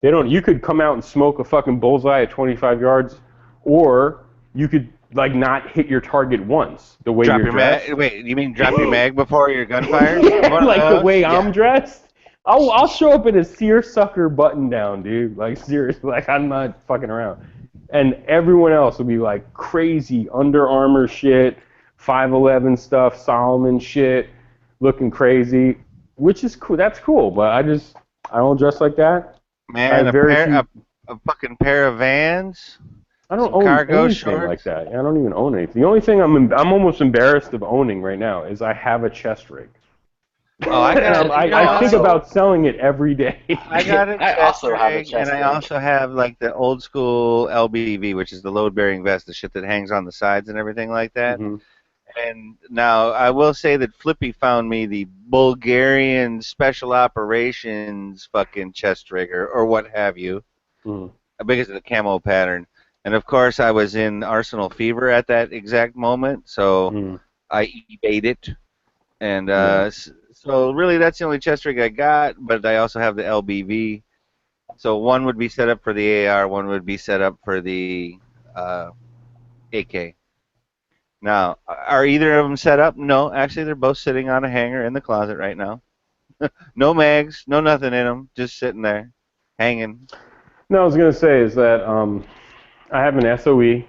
They don't. You could come out and smoke a fucking bullseye at 25 yards, or you could like not hit your target once. The way Drop you're your dressed. mag. Wait, you mean drop your mag before your gun fires? Like the way I'm dressed. I'll show up in a seersucker button down, dude. Like seriously, like I'm not fucking around. And everyone else will be like crazy Under Armour shit, 5.11 stuff, Solomon shit, looking crazy, which is cool. That's cool, but I don't dress like that. Man, a fucking pair of Vans. I don't some own cargo anything shorts. like that. I don't even own anything. The only thing I'm almost embarrassed of owning right now is I have a chest rig. Oh, I think about selling it every day. I got a I also have a rig, chest and I rig. also have like the old school LBV, which is the load-bearing vest, the shit that hangs on the sides and everything like that. Mm-hmm. And now I will say that Flippy found me the Bulgarian Special Operations fucking chest rig or what have you, because of the camo pattern. And of course, I was in Arsenal Fever at that exact moment, so I eBayed it. And so really, that's the only chest rig I got. But I also have the LBV. So one would be set up for the AR, one would be set up for the AK. Now, are either of them set up? No, actually, they're both sitting on a hanger in the closet right now. No mags, no nothing in them, just sitting there, hanging. No, I was gonna say is that I have an SOE,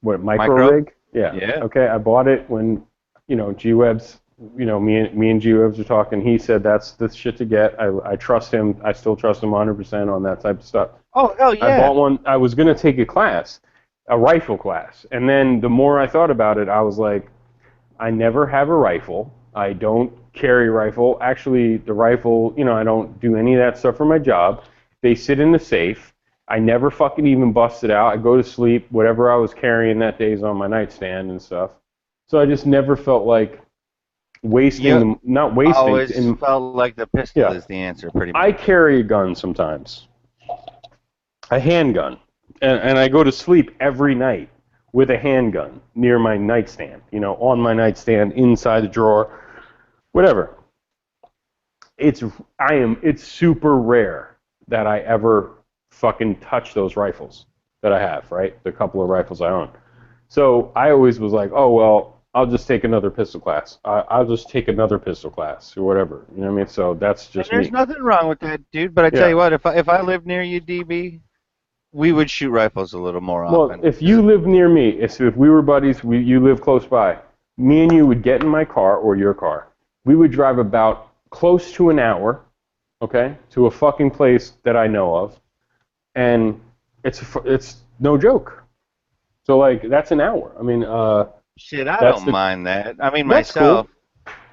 micro rig? Yeah. Okay, I bought it when, you know, G-Webs, you know, me and G-Webs were talking. He said that's the shit to get. I trust him. I still trust him 100% on that type of stuff. Oh, hell yeah. I bought one. I was gonna take a class, a rifle class, and then the more I thought about it, I was like, I never have a rifle. I don't carry a rifle. Actually, the rifle, you know, I don't do any of that stuff for my job. They sit in the safe. I never fucking even bust it out. I go to sleep. Whatever I was carrying that day is on my nightstand and stuff. So I just never felt like wasting, not wasting. Always felt like the pistol is the answer, pretty much. I carry a gun sometimes, a handgun, and I go to sleep every night with a handgun near my nightstand, you know, on my nightstand, inside the drawer, whatever. It's super rare that I ever fucking touch those rifles that I have, right? The couple of rifles I own. So I always was like, oh, well, I'll just take another pistol class. I'll just take another pistol class or whatever. You know what I mean? So that's just There's me. nothing wrong with that, dude. But I tell you what, if I lived near you, DB, we would shoot rifles a little more Well, often. if you live near me, if we were buddies, you live close by, me and you would get in my car or your car. We would drive about close to an hour, okay, to a fucking place that I know of, and it's no joke. So like that's an hour. I mean, shit, I don't mind that. I mean, that's myself. Cool.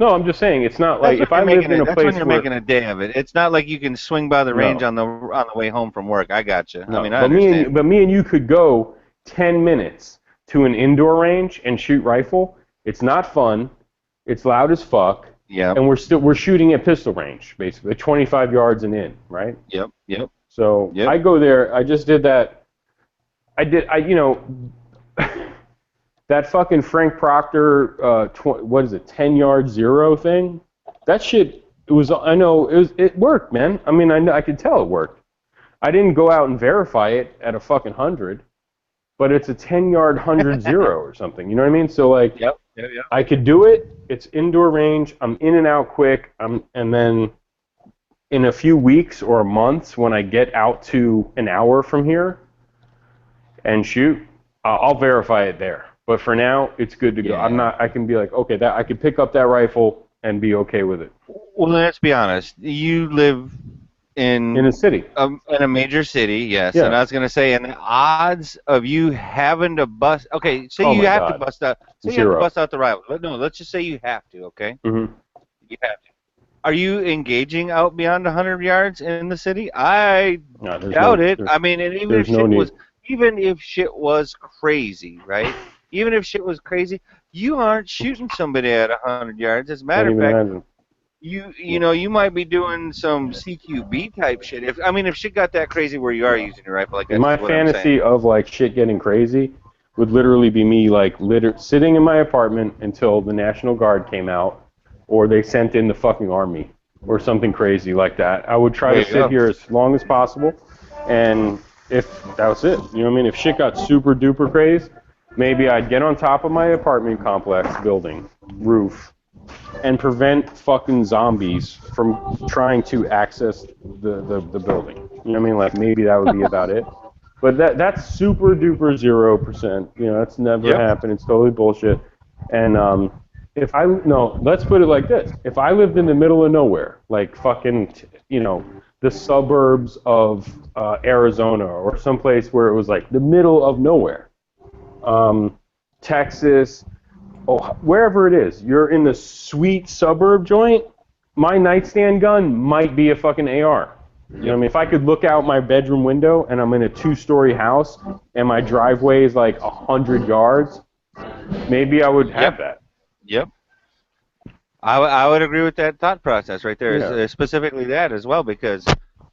No, I'm just saying it's not like That's if I lived in a that's place when you're where making a day of it. It's not like you can swing by the No. range on the way home from work. I got you. No, I mean, I but understand. me and you could go 10 minutes to an indoor range and shoot rifle. It's not fun. It's loud as fuck. Yeah. And we're shooting at pistol range basically, 25 yards and in, right? Yep. So I go there. I just did that. You know, that fucking Frank Proctor, what is it, 10 yard zero thing? That shit. It worked, man. I mean, I could tell it worked. I didn't go out and verify it at a fucking 100, but it's a 10-yard 100 zero or something. You know what I mean? So like, I could do it. It's indoor range. I'm in and out quick. And then in a few weeks or months, when I get out to an hour from here and shoot, I'll verify it there. But for now, it's good to go. I can be like, okay, I could pick up that rifle and be okay with it. Well, let's be honest. You live in a city, in a major city, yes. Yeah. And I was gonna say, and the odds of you having to bust. Okay, say Oh you my have to God. bust out. Say you have Zero. to bust out the rivals. No, let's just say you have to. Okay. Mm-hmm. You have to. Are you engaging out beyond 100 yards in the city? I No, there's doubt no- it. there's- I mean, and even there's if no shit need. was, even if shit was crazy, right? Even if shit was crazy, you aren't shooting somebody at 100 yards. As a matter Can't of even fact, imagine. you know, you might be doing some CQB type shit. If shit got that crazy where you are using your rifle like that. My is what I'm saying. fantasy of like shit getting crazy would literally be me like sitting in my apartment until the National Guard came out, or they sent in the fucking army, or something crazy like that. I would try There to you go. sit here as long as possible, and if that was it, you know what I mean? If shit got super duper crazy, maybe I'd get on top of my apartment complex building roof and prevent fucking zombies from trying to access the building. You know what I mean? Like maybe that would be about it. But that's super duper 0%. You know, that's never Yep. happened. It's totally bullshit. And let's put it like this: if I lived in the middle of nowhere, like fucking, you know, the suburbs of Arizona or someplace where it was like the middle of nowhere, Texas, wherever it is, you're in the sweet suburb joint. My nightstand gun might be a fucking AR. You know what I mean? If I could look out my bedroom window and I'm in a 2-story house and my driveway is like 100 yards, maybe I would have that. Yep. I would agree with that thought process right there. Yeah. Specifically that as well, because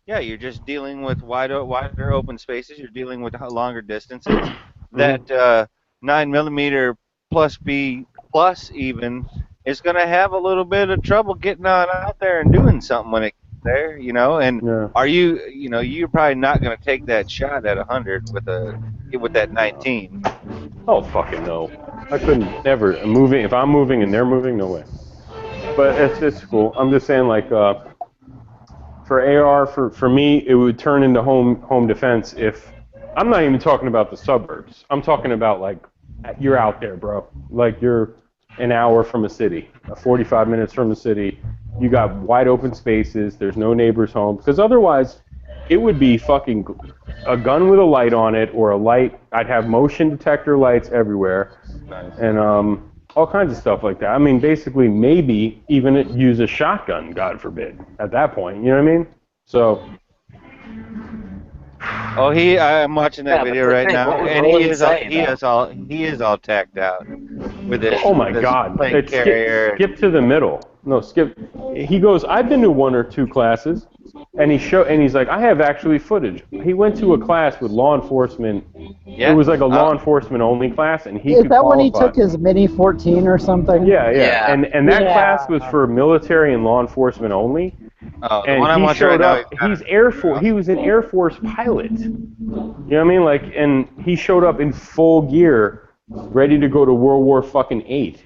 yeah, you're just dealing with wider open spaces. You're dealing with longer distances. That 9mm plus B plus even is going to have a little bit of trouble getting on out there and doing something when it gets there, you know. And are you, you know, you're probably not going to take that shot at 100 with that 19. Oh fucking no! I couldn't ever. If I'm moving and they're moving, no way. But it's cool. I'm just saying, like, for AR, for me, it would turn into home defense if. I'm not even talking about the suburbs. I'm talking about like, you're out there, bro. Like you're an hour from a city, 45 minutes from a city. You got wide open spaces. There's no neighbors home, because otherwise, it would be fucking a gun with a light on it, or a light. I'd have motion detector lights everywhere, and all kinds of stuff like that. I mean, basically, maybe even use a shotgun, God forbid, at that point. You know what I mean? So. Oh, I'm watching that video but right think, now, what was and Roland he saying, is all tacked out with his. Oh my with his God! plate It's carrier. skip to the middle. No, skip. He goes, I've been to 1 or 2 classes, and he's like, I have actually footage. He went to a class with law enforcement. Yeah. It was like a law enforcement only class, and he Is could that when he qualify. took his Mini 14 or something? Yeah. And that Yeah. class was for military and law enforcement only. Oh, the And one I'm he watching right showed now. up. He's Air Force. He was an Air Force pilot. You know what I mean? Like, and he showed up in full gear, ready to go to World War fucking 8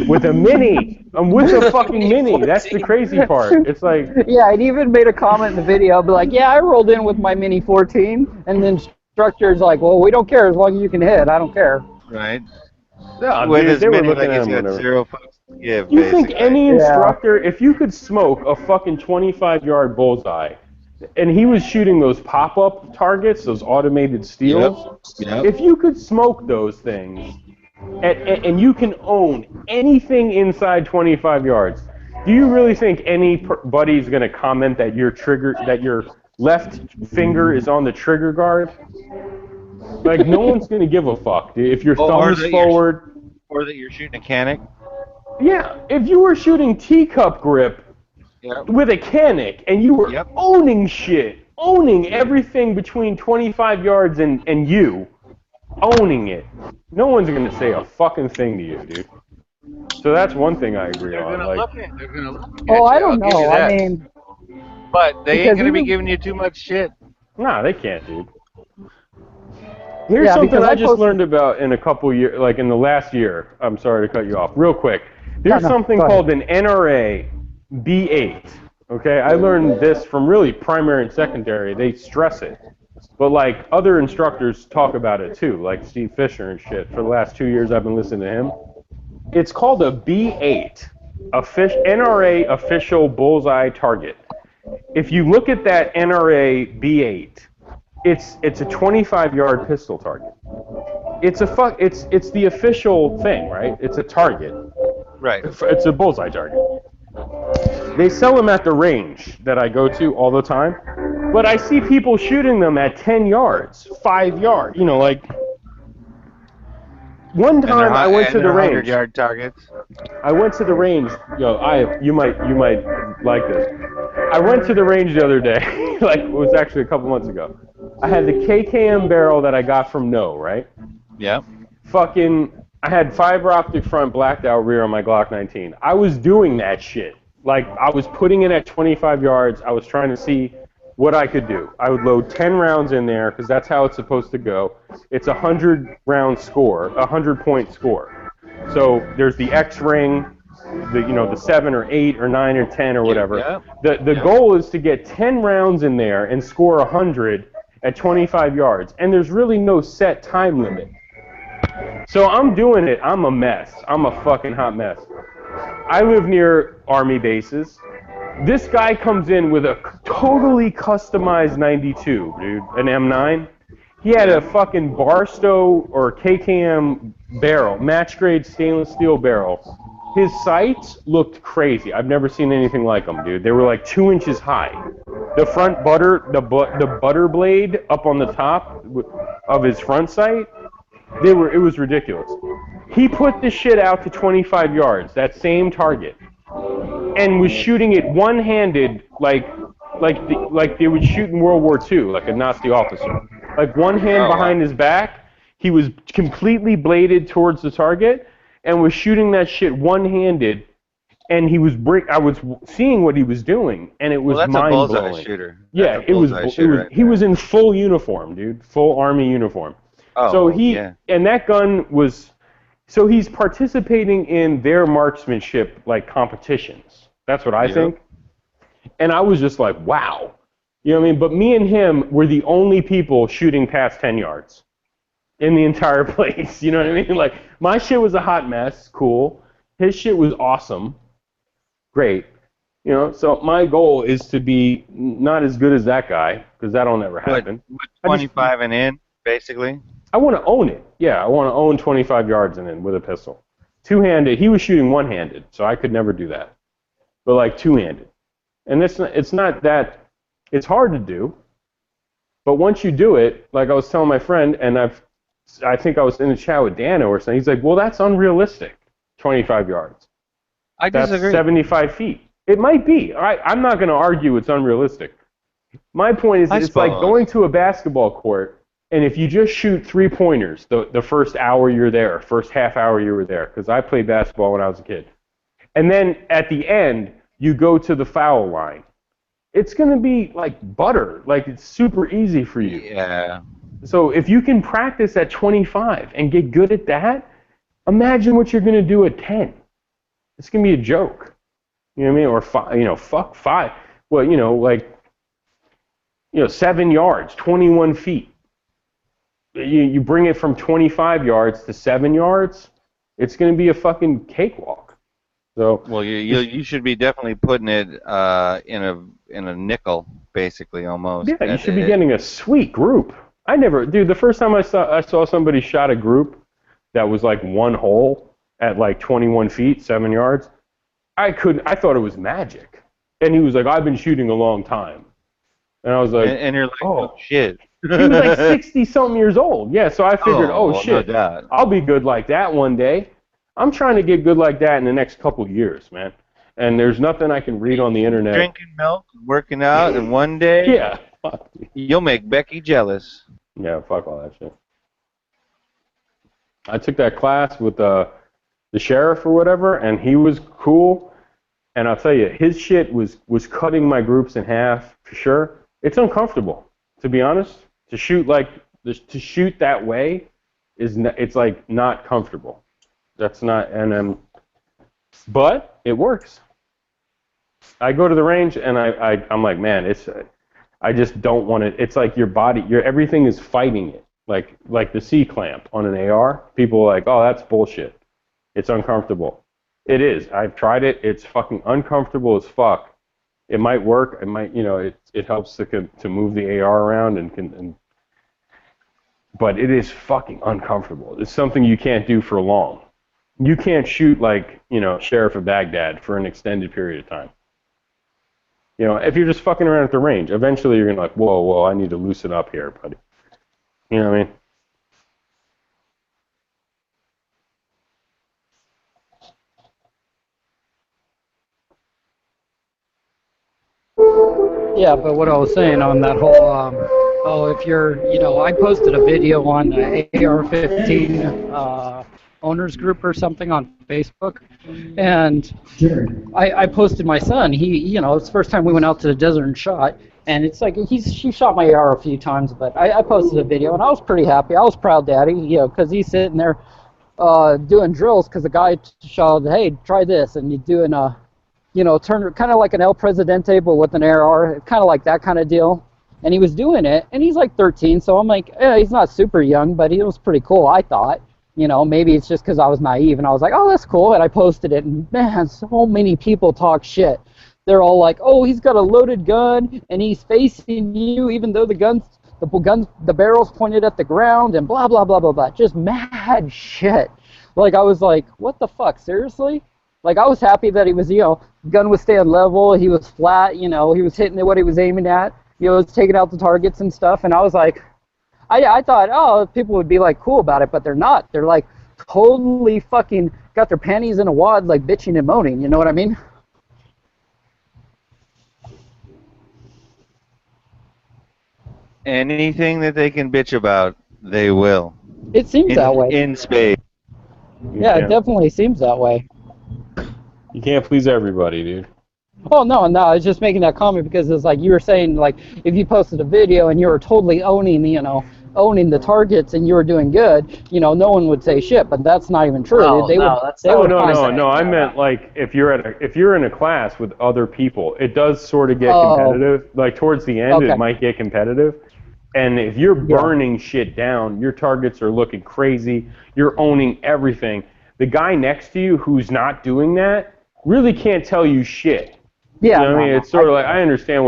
with a Mini. I'm with a fucking Mini. That's the crazy part. It's like, Yeah, and he even made a comment in the video, be like, yeah, I rolled in with my Mini 14, and then instructor's like, well, we don't care as long as you can hit. I don't care. Right. yeah, With dude, his they were mini, looking like at he's him got whatever. 0 fucks to give. You think basically. any instructor, if you could smoke a fucking 25-yard bullseye, and he was shooting those pop-up targets, those automated steels, Yep. if you could smoke those things, and you can own anything inside 25 yards, do you really think anybody's going to comment that your left finger is on the trigger guard? Like, no one's going to give a fuck. If your thumb is forward... Or that you're shooting a canic. Yeah, if you were shooting teacup grip with a canic and you were owning shit, owning everything between 25 yards and you, owning it, no one's going to say a fucking thing to you, dude. So that's one thing I agree on. Like, They're gonna look at Oh, you, I don't I'll give you know. I that. mean, But they ain't because gonna be even- giving you too much shit. nah, they can't, dude. Here's Yeah, something because I I just posted- learned about in a couple years, like in the last year. I'm sorry to cut you off. Real quick. There's No, something go ahead. called an NRA B8. Okay, I learned this from really primary and secondary. They stress it. But like other instructors talk about it too, like Steve Fisher and shit. For the last 2 years I've been listening to him. It's called a B8. NRA official bullseye target. If you look at that NRA B8, it's a 25-yard pistol target. It's the official thing, right? It's a target. Right. It's a bullseye target. They sell them at the range that I go to all the time, but I see people shooting them at 10 yards, 5 yards. You know, like one time I went to the range. 100-yard targets. I went to the range. You might like this. I went to the range the other day, like it was actually a couple months ago. I had the KKM barrel that I got from No, right? Yeah. I had fiber optic front, blacked out rear on my Glock 19. I was doing that shit. Like, I was putting it at 25 yards. I was trying to see what I could do. I would load 10 rounds in there, because that's how it's supposed to go. It's a 100-round score, a 100-point score. So there's the X ring, the 7 or 8 or 9 or 10 or whatever. Yeah. The goal is to get 10 rounds in there and score 100 at 25 yards. And there's really no set time limit. So I'm doing it. I'm a mess. I'm a fucking hot mess. I live near Army bases. This guy comes in with a totally customized 92, dude, an M9. He had a fucking Barstow or KKM barrel, match-grade stainless steel barrel. His sights looked crazy. I've never seen anything like them, dude. They were like 2 inches high. The front the butter blade up on the top of his front sight, it was ridiculous. He put the shit out to 25 yards, that same target, and was shooting it one-handed, like they would shoot in World War II, like a Nazi officer. Like one hand behind his back, he was completely bladed towards the target, and was shooting that shit one-handed. And I was seeing what he was doing, and it was mind-blowing. Well, that's a bullseye shooter. Yeah, he was in full uniform, dude, full Army uniform. Oh, so and that gun was, so he's participating in their marksmanship like competitions. That's what I think. And I was just like, wow. You know what I mean? But me and him were the only people shooting past 10 yards in the entire place. You know what I mean? Like, my shit was a hot mess, cool. His shit was awesome, great. You know, so my goal is to be not as good as that guy, because that'll never happen. 25 and in, basically. I want to own it. Yeah, I want to own 25 yards and in with a pistol. Two-handed. He was shooting one-handed, so I could never do that. But like two-handed. And it's not that, it's hard to do. But once you do it, like I was telling my friend, and I think I was in the chat with Dano or something, he's like, well, that's unrealistic, 25 yards. I disagree. That's 75 feet. It might be. I'm not going to argue it's unrealistic. My point is, it's like going to a basketball court, and if you just shoot three-pointers the first hour you're there, first half hour you were there, because I played basketball when I was a kid, and then at the end, you go to the foul line, it's going to be like butter. Like, it's super easy for you. Yeah. So if you can practice at 25 and get good at that, imagine what you're going to do at 10. It's going to be a joke. You know what I mean? Or fuck 5. Well, 7 yards, 21 feet. You bring it from 25 yards to 7 yards, it's going to be a fucking cakewalk. So well, you should be definitely putting it in a nickel, basically, almost. Yeah, you should be getting a sweet group. The first time I saw somebody shot a group that was like one hole at like 21 feet, 7 yards, I thought it was magic. And he was like, I've been shooting a long time. And I was like, and you're like, oh shit. He was like 60-something years old. Yeah, so I figured, shit, no doubt. I'll be good like that one day. I'm trying to get good like that in the next couple of years, man. And there's nothing I can read on the internet. Drinking milk, working out, and one day, yeah, you'll make Becky jealous. Yeah, fuck all that shit. I took that class with the sheriff or whatever, and he was cool. And I'll tell you, his shit was cutting my groups in half for sure. It's uncomfortable, to be honest. To shoot that way it's like not comfortable. That's not, but it works. I go to the range and I'm like, man, I just don't want it. It's like your body, everything is fighting it. Like the C-clamp on an AR. People are like, oh, that's bullshit. It's uncomfortable. It is. I've tried it. It's fucking uncomfortable as fuck. It might work. It might, it helps to move the AR around but it is fucking uncomfortable. It's something you can't do for long. You can't shoot like, Sheriff of Baghdad for an extended period of time. If you're just fucking around at the range, eventually you're gonna like, whoa, I need to loosen up here, buddy. You know what I mean? Yeah, but what I was saying on that whole, if you're, I posted a video on AR-15 owners group or something on Facebook, and I posted my son. He, it's the first time we went out to the desert and shot, and it's like he shot my AR a few times, but I posted a video, and I was pretty happy. I was proud daddy, because he's sitting there doing drills, because the guy showed, hey, try this, and you're doing turn kind of like an El Presidente, but with an AR, kind of like that kind of deal. And he was doing it, and he's like 13, so I'm like, he's not super young, but he was pretty cool, I thought. Maybe it's just because I was naive, and I was like, oh, that's cool, and I posted it, and man, so many people talk shit. They're all like, oh, he's got a loaded gun, and he's facing you, even though the barrel's pointed at the ground, and blah, blah, blah, blah, blah. Just mad shit. Like, I was like, what the fuck, seriously? Like, I was happy that he was, gun was staying level, he was flat, he was hitting what he was aiming at, was taking out the targets and stuff, and I was like, I thought, oh, people would be, like, cool about it, but they're not. They're, like, totally fucking got their panties in a wad, like, bitching and moaning, you know what I mean? Anything that they can bitch about, they will. It seems that way. In spades. Yeah, it definitely seems that way. You can't please everybody, dude. Oh, no, I was just making that comment because it's like you were saying, like, if you posted a video and you were totally owning the targets and you were doing good, no one would say shit, but that's not even true. No, I meant like if you're in a class with other people, it does sort of get competitive. Like towards the end, it might get competitive. And if you're burning shit down, your targets are looking crazy, you're owning everything. The guy next to you who's not doing that really can't tell you shit. Yeah, you know what I mean? It's sort of like, I understand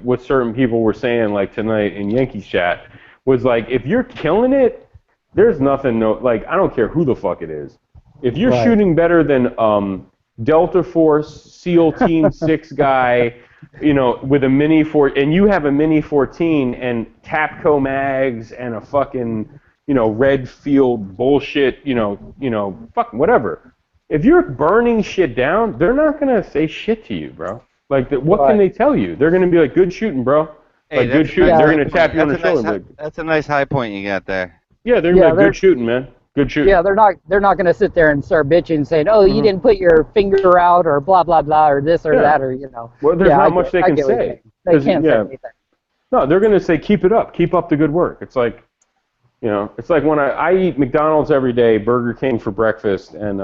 what certain people were saying like tonight in Yankees chat was like, if you're killing it, there's nothing, like, I don't care who the fuck it is. If you're shooting better than Delta Force, SEAL Team 6 guy, with a Mini 4, and you have a Mini 14 and Tapco mags and a fucking, red field bullshit, fucking whatever. If you're burning shit down, they're not going to say shit to you, bro. Like, what can they tell you? They're going to be like, good shooting, bro. Hey, like, good shooting. They're going to tap you on the shoulder. That's a nice high point you got there. Yeah, they're going to be like, good shooting, man. Good shooting. Yeah, they're not going to sit there and start bitching and saying, oh, you didn't put your finger out or blah, blah, blah, or this or that, or, Well, there's not much they can say. They can't say anything. No, they're going to say, keep it up. Keep up the good work. It's like, it's like when I eat McDonald's every day, Burger King for breakfast, and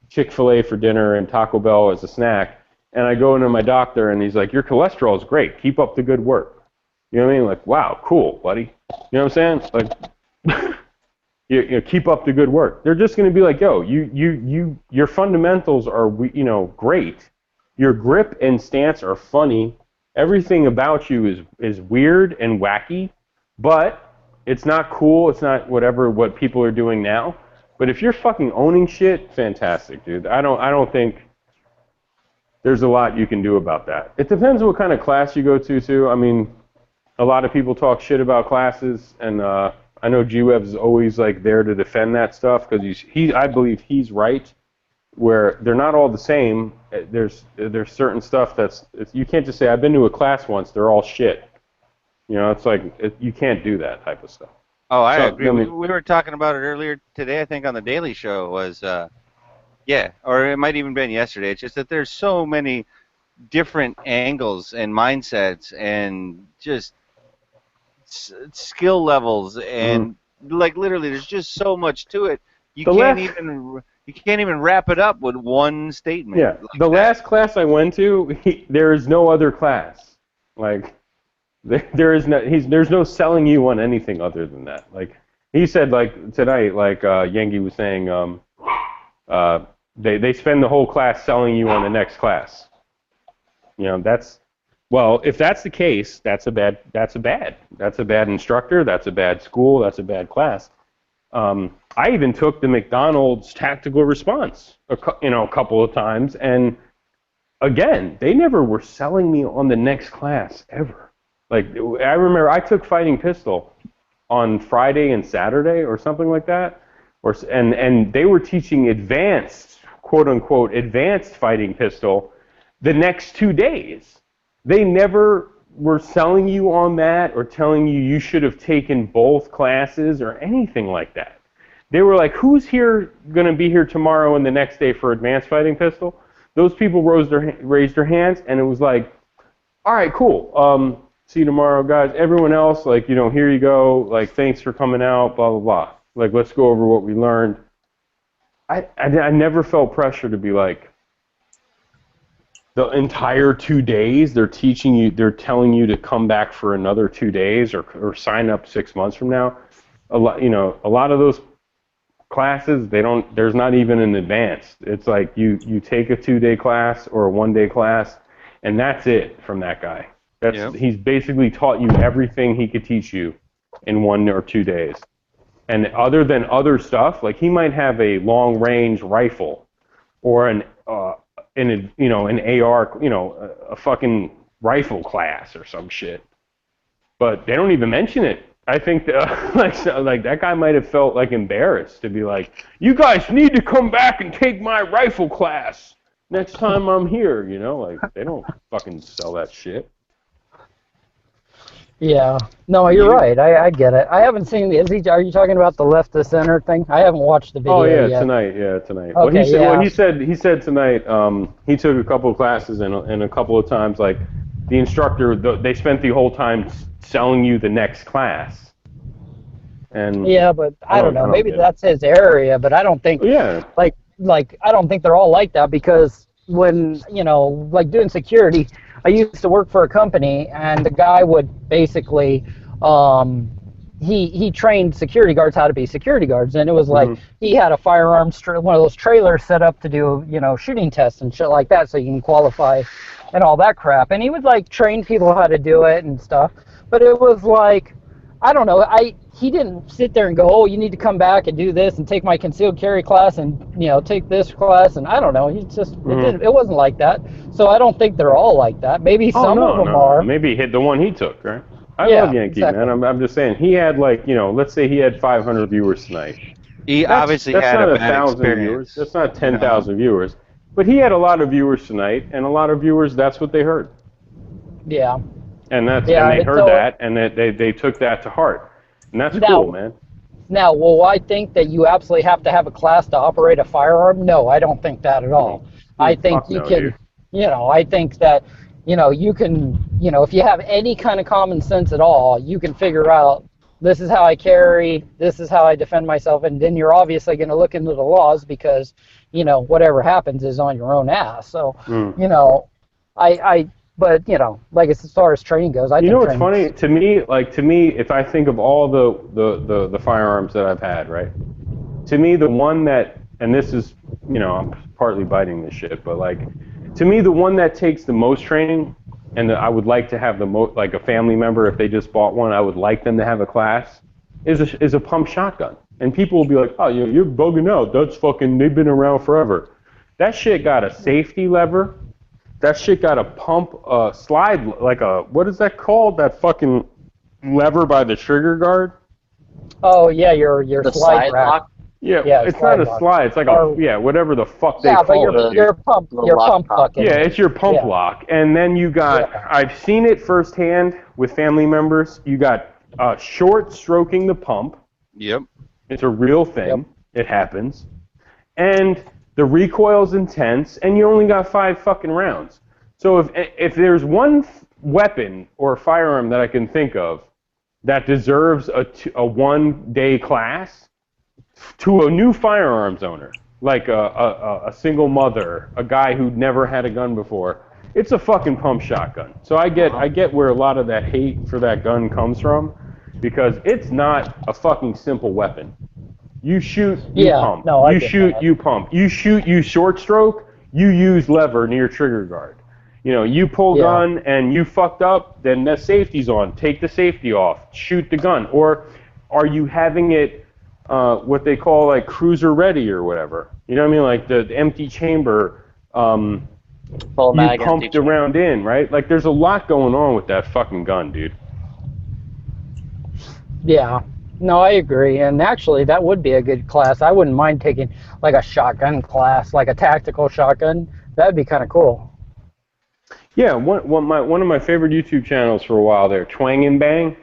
Chick-fil-A for dinner, and Taco Bell as a snack, and I go into my doctor, and he's like, your cholesterol is great. Keep up the good work. You know what I mean? Like, wow, cool, buddy. You know what I'm saying? Like, you keep up the good work. They're just going to be like, yo, your fundamentals are, great. Your grip and stance are funny. Everything about you is weird and wacky, but it's not cool. It's not what people are doing now. But if you're fucking owning shit, fantastic, dude. I don't think there's a lot you can do about that. It depends what kind of class you go to, too. I mean, a lot of people talk shit about classes, and I know G-Web is always like there to defend that stuff because I believe he's right. Where they're not all the same. There's certain stuff you can't just say I've been to a class once. They're all shit. It's like you can't do that type of stuff. Oh, I agree. We were talking about it earlier today, I think, on the Daily Show. Or it might even been yesterday. It's just that there's so many different angles and mindsets and just skill levels and like literally, there's just so much to it. You can't even wrap it up with one statement. Yeah, like the last class I went to, there is no other class. Like. There's no selling you on anything other than that. Like he said, like tonight, like Yengi was saying, They spend the whole class selling you on the next class. You know, well, if that's the case, that's a bad instructor, that's a bad school, that's a bad class. I even took the McDonald's tactical response, a couple of times, and again, they never were selling me on the next class ever. Like, I remember I took Fighting Pistol on Friday and Saturday or something like that, and they were teaching advanced, quote unquote, advanced Fighting Pistol the next 2 days. They never were selling you on that or telling you should have taken both classes or anything like that. They were like, who's going to be here tomorrow and the next day for advanced Fighting Pistol? Those people raised their hands, and it was like, all right, cool. See you tomorrow, guys. Everyone else, like, here you go. Like, thanks for coming out, blah, blah, blah. Like, let's go over what we learned. I never felt pressure to be like, the entire 2 days they're telling you to come back for another 2 days or sign up 6 months from now. A lot of those classes, there's not even an advanced. It's like you take a 2-day class or a 1-day class, and that's it from that guy. He's basically taught you everything he could teach you in 1 or 2 days. And other than other stuff, like he might have a long range rifle or an AR, a fucking rifle class or some shit. But they don't even mention it. I think that, like that guy might have felt like embarrassed to be like, you guys need to come back and take my rifle class next time I'm here, like they don't fucking sell that shit. Yeah. No, you're right. I get it. I haven't seen the. Are you talking about the left to center thing? I haven't watched the video Oh yeah, yet. tonight. Yeah, tonight. Okay, He said tonight. He took a couple of classes and a couple of times, like the instructor, they spent the whole time selling you the next class. And yeah, but I don't know. Maybe that's his area, but I don't think. Yeah. Like I don't think they're all like that because when like doing security. I used to work for a company, and the guy would basically, he trained security guards how to be security guards, and it was like he had a firearms, one of those trailers set up to do, shooting tests and shit like that, so you can qualify and all that crap. And he would like train people how to do it and stuff. But it was like, I don't know, he didn't sit there and go, oh, you need to come back and do this and take my concealed carry class and take this class, and I don't know. He just it wasn't like that. So I don't think they're all like that. Maybe some of them are. Maybe he hit the one he took, right? I love Yankee, exactly. Man. I'm just saying he had let's say he had 500 viewers tonight. He obviously had a bad 1,000 viewers. That's not 10,000 viewers, but he had a lot of viewers tonight, and a lot of viewers. That's what they heard. Yeah. And and they heard that, and they took that to heart, and that's cool, man. Now, will I think that you absolutely have to have a class to operate a firearm? No, I don't think that at all. I think you can, I think that, you can, if you have any kind of common sense at all, you can figure out this is how I carry, this is how I defend myself, and then you're obviously going to look into the laws because, whatever happens is on your own ass. So, But like as far as training goes, I think. What's funny to me? If I think of all the firearms that I've had, right? To me, the one that, and this is, I'm partly biting this shit, but to me, the one that takes the most training, and I would like to have the most, like a family member, if they just bought one, I would like them to have a class, is a pump shotgun. And people will be like, oh, you're bugging out. That's fucking. They've been around forever. That shit got a safety lever. That shit got a pump, slide, like what is that called? That fucking lever by the trigger guard? Oh, yeah, your slide rack. lock? Yeah, it's not a slide. It's like whatever the fuck they call it. Your pump bucket. Yeah, it's your pump lock. And then you got, I've seen it firsthand with family members. You got short stroking the pump. Yep. It's a real thing. It happens. And the recoil's intense, and you only got 5 fucking rounds. So if there's one weapon or firearm that I can think of that deserves a 1-day class to a new firearms owner, like a single mother, a guy who'd never had a gun before, it's a fucking pump shotgun. So I get where a lot of that hate for that gun comes from, because it's not a fucking simple weapon. You shoot, you Yeah, pump. no, I you get shoot, that. you pump. You shoot, you short stroke. You use lever near trigger guard. You know, you pull Yeah. gun and you fucked up, then the safety's on. Take the safety off. Shoot the gun. Or are you having it what they call like cruiser ready or whatever? You know what I mean? Like the empty chamber. Full You mag pumped empty the round in, right? Like there's a lot going on with that fucking gun, dude. Yeah. No, I agree. And actually, that would be a good class. I wouldn't mind taking like a shotgun class, like a tactical shotgun. That'd be kind of cool. Yeah, one of my favorite YouTube channels for a while there, Twang and Bang.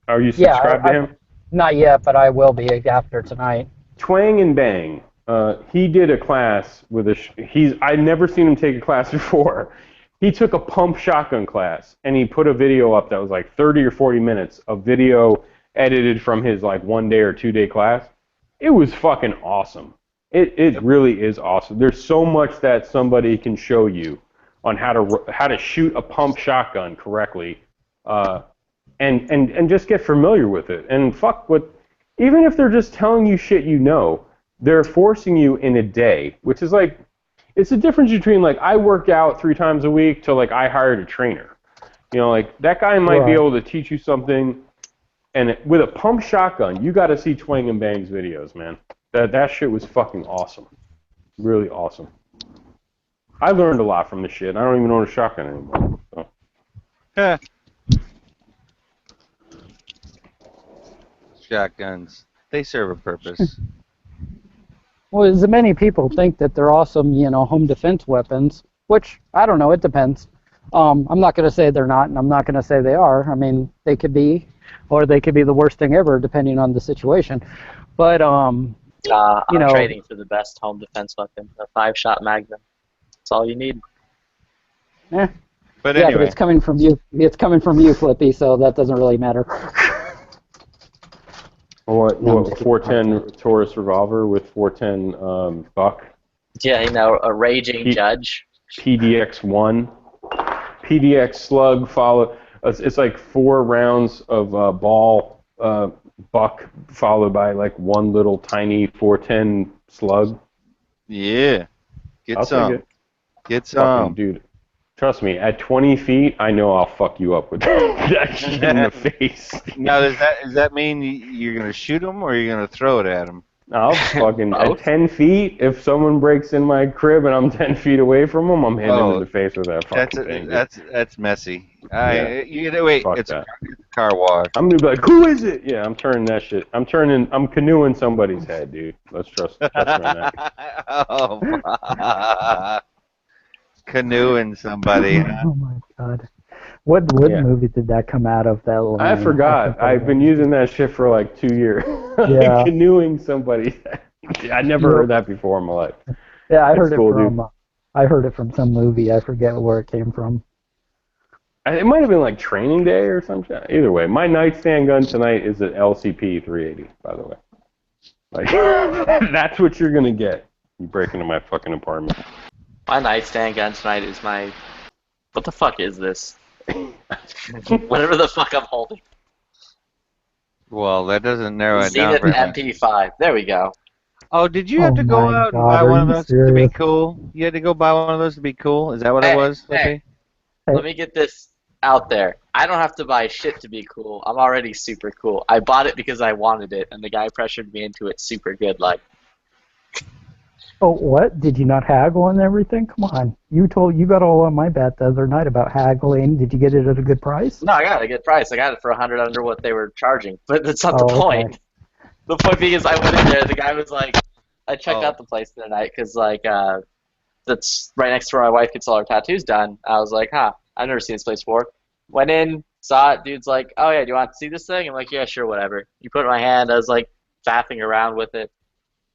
Are you subscribed to him? Not yet, but I will be after tonight. Twang and Bang. He did a class with I'd never seen him take a class before. He took a pump shotgun class and he put a video up that was like 30 or 40 minutes of video edited from his like 1 day or 2 day class. It was fucking awesome. It really is awesome. There's so much that somebody can show you on how to shoot a pump shotgun correctly, and just get familiar with it. And even if they're just telling you shit you know, they're forcing you in a day, which is like, it's the difference between like I work out 3 times a week to like I hired a trainer. You know, like that guy might be able to teach you something, and with a pump shotgun, you got to see Twang and Bang's videos, man. That shit was fucking awesome, really awesome. I learned a lot from this shit. I don't even own a shotgun anymore. So. Shotguns. They serve a purpose. Well, as many people think that they're awesome, home defense weapons, which, I don't know, it depends. I'm not going to say they're not, and I'm not going to say they are. I mean, they could be, or they could be the worst thing ever, depending on the situation. But, I'm trading for the best home defense weapon, a 5-shot Magnum. That's all you need. But But yeah, anyway. but it's coming from you. It's coming from you, Flippy, so that doesn't really matter. What 410 Taurus revolver with 410 buck? Yeah, a raging judge. PDX-1. PDX slug follow. It's like 4 rounds of ball buck followed by like one little tiny 410 slug. Yeah. Get I'll some. take it. Get some. Fucking dude. Trust me, at 20 feet, I know I'll fuck you up with that shit in the face. Now, does that mean you're going to shoot him or you're going to throw it at him? I'll fucking, at 10 feet, if someone breaks in my crib and I'm 10 feet away from them, I'm hitting him in the face with that fucking thing. That's messy. Yeah. Wait, Fuck it's that. a car wash. I'm going to be like, who is it? Yeah, I'm turning that shit. I'm canoeing somebody's head, dude. Let's trust me on that. Oh, canoeing somebody. Oh my god. What movie did that come out of, that line? I forgot. I've been using that shit for like 2 years. Yeah. Canoeing somebody's head. I never heard that before in my life. Yeah, I heard That's cool, it from. dude. I heard it from some movie. I forget where it came from. It might have been like Training Day or some shit. Either way, my nightstand gun tonight is an LCP 380, by the way. Like, that's what you're going to get. You break into my fucking apartment. My nightstand gun tonight is my... What the fuck is this? Whatever the fuck I'm holding. Well, that doesn't narrow it down Zenith very much. MP5. There we go. Oh, did you have to go my out and God, buy are one of you those to be serious? cool? You had to go buy one of those to be cool? Is that what it was? Lippy? Let me get this out there. I don't have to buy shit to be cool. I'm already super cool. I bought it because I wanted it, and the guy pressured me into it super good. Like, Oh, what? Did you not haggle and everything? Come on. You got all on my bat the other night about haggling. Did you get it at a good price? no, I got it at a good price. I got it for $100 under what they were charging. But that's not the Oh, okay. point. The point being is I went in there. The guy was like, I checked out the place the other night because that's right next to where my wife gets all her tattoos done. I was like, I've never seen this place before. Went in, saw it. Dude's like, oh yeah, do you want to see this thing? I'm like, yeah, sure, whatever. You put it in my hand. I was like faffing around with it.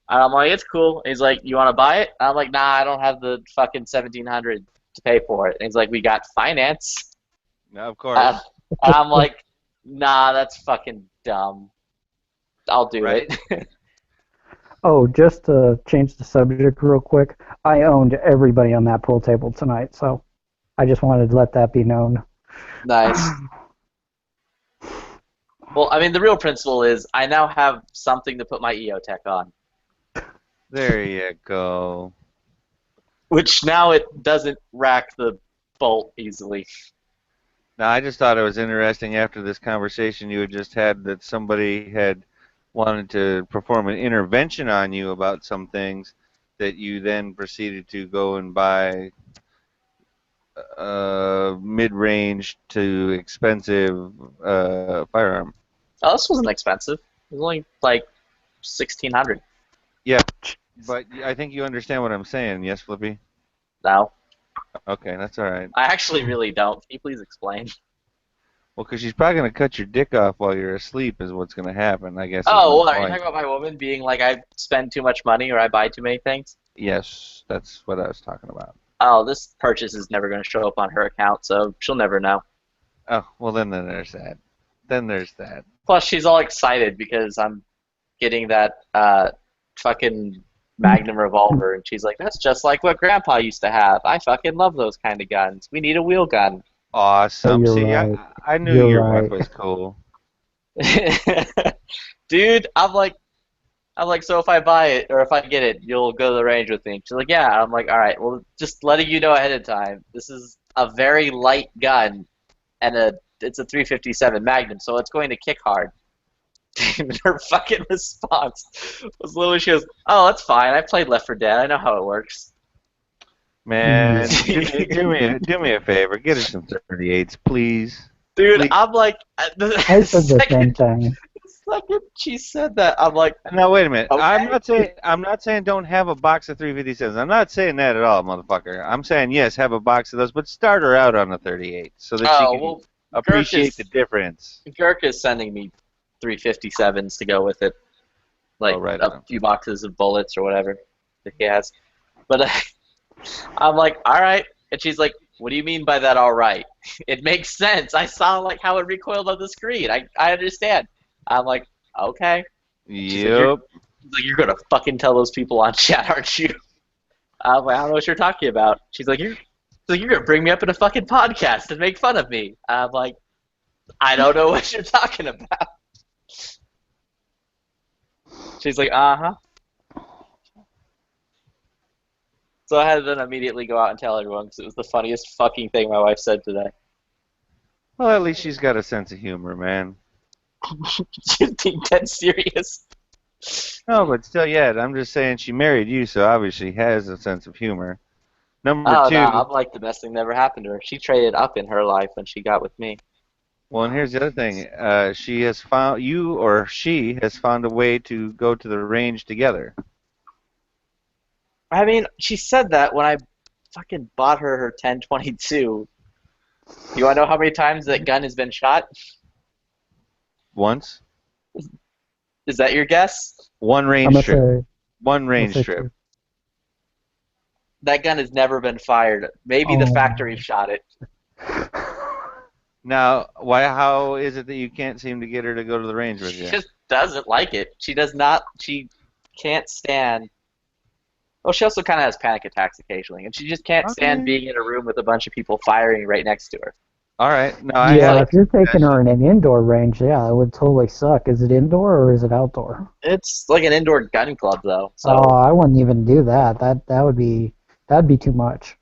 And I'm like, it's cool. And he's like, you want to buy it? And I'm like, nah, I don't have the fucking $1,700 to pay for it. And he's like, we got finance. No, of course. And I'm like, nah, that's fucking dumb. I'll do it. Oh, just to change the subject real quick, I owned everybody on that pool table tonight, so I just wanted to let that be known. Nice. Well, I mean, the real principle is I now have something to put my EOTech on, There you go. which now it doesn't rack the bolt easily. Now, I just thought it was interesting after this conversation you had just had that somebody had wanted to perform an intervention on you about some things that you then proceeded to go and buy mid-range to expensive firearm. Oh, this wasn't expensive. It was only like 1,600. Yeah, but I think you understand what I'm saying, yes, Flippy? No. Okay, that's all right. I actually really don't. Can you please explain? Well, because she's probably going to cut your dick off while you're asleep is what's going to happen, I guess. Oh, well, are you talking about my woman being like, I spend too much money or I buy too many things? Yes, that's what I was talking about. Oh, this purchase is never going to show up on her account, so she'll never know. Oh, well, then there's that. Then there's that. Plus, she's all excited because I'm getting that fucking Magnum revolver, and she's like, that's just like what Grandpa used to have. I fucking love those kind of guns. We need a wheel gun. Awesome. You're See, right. I knew You're your right. wife was cool. Dude, I'm like, so if I buy it or if I get it, you'll go to the range with me. She's like, yeah. I'm like, all right. Well, just letting you know ahead of time. This is a very light gun, and it's a 357 Magnum, so it's going to kick hard. And her fucking response was literally, she goes, oh, that's fine. I played Left 4 Dead. I know how it works. Man, do me a favor. Get her some 38s, please. Dude, Please. I'm like, I said the same thing. the second she said that, I'm like, Now wait a minute. Okay. I'm not saying don't have a box of 357s. I'm not saying that at all, motherfucker. I'm saying yes, have a box of those, but start her out on a 38 so that she can well, appreciate the difference. Gurk is sending me 357s to go with it. Like Oh, right a on. few boxes of bullets or whatever that he has. But I'm like, all right. And she's like, what do you mean by that all right? It makes sense. I saw like how it recoiled on the screen. I understand. I'm like, okay. She's Yep. like, you're going to fucking tell those people on chat, aren't you? I'm like, I don't know what you're talking about. She's like, you're going to bring me up in a fucking podcast and make fun of me. I'm like, I don't know what you're talking about. She's like, uh-huh. So I had to then immediately go out and tell everyone because it was the funniest fucking thing my wife said today. Well, at least she's got a sense of humor, man. She's being dead serious. No, but still, yeah, I'm just saying she married you, so obviously has a sense of humor. Number Oh, two, no, I'm like the best thing that ever happened to her. She traded up in her life when she got with me. well, and here's the other thing. She has found, you or she has found a way to go to the range together. I mean, she said that when I fucking bought her 1022. You want to know how many times that gun has been shot? Once? Is that your guess? One I'm range gonna trip. say, One range say trip. That gun has never been fired. Maybe the Oh. factory shot it. Now, why? How is it that you can't seem to get her to go to the range with She you? just doesn't like it. She does not. She can't stand. Well, she also kind of has panic attacks occasionally, and she just can't stand being in a room with a bunch of people firing right next to her. All right. No, I yeah, have if you're taking her in an indoor range, yeah, it would totally suck. Is it indoor or is it outdoor? It's like an indoor gun club, though. So Oh, I wouldn't even do that. That'd be too much.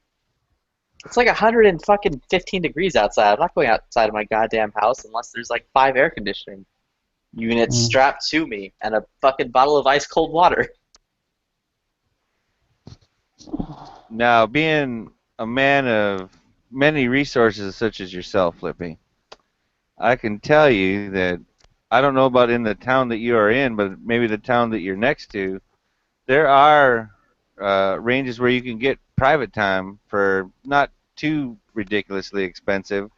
it's like 115 degrees outside. I'm not going outside of my goddamn house unless there's like 5 air conditioning units strapped to me and a fucking bottle of ice cold water. Now, being a man of many resources such as yourself, Flippy, I can tell you that I don't know about in the town that you are in, but maybe the town that you're next to, there are ranges where you can get private time for not too ridiculously expensive,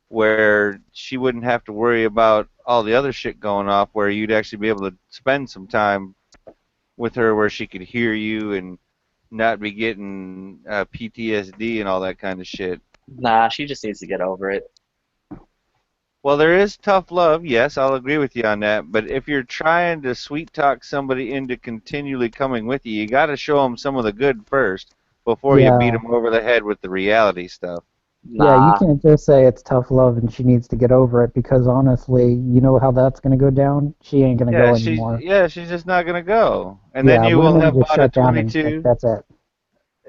where she wouldn't have to worry about all the other shit going off, where you'd actually be able to spend some time with her where she could hear you and not be getting PTSD and all that kind of shit. Nah, she just needs to get over it. Well, there is tough love, yes, I'll agree with you on that, but if you're trying to sweet talk somebody into continually coming with you, you got to show them some of the good first before you beat them over the head with the reality stuff. Yeah, you can't just say it's tough love and she needs to get over it because honestly, you know how that's gonna go down. She ain't gonna go anymore. She's just not gonna go. And Yeah, then you will women have just bought a shut down and 22. that's it.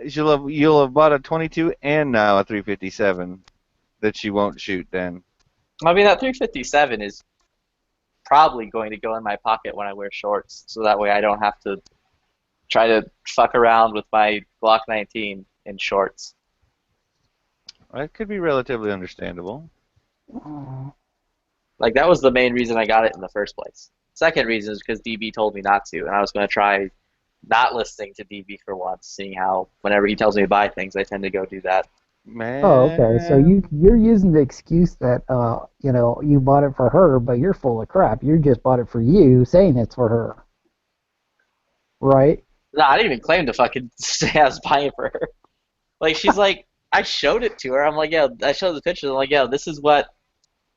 You'll have bought a 22 and now a 357 that she won't shoot then. I mean, that 357 is probably going to go in my pocket when I wear shorts, so that way I don't have to try to fuck around with my Glock 19 in shorts. That could be relatively understandable. Like, that was the main reason I got it in the first place. Second reason is because DB told me not to, and I was going to try not listening to DB for once, seeing how whenever he tells me to buy things, I tend to go do that. Man. Oh, okay. So you're using the excuse that you know, you bought it for her, but you're full of crap. You just bought it for you, saying it's for her. Right? No, I didn't even claim to fucking say I was buying it for her. Like, she's like, I showed it to her. I'm like, yo, I showed the pictures. I'm like, yo, this is what,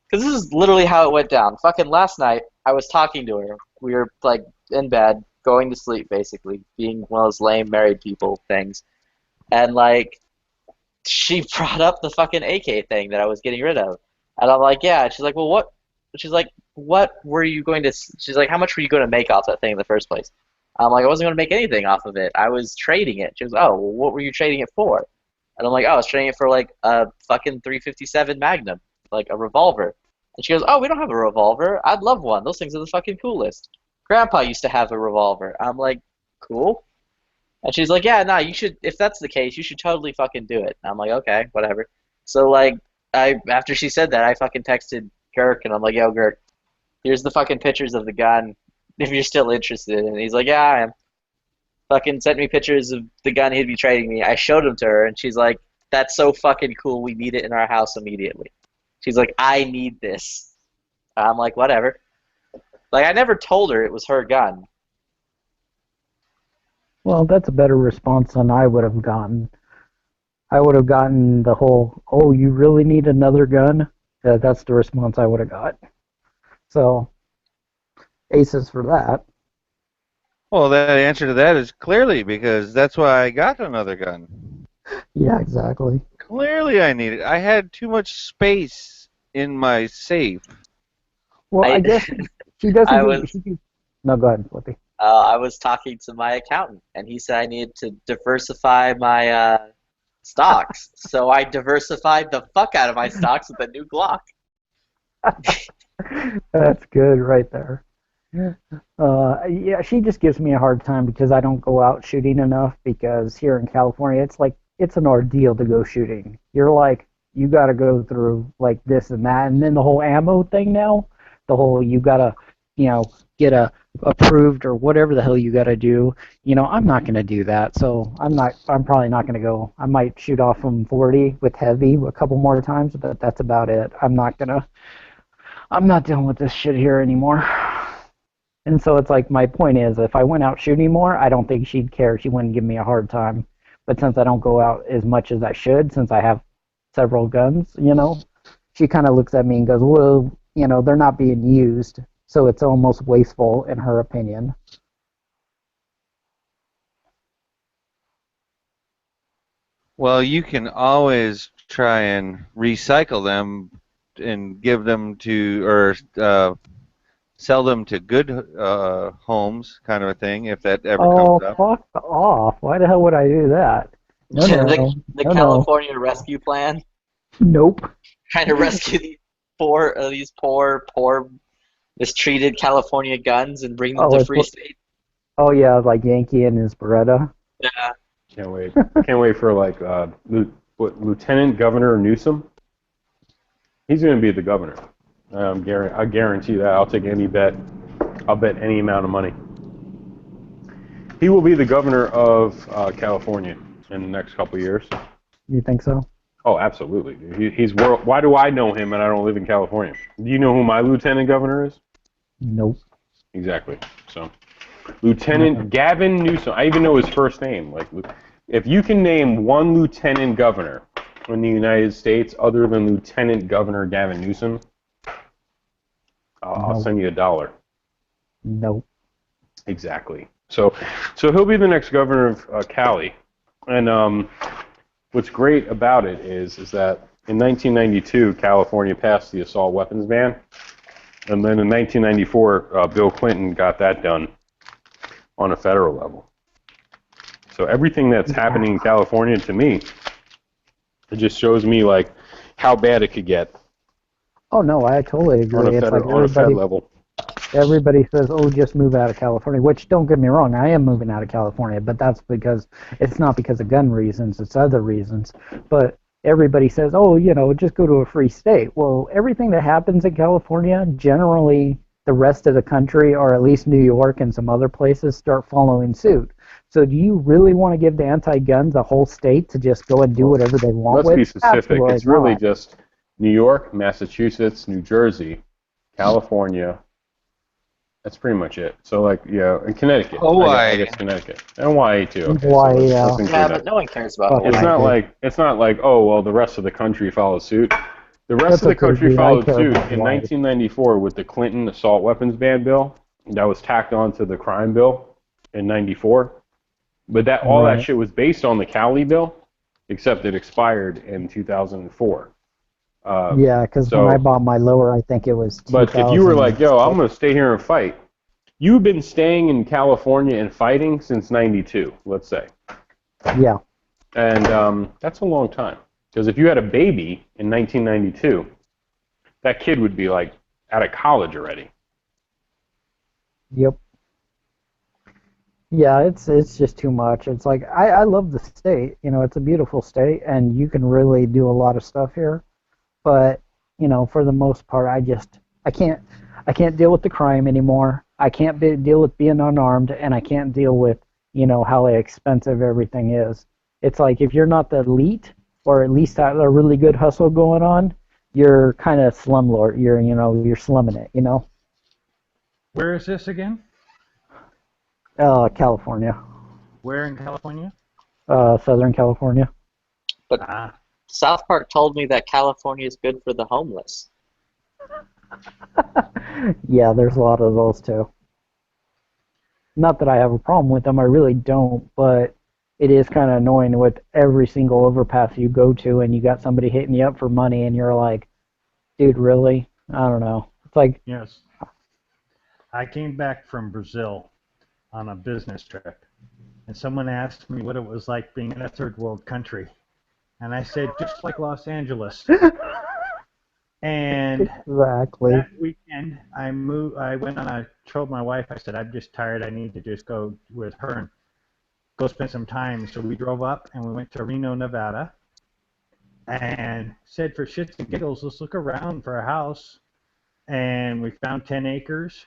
because this is literally how it went down. Fucking last night, I was talking to her. We were like in bed, going to sleep, basically, being one of those lame married people things, and like, she brought up the fucking AK thing that I was getting rid of. And I'm like, yeah. And she's like, well, what? She's like, what were you going to... She's like, how much were you going to make off that thing in the first place? I'm like, I wasn't going to make anything off of it. I was trading it. She goes, oh, well, what were you trading it for? And I'm like, oh, I was trading it for, like, a fucking 357 Magnum, like a revolver. And she goes, oh, we don't have a revolver. I'd love one. Those things are the fucking coolest. Grandpa used to have a revolver. I'm like, cool. And she's like, yeah, no, you should, if that's the case, you should totally fucking do it. And I'm like, okay, whatever. So, like, after she said that, I fucking texted Girk, and I'm like, yo, Girk, here's the fucking pictures of the gun, if you're still interested. And he's like, yeah, I am. Fucking sent me pictures of the gun he'd be trading me. I showed them to her, and she's like, that's so fucking cool, we need it in our house immediately. She's like, I need this. I'm like, whatever. Like, I never told her it was her gun. Well, that's a better response than I would have gotten. I would have gotten the whole, oh, you really need another gun? That's the response I would have got. So, aces for that. Well, the answer to that is clearly because that's why I got another gun. Yeah, exactly. Clearly I need it. I had too much space in my safe. Well, I guess she doesn't... No, go ahead, Flippy. I was talking to my accountant, and he said I needed to diversify my stocks. So I diversified the fuck out of my stocks with a new Glock. That's good right there. Yeah, she just gives me a hard time because I don't go out shooting enough, because here in California, it's like, it's an ordeal to go shooting. You're like, you got to go through like this and that, and then the whole ammo thing now, the whole, you got to, you know, get approved or whatever the hell you got to do. You know, I'm not going to do that, so I'm probably not going to go. I might shoot off from 40 with heavy a couple more times, but that's about it. I'm not dealing with this shit here anymore. And so it's like, my point is, if I went out shooting more, I don't think she'd care. She wouldn't give me a hard time. But since I don't go out as much as I should, since I have several guns, you know, she kind of looks at me and goes, well, you know, they're not being used. So it's almost wasteful, in her opinion. Well, you can always try and recycle them and give them to, or sell them to good homes, kind of a thing, if that ever comes up. Oh, fuck off. Why the hell would I do that? No, The California Rescue Plan? Nope. Trying to rescue these poor, mistreated California guns and bring them to free state. Oh, yeah, like Yankee and his Beretta. Yeah. Can't wait. Can't wait for, like, Lieutenant Governor Newsom. He's going to be the governor. I guarantee that. I'll take any bet. I'll bet any amount of money. He will be the governor of California in the next couple of years. You think so? Oh, absolutely. He's world. Why do I know him and I don't live in California? Do you know who my lieutenant governor is? Nope. Exactly. So, Lieutenant Gavin Newsom. I even know his first name. Like, if you can name one lieutenant governor in the United States other than Lieutenant Governor Gavin Newsom, I'll send you $1. Nope. Exactly. So he'll be the next governor of Cali, and what's great about it is that in 1992, California passed the assault weapons ban, and then in 1994, Bill Clinton got that done on a federal level. So everything that's happening in California, to me, it just shows me like how bad it could get Oh no, I totally agree. on a It's like on a Fed level. everybody says, "Oh, just move out of California." Which, don't get me wrong, I am moving out of California, but that's because it's not because of gun reasons; it's other reasons. But everybody says, "Oh, just go to a free state." Well, everything that happens in California, generally, the rest of the country, or at least New York and some other places, start following suit. So, do you really want to give the anti-guns a whole state to just go and do whatever they want Let's with? be specific. Absolutely It's really not. just New York, Massachusetts, New Jersey, California. That's pretty much it. So, like, yeah, and Connecticut. I guess Connecticut. And Hawaii, too. Okay, Hawaii, let's yeah. include Yeah, that. but no one cares about Fucking It's Hawaii. not like, oh, well, the rest of the country follows suit. The rest That's of the okay, country dude. I followed care suit about in Hawaii. 1994 with the Clinton assault weapons ban bill that was tacked onto the crime bill in 94. But all that Right. shit was based on the Cali bill, except it expired in 2004. Yeah, because so- when I bought my lower, I think it was 2000. But if you were like, yo, I'm going to stay here and fight, you've been staying in California and fighting since 92, let's say. Yeah. And that's a long time. Because if you had a baby in 1992, that kid would be like out of college already. Yep. Yeah, it's just too much. It's like I love the state. It's a beautiful state, and you can really do a lot of stuff here. But for the most part, I can't deal with the crime anymore. I can't deal with being unarmed, and I can't deal with how expensive everything is. It's like if you're not the elite, or at least have a really good hustle going on, you're kind of slumlord. You're slumming it. Where is this again? California. Where in California? Southern California. But South Park told me that California is good for the homeless. Yeah, there's a lot of those too. Not that I have a problem with them, I really don't, but it is kind of annoying with every single overpass you go to and you got somebody hitting you up for money and you're like, dude, really? I don't know. It's like... Yes. I came back from Brazil on a business trip, and someone asked me what it was like being in a third world country. And I said, just like Los Angeles. And exactly. that weekend, I went on told my wife, I said, I'm just tired. I need to just go with her and go spend some time. So we drove up and we went to Reno, Nevada, and said, for shits and giggles, let's look around for a house. And we found 10 acres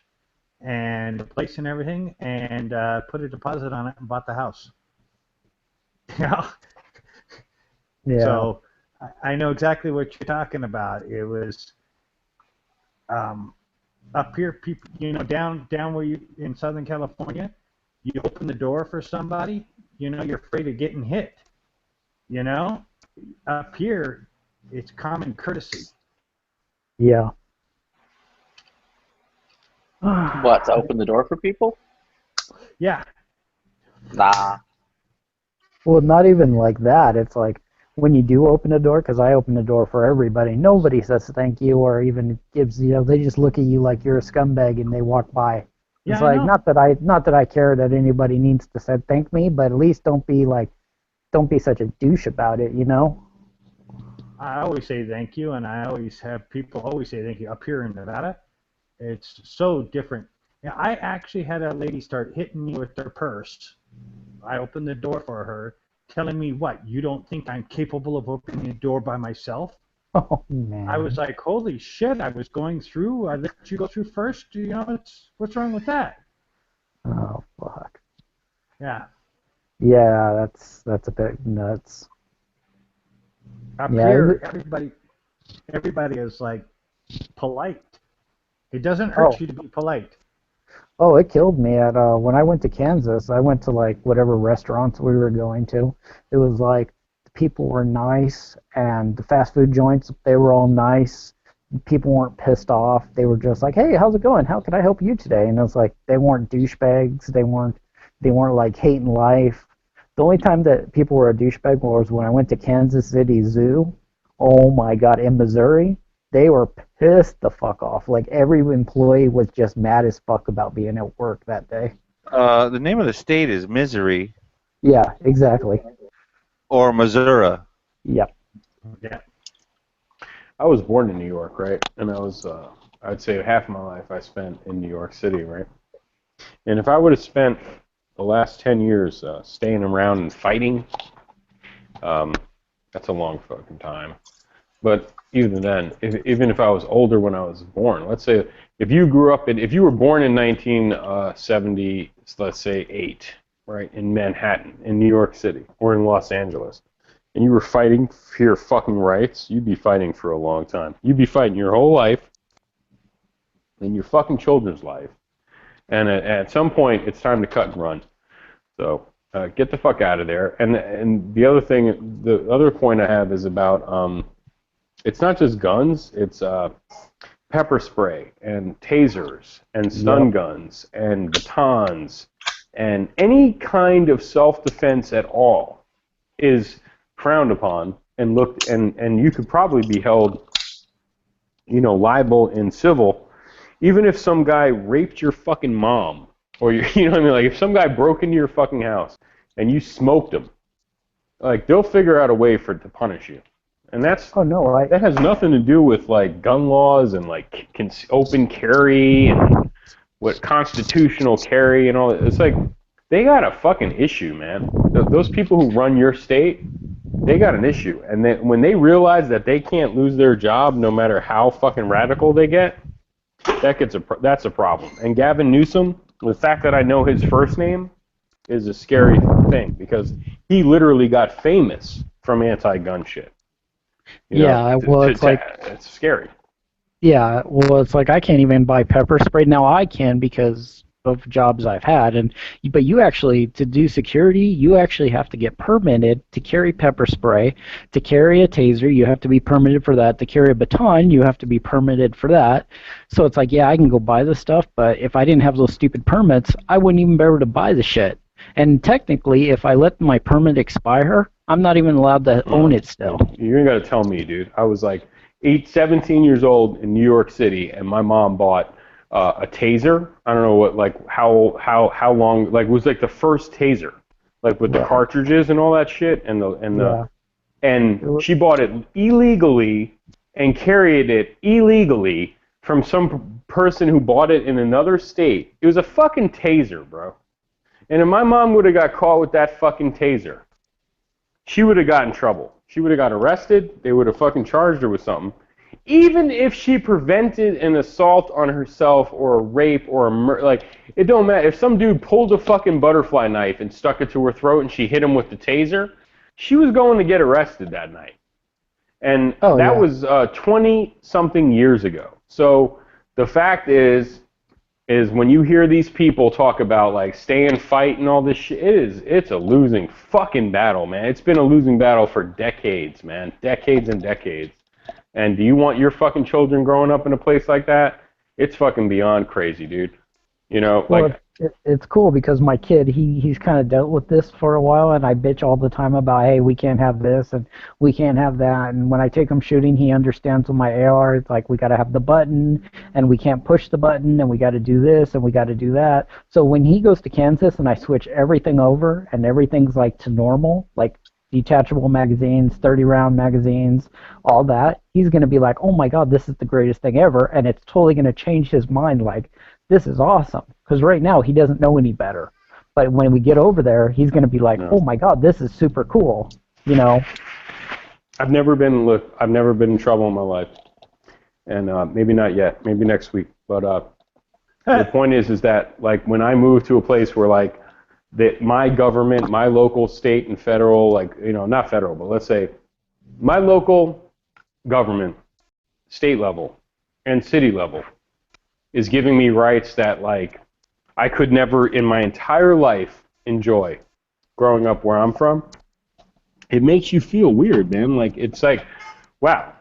and the place and everything, and put a deposit on it and bought the house. Yeah. Yeah. So I know exactly what you're talking about. It was up here, people, down where you in Southern California, you open the door for somebody, you're afraid of getting hit. Up here, it's common courtesy. Yeah. What, to open the door for people? Yeah. Nah. Well, not even like that. It's like when you do open the door, because I open the door for everybody, nobody says thank you or even gives, they just look at you like you're a scumbag and they walk by. It's Yeah, I like, know. not that I care that anybody needs to say thank me, but at least don't be such a douche about it, I always say thank you, and I always have people always say thank you. Up here in Nevada, it's so different. Yeah, I actually had a lady start hitting me with their purse. I opened the door for her, telling me, what, you don't think I'm capable of opening a door by myself? Oh, man. I was like, holy shit, I was going through. I let you go through first. What's wrong with that? Oh, fuck. Yeah. Yeah, that's a bit nuts. Up Yeah, here, everybody is like polite. It doesn't hurt Oh. you to be polite. Oh, it killed me at when I went to Kansas. I went to like whatever restaurants we were going to. It was like the people were nice, and the fast food joints, they were all nice. People weren't pissed off. They were just like, "Hey, how's it going? How can I help you today?" And it was like they weren't douchebags. They weren't like hating life. The only time that people were a douchebag was when I went to Kansas City Zoo, Oh my God! In Missouri, they were pissed the fuck off. Like every employee was just mad as fuck about being at work that day. The name of the state is Missouri Yeah, exactly. or Missouri. Yep. Yeah. I was born in New York, right? And I was, I'd say half my life I spent in New York City, right? And if I would have spent the last 10 years staying around and fighting, that's a long fucking time. But even then, even if I was older when I was born, let's say if you grew up if you were born in 1970, let's say 8, right, in Manhattan, in New York City, or in Los Angeles, and you were fighting for your fucking rights, you'd be fighting for a long time. You'd be fighting your whole life, and your fucking children's life. And at some point, it's time to cut and run. So get the fuck out of there. And the other thing, the other point I have is about, it's not just guns, it's pepper spray and tasers and stun guns and batons and any kind of self-defense at all is frowned upon and looked, and you could probably be held, liable in civil, even if some guy raped your fucking mom, or you know what I mean, like if some guy broke into your fucking house and you smoked him, like they'll figure out a way to punish you, and that's that has nothing to do with like gun laws and like open carry and what constitutional carry and all. It's like they got a fucking issue, man. Those people who run your state, they got an issue, and when they realize that they can't lose their job no matter how fucking radical they get, that's a problem. And Gavin Newsom, the fact that I know his first name is a scary thing because he literally got famous from anti-gun shit. It's scary. Yeah, well, it's like I can't even buy pepper spray now. I can because of jobs I've had, but you actually, to do security, you actually have to get permitted to carry pepper spray. To carry a taser, you have to be permitted for that. To carry a baton, you have to be permitted for that. So it's like, yeah, I can go buy this stuff, but if I didn't have those stupid permits, I wouldn't even be able to buy the shit. And technically, if I let my permit expire, I'm not even allowed to own it still. You ain't got to tell me, dude. I was like 17 years old in New York City, and my mom bought a taser. I don't know what, like how long, like it was like the first taser, like with the cartridges and all that shit, and she bought it illegally and carried it illegally from some person who bought it in another state. It was a fucking taser, bro. And if my mom would have got caught with that fucking taser, she would have got in trouble. She would have got arrested. They would have fucking charged her with something. Even if she prevented an assault on herself or a rape or a murder, like, it don't matter. If some dude pulled a fucking butterfly knife and stuck it to her throat and she hit him with the taser, she was going to get arrested that night. And that was 20-something years ago. So the fact is when you hear these people talk about, like, stay and fight and all this shit, it's a losing fucking battle, man. It's been a losing battle for decades, man. Decades and decades. And do you want your fucking children growing up in a place like that? It's fucking beyond crazy, dude. Well, it's cool because my kid, he's kind of dealt with this for a while, and I bitch all the time about, hey, we can't have this and we can't have that. And when I take him shooting, he understands with my AR, it's like we got to have the button, and we can't push the button, and we got to do this, and we got to do that. So when he goes to Kansas and I switch everything over and everything's like to normal, like detachable magazines, 30-round magazines, all that, he's going to be like, oh my God, this is the greatest thing ever, and it's totally going to change his mind, like, this is awesome. Because right now, he doesn't know any better. But when we get over there, he's going to be like, oh my God, this is super cool, I've never been in trouble in my life. And maybe not yet, maybe next week. But the point is that, like, when I move to a place where, like, that my government, my local, state, and federal, like, not federal, but let's say my local government, state level, and city level is giving me rights that, like, I could never in my entire life enjoy growing up where I'm from. It makes you feel weird, man. Like, it's like, wow.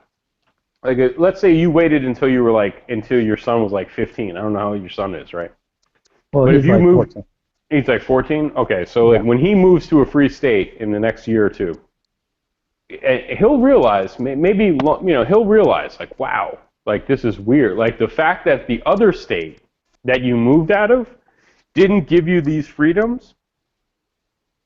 Like, let's say you waited until your son was like 15. I don't know how old your son is, right? Well, but he's like 14. He's like 14? Okay, so like when he moves to a free state in the next year or two, he'll realize, maybe, he'll realize, like, wow, like, this is weird. Like, the fact that the other state that you moved out of didn't give you these freedoms,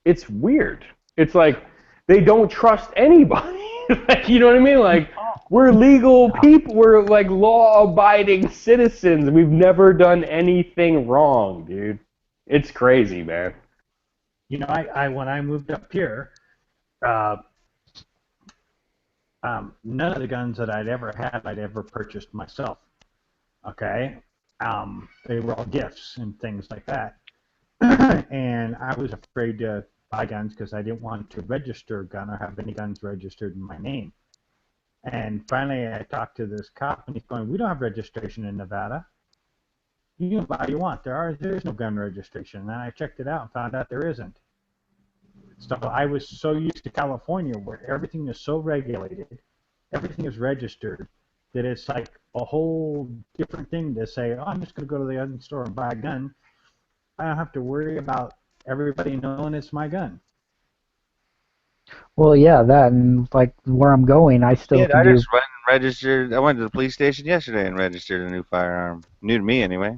it's weird. It's like they don't trust anybody. Like, you know what I mean? Like, we're legal people. We're, like, law-abiding citizens. We've never done anything wrong, dude. It's crazy, man. You know, when I moved up here, none of the guns that I'd ever had, I'd ever purchased myself. Okay? They were all gifts and things like that. And I was afraid to buy guns because I didn't want to register a gun or have any guns registered in my name. And finally I talked to this cop and he's going, we don't have registration in Nevada. You can buy what you want. There's no gun registration. And I checked it out and found out there isn't. So I was so used to California where everything is so regulated, everything is registered, that it's like a whole different thing to say, oh, I'm just going to go to the gun store and buy a gun. I don't have to worry about everybody knowing it's my gun. Well, yeah, that, and like where I'm going, I still Yeah, can I do. just went and registered. I went to the police station yesterday and registered a new firearm. New to me, anyway.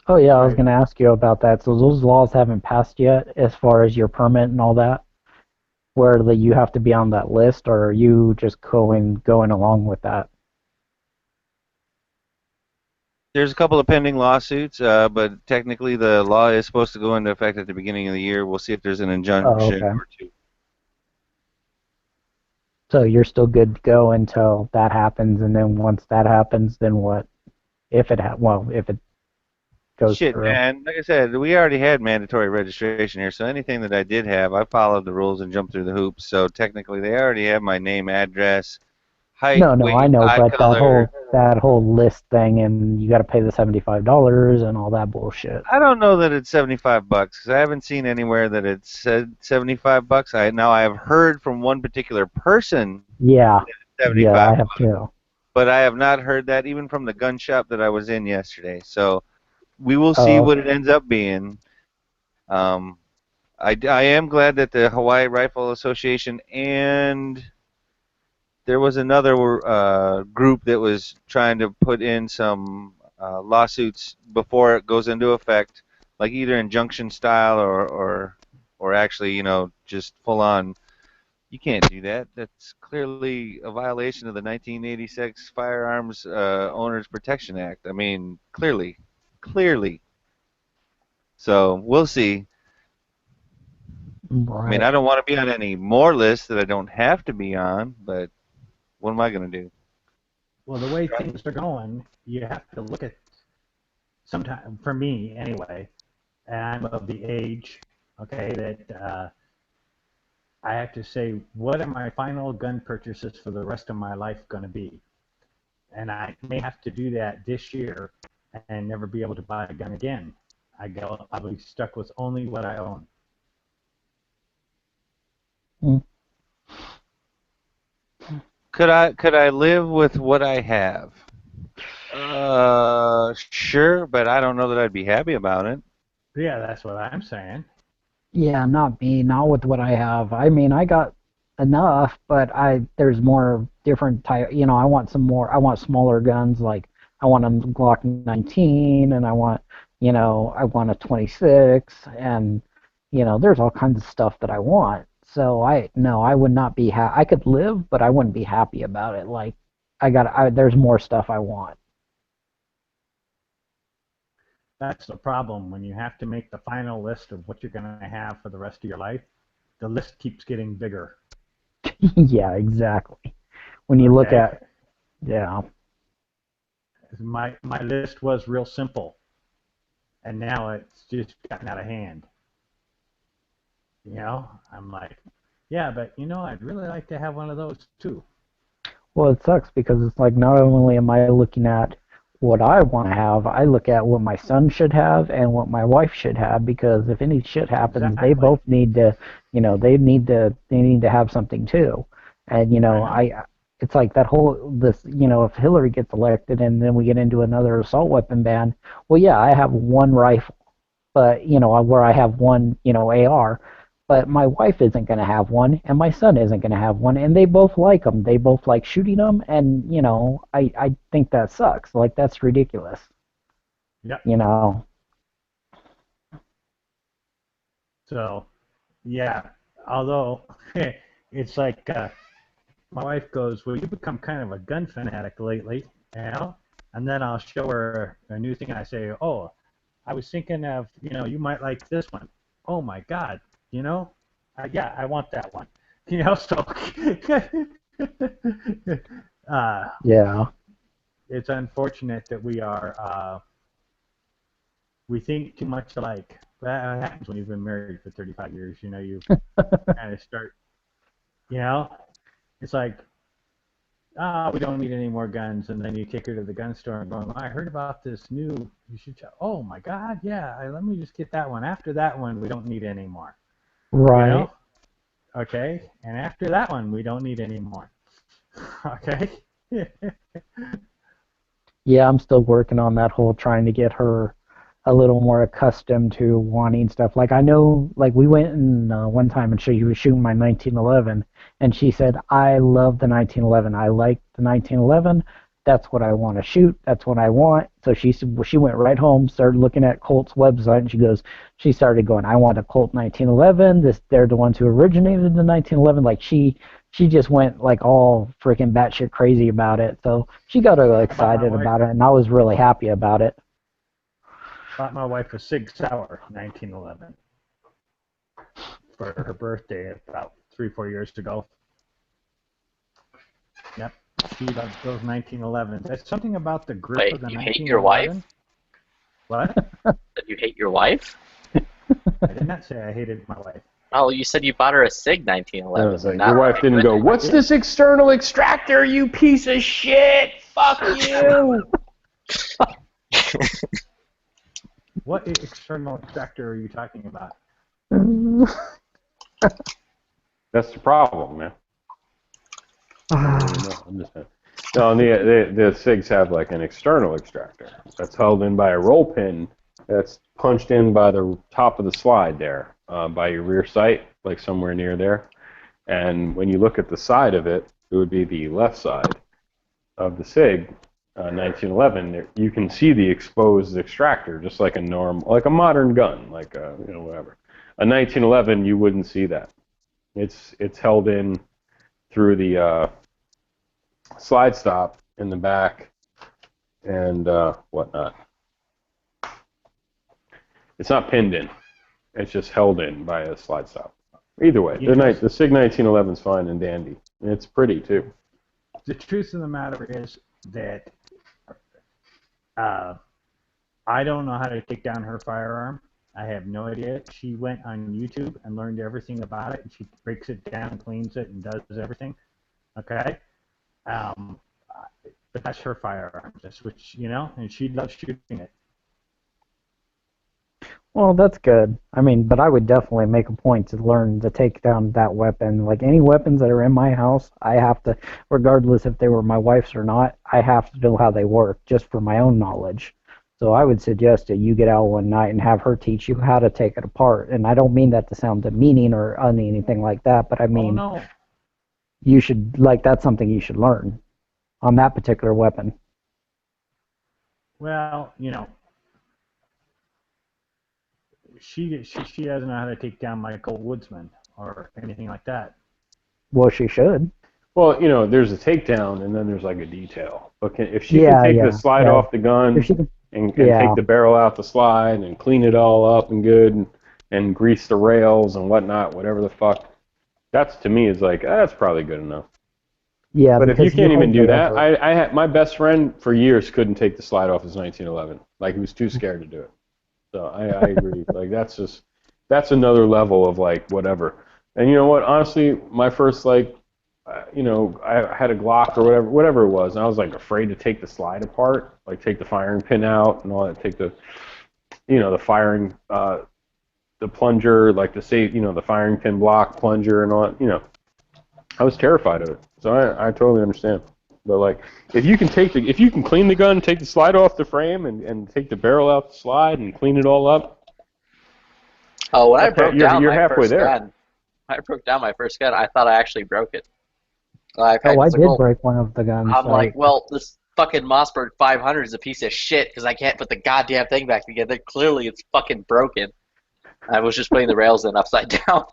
Oh yeah, I was going to ask you about that. So those laws haven't passed yet, as far as your permit and all that, where you have to be on that list, or are you just going along with that? There's a couple of pending lawsuits, but technically the law is supposed to go into effect at the beginning of the year. We'll see if there's an injunction Oh, okay. or two. So you're still good to go until that happens, and then once that happens, then what? If it if it goes Shit, through. man. Like I said, we already had mandatory registration here, so anything that I did have, I followed the rules and jumped through the hoops. So technically, they already have my name, address, height, No, weight, I know, eye but color. that whole list thing, and you got to pay the $75 and all that bullshit. I don't know that it's $75 because I haven't seen anywhere that it said $75. I have heard from one particular person Yeah, that it's yeah, I $75, have too. but I have not heard that even from the gun shop that I was in yesterday. So we will Oh, see what okay. it ends up being. I am glad that the Hawaii Rifle Association and there was another group that was trying to put in some lawsuits before it goes into effect, like either injunction style or actually, just full on. You can't do that. That's clearly a violation of the 1986 Firearms Owners Protection Act. I mean, clearly. So we'll see. I mean, Right. I don't want to be on any more lists that I don't have to be on, but what am I going to do? Well, the way things are going, you have to look at, sometime, for me anyway, and I'm of the age, okay, that I have to say, what are my final gun purchases for the rest of my life going to be? And I may have to do that this year and never be able to buy a gun again. I'll be stuck with only what I own. Could I live with what I have? Sure, but I don't know that I'd be happy about it. Yeah, that's what I'm saying. Yeah, not me, not with what I have. I mean, I got enough, but there's more different type. I want some more. I want smaller guns, like I want a Glock 19, and I want a 26, and there's all kinds of stuff that I want. So I would not be I could live, but I wouldn't be happy about it. Like there's more stuff I want. That's the problem. When you have to make the final list of what you're going to have for the rest of your life, the list keeps getting bigger. Yeah, exactly. When you look Okay. at, yeah. My list was real simple, and now it's just gotten out of hand. I'm like, yeah, but I'd really like to have one of those too. Well, it sucks because it's like not only am I looking at what I want to have, I look at what my son should have and what my wife should have, because if any shit happens, they Exactly. both need to, they need to have something too. And it's like that if Hillary gets elected and then we get into another assault weapon ban, well, yeah, I have one rifle, but where I have one, AR, but my wife isn't going to have one, and my son isn't going to have one, and they both like them. They both like shooting them, and, you know, I think that sucks. Like, that's ridiculous. Yep. You know? So, yeah, although it's like my wife goes, well, you become kind of a gun fanatic lately, you know? And then I'll show her a new thing, and I say, oh, I was thinking of, you know, you might like this one. Oh, my God, you know? Yeah, I want that one. You know, so Yeah. it's unfortunate that we think too much alike. That happens when you've been married for 35 years. You know, you kind of start, you know, it's like, oh, we don't need any more guns, and then you take her to the gun store and going, I heard about this new, you should, oh my God, yeah, let me just get that one. After that one, we don't need any more. Right. You know? Okay, and after that one, we don't need any more. Okay? Yeah, I'm still working on that whole trying to get her a little more accustomed to wanting stuff. Like, I know, like, we went in one time and she was shooting my 1911, and she said, I love the 1911. I like the 1911. That's what I want to shoot. That's what I want. So she went right home, started looking at Colt's website, and she started going, I want a Colt 1911. They're the ones who originated the 1911. Like, she just went, like, all freaking batshit crazy about it. So she got excited about it, and I was really happy about it. Bought my wife a Sig Sauer 1911 for her birthday about 3-4 years ago. Yep, she loves those 1911s. There's something about the grip Wait, of the you 1911. hate your wife? What? Did you hate your wife? I did not say I hated my wife. Oh, you said you bought her a Sig I 1911. was like, Not your wife didn't go, good. what's this external extractor, you piece of shit? Fuck you! What external extractor are you talking about? That's the problem, man. I'm just saying. No, the SIGs have like an external extractor that's held in by a roll pin that's punched in by the top of the slide there, by your rear sight, like somewhere near there. And when you look at the side of it, it would be the left side of the SIG 1911. You can see the exposed extractor, just like a modern gun, like whatever. A 1911, you wouldn't see that. It's held in through the slide stop in the back and whatnot. It's not pinned in. It's just held in by a slide stop. Either way, the SIG 1911 is fine and dandy. And it's pretty too. The truth of the matter is that I don't know how to take down her firearm. I have no idea. She went on YouTube and learned everything about it, and she breaks it down, cleans it, and does everything. Okay? But that's her firearm. That's what and she loves shooting it. Well, that's good. I mean, but I would definitely make a point to learn to take down that weapon. Like, any weapons that are in my house, I have to, regardless if they were my wife's or not, I have to know how they work, just for my own knowledge. So I would suggest that you get out one night and have her teach you how to take it apart. And I don't mean that to sound demeaning or anything like that, but I mean, you should, that's something you should learn on that particular weapon. Well, she doesn't know how to take down my Colt Woodsman or anything like that. Well, she should. Well, there's a takedown and then there's like a detail. But if she can take the slide off the gun and take the barrel out the slide and clean it all up and good and grease the rails and whatnot, whatever the fuck, that's to me is like, that's probably good enough. Yeah, but if you can't even do that, I had my best friend for years couldn't take the slide off his 1911. Like, he was too scared to do it. So I agree. Like, that's another level of like whatever. And you know what? Honestly, my first I had a Glock or whatever it was, and I was like afraid to take the slide apart, like take the firing pin out and all that, take the, the firing, the plunger, like the firing pin block, plunger, and all that. I was terrified of it. So I totally understand. But like, if you can clean the gun, take the slide off the frame, and take the barrel out the slide and clean it all up. Oh, when I broke down you're my halfway first there. gun, I broke down my first gun. I thought I actually broke it. I Oh, I was like, did well, break one of the guns. I'm like, well, this fucking Mossberg 500 is a piece of shit because I can't put the goddamn thing back together. Clearly, it's fucking broken. I was just putting the rails in upside down.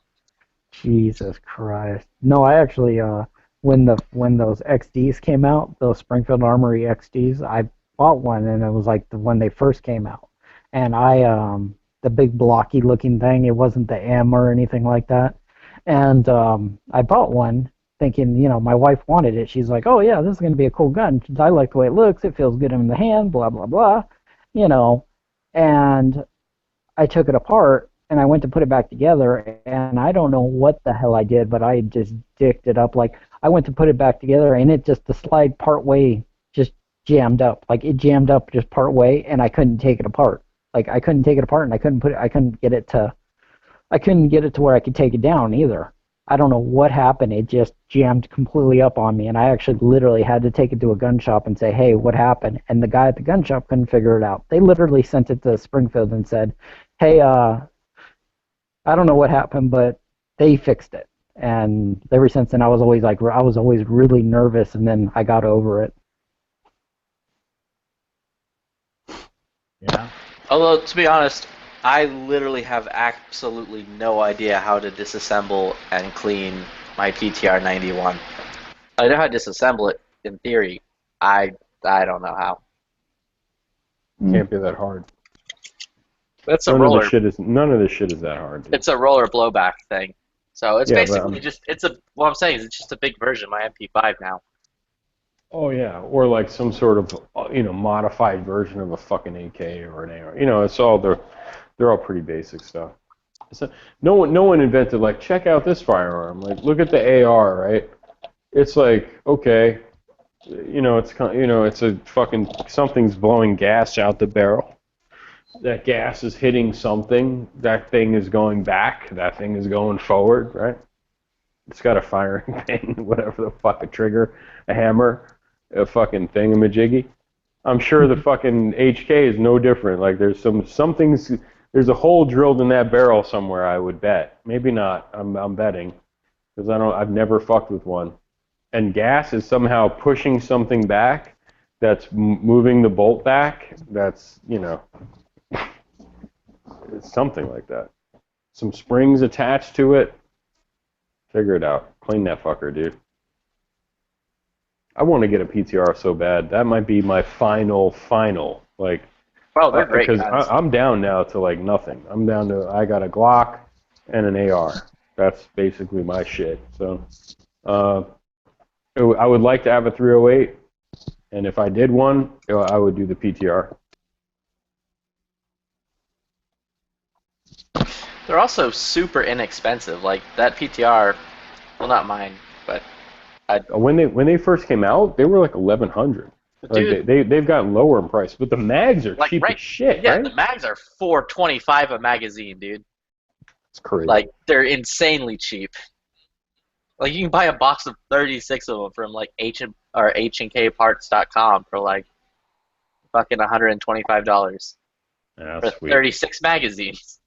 Jesus Christ. No, I actually, when those XDs came out, those Springfield Armory XDs, I bought one, and it was like when they first came out. And the big blocky looking thing, it wasn't the M or anything like that. And I bought one thinking, my wife wanted it. She's like, oh yeah, this is going to be a cool gun. I like the way it looks. It feels good in the hand, blah, blah, blah. And I took it apart, and I went to put it back together, and I don't know what the hell I did, but I just dicked it up. Like, I went to put it back together, and the slide part way just jammed up. Like, it jammed up just part way, and I couldn't take it apart. Like, I couldn't take it apart, and I couldn't get it to where I could take it down either. I don't know what happened. It just jammed completely up on me, and I actually literally had to take it to a gun shop and say, hey, what happened? And the guy at the gun shop couldn't figure it out. They literally sent it to Springfield and said, hey, I don't know what happened, but they fixed it. And ever since then, I was always really nervous, and then I got over it. Yeah. Although, to be honest, I literally have absolutely no idea how to disassemble and clean my PTR 91. I know how to disassemble it in theory. I don't know how. Can't be that hard. That's a None roller. None of this shit is that hard. Dude. It's a roller blowback thing. So it's Yeah, basically what I'm saying is it's just a big version of my MP5 now. Oh yeah, or like some sort of modified version of a fucking AK or an AR. It's all they're all pretty basic stuff. So no one invented like check out this firearm. Like look at the AR, right? It's like okay, it's a fucking something's blowing gas out the barrel. That gas is hitting something. That thing is going back. That thing is going forward, right? It's got a firing pin, whatever the fuck, a trigger, a hammer, a fucking thingamajiggy. I'm sure the fucking HK is no different. Like there's some things. There's a hole drilled in that barrel somewhere. I would bet. Maybe not. I'm betting because I've never fucked with one. And gas is somehow pushing something back. That's moving the bolt back. That's it's something like that. Some springs attached to it. Figure it out. Clean that fucker, dude. I want to get a PTR so bad. That might be my final. Like, well, they're great because guns. I'm down now to like nothing. I'm down to I got a Glock and an AR. That's basically my shit. So, I would like to have a 308, and if I did one, I would do the PTR. They're also super inexpensive. Like that PTR, well, not mine, but when they first came out, they were like 1,100. Like they've gotten lower in price, but the mags are cheap as shit, yeah, right? the mags are $4.25 a magazine, dude. It's crazy. Like they're insanely cheap. Like you can buy a box of 36 of them from like HandKparts.com for like fucking $125 Yeah, for sweet. 36 magazines.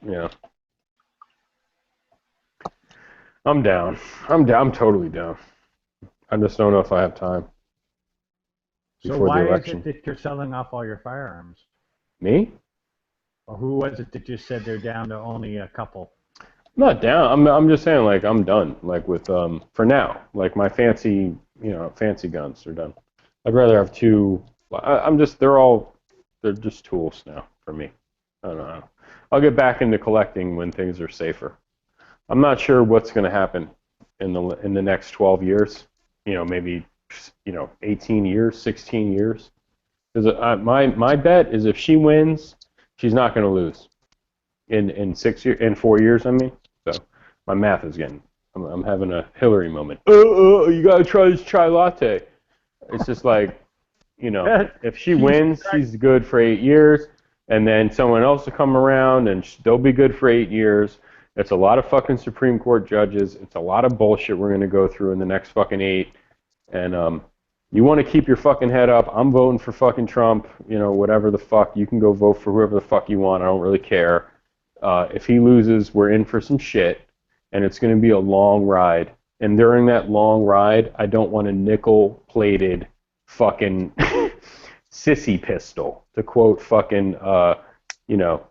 Yeah. I'm down. I'm totally down. I just don't know if I have time So before why the is election. it that you're selling off all your firearms? Me? Or who was it that just said they're down to only a couple? I'm not down. I'm just saying like I'm done. Like with for now. Like my fancy guns are done. I'd rather have two. They're just tools now for me. I don't know. I'll get back into collecting when things are safer. I'm not sure what's going to happen in the next 12 years. Maybe 18 years, 16 years. Because my bet is if she wins, she's not going to lose. In 4 years, I mean. So my math is getting. I'm having a Hillary moment. You gotta try this chai latte. It's just like, if she wins, she's good for 8 years. And then someone else will come around and they'll be good for 8 years. It's a lot of fucking Supreme Court judges. It's a lot of bullshit we're going to go through in the next fucking 8. And you want to keep your fucking head up. I'm voting for fucking Trump. Whatever the fuck. You can go vote for whoever the fuck you want. I don't really care. If he loses, we're in for some shit. and it's going to be a long ride. And during that long ride, I don't want a nickel-plated fucking sissy pistol, to quote fucking, you know,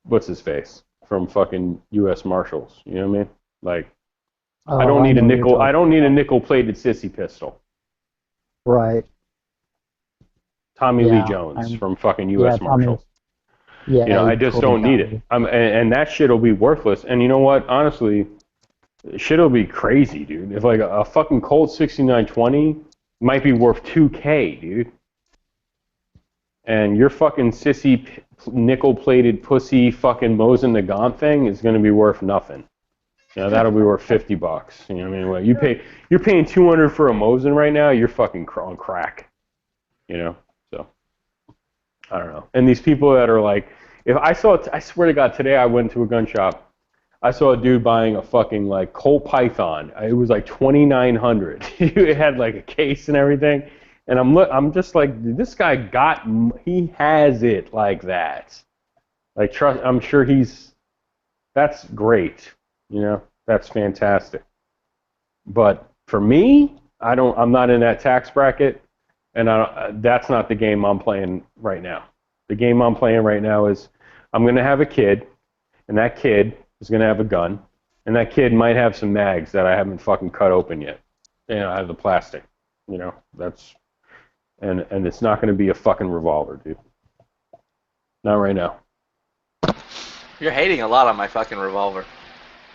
what's his face from fucking U.S. Marshals. You know what I mean? Like, I don't need a nickel. I don't need a nickel-plated sissy pistol. Right. Tommy Lee Jones from fucking U.S. Marshals. Yeah. You know, I just don't need it. And that shit'll be worthless. And you know what? Honestly, shit'll be crazy, dude. If like a fucking Colt 6920 might be worth $2K, dude. And your fucking sissy nickel-plated pussy fucking Mosin Nagant thing is going to be worth nothing. You know, that'll be worth $50. You know what I mean? Well, you're paying $200 for a Mosin right now. You're fucking on crack. You know, so I don't know. And these people that are like, if I swear to God, today I went to a gun shop. I saw a dude buying a fucking like Colt Python. It was like $2,900. It had like a case and everything. And I'm just like, this guy he has it like that. Like, I'm sure that's great. You know, that's fantastic. But for me, I'm not in that tax bracket, and that's not the game I'm playing right now. The game I'm playing right now is I'm going to have a kid, and that kid is going to have a gun, and that kid might have some mags that I haven't fucking cut open yet. You know, I have the plastic. You know, and it's not going to be a fucking revolver, dude. Not right now. You're hating a lot on my fucking revolver.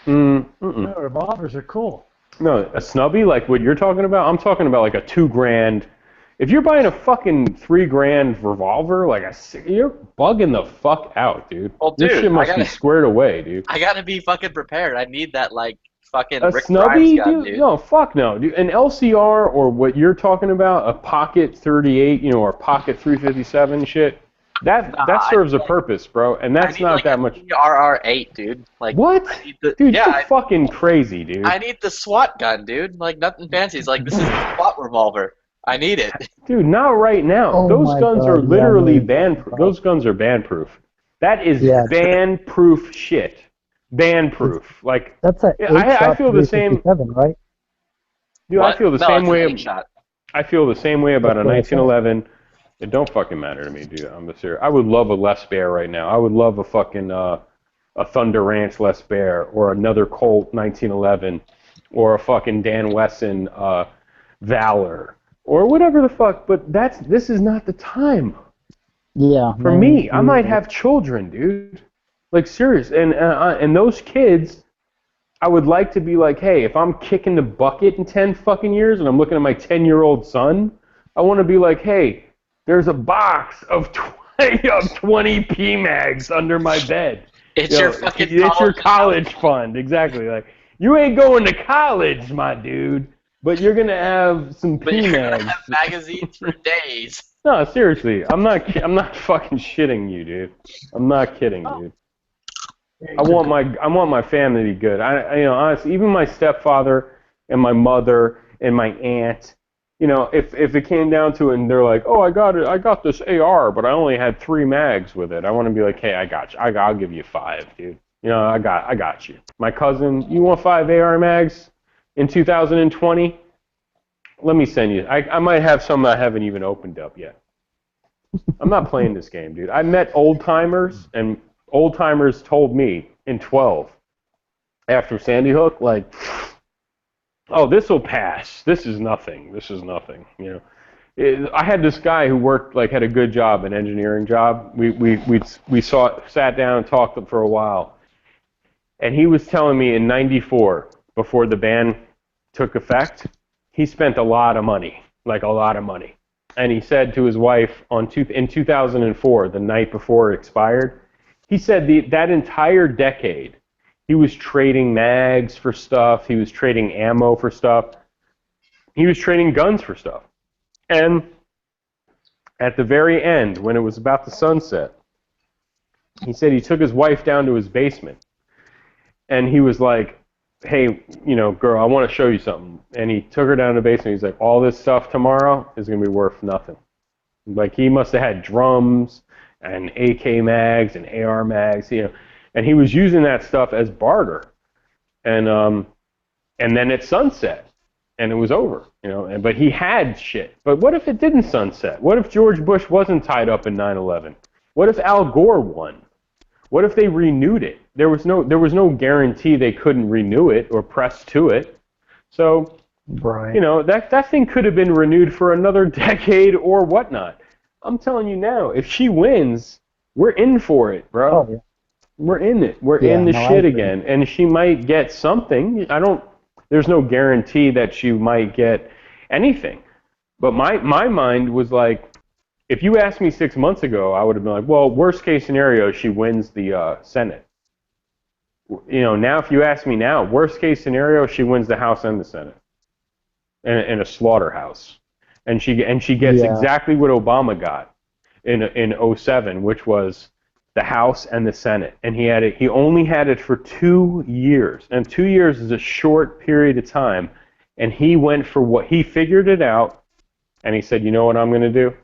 No, revolvers are cool. No, a snubby like what you're talking about. I'm talking about like a $2,000. If you're buying a fucking $3,000 revolver, like you're bugging the fuck out, dude. Well, dude, this shit must be squared away, dude. I gotta be fucking prepared. I need that like fucking A Rick snubby, Grimes gun, dude. No, fuck no, dude. An LCR or what you're talking about, a pocket 38, you know, or pocket 357 shit. That serves a purpose, bro, and that's not that much. RR8, dude. Like what? Dude, you're fucking crazy, dude. I need the SWAT gun, dude. Like nothing fancy. It's like this is a SWAT revolver. I need it. Dude, not right now. Oh Those my guns God, are literally yeah, ban-proof. Those guns are ban-proof. That is Yeah. ban-proof shit. Ban-proof. Like That's a I feel the same. Right? Dude, I feel the No, same it's an way. 8-shot. I feel the same way about a That's what I said. 1911. It don't fucking matter to me, dude. I'm serious. I would love a Les Bear right now. I would love a fucking a Thunder Ranch Les Bear or another Colt 1911 or a fucking Dan Wesson Valor or whatever the fuck. But this is not the time. Yeah. For me, I might have children, dude. Like serious, and those kids, I would like to be like, hey, if I'm kicking the bucket in 10 fucking years and I'm looking at my 10-year-old son, I want to be like, hey, there's a box of 20 PMags under my bed. It's your fucking it's your college fund, exactly. Like you ain't going to college, my dude, but you're gonna have some But you're gonna PMags. have magazines for days. No, seriously, I'm not fucking shitting you, dude. I'm not kidding, dude. I want my family to be good. You know, honestly, even my stepfather and my mother and my aunt, you know, if it came down to it and they're like, oh, I got this AR, but I only had 3 mags with it. I want to be like, hey, I got you. I'll give you 5, dude. You know, I got you. My cousin, you want 5 AR mags in 2020? Let me send you. I might have some I haven't even opened up yet. I'm not playing this game, dude. I met old timers, and old timers told me in 12 after Sandy Hook, like, oh, this will pass. This is nothing. This is nothing. You know, I had this guy who worked, like, had a good job, an engineering job. We sat down and talked for a while, and he was telling me in '94, before the ban took effect, he spent a lot of money, like a lot of money. And he said to his wife in 2004, the night before it expired, he said that entire decade, he was trading mags for stuff, he was trading ammo for stuff, he was trading guns for stuff. And at the very end, when it was about to sunset, he said he took his wife down to his basement, and he was like, hey, you know, girl, I want to show you something. And he took her down to the basement. He's like, all this stuff tomorrow is going to be worth nothing. Like, he must have had drums and AK mags and AR mags, you know, and he was using that stuff as barter. and then it sunset, and it was over, you know. But he had shit. But what if it didn't sunset? What if George Bush wasn't tied up in 9/11? What if Al Gore won? What if they renewed it? There was no guarantee they couldn't renew it or press to it. So, Right. you know, that thing could have been renewed for another decade or whatnot. I'm telling you now, if she wins, we're in for it, bro. Oh, yeah. We're in it. We're Yeah, in the no, I shit agree. again. And she might get something. There's no guarantee that she might get anything. But my mind was like, if you asked me 6 months ago, I would have been like, well, worst case scenario, she wins the Senate. You know, now if you ask me now, worst case scenario, she wins the House and the Senate. In a slaughterhouse. And she gets Yeah. exactly what Obama got in 07, which was the House and the Senate. And he only had it for 2 years. And 2 years is a short period of time. And he went for what he figured it out, and he said, you know what I'm going to do?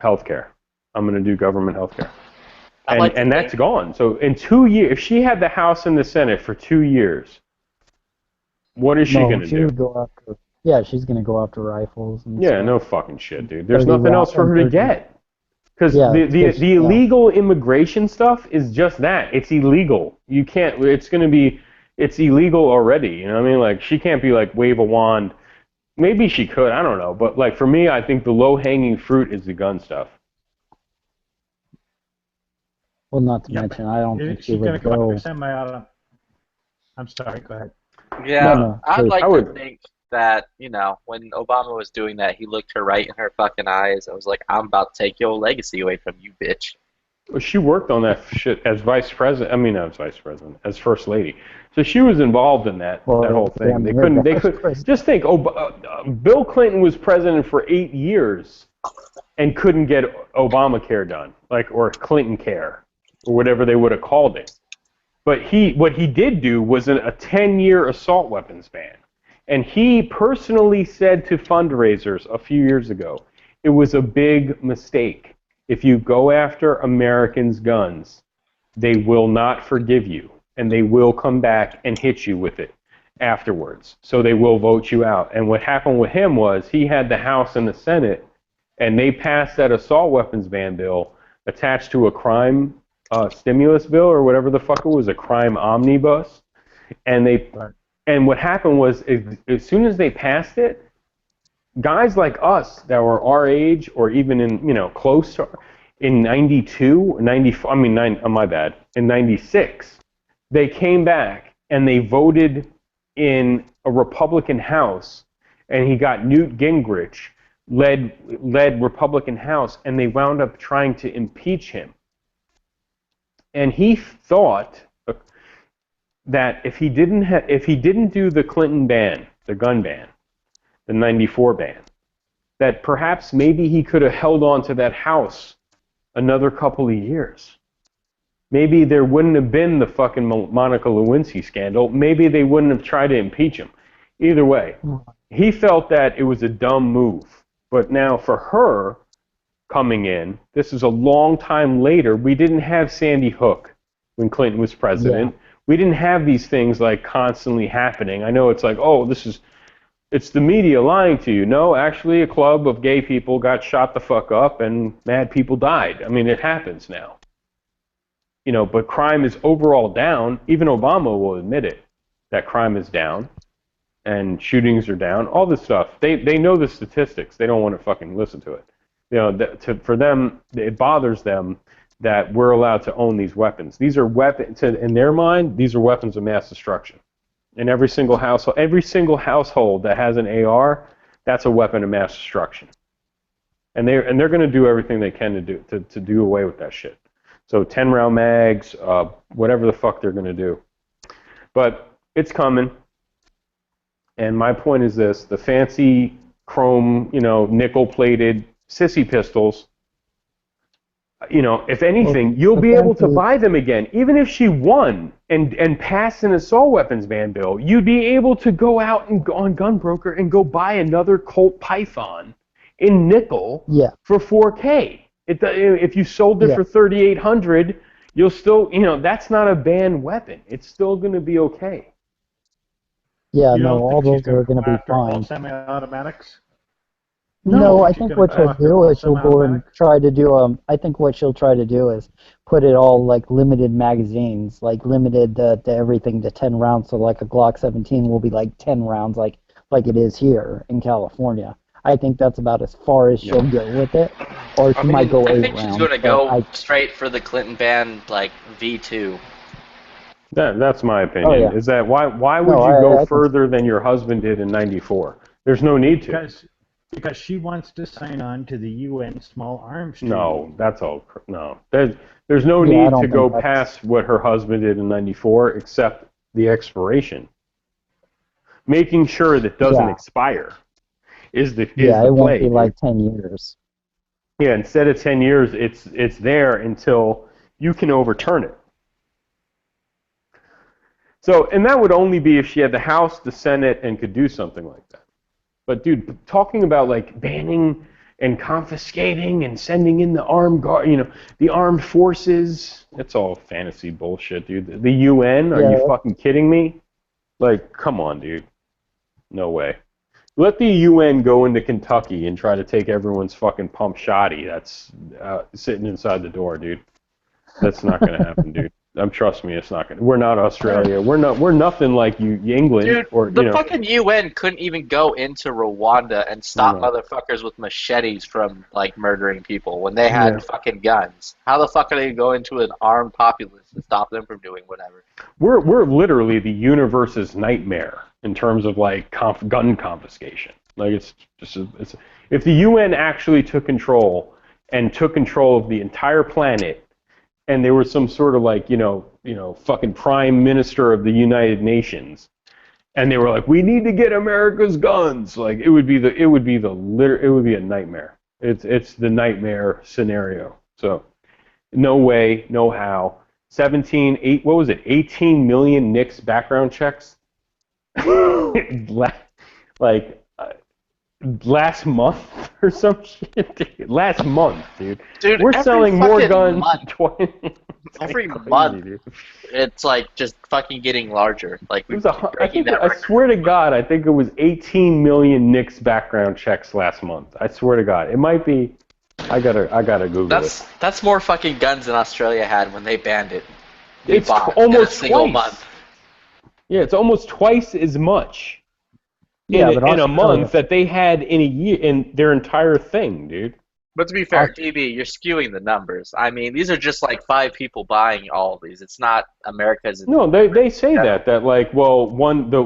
Healthcare. I'm going to do government healthcare. And that's gone. So in 2 years, if she had the House and the Senate for 2 years, what is she going to she do? would go after. Yeah, she's gonna go after rifles. And Yeah, stuff. no fucking shit, dude. There's 30 nothing else for her to rounds, get. Because Yeah, the it's- illegal immigration stuff is just that. It's illegal. You can't. It's illegal already. You know what I mean? Like, she can't be like, wave a wand. Maybe she could. I don't know. But like, for me, I think the low-hanging fruit is the gun stuff. Well, not to mention, I don't think she She's going would to come go. after semi-auto. I'm sorry, go ahead. Yeah, No, I'd please. like I to would- think that, you know, when Obama was doing that, he looked her right in her fucking eyes and was like, I'm about to take your legacy away from you, bitch. Well, she worked on that shit as vice president. I mean, not as vice president, as first lady. So she was involved in that whole thing. damn They near couldn't. They vice could president. just think. Bill Clinton was president for 8 years and couldn't get Obamacare done, or Clinton Care, or whatever they would have called it. But what he did do was a 10-year assault weapons ban. And he personally said to fundraisers a few years ago, it was a big mistake. If you go after Americans' guns, they will not forgive you, and they will come back and hit you with it afterwards. So they will vote you out. And what happened with him was he had the House and the Senate, and they passed that assault weapons ban bill attached to a crime stimulus bill or whatever the fuck it was, a crime omnibus. And what happened was, as soon as they passed it, guys like us that were our age or even in, close to, in 92, 94, my bad, in 96, they came back and they voted in a Republican House, and he got Newt Gingrich led Republican House, and they wound up trying to impeach him. And he thought that if he didn't do the Clinton ban, the gun ban, the 94 ban, that perhaps maybe he could have held on to that House another couple of years. Maybe there wouldn't have been the fucking Monica Lewinsky scandal. Maybe they wouldn't have tried to impeach him. Either way, he felt that it was a dumb move. But now for her coming in, this is a long time later. We didn't have Sandy Hook when Clinton was president. Yeah. We didn't have these things like constantly happening. I know it's like, oh, it's the media lying to you. No, actually a club of gay people got shot the fuck up and mad people died. I mean, it happens now. But crime is overall down. Even Obama will admit it, that crime is down and shootings are down, all this stuff. They know the statistics. They don't want to fucking listen to it. For them, it bothers them that we're allowed to own these weapons. These are weapons, in their mind, these are weapons of mass destruction. In every single household that has an AR, that's a weapon of mass destruction. And they're going to do everything they can to do away with that shit. So 10-round mags, whatever the fuck they're going to do. But it's coming. And my point is this: the fancy chrome, nickel-plated sissy pistols. If anything, you'll be able to buy them again. Even if she won and passed an assault weapons ban bill, you'd be able to go out and go on Gunbroker and go buy another Colt Python in nickel for $4K. If you sold it for $3,800, you'll still, that's not a banned weapon. It's still going to be okay. Yeah, You no, don't all think she's those are gonna going to be after all fine. semi-automatics? No, I she's think gonna what go she'll after do all is she'll go and try to do. I think what she'll try to do is put it all like limited magazines, like limited to everything to 10 rounds. So like a Glock 17 will be like 10 rounds, like it is here in California. I think that's about as far as she'll go with it, or she might go 8 I think rounds. she's gonna but go straight for the Clinton banned like V2. That's my opinion. Oh, yeah. Is that why would No, you I go think- further than your husband did in '94? There's no need to. Because she wants to sign on to the UN Small Arms Treaty. No, that's all. No, there's no Yeah, I need don't to go think that's- past what her husband did in '94, except the expiration. Making sure that doesn't Yeah. expire is the Yeah, the it won't play. be dude. like 10 years. Yeah, instead of 10 years, it's there until you can overturn it. So, and that would only be if she had the House, the Senate, and could do something like that. But dude, talking about like banning and confiscating and sending in the armed guard, the armed forces, it's all fantasy bullshit, dude. The UN, are you fucking kidding me? Like, come on, dude. No way. Let the UN go into Kentucky and try to take everyone's fucking pump shoddy that's sitting inside the door, dude. That's not going to happen, dude. Trust me, it's not going to. We're not Australia. We're nothing like you England. Dude, or, the fucking UN couldn't even go into Rwanda and stop motherfuckers with machetes from like murdering people when they had fucking guns. How the fuck are they going to go into an armed populace and stop them from doing whatever? We're literally the universe's nightmare in terms of like gun confiscation. Like it's if the UN actually took control of the entire planet, and there was some sort of like fucking prime minister of the United Nations, and they were like, we need to get America's guns. Like it would be a nightmare. It's the nightmare scenario. So no way, no how. 18 million NICS background checks. Last month or some shit. Last month, dude. Dude, we're every selling more fucking guns. month. Every month, it's like just fucking getting larger. Like I swear to God, I think it was 18 million NICS background checks last month. I swear to God, it might be. I gotta Google it. That's more fucking guns than Australia had when they banned it. It's almost in a single twice. month. Yeah, it's almost twice as much Yeah, in but a Australia- month that they had in a year in their entire thing, dude. But to be fair, DB, you're skewing the numbers. I mean, these are just like 5 people buying all of these. It's not America's. No, they say that like, well,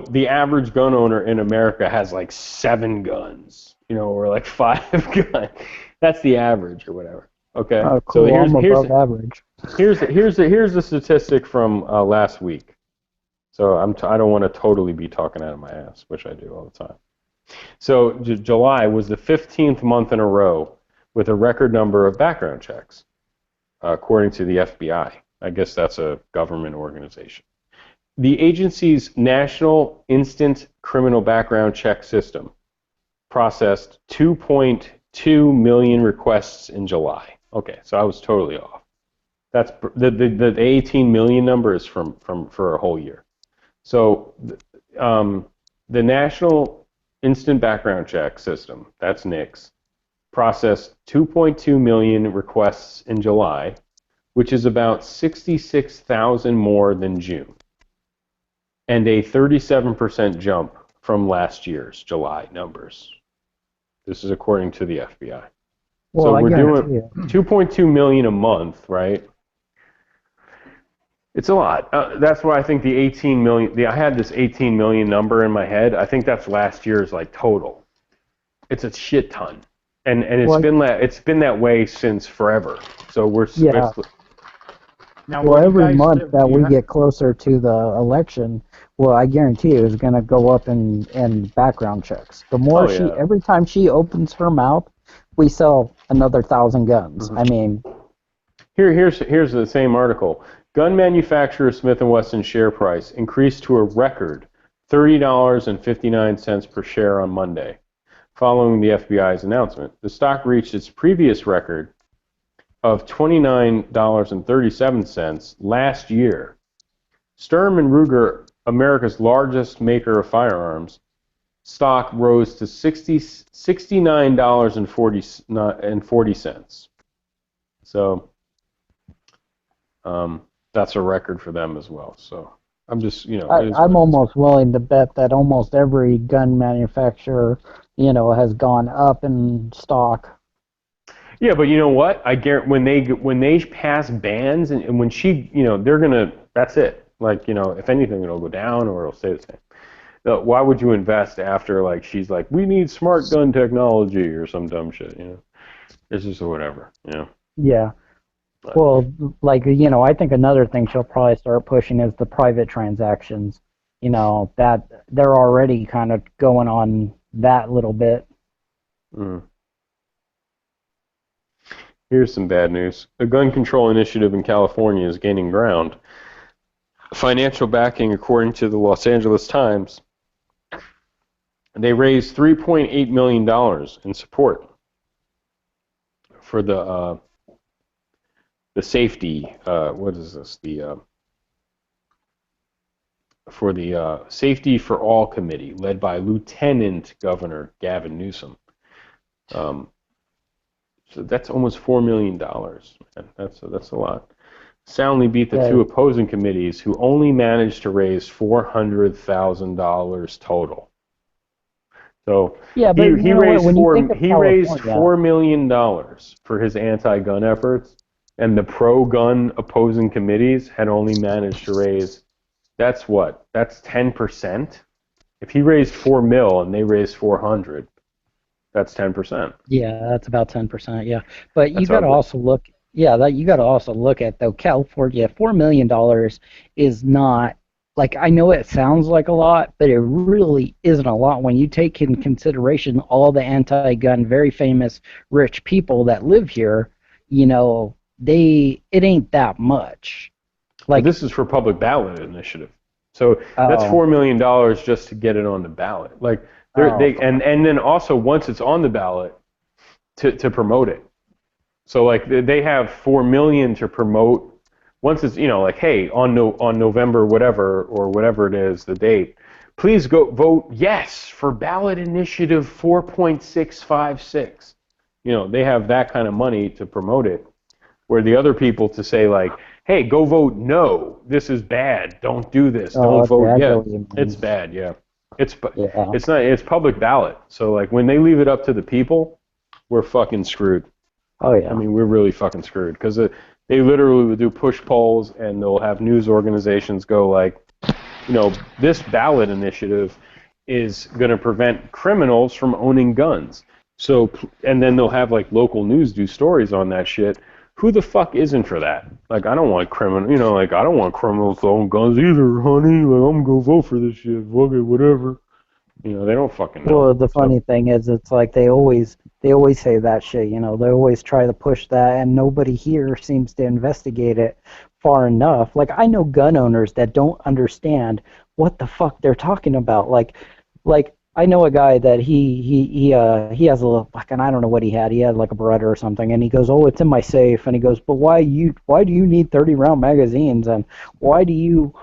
the average gun owner in America has like 7 guns, or like 5 guns. That's the average or whatever. Okay. Oh, cool. So I'm above average. Here's the statistic from last week. So I don't want to totally be talking out of my ass, which I do all the time. So July was the 15th month in a row with a record number of background checks, according to the FBI. I guess that's a government organization. The agency's National Instant Criminal Background Check System processed 2.2 million requests in July. Okay, so I was totally off. That's the 18 million number is for a whole year. So the National Instant Background Check System, that's NICS, processed 2.2 million requests in July, which is about 66,000 more than June, and a 37% jump from last year's July numbers. This is according to the FBI. Well, so I we're guarantee doing 2.2 million a month, right? It's a lot. That's why I think the 18 million. I had this 18 million number in my head. I think that's last year's like total. It's a shit ton, and it's been that way since forever. So we're Yeah. Now, Well, what do you every guys month do? that You we have- get closer to the election, well, I guarantee you, it's going to go up in background checks. The more every time she opens her mouth, we sell another 1,000 guns. Mm-hmm. I mean, Here's the same article. Gun manufacturer Smith & Wesson share price increased to a record $30.59 per share on Monday, following the FBI's announcement. The stock reached its previous record of $29.37 last year. Sturm and Ruger, America's largest maker of firearms, stock rose to $69.40. So that's a record for them as well. So I'm just, I'm almost willing to bet that almost every gun manufacturer, has gone up in stock. Yeah, but you know what? I guarantee when they pass bans and when they're gonna. That's it. Like, if anything, it'll go down or it'll stay the same. Why would you invest after she's like, we need smart gun technology or some dumb shit? It's just whatever. Yeah. Well, I think another thing she'll probably start pushing is the private transactions. That they're already kind of going on that little bit. Mm. Here's some bad news. A gun control initiative in California is gaining ground. Financial backing, according to the Los Angeles Times, they raised $3.8 million in support for the safety. What is this? For the Safety for All Committee, led by Lieutenant Governor Gavin Newsom. So that's almost $4 million. Man. That's a lot. Soundly beat the two opposing committees, who only managed to raise $400,000 total. So yeah, but he raised $4 million for his anti-gun efforts, and the pro-gun opposing committees had only managed to raise. That's 10%. If he raised $4 million and they raised 400, that's 10%. Yeah, that's about 10%. Yeah, but you got to also look. Yeah, you got to also look at though California. $4 million is not I know it sounds like a lot, but it really isn't a lot when you take in consideration all the anti-gun, very famous rich people that live here. It ain't that much. This is for public ballot initiative, so that's $4 million just to get it on the ballot. And then also once it's on the ballot, to promote it. So they have $4 million to promote. Once it's hey, on November whatever or whatever it is, the date, please go vote yes for ballot initiative 4.656. They have that kind of money to promote it, where the other people to say hey, go vote no, this is bad, don't do this, don't vote yes. It's bad, yeah. It's not. It's public ballot. So when they leave it up to the people, we're fucking screwed. Oh yeah. I mean, we're really fucking screwed because they literally will do push polls and they'll have news organizations go this ballot initiative is going to prevent criminals from owning guns. So and then they'll have local news do stories on that shit. Who the fuck isn't for that? I don't want criminal. I don't want criminals to own guns either, honey. I'm gonna go vote for this shit. Fuck it, whatever. They don't fucking know. Well, the funny thing is, it's they always say that shit. They always try to push that, and nobody here seems to investigate it far enough. I know gun owners that don't understand what the fuck they're talking about. I know a guy that he has a little fucking, I don't know what he had. He had a Beretta or something, and he goes, "Oh, it's in my safe." And he goes, "But why do you need 30-round magazines? And why I don't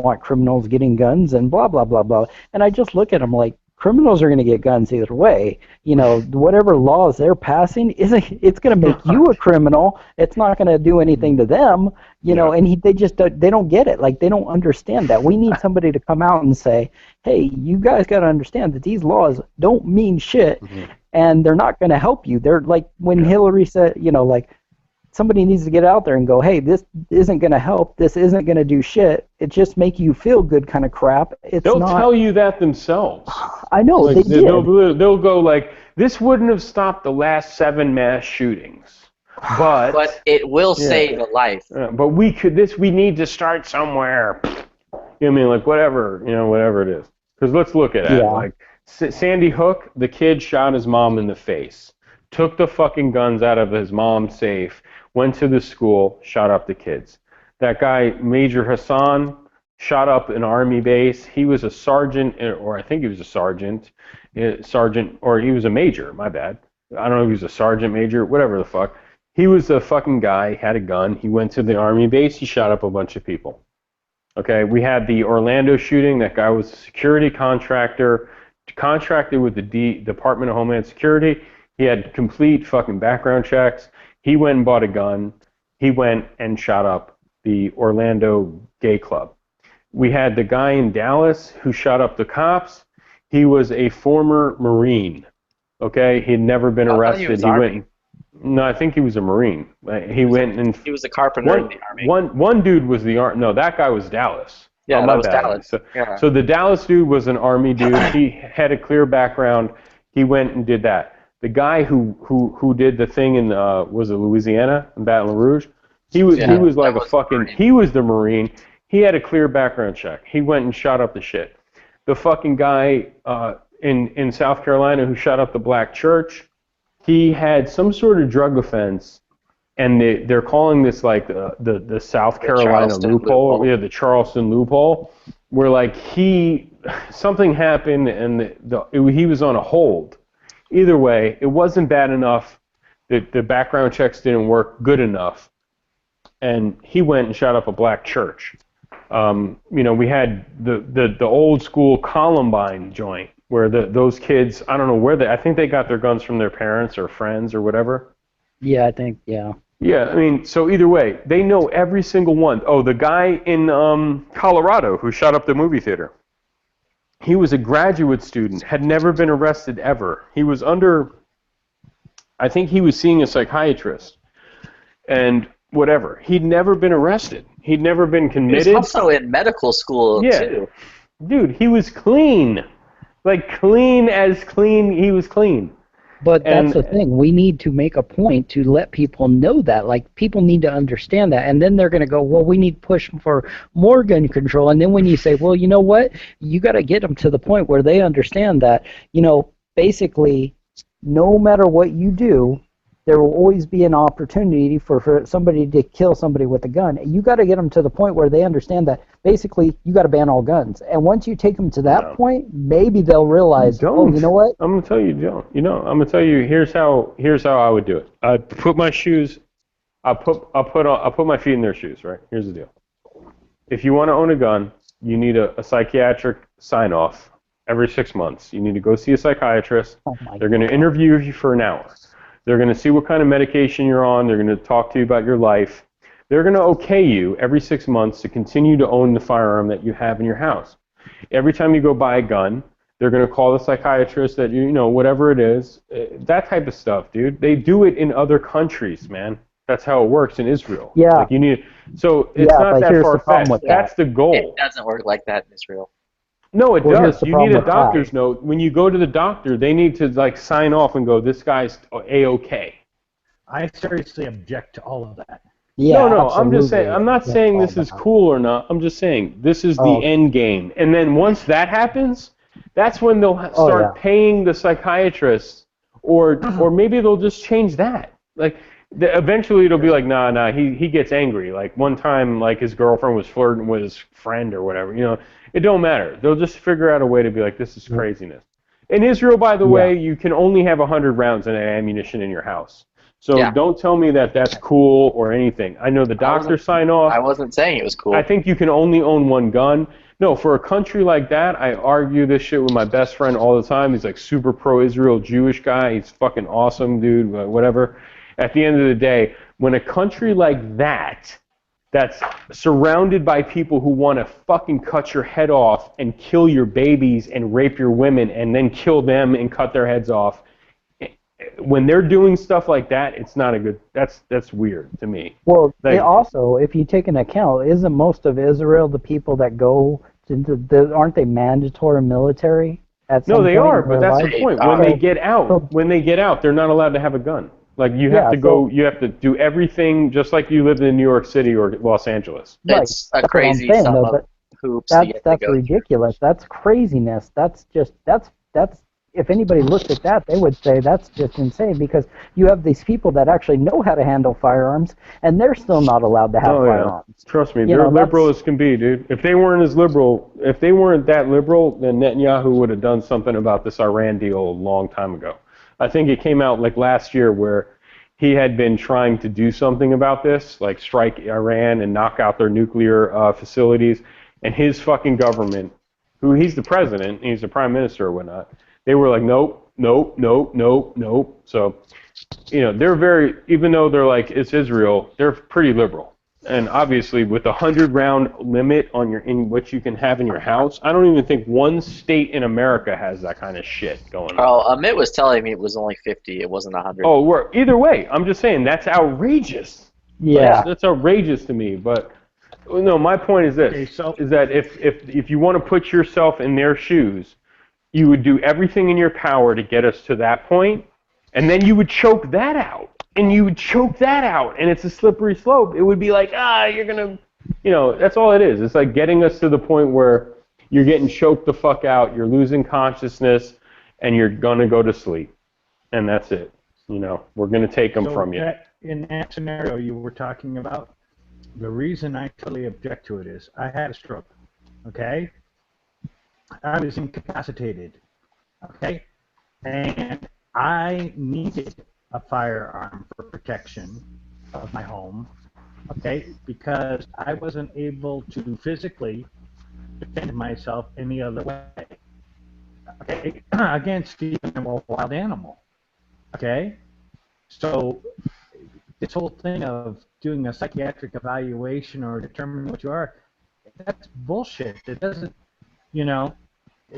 want criminals getting guns and blah blah blah blah." And I just look at him criminals are going to get guns either way. Whatever laws they're passing it's going to make you a criminal. It's not going to do anything to them. And they don't get it. They don't understand that. We need somebody to come out and say, "Hey, you guys got to understand that these laws don't mean shit, and they're not going to help you." They're when Hillary said, somebody needs to get out there and go, "Hey, this isn't going to help. This isn't going to do shit. It just make you feel good kind of crap." They'll tell you that themselves. I know they did. They'll go "This wouldn't have stopped the last 7 mass shootings, but it will save a life." But we need to start somewhere. Whatever, whatever it is. Because let's look at it. Sandy Hook, the kid shot his mom in the face, took the fucking guns out of his mom's safe, went to the school, shot up the kids. That guy, Major Hassan, shot up an army base. He was a sergeant, or I think he was a sergeant, or he was a major, my bad. I don't know if he was a sergeant, major, whatever the fuck. He was a fucking guy, had a gun. He went to the army base. He shot up a bunch of people. Okay, we had the Orlando shooting. That guy was a security contractor, contracted with the Department of Homeland Security. He had complete fucking background checks. He went and bought a gun. He went and shot up the Orlando gay club. We had the guy in Dallas who shot up the cops. He was a former Marine. Okay, he'd never been arrested. He went. No, I think he was a Marine. He went and he was a carpenter in the army. One dude was the no, that guy was Dallas. Yeah, my that was bad. Dallas. So, Yeah. so the Dallas dude was an army dude. He had a clear background. He went and did that. The guy who did the thing in was it Louisiana in Baton Rouge? He was like a fucking he was the Marine. He had a clear background check. He went and shot up the shit. The fucking guy in South Carolina who shot up the black church. He had some sort of drug offense, and they're calling this like the South Carolina loophole. Yeah, the Charleston loophole, where like something happened and he was on a hold. Either way, it wasn't bad enough. The background checks didn't work good enough, and he went and shot up a black church. We had the old school Columbine joint. Where those kids, I don't know where I think they got their guns from their parents or friends or whatever. Yeah, I think, yeah. Yeah, I mean, so either way, they know every single one. Oh, the guy in Colorado who shot up the movie theater. He was a graduate student, had never been arrested ever. He was I think he was seeing a psychiatrist. And whatever. He'd never been arrested. He'd never been committed. He was also in medical school, too. Dude, he was clean. Like, he was clean. But that's the thing. We need to make a point to let people know that. Like, people need to understand that. And then they're going to go, well, we need to push for more gun control. And then when you say, well, you know what? You got to get them to the point where they understand that, basically, no matter what you do, there will always be an opportunity for somebody to kill somebody with a gun. You got to get them to the point where they understand that basically you got to ban all guns. And once you take them to that point, maybe they'll realize, oh, you know what? I'm gonna tell you, Joe. I'm gonna tell you. Here's how I would do it. I put my shoes. I'll put my feet in their shoes. Right. Here's the deal. If you want to own a gun, you need a psychiatric sign off every 6 months. You need to go see a psychiatrist. They're going to interview you for an hour. They're going to see what kind of medication you're on. They're going to talk to you about your life. They're going to okay you every 6 months to continue to own the firearm that you have in your house. Every time you go buy a gun, they're going to call the psychiatrist that, whatever it is. That type of stuff, dude. They do it in other countries, man. That's how it works in Israel. Yeah. Like so it's not that far-fetched. That's the goal. It doesn't work like that in Israel. No, it does. You need a doctor's note. When you go to the doctor, they need to sign off and go, this guy's A-OK. I seriously object to all of that. Yeah, no, I'm just saying. I'm not saying this is cool or not. I'm just saying this is the end game. And then once that happens, that's when they'll start paying the psychiatrists, or maybe they'll just change that. Like eventually it'll be like, nah. He gets angry. Like one time, his girlfriend was flirting with his friend or whatever. It don't matter. They'll just figure out a way to be like, this is craziness. In Israel, by the way, you can only have 100 rounds of ammunition in your house. So don't tell me that that's cool or anything. I know the doctors sign off. I wasn't saying it was cool. I think you can only own one gun. No, for a country like that, I argue this shit with my best friend all the time. He's like super pro-Israel Jewish guy. He's fucking awesome, dude, whatever. At the end of the day, when a country like that's surrounded by people who want to fucking cut your head off and kill your babies and rape your women and then kill them and cut their heads off, when they're doing stuff like that, it's not a good. That's weird to me. Well, also, if you take into account, isn't most of Israel the people that go to aren't they mandatory military? No, they are, but that's the point. When they get out, they're not allowed to have a gun. Like you have to go, you have to do everything just like you lived in New York City or Los Angeles. It's a crazy sum of hoops. That's ridiculous. That's craziness. That's if anybody looked at that, they would say that's just insane because you have these people that actually know how to handle firearms and they're still not allowed to have firearms. Trust me, they're liberal as can be, dude. If they weren't that liberal, then Netanyahu would have done something about this Iran deal a long time ago. I think it came out last year where he had been trying to do something about this, like strike Iran and knock out their nuclear facilities, and his fucking government, who he's the president, he's the prime minister or whatnot, they were like, nope, nope, nope, nope, nope. So, you know, they're very, even though they're like, it's Israel, they're pretty liberal. And obviously, with the 100-round limit on in what you can have in your house, I don't even think one state in America has that kind of shit going on. Oh, Amit was telling me it was only 50. It wasn't 100. Oh, either way, I'm just saying that's outrageous. Yeah. That's outrageous to me. But no, my point is this: is that if you want to put yourself in their shoes, you would do everything in your power to get us to that point, and then you would choke that out. And you would choke that out, and it's a slippery slope. It would be like, you're going to, you know, that's all it is. It's like getting us to the point where you're getting choked the fuck out, you're losing consciousness, and you're going to go to sleep. And that's it. You know, we're going to take them from you. In that scenario you were talking about, the reason I totally object to it is I had a stroke, okay? I was incapacitated, okay? And I needed a firearm for protection of my home, okay, because I wasn't able to physically defend myself any other way, okay, against even a wild animal, okay? So this whole thing of doing a psychiatric evaluation or determining what you are, that's bullshit. It doesn't, you know,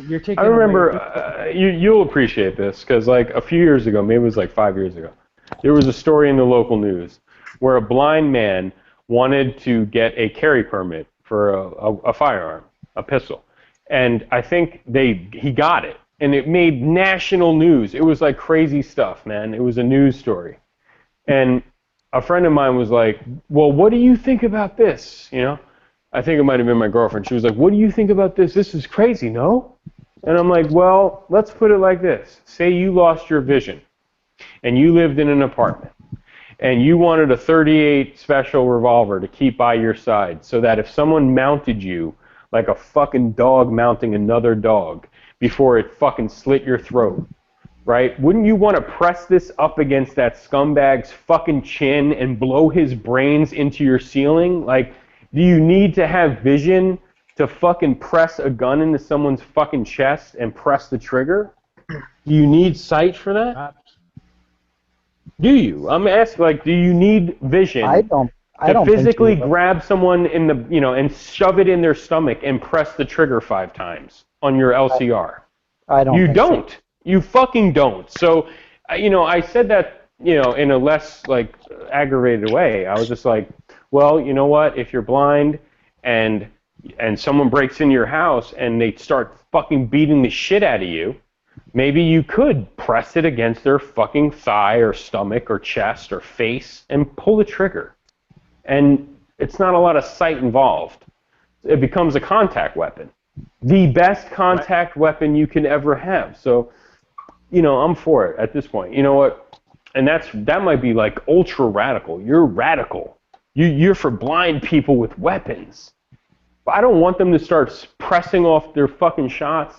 you're taking. I remember, you'll appreciate this, because like a few years ago, maybe it was like 5 years ago, there was a story in the local news where a blind man wanted to get a carry permit for a firearm, a pistol. And I think he got it. And it made national news. It was like crazy stuff, man. It was a news story. And a friend of mine was like, well, what do you think about this? You know? I think it might have been my girlfriend. She was like, what do you think about this? This is crazy, no? And I'm like, well, let's put it like this. Say you lost your vision, and you lived in an apartment, and you wanted a .38 special revolver to keep by your side so that if someone mounted you like a fucking dog mounting another dog before it fucking slit your throat, right? Wouldn't you want to press this up against that scumbag's fucking chin and blow his brains into your ceiling? Like, do you need to have vision to fucking press a gun into someone's fucking chest and press the trigger? Do you need sight for that? Do you? I'm asking, like, do you need vision to physically grab someone in the, you know, and shove it in their stomach and press the trigger 5 times on your LCR? I don't. You think don't. So. You fucking don't. So, you know, I said that, you know, in a less, like, aggravated way. I was just like, well, you know what? If you're blind and someone breaks into your house and they start fucking beating the shit out of you, maybe you could press it against their fucking thigh or stomach or chest or face and pull the trigger. And it's not a lot of sight involved. It becomes a contact weapon. The best contact weapon you can ever have. So, you know, I'm for it at this point. You know what? And that might be like ultra radical. You're radical. You're for blind people with weapons. But I don't want them to start pressing off their fucking shots.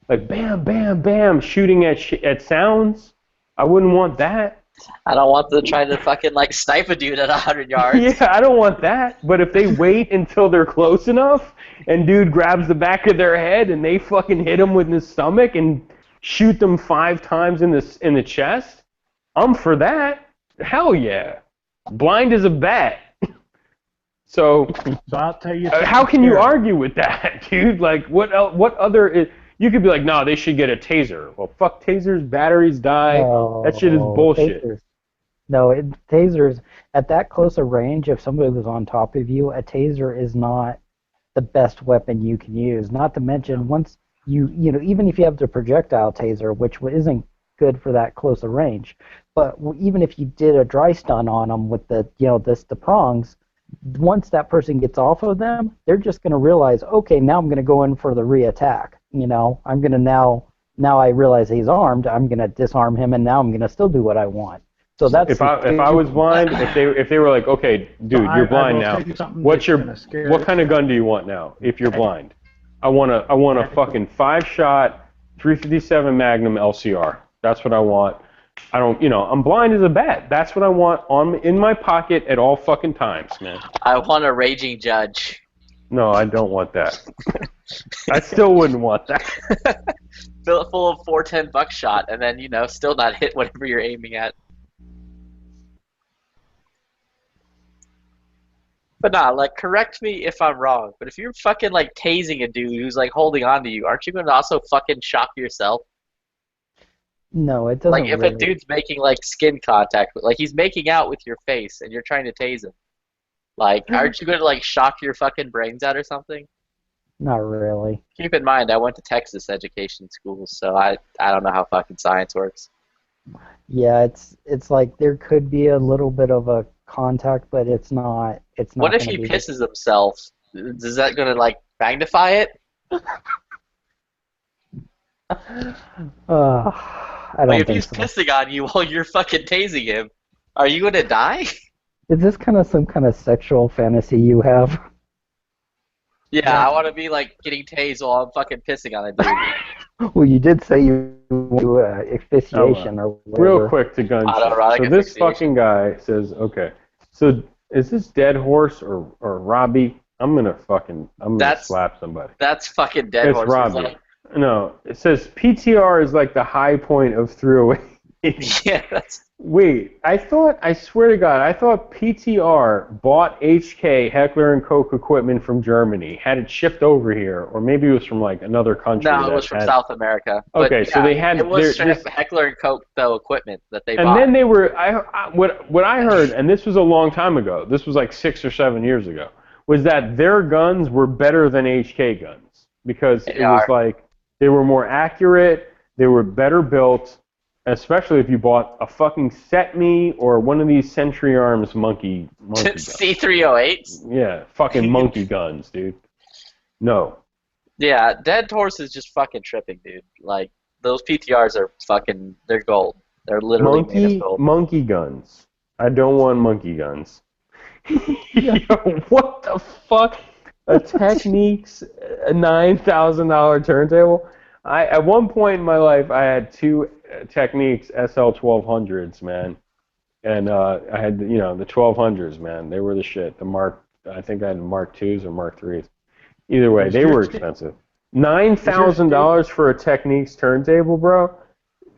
Like bam, bam, bam, shooting at sounds. I wouldn't want that. I don't want them to try to fucking like snipe a dude at 100 yards. Yeah, I don't want that. But if they wait until they're close enough, and dude grabs the back of their head and they fucking hit him with his stomach and shoot them 5 times in the chest, I'm for that. Hell yeah. Blind as a bat. So I'll tell you. How can you argue with that, dude? Like, what other? You could be like, no, they should get a taser. Well, fuck tasers, batteries die. That shit is bullshit. Tasers. No, tasers, at that close a range, if somebody was on top of you, a taser is not the best weapon you can use. Not to mention, once you know, even if you have the projectile taser, which isn't good for that close a range, but even if you did a dry stun on them with the, you know, the prongs, once that person gets off of them, they're just going to realize, okay, now I'm going to go in for the re-attack. You know, I'm going to now I realize he's armed, I'm going to disarm him, and now I'm going to still do what I want. So that's if I was blind, if they were like, okay, dude, you're blind now. What kind of gun do you want now? If you're blind, I want a fucking 5-shot 357 Magnum LCR. That's what I want. I don't, I'm blind as a bat. That's what I want in my pocket at all fucking times, man. I want a raging judge. No, I don't want that. I still wouldn't want that. Fill it full of 410 buckshot, and then still not hit whatever you're aiming at. But nah, like, correct me if I'm wrong, but if you're fucking like tasing a dude who's like holding on to you, aren't you going to also fucking shock yourself? No, it doesn't. Like, if really. a dude's making like skin contact, like he's making out with your face, and you're trying to tase him, like, aren't you going to like shock your fucking brains out or something? Not really. Keep in mind, I went to Texas education school, so I don't know how fucking science works. Yeah, it's like there could be a little bit of a contact, but it's not. It's not. What if he pisses himself? Is that going to like magnify it? I don't Like, if think he's so. pissing on you while you're fucking tasing him, are you going to die? Is this kind of some kind of sexual fantasy you have? Yeah, I want to be like getting tased while I'm fucking pissing on a dude. Well, you did say you do asphyxiation or whatever. Real quick to gunshot. Autoerotic So this asphyxiation. fucking guy says, okay, so is this Dead Horse or Robbie? I'm gonna slap somebody. That's fucking dead It's horse. Robbie. Like, No, it says PTR is like the high point of 308. yeah, that's. Wait, I swear to God, I thought PTR bought HK Heckler & Koch equipment from Germany, had it shipped over here, or maybe it was from like another country. No, it that was from had- South America. But, Okay, so yeah, they had it was their- Heckler and Koch though equipment that they And bought. then they were, what I heard, and this was a long time ago, this was like 6 or 7 years ago, was that their guns were better than HK guns. Because it was like, they were more accurate, they were better built, especially if you bought a fucking Set-Me or one of these Century Arms monkey guns. C308s? Yeah, fucking monkey guns, dude. No. Yeah, Dead Horse is just fucking tripping, dude. Like, those PTRs are fucking, they're gold. They're literally made of gold. Monkey guns. I don't want monkey guns. Yo, what the fuck? A Technics $9,000 turntable? At one point in my life, I had two Technics SL1200s, man, and I had the 1200s, man. They were the shit. I think I had Mark IIs or Mark IIIs. Either way, they were expensive. $9,000 for a Technics turntable, bro?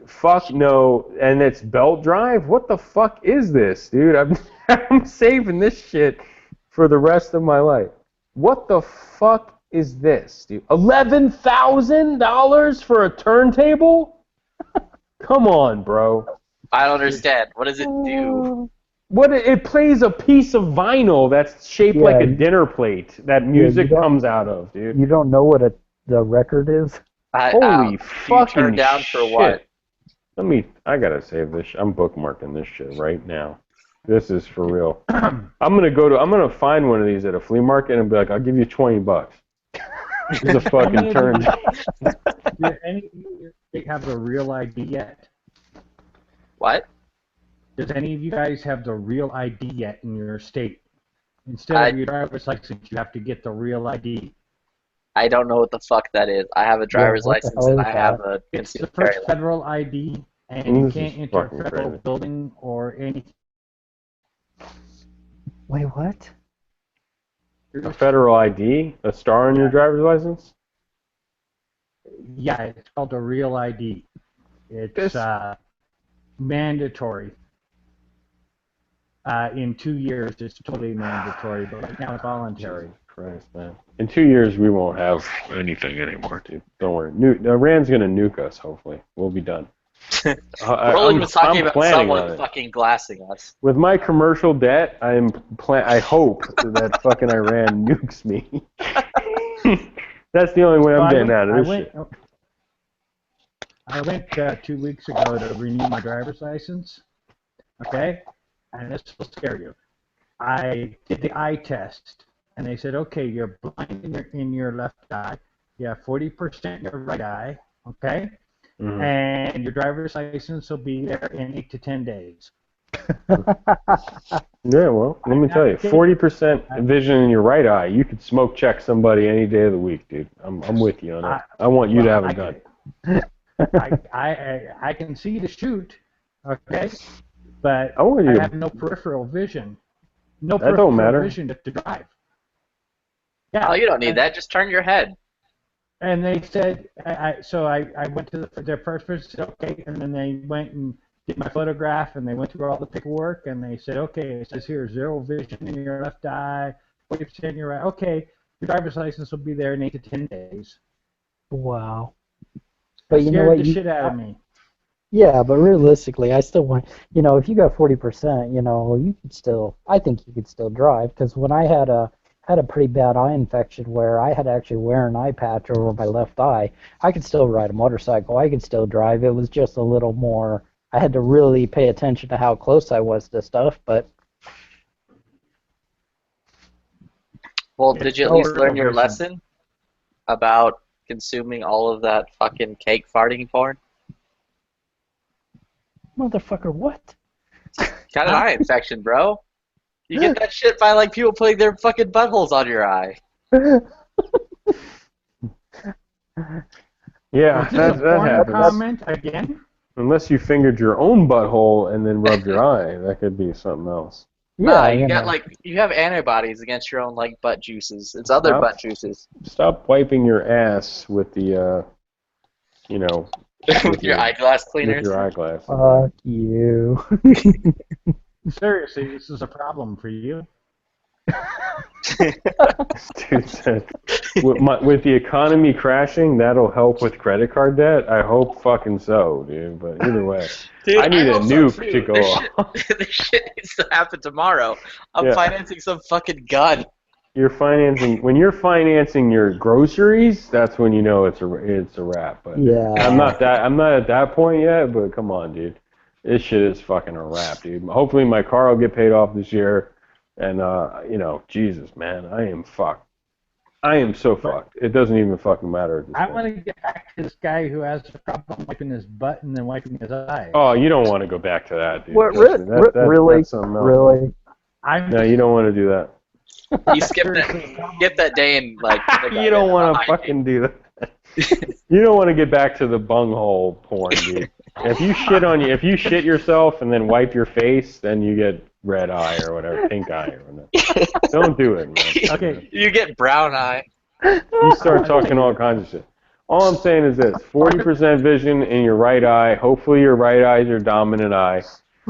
Fuck no. And it's belt drive? What the fuck is this, dude? I'm saving this shit for the rest of my life. What the fuck is this, dude? $11,000 for a turntable? Come on, bro. I don't understand. What does it do? It plays a piece of vinyl that's shaped like a Yeah. dinner plate that music comes out of, dude. You don't know what the record is? Holy fucking turn down shit. for what? I gotta save this. I'm bookmarking this shit right now. This is for real. I'm gonna find one of these at a flea market and be like, I'll give you $20. This is a fucking turn. Do any of you have the real ID yet? What? Does any of you guys have the real ID yet in your state? Instead of your driver's license, you have to get the real ID. I don't know what the fuck that is. I have a driver's what the license hell and is I have that? a It's the concealed carry first license. federal ID, and you This can't is enter a fucking federal crazy. building or anything. Wait, what? A federal ID? A star on your driver's license? Yeah, it's called a real ID. It's mandatory. In 2 years, it's totally mandatory, but right now it's voluntary. Christ, man. In 2 years, we won't have anything anymore, dude. Don't worry. Iran's gonna nuke us, hopefully. We'll be done. Roland was talking about planning on someone it. fucking glassing us. With my commercial debt, I hope that fucking Iran nukes me. That's the only way I'm getting out of this shit. I went 2 weeks ago to renew my driver's license. Okay? And this will scare you. I did the eye test, and they said, okay, you're blind in your left eye. You have 40% in your right eye. Okay? Mhm. And your driver's license will be there in 8 to 10 days. Yeah, well, let me tell you, 40% vision in your right eye, you could smoke check somebody any day of the week, dude. I'm with you on that. I want you to have a gun. I can see to shoot, Okay, but I want you I to- have no peripheral vision. No That don't peripheral matter. vision to drive. Yeah. Oh, you don't need that. Just turn your head. And they said, so I went to their first visit, said, okay, and then they went and did my photograph, and they went through all the paperwork, and they said, okay, it says here, 0 vision in your left eye, 40% in your right. Okay, your driver's license will be there in 8 to 10 days. Wow. But you know Scared what? the You, shit out of me. yeah, but realistically, I still want, if you got 40%, you could still, I think you could still drive, because when I had a pretty bad eye infection where I had to actually wear an eye patch over my left eye, I could still ride a motorcycle, I could still drive. It was just a little more, I had to really pay attention to how close I was to stuff, but Well, did you at no least learn your vision. lesson about consuming all of that fucking cake farting porn? motherfucker, what? Got an eye infection, bro. You get that shit by like people putting their fucking buttholes on your eye. Yeah, Is this a that porn happens. comment again? Unless you fingered your own butthole and then rubbed your eye, that could be something else. Nah, you have antibodies against your own like butt juices. It's other Stop. butt juices. Stop wiping your ass with the, With your eyeglass cleaners. With your eyeglass. Fuck you. Seriously, this is a problem for you. Dude said, with the economy crashing, that'll help with credit card debt? I hope fucking so, dude. But either way, Dude, I need a hope so, nuke too. to go This off. shit, this shit needs to happen tomorrow. I'm Yeah. financing some fucking gun. When you're financing your groceries, that's when you know it's a wrap. But Yeah. I'm not at that point yet. But come on, dude, this shit is fucking a wrap, dude. Hopefully my car will get paid off this year, and Jesus, man, I am fucked. I am so fucked. It doesn't even fucking matter at this I point. want to get back to this guy who has a problem wiping his butt and then wiping his eye. Oh, you don't want to go back to that, dude. What, Trust me. really? That's something else. Really? No, you don't want to do that. You skip that day and like. You don't want to fucking do that. You don't want to get back to the bunghole porn, dude. If you shit yourself and then wipe your face, then you get red eye or whatever, pink eye or whatever. Don't do it, man. Okay. You get brown eye. You start talking all kinds of shit. All I'm saying is this: 40% vision in your right eye. Hopefully, your right eye is your dominant eye.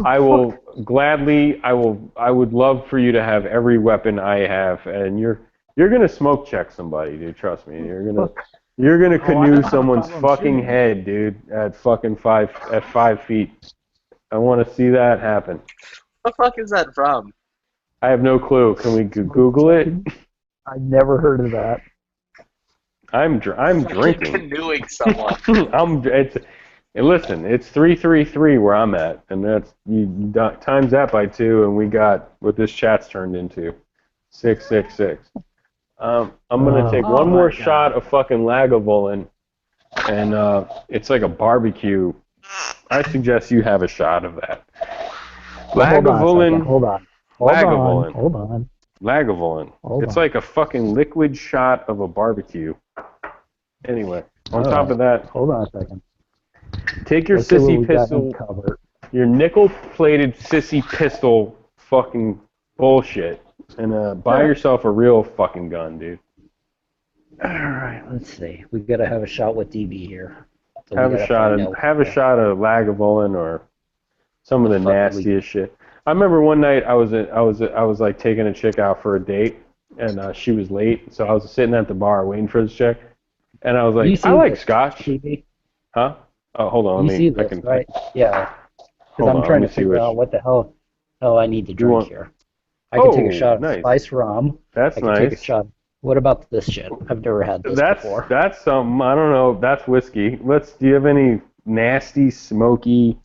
I will gladly. I would love for you to have every weapon I have, and you're gonna smoke check somebody, dude. Trust me. You're gonna canoe someone's fucking head, dude, at fucking 5 feet. I want to see that happen. What the fuck is that from? I have no clue. Can we Google it? I never heard of that. I'm drinking. Canoeing someone. Listen, it's 333 where I'm at, and that's you times that by 2, and we got what this chat's turned into, 666. I'm gonna take one more shot of fucking Lagavulin, and it's like a barbecue. I suggest you have a shot of that. Lagavulin. Hold on. Lagavulin. It's like a fucking liquid shot of a barbecue. Anyway, on top of that, hold on a second. Take your Let's see what sissy we got pistol, uncovered. your nickel-plated sissy pistol fucking bullshit, and buy yourself a real fucking gun, dude. All right, let's see. We've got to have a shot with DB here. So we Have a gotta shot find of out- Lagavulin or some of the nastiest shit. I remember one night I was like taking a chick out for a date, and she was late, so I was sitting at the bar waiting for this chick, and I was You like, see I like this, scotch. DB? Huh? Oh, hold on. You Let see me. I this, can. right? Yeah. Hold Because on, I'm trying let to me see figure which- out what the hell I need to You drink want- here. I can take a Oh, shot of nice. spice rum. That's I can take a nice. shot. What about this shit? I've never had this before. That's something. I don't know. That's whiskey. Do you have any nasty, smoky?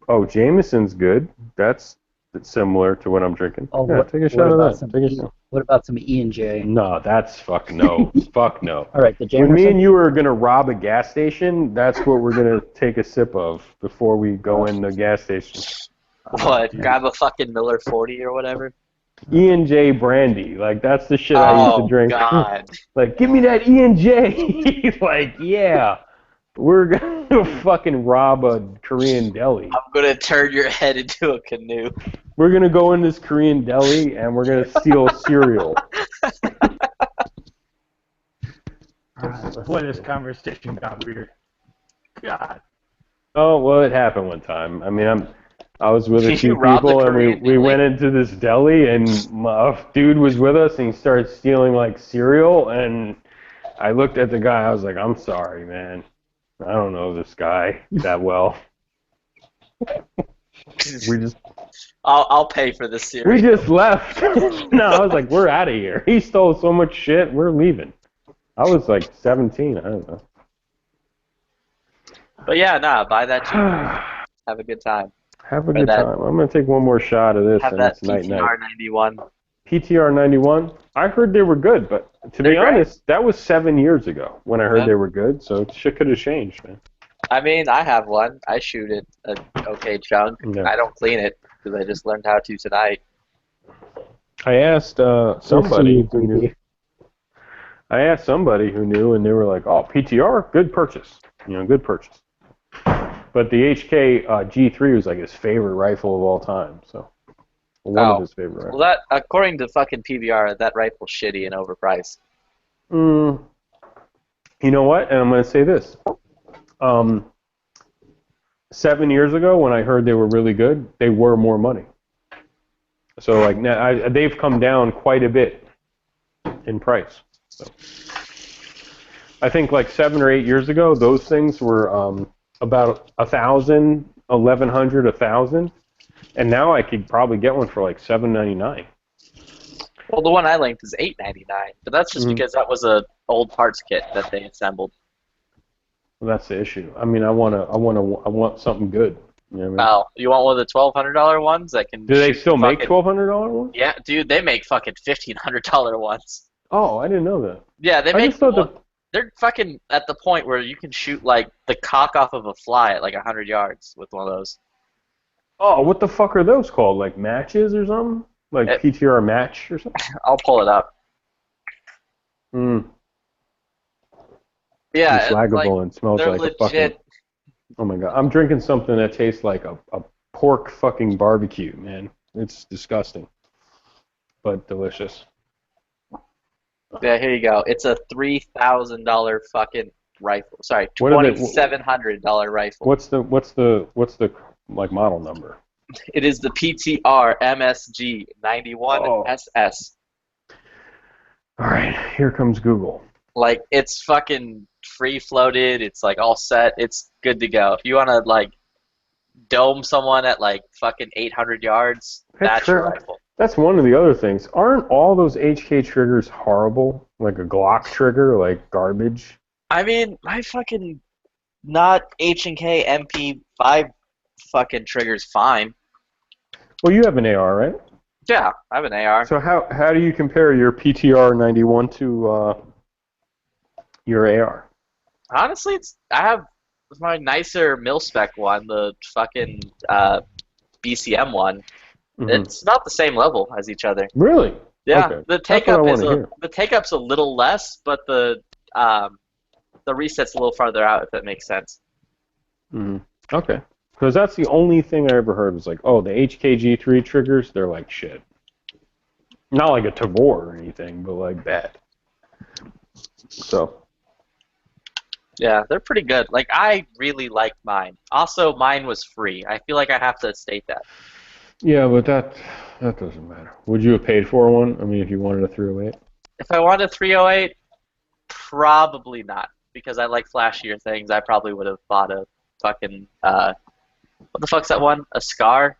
Oh, Jameson's good. That's similar to what I'm drinking. Oh, Yeah, take a shot of that. Take a shot. What about some E&J? No, that's fuck no. Fuck no. All right, the When me Jameson? and you are gonna rob a gas station, that's what we're gonna take a sip of before we go in the gas station. What? Grab a fucking Miller 40 or whatever? E&J brandy, like that's the shit I used to Oh, drink. God. Like, give me that E&J. Like, yeah. We're gonna fucking rob a Korean deli. I'm gonna turn your head into a canoe. We're gonna go in this Korean deli and we're gonna steal cereal. Boy, this conversation got weird. God. Oh well, it happened one time. I mean, I was with a You few robbed the people and Korean we went into this deli and a dude was with us and he started stealing like cereal and I looked at the guy. I was like, I'm sorry, man. I don't know this guy that well. We just I'll pay for this series. we just left. No, I was like, we're out of here. He stole so much shit. We're leaving. I was like 17. I don't know. But yeah, nah, buy that cheap. Have a good time. Have a Or good that- time. I'm gonna take one more shot of this Have and that it's night night. PTR 91. PTR 91. I heard they were good, but to be They're great. honest, that was 7 years ago when I heard Yeah. they were good. So shit could have changed, man. I mean, I have one. I shoot it a okay chunk. Yeah. I don't clean it because I just learned how to tonight. I asked somebody you, who knew. baby. I asked somebody who knew, and they were like, "Oh, PTR, good purchase. You know, good purchase." But the HK G3 was like his favorite rifle of all time. So one of his favorite rifles. Well, that according to fucking PBR, that rifle's shitty and overpriced. You know what? And I'm going to say this. 7 years ago, when I heard they were really good, they were more money. So like now, they've come down quite a bit in price. So I think like 7 or 8 years ago, those things were about 1,000, 1,100, 1,000, and now I could probably get one for like $7.99. Well, the one I linked is $8.99, but that's just Mhm. because that was a old parts kit that they assembled. Well, that's the issue. I mean, I want something good. You know what I mean? Oh, you want one of the $1,200 ones that can? Do they shoot still make fucking- $1,200 ones? Yeah, dude, they make fucking $1,500 ones. Oh, I didn't know that. Yeah, they I make. just thought that. They're fucking at the point where you can shoot like the cock off of a fly at like 100 yards with one of those. Oh, what the fuck are those called? Like matches or something? Like PTR match or something? I'll pull it up. Mm. Yeah, It's flaggable and smells they're like legit. a fucking. Oh my god, I'm drinking something that tastes like a pork fucking barbecue, man. It's disgusting, but delicious. Yeah, here you go. It's a $3,000 fucking rifle. Sorry, What are they- $2,700 rifle. What's the like model number? It is the PTR MSG 91 Oh. SS. All right, here comes Google. Like, it's fucking free floated. It's like all set. It's good to go. If you want to like dome someone at like fucking 800 yards, that's your rifle. That's one of the other things. Aren't all those HK triggers horrible? Like a Glock trigger, like garbage? I mean, my fucking not H&K MP5 fucking trigger's fine. Well, you have an AR, right? Yeah, I have an AR. So how do you compare your PTR 91 to your AR? Honestly, I have my nicer mil-spec one, the fucking BCM one. Mhm. It's not the same level as each other. Really? Yeah, Okay. the That's take what I up is wanna hear. the take up's a little less, but the reset's a little farther out, if that makes sense. Mm-hmm. Okay. Because that's the only thing I ever heard was like, oh, the HKG3 triggers, they're like shit. Not like a Tavor or anything, but like bad. So. Yeah, they're pretty good. Like, I really liked mine. Also, mine was free. I feel like I have to state that. Yeah, but that doesn't matter. Would you have paid for one? I mean, if you wanted a 308? If I wanted a 308, probably not. Because I like flashier things, I probably would have bought a fucking, what the fuck's that one? A Scar?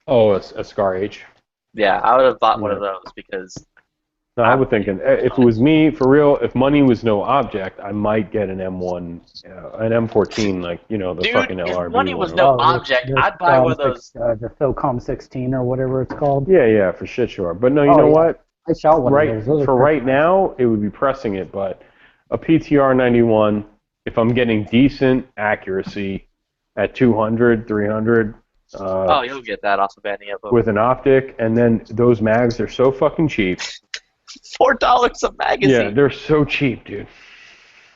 Oh, a Scar H. Yeah, I would have bought one of those because... No, I was thinking, if it was me, for real, if money was no object, I might get an M1, an M14, like, you know, the Dude, fucking if LRB money was one. no object, I'd buy one of those. The Philcom 16 or whatever it's called. Yeah, for shit, sure. But no, you Oh, know yeah. what? I shot one right, of those. Those are for perfect. right now, it would be pressing it, but a PTR 91, if I'm getting decent accuracy at 200, 300, Oh, you'll get that off of any of them. with an optic, and then those mags are so fucking cheap. $4 a magazine. Yeah, they're so cheap, dude.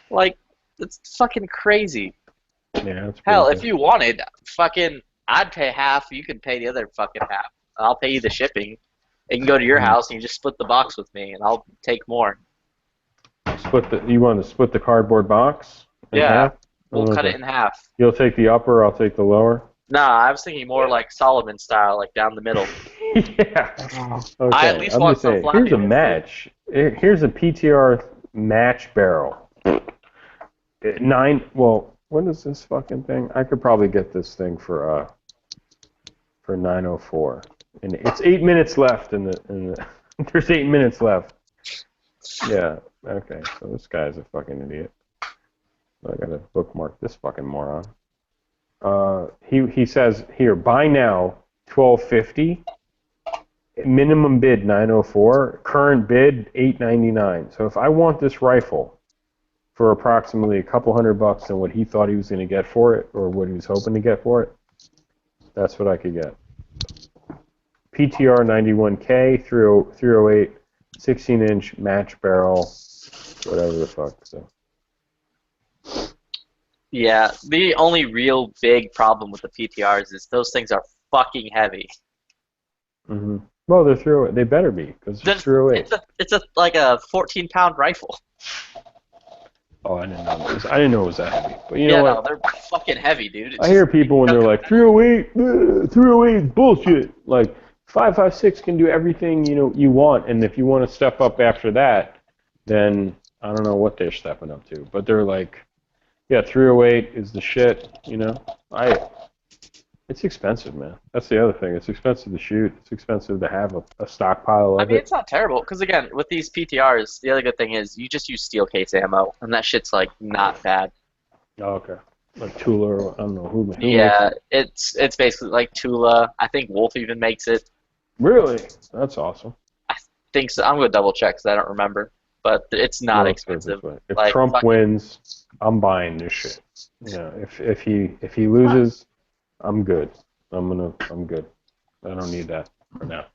Like, That's fucking crazy. Yeah, that's Hell, pretty if you wanted, fucking, I'd pay half. You could pay the other fucking half. I'll pay you the shipping. You can go to your house and you just split the box with me, and I'll take more. You want to split the cardboard box in Yeah, half? we'll cut Okay. it in half. You'll take the upper, I'll take the lower. Nah, I was thinking more like Solomon style, like down the middle. Yeah. Okay. I at least I'm want just saying. some Here's a flappiness. match. Here's a PTR match barrel. What is this fucking thing? I could probably get this thing for 904. And it's 8 minutes left there's 8 minutes left. Yeah. Okay. So this guy's a fucking idiot. I gotta bookmark this fucking moron. He says here, buy now, $12.50. Minimum bid $904. Current bid $899. So if I want this rifle for approximately a couple $100 than what he thought he was going to get for it, or what he was hoping to get for it, that's what I could get. PTR 91K, 308, 16-inch match barrel, whatever the fuck. So. Yeah, the only real big problem with the PTRs is those things are fucking heavy. Mm-hmm. Well, they're 308. They better be, because it's 308. It's like a 14-pound rifle. Oh, I didn't know it was that heavy. But you know what? No, they're fucking heavy, dude. It's I hear people when they're like 308, 308 is bullshit. Like 5.56 can do everything you want, and if you want to step up after that, then I don't know what they're stepping up to. But they're like, yeah, 308 is the shit. It's expensive, man. That's the other thing. It's expensive to shoot. It's expensive to have a stockpile of I mean, it. it's not terrible, because again, with these PTRs, the other good thing is you just use steel case ammo, and that shit's like not bad. Oh, okay. Like Tula, I don't know who Yeah, makes it. it's basically like Tula. I think Wolf even makes it. Really? That's awesome. Think so. I'm gonna double check because I don't remember, but it's not Well, let's put it expensive. this way. If Like, Trump fucking- wins, I'm buying this shit. If he loses, I'm good. I'm good. I don't need that for now.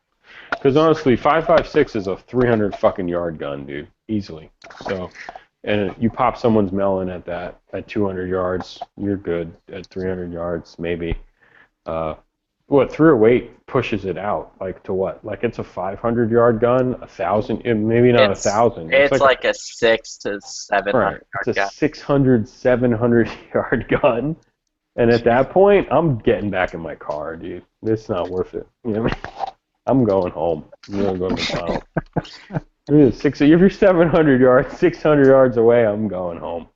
Because honestly, 5.56 is a 300 fucking yard gun, dude, easily. So, and you pop someone's melon at 200 yards, you're good. At 300 yards, maybe. 308 pushes it out, like to what? Like it's a 500 yard gun, 1,000, maybe not 1,000. It's like a 600 to 700 right. yard It's a gun. 600, 700 yard gun. And at that point, I'm getting back in my car, dude. It's not worth it. You know what I mean? I'm going home. I'm going to go to McDonald's. If you're 700 yards, 600 yards away, I'm going home.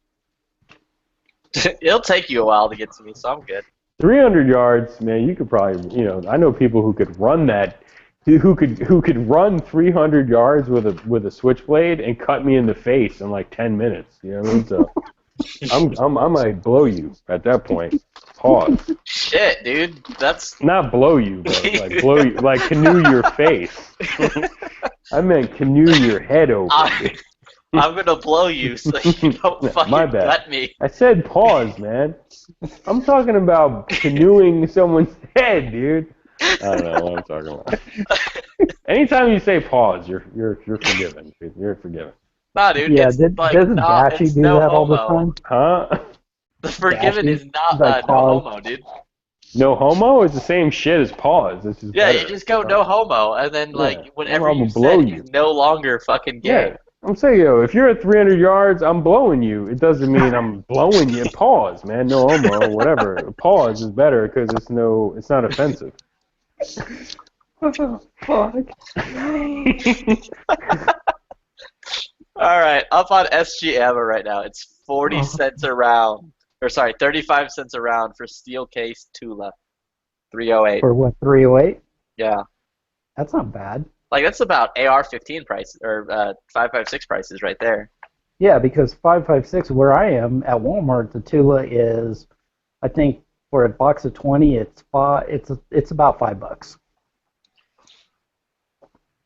It'll take you a while to get to me, so I'm good. 300 yards, man, you could probably, I know people who could run that, who could run 300 yards with a switchblade and cut me in the face in like 10 minutes. You know what I mean? So I might blow you at that point. Pause. Shit, dude, that's Not blow you, but like blow you, like canoe your face. I meant canoe your head over. I'm gonna blow you so you don't fucking My bad. cut me. I said pause, man. I'm talking about canoeing someone's head, dude. I don't know what I'm talking about. Anytime you say pause, you're forgiven. Dude. You're forgiven. Nah, dude. Yeah, it's like doesn't not, Dashi it's do no that all the homo. time? Huh? The forgiven Dashi? is not Like no pause. homo, dude. No homo is the same shit as pause. It's just Yeah, better. you just go no homo, and then like whenever I'm you gonna blow said you. he's no longer fucking gay. Yeah. I'm saying, if you're at 300 yards, I'm blowing you. It doesn't mean I'm blowing you. Pause, man. No homo, whatever. Pause is better because it's not offensive. Fuck. All right, up on SG Ammo right now. It's 40 cents a round, or sorry, 35 cents a round for steel case Tula, 308. For what, 308? Yeah, That's not bad. like that's about AR-15 prices or 5.56 prices right there. Yeah, because 5.56 where I am at Walmart, the Tula is, I think for a box of 20, it's about $5.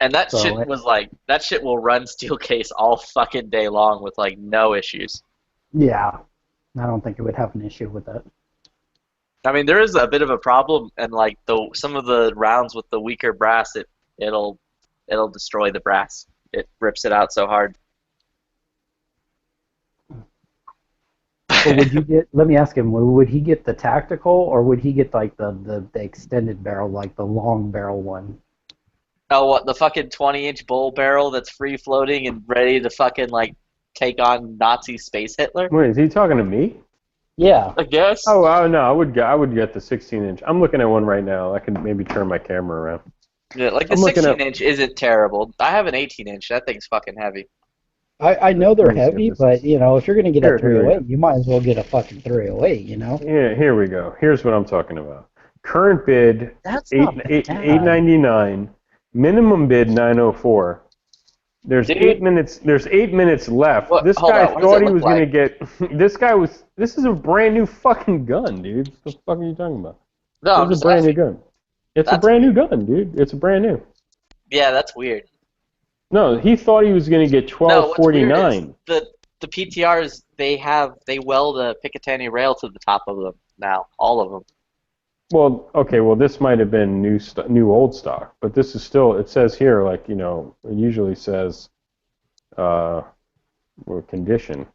And that So shit it- was like that shit will run steel case all fucking day long with like no issues. Yeah, I don't think it would have an issue with that. I mean, there is a bit of a problem, and like some of the rounds with the weaker brass, it'll destroy the brass. It rips it out so hard. So would you get? Let me ask him. Would he get the tactical, or would he get like the extended barrel, like the long barrel one? Oh, what, the fucking 20-inch bull barrel that's free floating and ready to fucking like take on Nazi space Hitler? Wait, is he talking to me? Yeah. I guess. Oh, no, I would get the 16-inch. I'm looking at one right now. I can maybe turn my camera around. Yeah, like the I'm looking at- 16-inch isn't terrible. I have an 18-inch. That thing's fucking heavy. I know they're heavy, but you know, if you're gonna get Here, a here we 308, you might as well get a fucking 308. You know. Yeah, here we go. Here's what I'm talking about. Current bid That's not bad. $8.99. Minimum bid $904. There's 8 minutes. There's 8 minutes left. What- This hold guy on, what does thought it he was look gonna like? get. This is a brand new fucking gun, dude. What the fuck are you talking about? No, I'm It's just a brand new asking. gun. It's a That's brand new gun, dude. It's a brand new. Yeah, that's weird. No, he thought he was gonna get No, what's weird is $12.49. the PTRs they weld a Picatinny rail to the top of them now, all of them. Well, okay, well this might have been new old stock, but this is still. It says here, like, you know, it usually says, condition.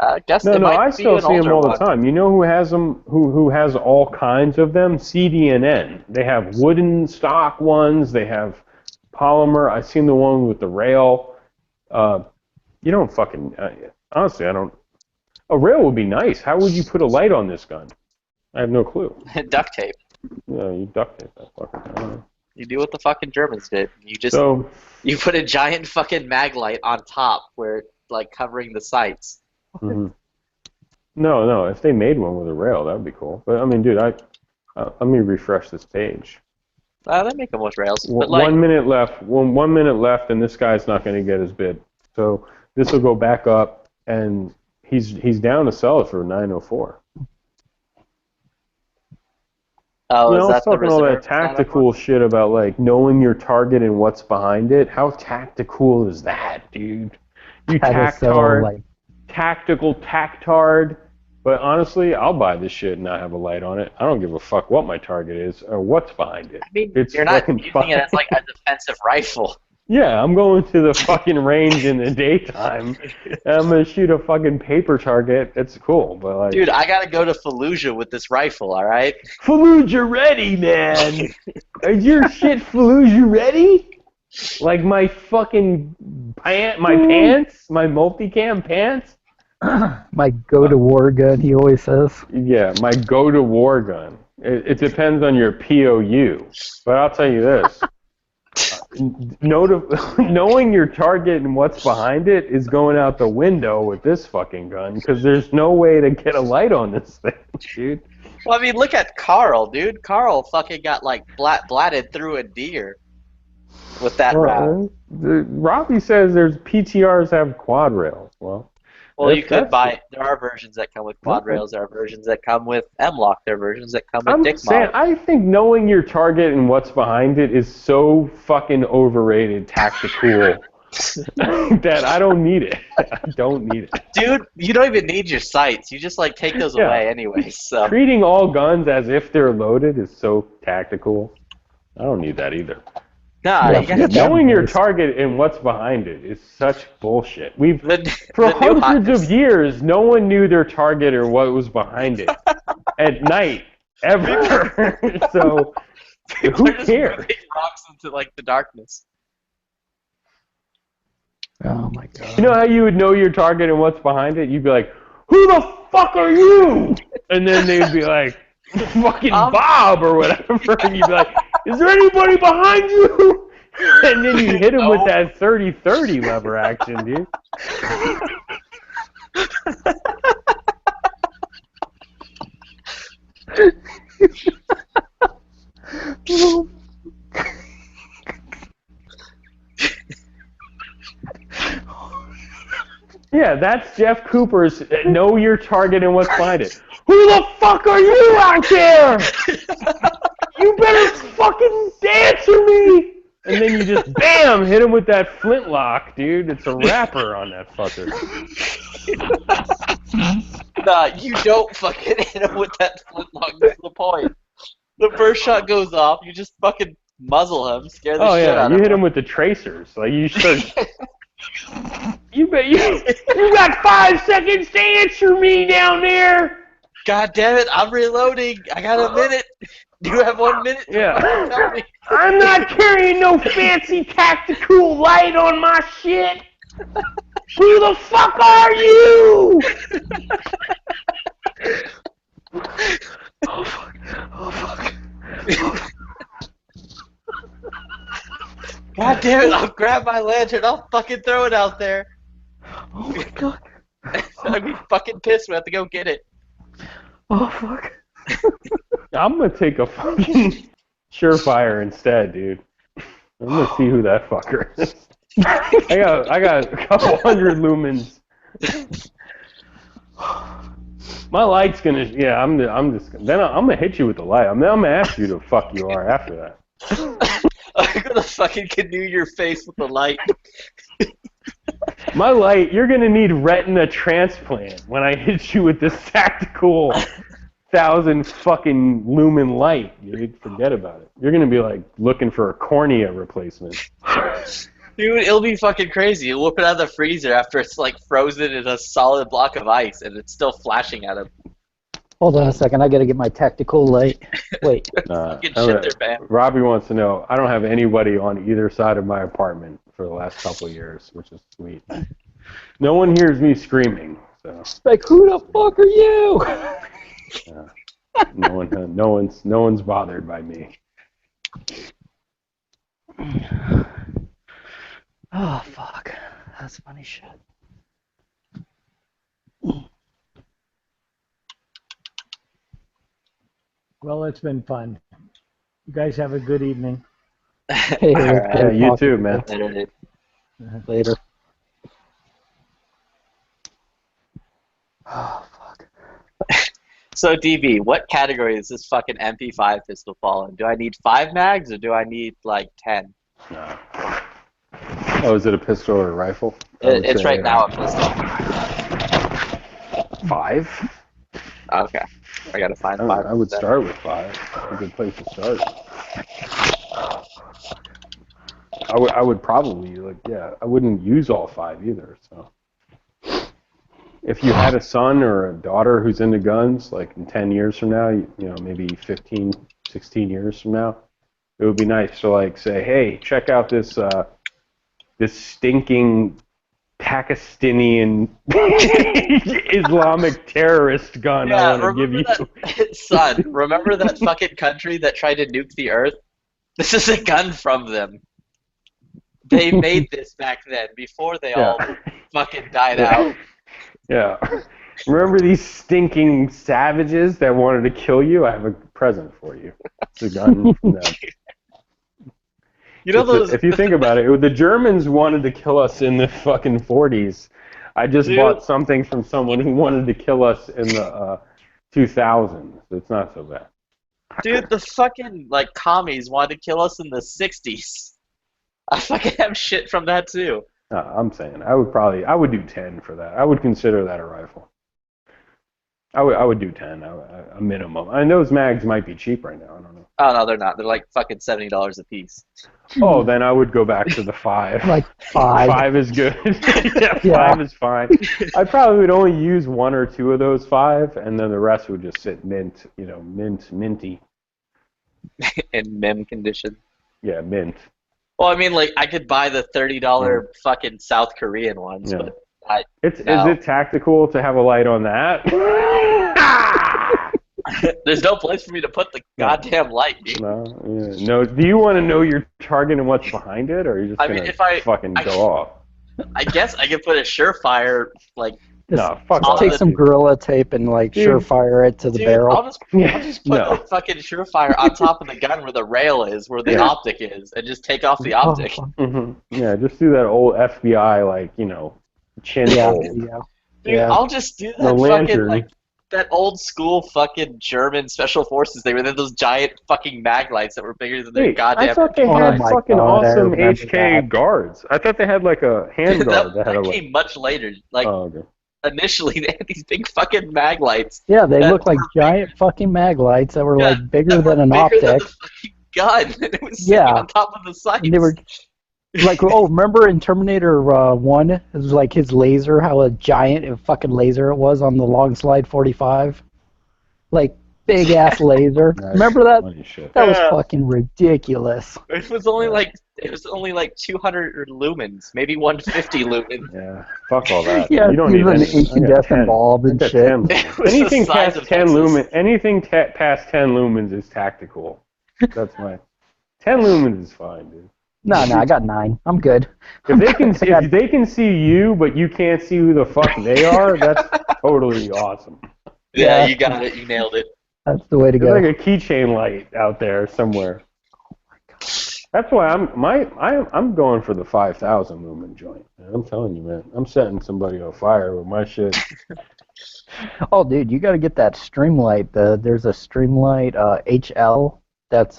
I guess No, it might I be still an see them older all the one. time. You know who has them? Who has all kinds of them? CD&N. They have wooden stock ones. They have polymer. I've seen the one with the rail. You don't fucking honestly. I don't. A rail would be nice. How would you put a light on this gun? I have no clue. Duct tape. Yeah, you duct tape that fucker. I don't know. You do what the fucking Germans did. You just So you put a giant fucking mag light on top where like covering the sights. mhm. No. If they made one with a rail, that would be cool. But I mean, dude, let me refresh this page. They make them with rails, but like 1 minute left. 1 minute left, and this guy's not going to get his bid. So this will go back up, and he's down to sell it for $904. oh, You is know, I was that the talking all that reserve? tactical shit about like knowing your target and what's behind it. How tactical is that, dude? You That is so, tactard, like- tactical tactard. But honestly, I'll buy this shit and not have a light on it. I don't give a fuck what my target is or what's behind it. I mean, It's you're not fucking using fine. it as like a defensive rifle. Yeah, I'm going to the fucking range in the daytime. And I'm gonna shoot a fucking paper target. It's cool, but like, Dude, I gotta go to Fallujah with this rifle, alright? Fallujah ready, man. Is your shit Fallujah ready? Like my fucking pants, my multicam pants. My go-to-war gun, he always says. Yeah, my go-to-war gun. It depends on your POU, but I'll tell you this. Knowing your target and what's behind it is going out the window with this fucking gun, because there's no way to get a light on this thing, dude. Well, I mean, look at Carl, dude. Carl fucking got like blatted through a deer with that round. Robbie says there's PTRs have quad rails. Well, You could buy. There are versions that come with quad rails. There are versions that come with M-Lock. There are versions that come with I'm dick saying, mod. I think knowing your target and what's behind it is so fucking overrated, tactical, that I don't need it. I don't need it. Dude, you don't even need your sights. You just like take those Yeah. away anyway. So Treating all guns as if they're loaded is so tactical. I don't need that either. nah, you gotta Knowing your target and what's behind it is such bullshit. For the new hundreds of years, no one knew their target or what was behind it at night, ever. So, who cares? It rocks into like the darkness. Oh my god. You know how you would know your target and what's behind it? You'd be like, "Who the fuck are you?" And then they'd be like, "Fucking Bob" or whatever. And you'd be like, "Is there anybody behind you?" And then you hit him with that 30-30 lever action, dude. Yeah, that's Jeff Cooper's know your target and what's behind it. Who the fuck are you out there? You better fucking answer me! And then you just, bam, hit him with that flintlock, dude. It's a wrapper on that fucker. Nah, you don't fucking hit him with that flintlock. That's the point. The first shot goes off, you just fucking muzzle him, scare the Oh shit yeah, out you of hit him. him with the tracers. Like you start You got 5 seconds to answer me down there. God damn it! I'm reloading. I got a minute. Do you have 1 minute? Yeah. Tell me. I'm not carrying no fancy tactical light on my shit. Who the fuck are you? Oh fuck! Oh fuck! God damn it! I'll grab my lantern. I'll fucking throw it out there. Oh my god. I'd be fucking pissed. We have to go get it. Oh fuck. I'm gonna take a fucking Surefire instead, dude. I'm gonna see who that fucker is. I got a couple hundred lumens. My light's gonna, yeah. I'm gonna hit you with the light. I'm gonna ask you to fuck you are after that. I'm gonna fucking canoe your face with the light. My light, you're gonna need retina transplant when I hit you with this tactical 1,000 fucking lumen light. Dude, forget about it. You're gonna be like looking for a cornea replacement. Dude, it'll be fucking crazy. You whip it out of the freezer after it's like frozen in a solid block of ice, and it's still flashing at him. Hold on a second, I gotta get my tactical light. Wait. Fucking shit there, man. Robbie wants to know, I don't have anybody on either side of my apartment for the last couple of years, which is sweet. No one hears me screaming, so. Like, who the fuck are you? No one's bothered by me. Oh fuck. That's funny shit. Well, it's been fun. You guys have a good evening. Hey, Yeah, you too, man. Later. Oh fuck. So DB, what category does this fucking MP5 pistol fall in? Do I need 5 mags or do I need like 10? No. Oh, is it a pistol or a rifle? It's right now a pistol. 5? Okay. I gotta find 5. I would start with 5. A good place to start. I would probably, I wouldn't use all 5 either, so. If you had a son or a daughter who's into guns, like in 10 years from now, maybe 15, 16 years from now, it would be nice to like say, hey, check out this this stinking Pakistani Islamic terrorist gun I want to give you. Son, remember that fucking country that tried to nuke the Earth? This is a gun from them. They made this back then, before they all fucking died out. Yeah. Remember these stinking savages that wanted to kill you? I have a present for you. It's a gun from them. You know those... If you think about it, the Germans wanted to kill us in the fucking 40s. I just bought something from someone who wanted to kill us in the 2000s. It's not so bad. Dude, the fucking, commies wanted to kill us in the 60s. I fucking have shit from that, too. I'm saying, I would do 10 for that. I would consider that a rifle. I would do 10, a minimum. And those mags might be cheap right now, I don't know. Oh, no, they're not. They're like fucking $70 a piece. Oh, then I would go back to the 5. Like 5. 5 is good. Yeah, 5 is fine. I probably would only use 1 or 2 of those 5, and then the rest would just sit minty. In mem condition. Yeah, mint. Well, I mean, I could buy the $30 fucking South Korean ones, Yeah. but Is it tactical to have a light on that? There's no place for me to put the goddamn light, dude. No. Do you want to know your target and what's behind it, or are you just gonna fucking go off? I guess I could put a Surefire, Just take some Gorilla Tape and Surefire it to the barrel. I'll just put the fucking Surefire on top of the gun where the rail is, where the optic is, and just take off the optic. Yeah, just do that old FBI, chin hold. Dude, I'll just do that fucking, that old school fucking German special forces thing where they had those giant fucking mag lights that were bigger than their goddamn... I thought they had fucking awesome HK guards. I thought they had a hand guard that had that came much later. Initially, they had these big fucking mag lights. Yeah, they look like giant fucking mag lights that were bigger than an bigger optic. than the fucking gun, and it was sitting on top of the sights. And they were Like, oh, remember in Terminator 1, it was like his laser, how a giant fucking laser it was on the long slide 45? Like, big ass laser. Remember that? That was fucking ridiculous. It was only like 200 lumens, maybe 150 lumens. Yeah, fuck all that. Yeah, you don't need an anything. incandescent bulb and shit. Anything the size past of 10 Texas. lumens, anything past 10 lumens is tactical. That's my 10 lumens is fine, dude. No, I got 9. I'm good. If they can see you, but you can't see who the fuck they are, that's totally awesome. Yeah, you got it. You nailed it. That's the way to go. There's like a keychain light out there somewhere. That's why I'm going for the 5,000 lumen joint. Man. I'm telling you, man. I'm setting somebody on fire with my shit. Oh, dude, you got to get that Streamlight. There's a Streamlight HL that's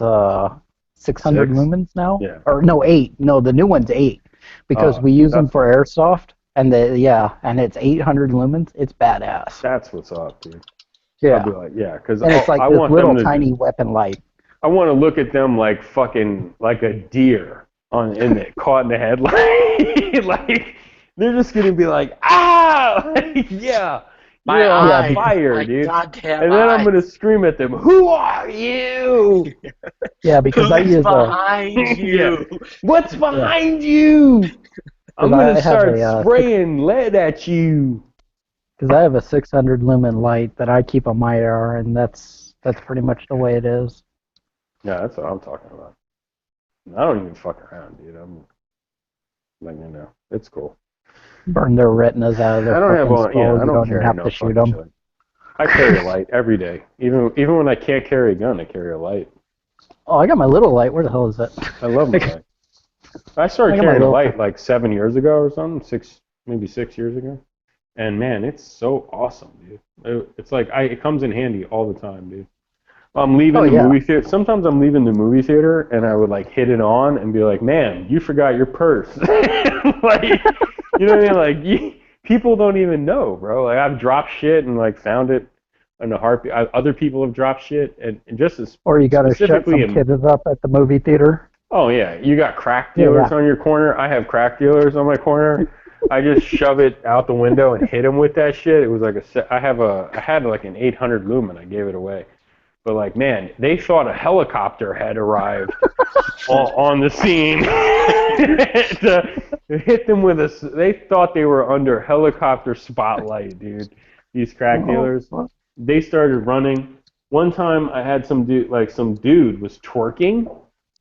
600 lumens now. Yeah. Or no, 8. No, the new one's 8 because we use them for airsoft, and and it's 800 lumens. It's badass. That's what's up, dude. Yeah. I'll be like, yeah, because And it's like I this want little them to, tiny weapon light. I want to look at them like fucking like a deer caught in the headlight. Like they're just gonna be like, ah, like, yeah. My You're on eyes, fire, my dude. goddamn And then I'm eyes. gonna scream at them, "Who are you?" Yeah, because I Who's use behind you? Yeah. What's behind you? I'm I gonna have start a, spraying lead at you. Because I have a 600 lumen light that I keep on my AR, and that's pretty much the way it is. Yeah, that's what I'm talking about. I don't even fuck around, dude. I'm like, it's cool. Burn their retinas out of their I don't have fucking one. skulls. Yeah, I You don't don't even carry have no to shoot fucking them. shit. I carry a light every day. Even when I can't carry a gun, I carry a light. Oh, I got my little light. Where the hell is it? I love my light. I started I got my carrying a little- light like 7 years ago or something, maybe 6 years ago. And man, it's so awesome, dude. It's like it comes in handy all the time, dude. I'm leaving the movie theater. Sometimes I'm leaving the movie theater and I would like hit it on and be like, "Man, you forgot your purse." Like, you know what I mean? Like, people don't even know, bro. Like, I've dropped shit and like found it in a heartbeat. Other people have dropped shit and just as Or you got to shut specifically some in- kids up at the movie theater. Oh yeah, you got crack dealers on your corner. I have crack dealers on my corner. I just shove it out the window and hit them with that shit. It was like I had like an 800 lumen. I gave it away, but like, man, they thought a helicopter had arrived on the scene to hit them with a. They thought they were under helicopter spotlight, dude. These crack dealers. They started running. One time, I had some dude was twerking,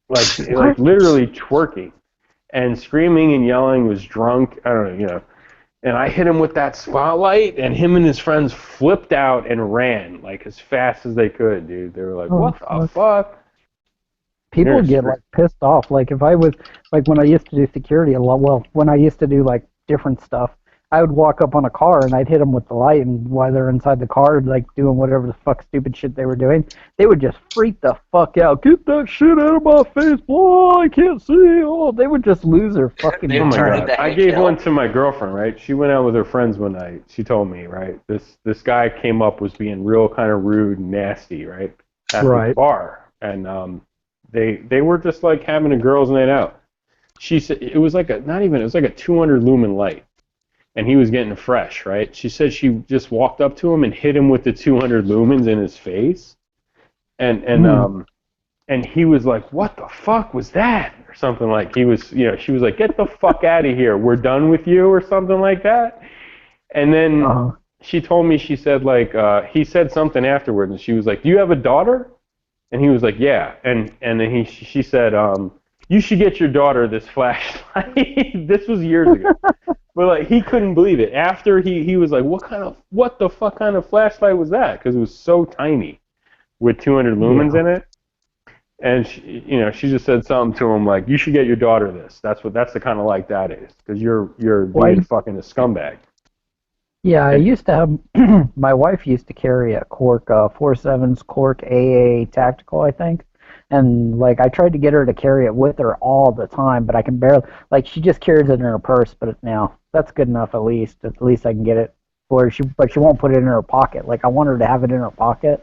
like literally twerking. And screaming and yelling, was drunk. I don't know, And I hit him with that spotlight, and him and his friends flipped out and ran like as fast as they could, dude. They were like, "What the fuck?" People They're get like pissed off. Like if I was like when I used to do security a lot. Well, when I used to do like different stuff, I would walk up on a car and I'd hit them with the light, and while they're inside the car, like doing whatever the fuck stupid shit they were doing, they would just freak the fuck out. Get that shit out of my face, boy! I can't see. Oh, they would just lose their fucking. Oh my God. I gave one to my girlfriend, right? She went out with her friends one night. She told me, right? This guy came up, was being real kind of rude and nasty, right? At the bar, and they were just like having a girls' night out. She said it was like it was like a 200 lumen light. And he was getting fresh, right? She said she just walked up to him and hit him with the 200 lumens in his face, and he was like, "What the fuck was that?" or something like. He was, she was like, "Get the fuck out of here. We're done with you," or something like that. And then she told me, she said like, he said something afterwards, and she was like, "Do you have a daughter?" And he was like, "Yeah." And then she said, "You should get your daughter this flashlight." This was years ago. But like, he couldn't believe it. After he was like, what the fuck kind of flashlight was that? Because it was so tiny, with 200 lumens in it. And she just said something to him like, "You should get your daughter this. That's the kind of light that is. Because you're being fucking a scumbag." Yeah, I used to have. My wife used to carry a Cork 47's Cork AA Tactical, I think. And like I tried to get her to carry it with her all the time, but I can barely. Like she just carries it in her purse, but that's good enough at least. At least I can get it for her. But she won't put it in her pocket. Like I want her to have it in her pocket.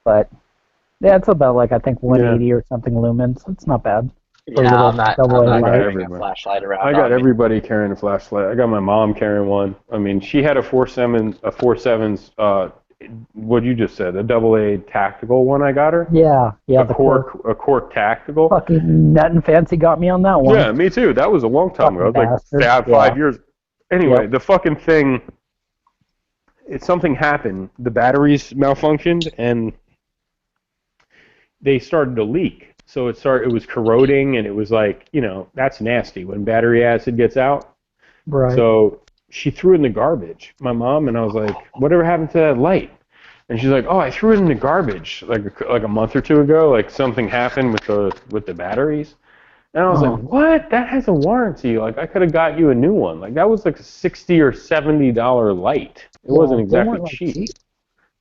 But yeah, it's about like I think 180 or something lumens. It's not bad. Yeah, little I'm not double A light. carrying a everybody. flashlight around. I got on me. everybody carrying a flashlight. I got my mom carrying one. I mean, she had a 4.7's, what you just said, a AA tactical one. I got her. Yeah, a cork tactical. Fucking Nut and Fancy got me on that one. Yeah, me too. That was a long time ago. It was Bastard. like 5 Yeah. years. Anyway, Yep. the fucking thing. Something happened. The batteries malfunctioned and they started to leak. So it was corroding, and it was like, that's nasty when battery acid gets out. Right. So she threw it in the garbage, my mom, and I was like, whatever happened to that light? And she's like, oh, I threw it in the garbage like a month or two ago. Like something happened with the batteries. And I was like, what? That has a warranty. Like I could have got you a new one. Like that was like a $60 or $70 light. It wasn't they exactly weren't, like, cheap.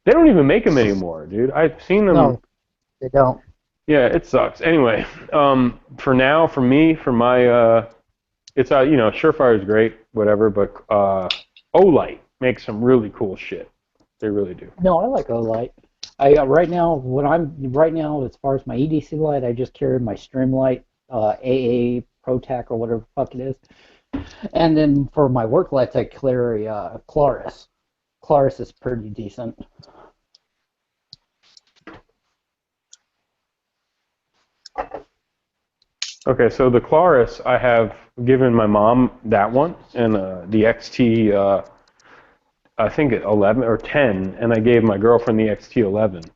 They don't even make them anymore, dude. I've seen them. No, they don't. Yeah, it sucks. Anyway, for now, for me, for my, it's Surefire is great, whatever, but Olight makes some really cool shit. They really do. No, I like Olight. Right now, as far as my EDC light, I just carry my Streamlight AA ProTac or whatever the fuck it is, and then for my work lights, I carry Claris. Claris is pretty decent. Okay, so the Claris, I have given my mom that one, and the XT, I think 11 or 10, and I gave my girlfriend the XT11. The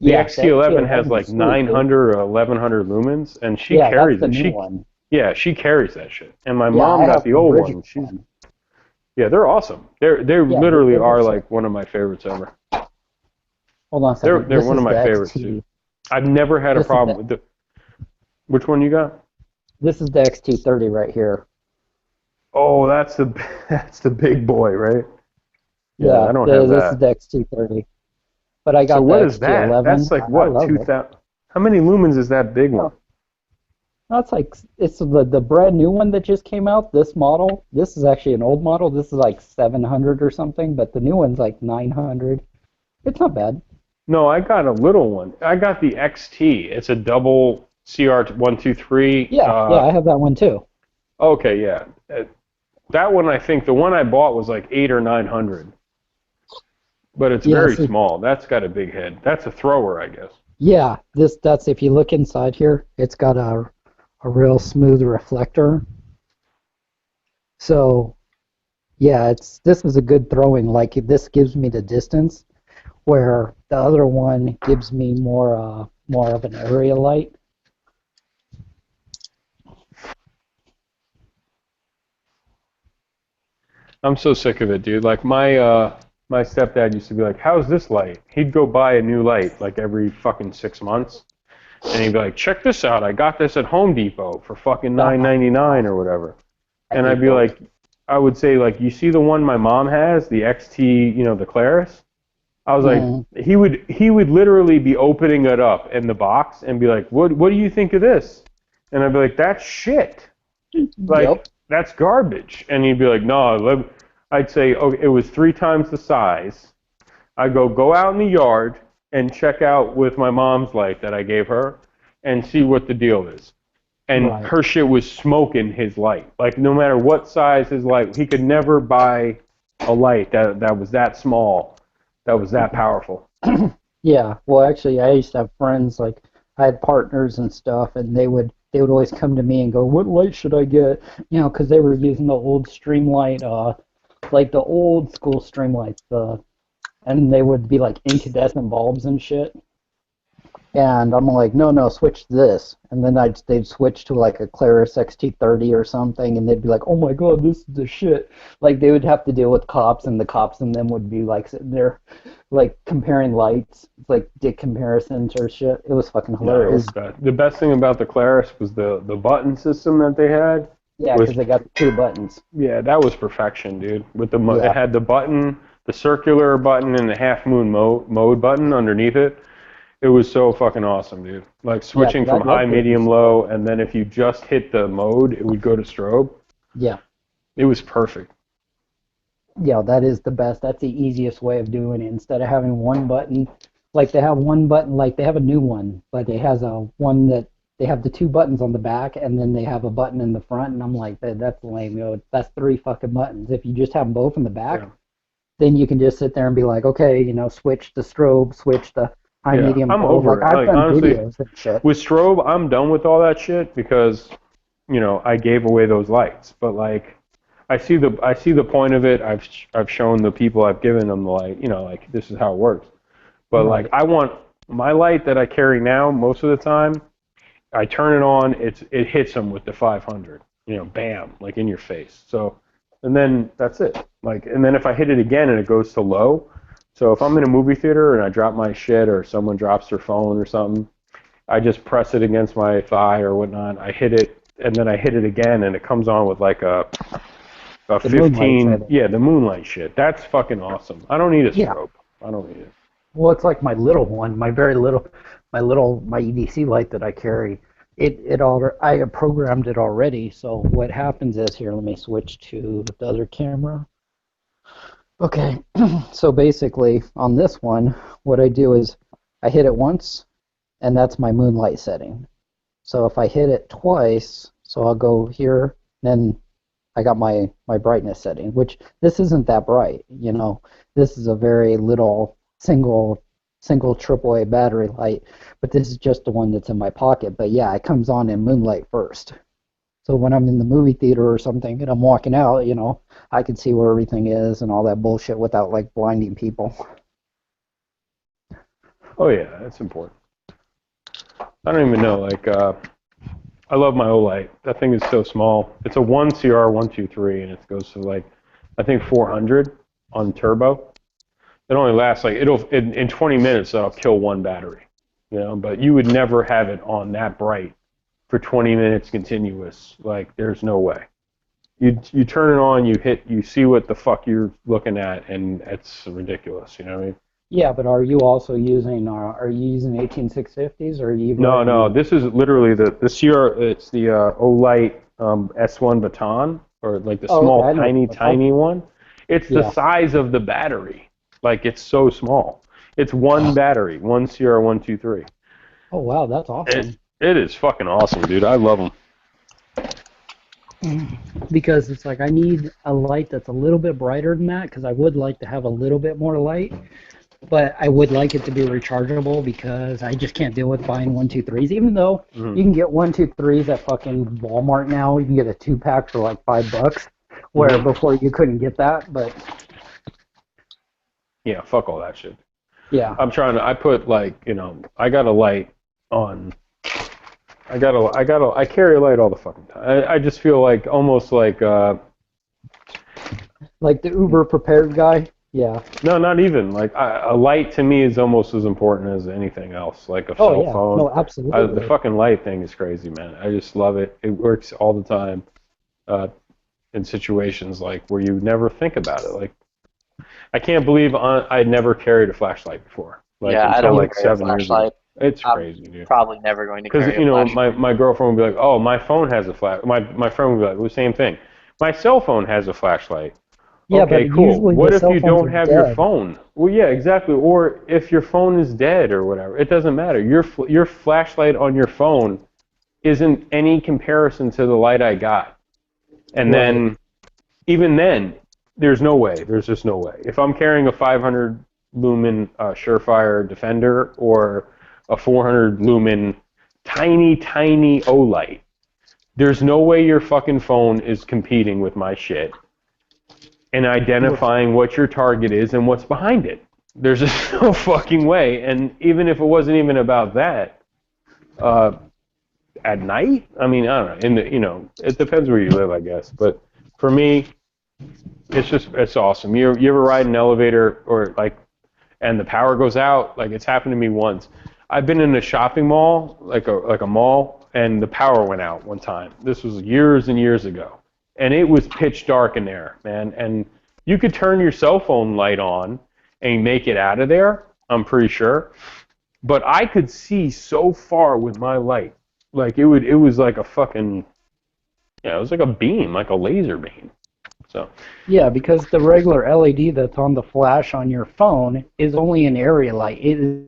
Yeah, XT11 the has XT11 like is sweet, 900 or 1100 lumens, and she Yeah, carries that's it. the new one. Yeah, she carries that shit. And my Yeah, mom I got have the old original one. Yeah, they're awesome. They literally they're are awesome. like one of my favorites ever. Hold on a They're second. This one of is my the favorites XT. too. I've never had a This is problem the- with the. Which one you got? This is the XT30 right here. Oh, that's the big boy, right? Yeah, I don't have this that. is the XT30. But I got So the what is that? XT11. That's like I what, love it. 2,000? How many lumens is that big one? That's like, it's the brand new one that just came out, this model. This is actually an old model. This is like 700 or something, but the new one's like 900. It's not bad. No, I got a little one. I got the XT. It's a double CR123. Yeah, I have that one too. Okay, yeah. That one, I think, the one I bought was like 800 or 900. But it's Yeah, very see- small. That's got a big head. That's a thrower, I guess. Yeah, that's if you look inside here, it's got a real smooth reflector. So, yeah, this is a good throwing. Like this gives me the distance, where the other one gives me more of an area light. I'm so sick of it, dude. Like my stepdad used to be like, "How's this light?" He'd go buy a new light like every fucking 6 months, and he'd be like, "Check this out! I got this at Home Depot for fucking $9.99 or whatever." And I'd be like, I would say like, "You see the one my mom has, the XT, the Claris?" I was like, he would literally be opening it up in the box and be like, "What do you think of this?" And I'd be like, "That's shit. Like that's garbage." And he'd be like, "No." I'd say, "Okay, it was 3 times the size." I'd go out in the yard and check out with my mom's light that I gave her and see what the deal is. And Right. her shit was smoking his light. Like no matter what size his light, he could never buy a light that was that small, that was that powerful. Yeah, well, actually, I used to have friends, like, I had partners and stuff, and they would always come to me and go, "What light should I get?" Because they were using the old Streamlight, like the old school Streamlights, and they would be like incandescent bulbs and shit. And I'm like, no, switch this. And then they'd switch to like a Claris XT30 or something, and they'd be like, "Oh my god, this is the shit." Like they would have to deal with cops, and the cops and them would be like sitting there, like comparing lights, like dick comparisons or shit. It was fucking Yeah, it was hilarious. bad. The best thing about the Claris was the button system that they had. Yeah, was- because they got 2 buttons. Yeah, that was perfection, dude. With the Yeah. it had the button, the circular button, and the half moon mode button underneath it. It was so fucking awesome, dude. Like switching that- from that high, was- medium, low, and then if you just hit the mode, it would go to strobe. Yeah. It was perfect. Yeah, that is the best. That's the easiest way of doing it. Instead of having one button, like they have one button, like they have a new one, but it has a one that they have the 2 buttons on the back, and then they have a button in the front, and I'm like, that's lame. That's 3 fucking buttons. If you just have them both in the back, then you can just sit there and be like, okay, switch the strobe, switch the high, medium. I'm low. over I've it. done Honestly, videos and shit. with strobe, I'm done with all that shit because, I gave away those lights. But I see the point of it. I've shown the people I've given them the light. This is how it works. But I want my light that I carry now most of the time. I turn it on. It hits them with the 500. Bam, in your face. So, and then that's it. And then if I hit it again and it goes to low. So if I'm in a movie theater and I drop my shit or someone drops their phone or something, I just press it against my thigh or whatnot. I hit it and then I hit it again and it comes on with a 15. Yeah, the moonlight shit. That's fucking awesome. I don't need a strobe. I don't need it. Well, it's like my little one, my EDC light that I carry. I programmed it already. So what happens is here. Let me switch to the other camera. Okay, so basically on this one, what I do is I hit it once, and that's my moonlight setting. So if I hit it twice, so I'll go here, then I got my brightness setting, which this isn't that bright. This is a very little single AAA battery light, but this is just the one that's in my pocket. But yeah, it comes on in moonlight first. So when I'm in the movie theater or something and I'm walking out, I can see where everything is and all that bullshit without blinding people. Oh yeah, that's important. I don't even know. I love my Olight. That thing is so small. It's a 1CR123 and it goes to I think 400 on turbo. It only lasts in 20 minutes that'll kill one battery. But you would never have it on that bright for 20 minutes continuous. There's no way. You turn it on, you see what the fuck you're looking at, and it's ridiculous. You know what I mean? Yeah, but are you also using 18650s or are you? No. This is literally the CR. It's the Olight S1 Baton, or the small tiny one. It's the size of the battery. It's so small. It's one battery, 1CR123. Oh wow, that's awesome. It is fucking awesome, dude. I love them. Because it's I need a light that's a little bit brighter than that, because I would like to have a little bit more light, but I would like it to be rechargeable because I just can't deal with buying 123s, even though you can get 123s at fucking Walmart now. You can get a 2-pack for $5, where before you couldn't get that, but... Yeah, fuck all that shit. Yeah. I got a light on... I carry a light all the fucking time. I just feel almost like the Uber prepared guy. Yeah. No, not even. A light to me is almost as important as anything else. A cell phone. No, absolutely. The fucking light thing is crazy, man. I just love it. It works all the time in situations where you never think about it. I can't believe I'd never carried a flashlight before. I don't carry 7 a years ago. flashlight. It's crazy, dude. Probably never going to carry a Because, flashlight. my girlfriend would be like, oh, my phone has a flash. My friend would be like, well, the same thing. My cell phone has a flashlight. Yeah, okay, but cool. usually What the if cell you phones don't are have dead. your phone? Well, yeah, exactly. Or if your phone is dead or whatever. It doesn't matter. Your flashlight on your phone isn't any comparison to the light I got. And then, even then, there's no way. There's just no way. If I'm carrying a 500 lumen Surefire Defender or a 400 lumen tiny Olight, there's no way your fucking phone is competing with my shit and identifying what your target is and what's behind it. There's just no fucking way. And even if it wasn't even about that, at night, I don't know. It depends where you live, I guess. But for me, it's awesome. You ever ride an elevator and the power goes out? It's happened to me once. I've been in a shopping mall, like a mall, and the power went out one time. This was years and years ago. And it was pitch dark in there, man. And you could turn your cell phone light on and make it out of there, I'm pretty sure. But I could see so far with my light. It was like a fucking, it was like a beam, like a laser beam. So. Yeah, because the regular LED that's on the flash on your phone is only an area light. It is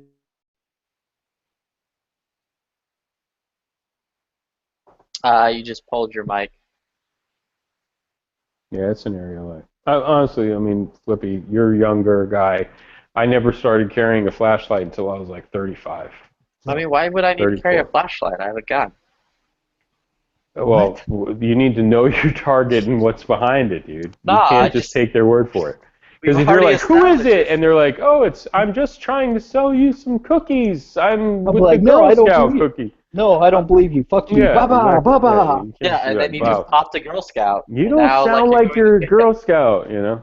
You just pulled your mic. Yeah, it's an area light. Honestly, I mean, Flippy, you're a younger guy. I never started carrying a flashlight until I was like 35. I mean, why would I need to carry a flashlight? I have a gun. Well, you need to know your target and what's behind it, dude. Nah, you can't I just take their word for it. We've Because if you're already like, who is it? And they're like, oh, I'm just trying to sell you some cookies. I'm with like, the no, Girl I don't Scout believe- cookie. No, I don't believe you. Fuck you. Yeah, Baba, exactly. baba. you can't Yeah, do and that. then you Wow. just popped a Girl Scout. You and don't now, sound like like you're a Girl Scout, you know.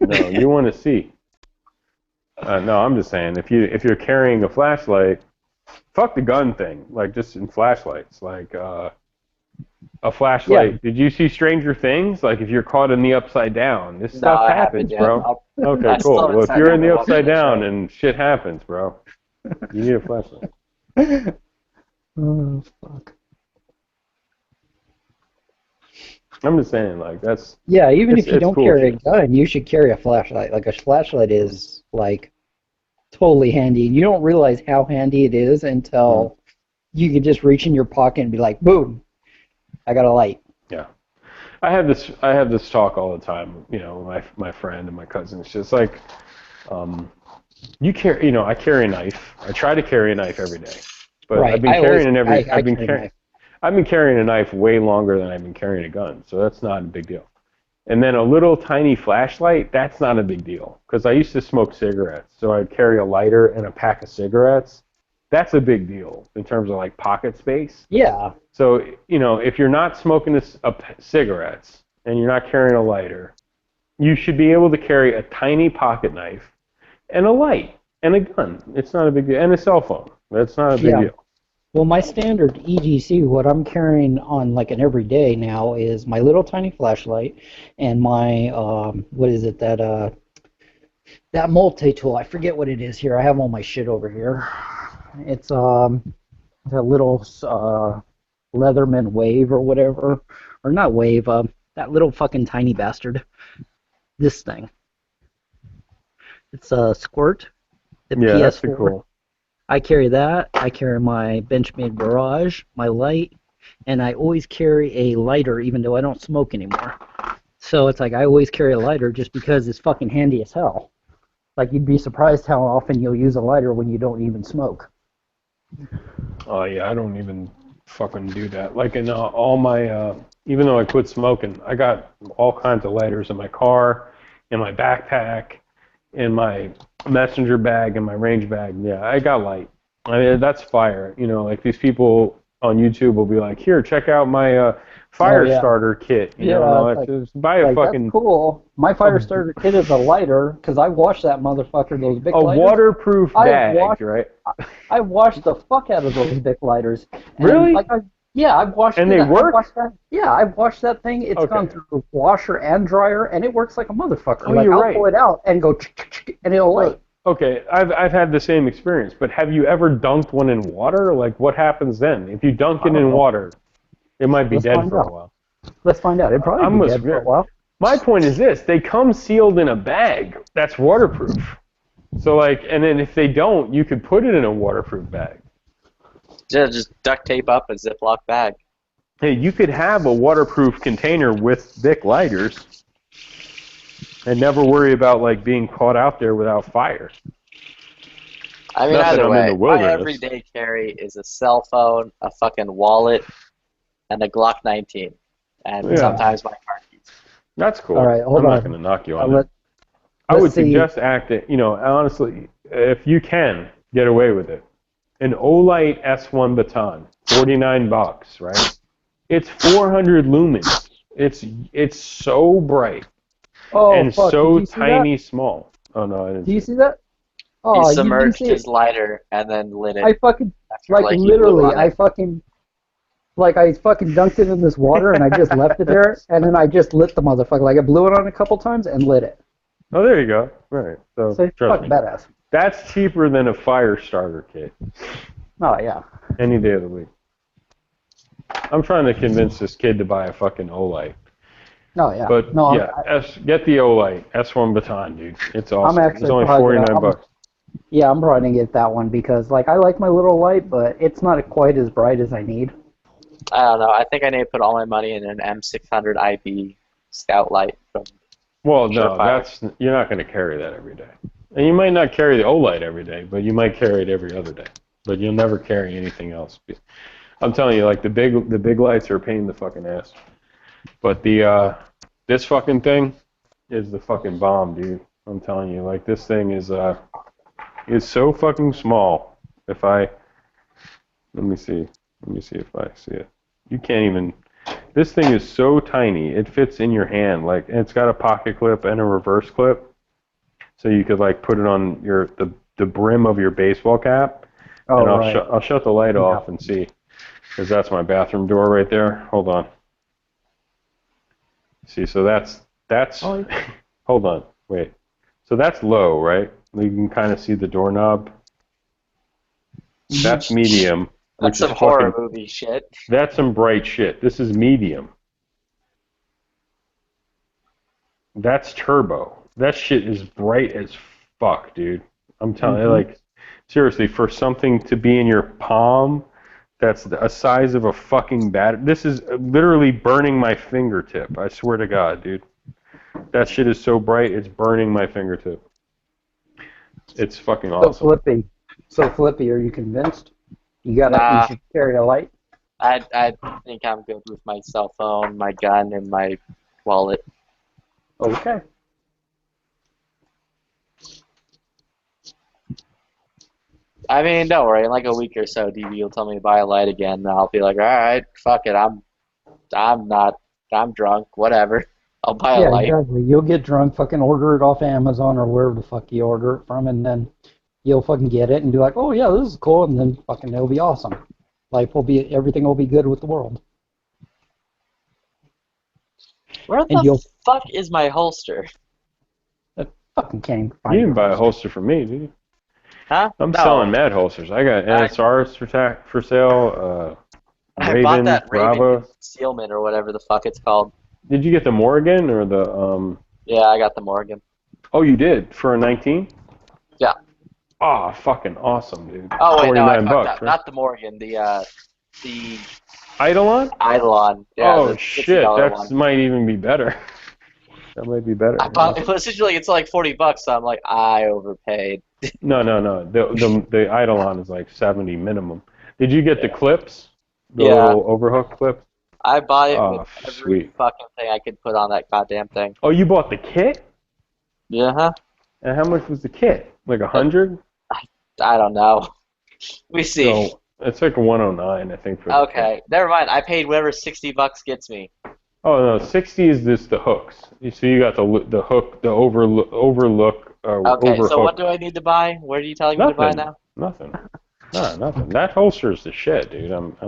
No, you want to see. No, I'm just saying, if you're carrying a flashlight, fuck the gun thing. Like just in flashlights, like a flashlight. Yeah. Did you see Stranger Things? Like if you're caught in the upside down, this No, stuff I happens, haven't yet. bro. Okay, I cool. still Well, if haven't you're in the watched upside the down show. and shit happens, bro, you need a flashlight. Oh, fuck. I'm just saying, like that's. Yeah, even if you it's don't cool carry a shit. gun, you should carry a flashlight. Like a flashlight is like totally handy. You don't realize how handy it is until you can just reach in your pocket and be like, boom, I got a light. Yeah, I have this talk all the time. You know, my friend and my cousin. It's just like, you carry. You know, I carry a knife. I try to carry a knife every day, but Right. I've been I carrying always- it every. I I've been carry a carrying. knife. I've been carrying a knife way longer than I've been carrying a gun, so that's not a big deal. And then a little tiny flashlight, that's not a big deal, because I used to smoke cigarettes, so I'd carry a lighter and a pack of cigarettes. That's a big deal in terms of like pocket space. Yeah. So, you know, if you're not smoking cigarettes and you're not carrying a lighter, you should be able to carry a tiny pocket knife and a light and a gun. It's not a big deal. And a cell phone. That's not a big Yeah. deal. Well, my standard EGC, what I'm carrying on like an everyday now is my little tiny flashlight and my what is it that multi-tool. I forget what it is here. I have all my shit over here. It's that little Leatherman Wave or whatever, or not Wave. That little fucking tiny bastard. This thing. It's a Squirt. The Yeah, PS4. that's pretty cool. I carry that. I carry my Benchmade Barrage, my light, and I always carry a lighter even though I don't smoke anymore. So it's like I always carry a lighter just because it's fucking handy as hell. Like you'd be surprised how often you'll use a lighter when you don't even smoke. Oh, yeah, I don't even fucking do that. Like in all my, even though I quit smoking, I got all kinds of lighters in my car, in my backpack, in my messenger bag, in my range bag. Yeah, I got light. I mean, that's fire. You know, like these people on YouTube will be like, here, check out my fire starter kit. You know, like, just buy a like, fucking that's cool. My fire starter kit is a lighter because I washed that motherfucker. Those big a lighters. waterproof I bag, washed- right? I washed the fuck out of those big lighters. And, Really? Like, I've washed And it. they I've work? washed that. Yeah, I've washed that thing. It's Okay. gone through washer and dryer, and it works like a motherfucker. Oh, like you're I'll right. pull it out and go, and it'll light. Okay, I've had the same experience, but have you ever dunked one in water? Like, what happens then? If you dunk it I don't in know. water, it might be Let's dead find for a out. while. Let's find out. It probably be dead for a while. My point is this: they come sealed in a bag that's waterproof. So, like, and then if they don't, you could put it in a waterproof bag. Yeah, just duct tape up a Ziploc bag. Hey, you could have a waterproof container with Bic lighters and never worry about like being caught out there without fire. I mean, Not that either I'm in way, the my wilderness. everyday carry is a cell phone, a fucking wallet, and a Glock 19, and Yeah. sometimes my car keys. That's cool. All right, hold I'm on. not going to knock you on Let- that. I let's would see. suggest acting, you know, honestly, if you can get away with it, an Olight S1 baton, $49, right? It's 400 lumens. It's so bright Oh, and fuck, so did you see tiny small. Oh no, I didn't. Do you see that? Oh, He you didn't submerged see his it. lighter and then lit it. I fucking after, like he blew literally. on I it. fucking dunked it in this water and I just left it there and then I just lit the motherfucker. Like I blew it on a couple times and lit it. Oh, there you go. Right. So, So it's trust fucking me. badass. That's cheaper than a fire starter kit Oh yeah. any day of the week. I'm trying to convince this kid to buy a fucking Olight. Oh yeah. But no, yeah, get the Olight S1 baton, dude. It's awesome. actually It's only probably gonna- $49. Yeah, I'm probably gonna get that one because like I like my little light, but it's not quite as bright as I need. I don't know. I think I need to put all my money in an M600 IB Scout Light from. Well, no, Surefire. you're not going to carry that every day. And you might not carry the Olight every day, but you might carry it every other day. But you'll never carry anything else. I'm telling you, like the big lights are a pain in the fucking ass. But this fucking thing is the fucking bomb, dude. I'm telling you, like this thing is so fucking small. Let me see if I see it. You can't even. This thing is so tiny. It fits in your hand. Like, and it's got a pocket clip and a reverse clip, so you could like put it on the brim of your baseball cap. Oh, and right. I'll shut the light off and see, because that's my bathroom door right there. Hold on. See, so that's. Oh, Hold on, wait. So that's low, right? You can kind of see the doorknob. That's medium. That's some horror movie shit. That's some bright shit. This is medium. That's turbo. That shit is bright as fuck, dude. I'm telling you, like, seriously, for something to be in your palm, that's a size of a fucking battery. This is literally burning my fingertip. I swear to God, dude. That shit is so bright, it's burning my fingertip. It's fucking awesome. So Flippy, are you convinced? You should carry a light? I think I'm good with my cell phone, my gun, and my wallet. Okay. I mean, don't worry. In like a week or so, DB will tell me to buy a light again, and I'll be like, all right, fuck it. I'm drunk. Whatever. I'll buy a light. Yeah, exactly. You'll get drunk, fucking order it off Amazon or wherever the fuck you order it from, and then you'll fucking get it and be like, oh yeah, this is cool, and then fucking it'll be awesome. Everything will be good with the world. Where the fuck is my holster? Fucking can't find You didn't buy a holster for me, did you? Huh? I'm selling mad holsters. I got NSRs for sale. I Raven, bought that Raven Bravo. concealment or whatever the fuck it's called. Did you get the Morgan or the Yeah, I got the Morgan. Oh, you did for a 19? Yeah. Oh, fucking awesome, dude. Oh wait, no, I $49 fucked up. right? Not the Morgan. The Eidolon? Eidolon. Yeah, oh the shit, $60 that one. might even be better. That might be better. I bought, essentially, it's like $40, so I'm like, I overpaid. No. The Eidolon is like 70 minimum. Did you get the clips? The little overhook clips? I bought it Oh, with every sweet. fucking thing I could put on that goddamn thing. Oh, you bought the kit? Yeah, huh? And how much was the kit? Like 100? I don't know. We see. So it's like 109, I think. For the Okay, never mind. I paid whatever $60 gets me. Oh no, 60 is just the hooks. So you got the hook, the overlook. Okay, so overhook. what do I need to buy? Where are you telling me to buy now? Nothing. No, nothing. That holster is the shit, dude. I don't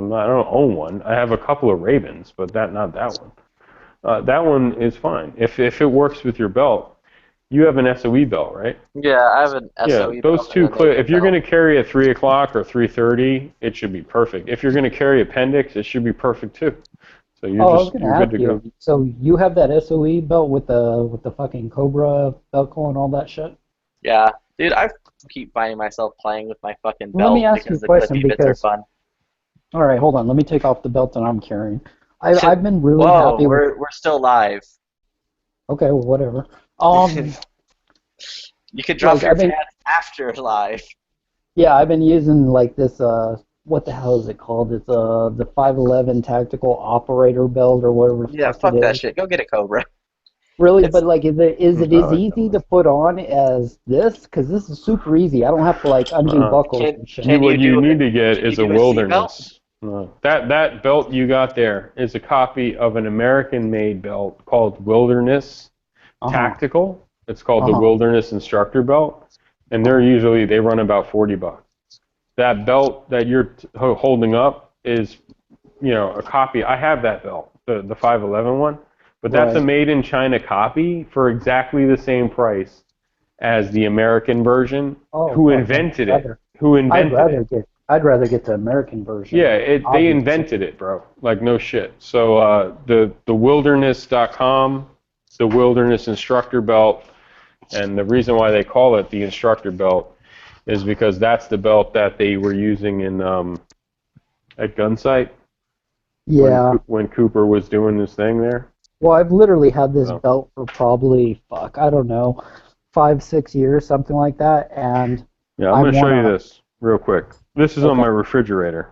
own one. I have a couple of Ravens, but not that one. That one is fine. If it works with your belt, you have an SOE belt, right? Yeah, I have an SOE Yeah, belt those two and a clips. If you're belt. going to carry a 3 o'clock or 3:30, it should be perfect. If you're going to carry appendix, it should be perfect too. So I was gonna ask you. So you have that SOE belt with the fucking Cobra Velcro and all that shit? Yeah, dude, I keep finding myself playing with my fucking Let belt me ask you because a the question, clippy bits are because- fun. All right, hold on. Let me take off the belt that I'm carrying. I've been really Whoa, happy. we're still live. Okay, well, whatever. You could drop Like, your I've been- pants after live. Yeah, I've been using like this. What the hell is it called? It's the 511 Tactical Operator Belt or whatever. The Yeah, fuck fuck it that is. shit. Go get a Cobra. Really, but like, is it as Oh, easy to put on as this? Because this is super easy. I don't have to like undo buckles and shit. What you need to get is a do a Wilderness. No. That belt you got there is a copy of an American-made belt called Wilderness Tactical. It's called the Wilderness Instructor Belt, and they run about $40. That belt that you're holding up is, a copy. I have that belt, the 511 one, but that's a made in China copy for exactly the same price as the American version. Who invented it? I'd rather get the American version. Yeah, they obviously. invented it, bro. Like, no shit. So the wilderness.com, the Wilderness Instructor Belt, and the reason why they call it the Instructor Belt is because that's the belt that they were using in at Gunsight. Yeah. When Cooper was doing his thing there. Well, I've literally had this Oh. belt for probably, I don't know, 5-6 years, something like that, and Yeah, I'm going to show you this real quick. This is on my refrigerator.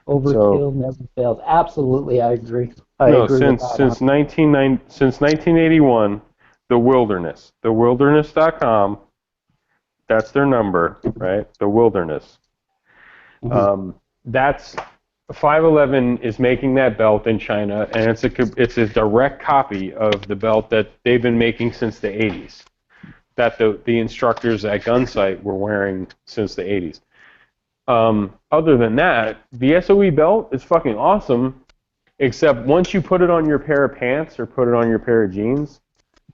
Overkill never fails. Absolutely, I agree. I No, agree since with that. since 1981, The Wilderness, thewilderness.com. That's their number, right? The Wilderness. That's 511 is making that belt in China, and it's a direct copy of the belt that they've been making since the 80s. That the instructors at Gunsight were wearing since the 80s. Other than that, the SOE belt is fucking awesome, except once you put it on your pair of pants or put it on your pair of jeans,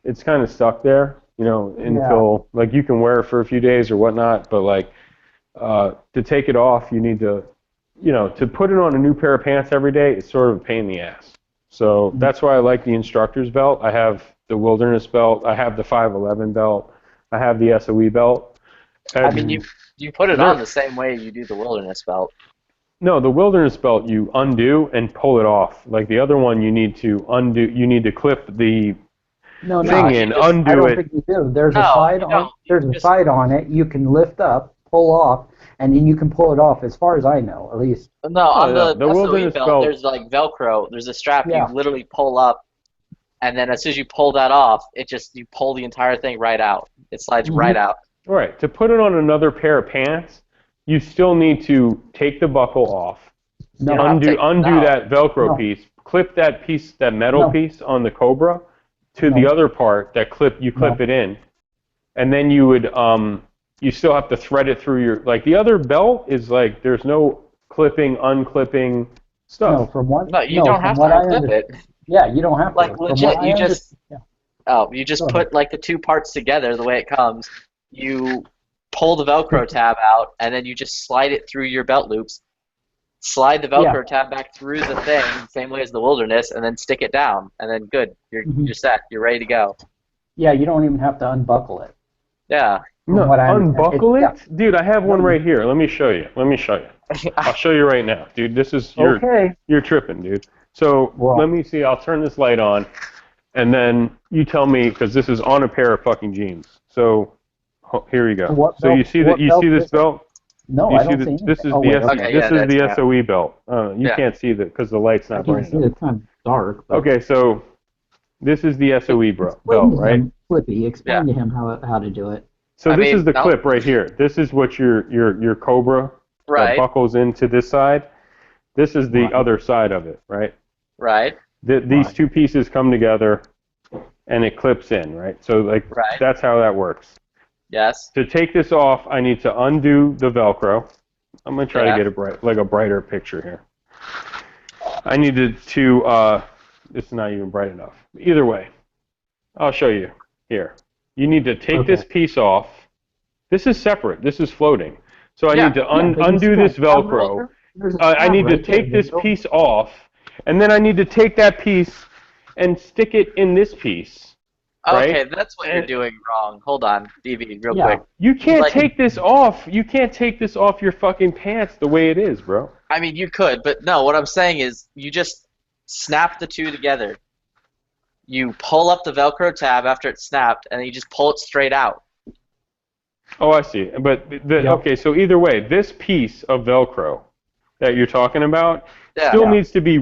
it's kind of stuck there, until like you can wear it for a few days or whatnot, but like to take it off, you need to, to put it on a new pair of pants every day, it's sort of a pain in the ass. So that's why I like the instructor's belt. I have the Wilderness belt, I have the 511 belt, I have the SOE belt. I mean, you put it on the same way you do the Wilderness belt. No, the Wilderness belt you undo and pull it off. Like the other one, you need to undo. You need to clip the thing in, undo I don't it. think you do. There's a side on. There's a side on it. You can lift up, pull off, and then you can pull it off. As far as I know, at least. No, on the SOE Wilderness belt, there's like Velcro. There's a strap Yeah. you literally pull up, and then as soon as you pull that off, you pull the entire thing right out. It slides right out. Right. To put it on another pair of pants, you still need to take the buckle off, undo that Velcro piece, clip that piece, that metal piece on the Cobra to the other part that clip it in, and then you would you still have to thread it through your the other belt is like there's no clipping, unclipping stuff. No, from what? No, you don't have to unclip it. Yeah, you don't have to. Like From legit, what I you just understand- you just put like the two parts together the way it comes. You pull the Velcro tab out, and then you just slide it through your belt loops. Slide the Velcro tab back through the thing, same way as the Wilderness, and then stick it down, and then good. You're set. You're ready to go. Yeah, you don't even have to unbuckle it. Yeah. No, what I understand. unbuckle it? Yeah. Dude, I have one right here. Let me show you. I'll show you right now. Dude, this is you're tripping, dude. So let me see. I'll turn this light on, and then you tell me, because this is on a pair of fucking jeans. So here you go. So you see this belt? No, you I don't see this is anything. the SOE belt. You can't see that because the light's I not can bright see enough. it's kind of dark. But Okay, so this is the SOE belt, explain to right? him, Flippy, explain to him how to do it. So this is the clip right here. This is what your Cobra that buckles into this side. This is the other side of it, right? Right. These two pieces come together, and it clips in, right? So that's how that works. Yes. To take this off, I need to undo the Velcro. I'm gonna try to get a brighter picture here. I needed to. This is not even bright enough. Either way, I'll show you here. You need to take this piece off. This is separate. This is floating. So I need to undo this Velcro. I need to take this piece off, and then I need to take that piece and stick it in this piece. Okay, Right? that's what you're doing wrong. Hold on, DB, real Yeah. quick. You can't take this off. You can't take this off your fucking pants the way it is, bro. I mean, you could, but no, what I'm saying is you just snap the two together. You pull up the Velcro tab after it's snapped, and then you just pull it straight out. Oh, I see. But okay, so either way, this piece of Velcro that you're talking about still needs to be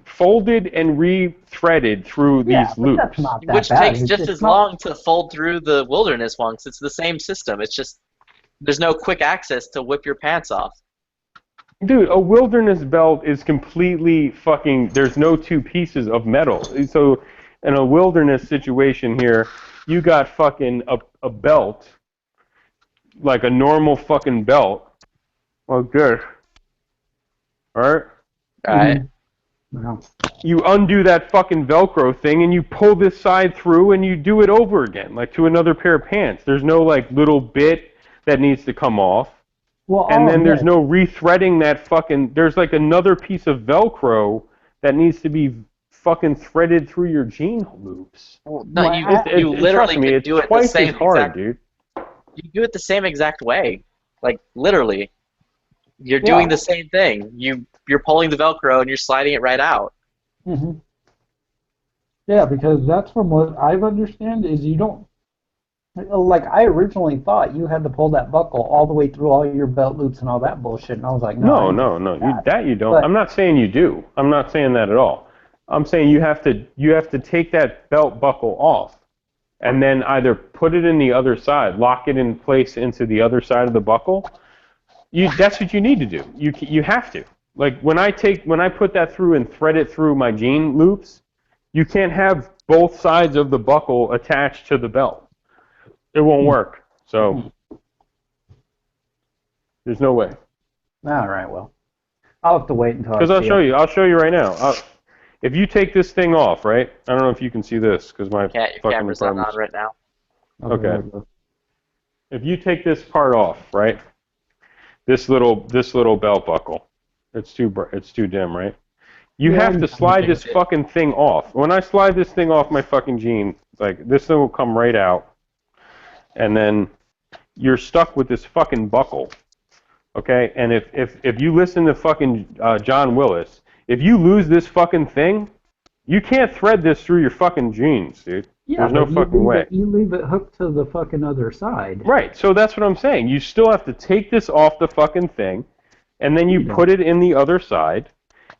folded and re-threaded through these loops. Which takes just as long to fold through the Wilderness one, 'cause it's the same system. It's just there's no quick access to whip your pants off. Dude, a Wilderness belt is completely fucking. There's no two pieces of metal. So in a Wilderness situation here, you got fucking a belt, like a normal fucking belt. Well, good. Alright? Alright. You undo that fucking Velcro thing and you pull this side through and you do it over again, like to another pair of pants. There's no like little bit that needs to come off. Well, And then there's no rethreading that fucking. There's like another piece of Velcro that needs to be fucking threaded through your jean loops. Well, no, you literally trust me, could it's do it the twice same as hard, exact. dude. You do it the same exact way, like literally. You're doing the same thing. You're pulling the Velcro and you're sliding it right out. Hmm. Yeah, because that's from what I've understand is you don't. Like, I originally thought you had to pull that buckle all the way through all your belt loops and all that bullshit, and I was like, No. You don't. But- I'm not saying you do. I'm not saying that at all. I'm saying you have to take that belt buckle off, and then either put it in the other side, lock it in place into the other side of the buckle. That's what you need to do. You have to. Like when I put that through and thread it through my jean loops, you can't have both sides of the buckle attached to the belt. It won't work. So there's no way. All right, well, I'll have to wait until. Because I'll show you. I'll show you right now. If you take this thing off, right? I don't know if you can see this because my Your fucking camera's not on right now. Okay. If you take this part off, right? This little belt buckle, it's too dim, right? You have to slide this fucking thing off. When I slide this thing off my fucking jean, like this thing will come right out, and then you're stuck with this fucking buckle. Okay? And if you listen to fucking John Willis, if you lose this fucking thing, you can't thread this through your fucking jeans, dude. Yeah, There's no but fucking way. You leave it hooked to the fucking other side. Right, so that's what I'm saying. You still have to take this off the fucking thing, and then you put it in the other side.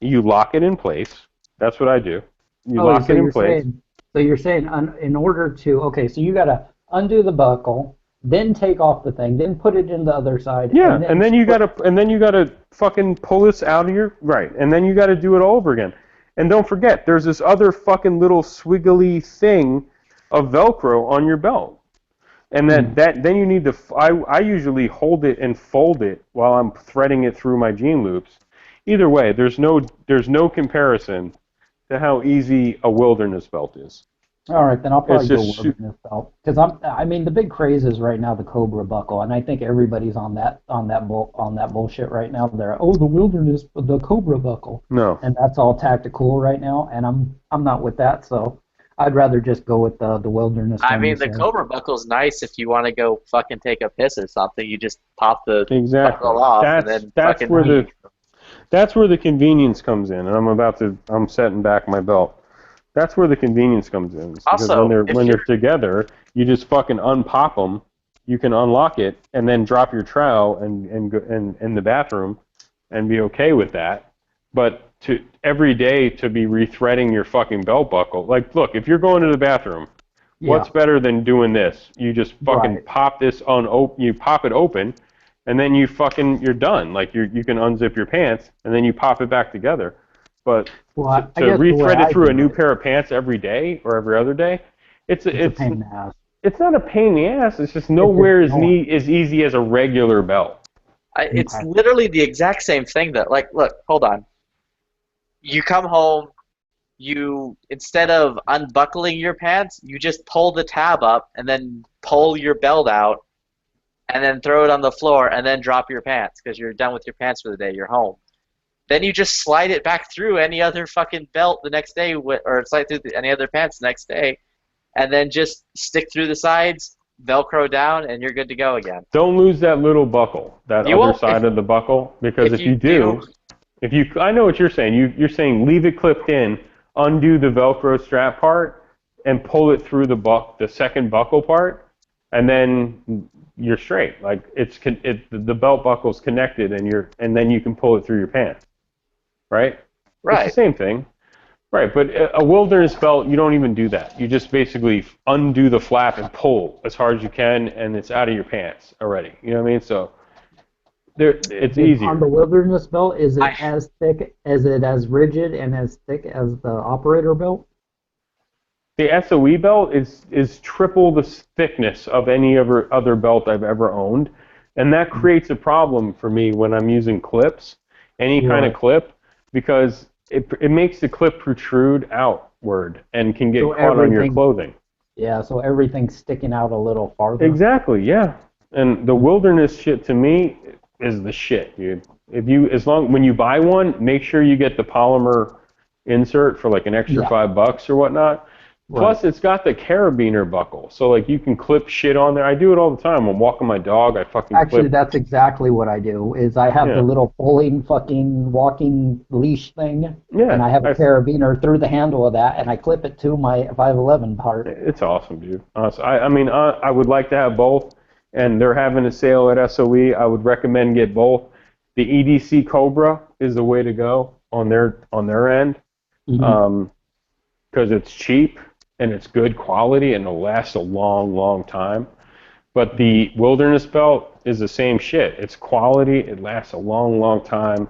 You lock it in place. That's what I do. You lock it in place. So you're saying in order to, okay, so you got to undo the buckle, then take off the thing, then put it in the other side. Yeah, and then you gotta fucking pull this out of your right, and then you gotta do it all over again. And don't forget, there's this other fucking little swiggly thing of Velcro on your belt, and then you need to. I usually hold it and fold it while I'm threading it through my jean loops. Either way, there's no comparison to how easy a wilderness belt is. All right, then I'll probably go just wilderness belt because I mean the big craze is right now the Cobra buckle, and I think everybody's on that bullshit right now. They're the Cobra buckle. No. And that's all tactical right now, and I'm not with that, so I'd rather just go with the wilderness. I one mean, you the said. Cobra buckle's nice if you want to go fucking take a piss or something. You just pop the Exactly. buckle off and then That's fucking where that's where the convenience comes in, and I'm setting back my belt. That's where the convenience comes in. Because Also, when they're together, you just fucking unpop them. You can unlock it and then drop your trowel and go in the bathroom, and be okay with that. But every day to be rethreading your fucking belt buckle, like, look, if you're going to the bathroom, what's better than doing this? You just fucking pop this you pop it open, and then you're done. Like you can unzip your pants, and then you pop it back together. But I to guess the way rethread I it through do a new pair of pants every day or every other day, it's a pain in the ass. It's not a pain in the ass. It's just nowhere as easy as a regular belt. It's literally the exact same thing that, like, look, hold on. You come home, instead of unbuckling your pants, you just pull the tab up and then pull your belt out and then throw it on the floor and then drop your pants because you're done with your pants for the day. You're home. Then you just slide it back through any other fucking belt the next day, or slide through any other pants the next day, and then just stick through the sides, Velcro down, and you're good to go again. Don't lose that little buckle, that other side of the buckle, because if you do, I know what you're saying. You're saying leave it clipped in, undo the Velcro strap part, and pull it through the second buckle part, and then you're straight. Like the belt buckle's connected, and then you can pull it through your pants. Right? Right. It's the same thing. Right, but a wilderness belt, you don't even do that. You just basically undo the flap and pull as hard as you can, and it's out of your pants already. You know what I mean? So it's easier. On the wilderness belt, is it as thick, as rigid, and as thick as the operator belt? The SOE belt is triple the thickness of any other belt I've ever owned, and that creates a problem for me when I'm using clips, any kind of clip, because it makes the clip protrude outward and can get caught on your clothing. Yeah, so everything's sticking out a little farther. Exactly, yeah. And the wilderness shit to me is the shit, dude. When you buy one, make sure you get the polymer insert for like an extra $5 or whatnot, Plus, it's got the carabiner buckle, so like you can clip shit on there. I do it all the time. I'm walking my dog. I fucking Actually, clip. that's exactly what I do. Is I have the little pulling fucking walking leash thing, and I have a carabiner through the handle of that, and I clip it to my 511 part. It's awesome, dude. Honestly, I mean, I would like to have both, and they're having a sale at SOE. I would recommend get both. The EDC Cobra is the way to go on their end, because it's cheap and it's good quality and it'll last a long, long time. But the Wilderness Belt is the same shit. It's quality, it lasts a long, long time,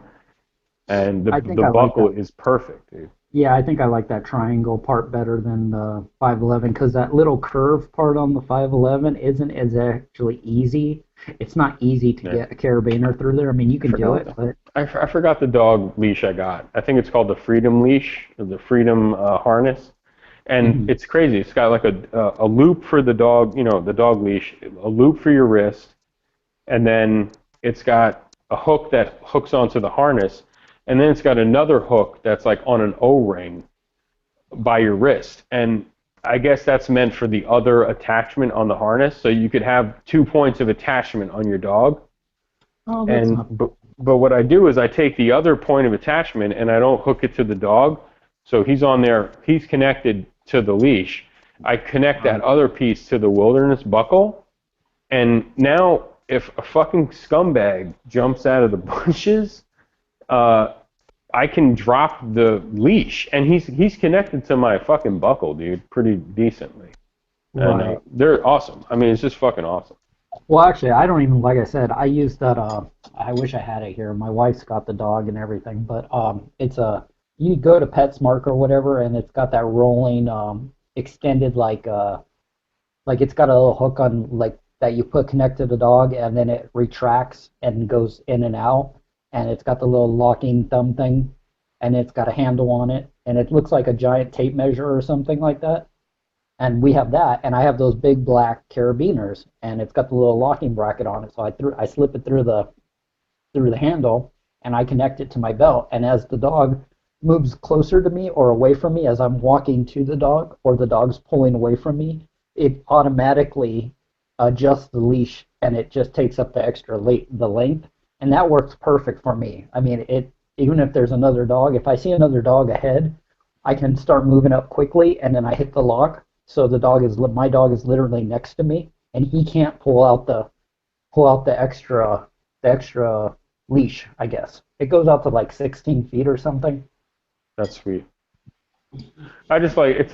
and the buckle is perfect, dude. Yeah, I think I like that triangle part better than the 511 because that little curve part on the 511 isn't as actually easy. It's not easy to get a carabiner through there. I mean, you can do it, but I forgot the dog leash I got. I think it's called the Freedom leash or the Freedom harness. And it's crazy. It's got like a loop for the dog, the dog leash, a loop for your wrist, and then it's got a hook that hooks onto the harness, and then it's got another hook that's like on an O-ring by your wrist. And I guess that's meant for the other attachment on the harness, so you could have 2 points of attachment on your dog. Oh, that's But what I do is I take the other point of attachment and I don't hook it to the dog. So he's on there, he's connected to the leash. I connect that other piece to the Wilderness buckle, and now if a fucking scumbag jumps out of the bushes, I can drop the leash, and he's connected to my fucking buckle, dude, pretty decently. And Right. they're awesome. I mean, it's just fucking awesome. Well, actually, I don't even, like I said, I use that, I wish I had it here. My wife's got the dog and everything, but it's you go to PetSmart or whatever, and it's got that rolling, extended, like it's got a little hook on, like, that you put connect to the dog, and then it retracts and goes in and out, and it's got the little locking thumb thing, and it's got a handle on it, and it looks like a giant tape measure or something like that. And we have that, and I have those big black carabiners, and it's got the little locking bracket on it. So I slip it through the handle, and I connect it to my belt. And as the dog moves closer to me or away from me, as I'm walking to the dog, or the dog's pulling away from me, it automatically adjusts the leash, and it just takes up the extra the length, and that works perfect for me. I mean, even if there's another dog, if I see another dog ahead, I can start moving up quickly, and then I hit the lock. So my dog is literally next to me, and he can't pull out the extra leash. I guess it goes out to like 16 feet or something. That's sweet. I just like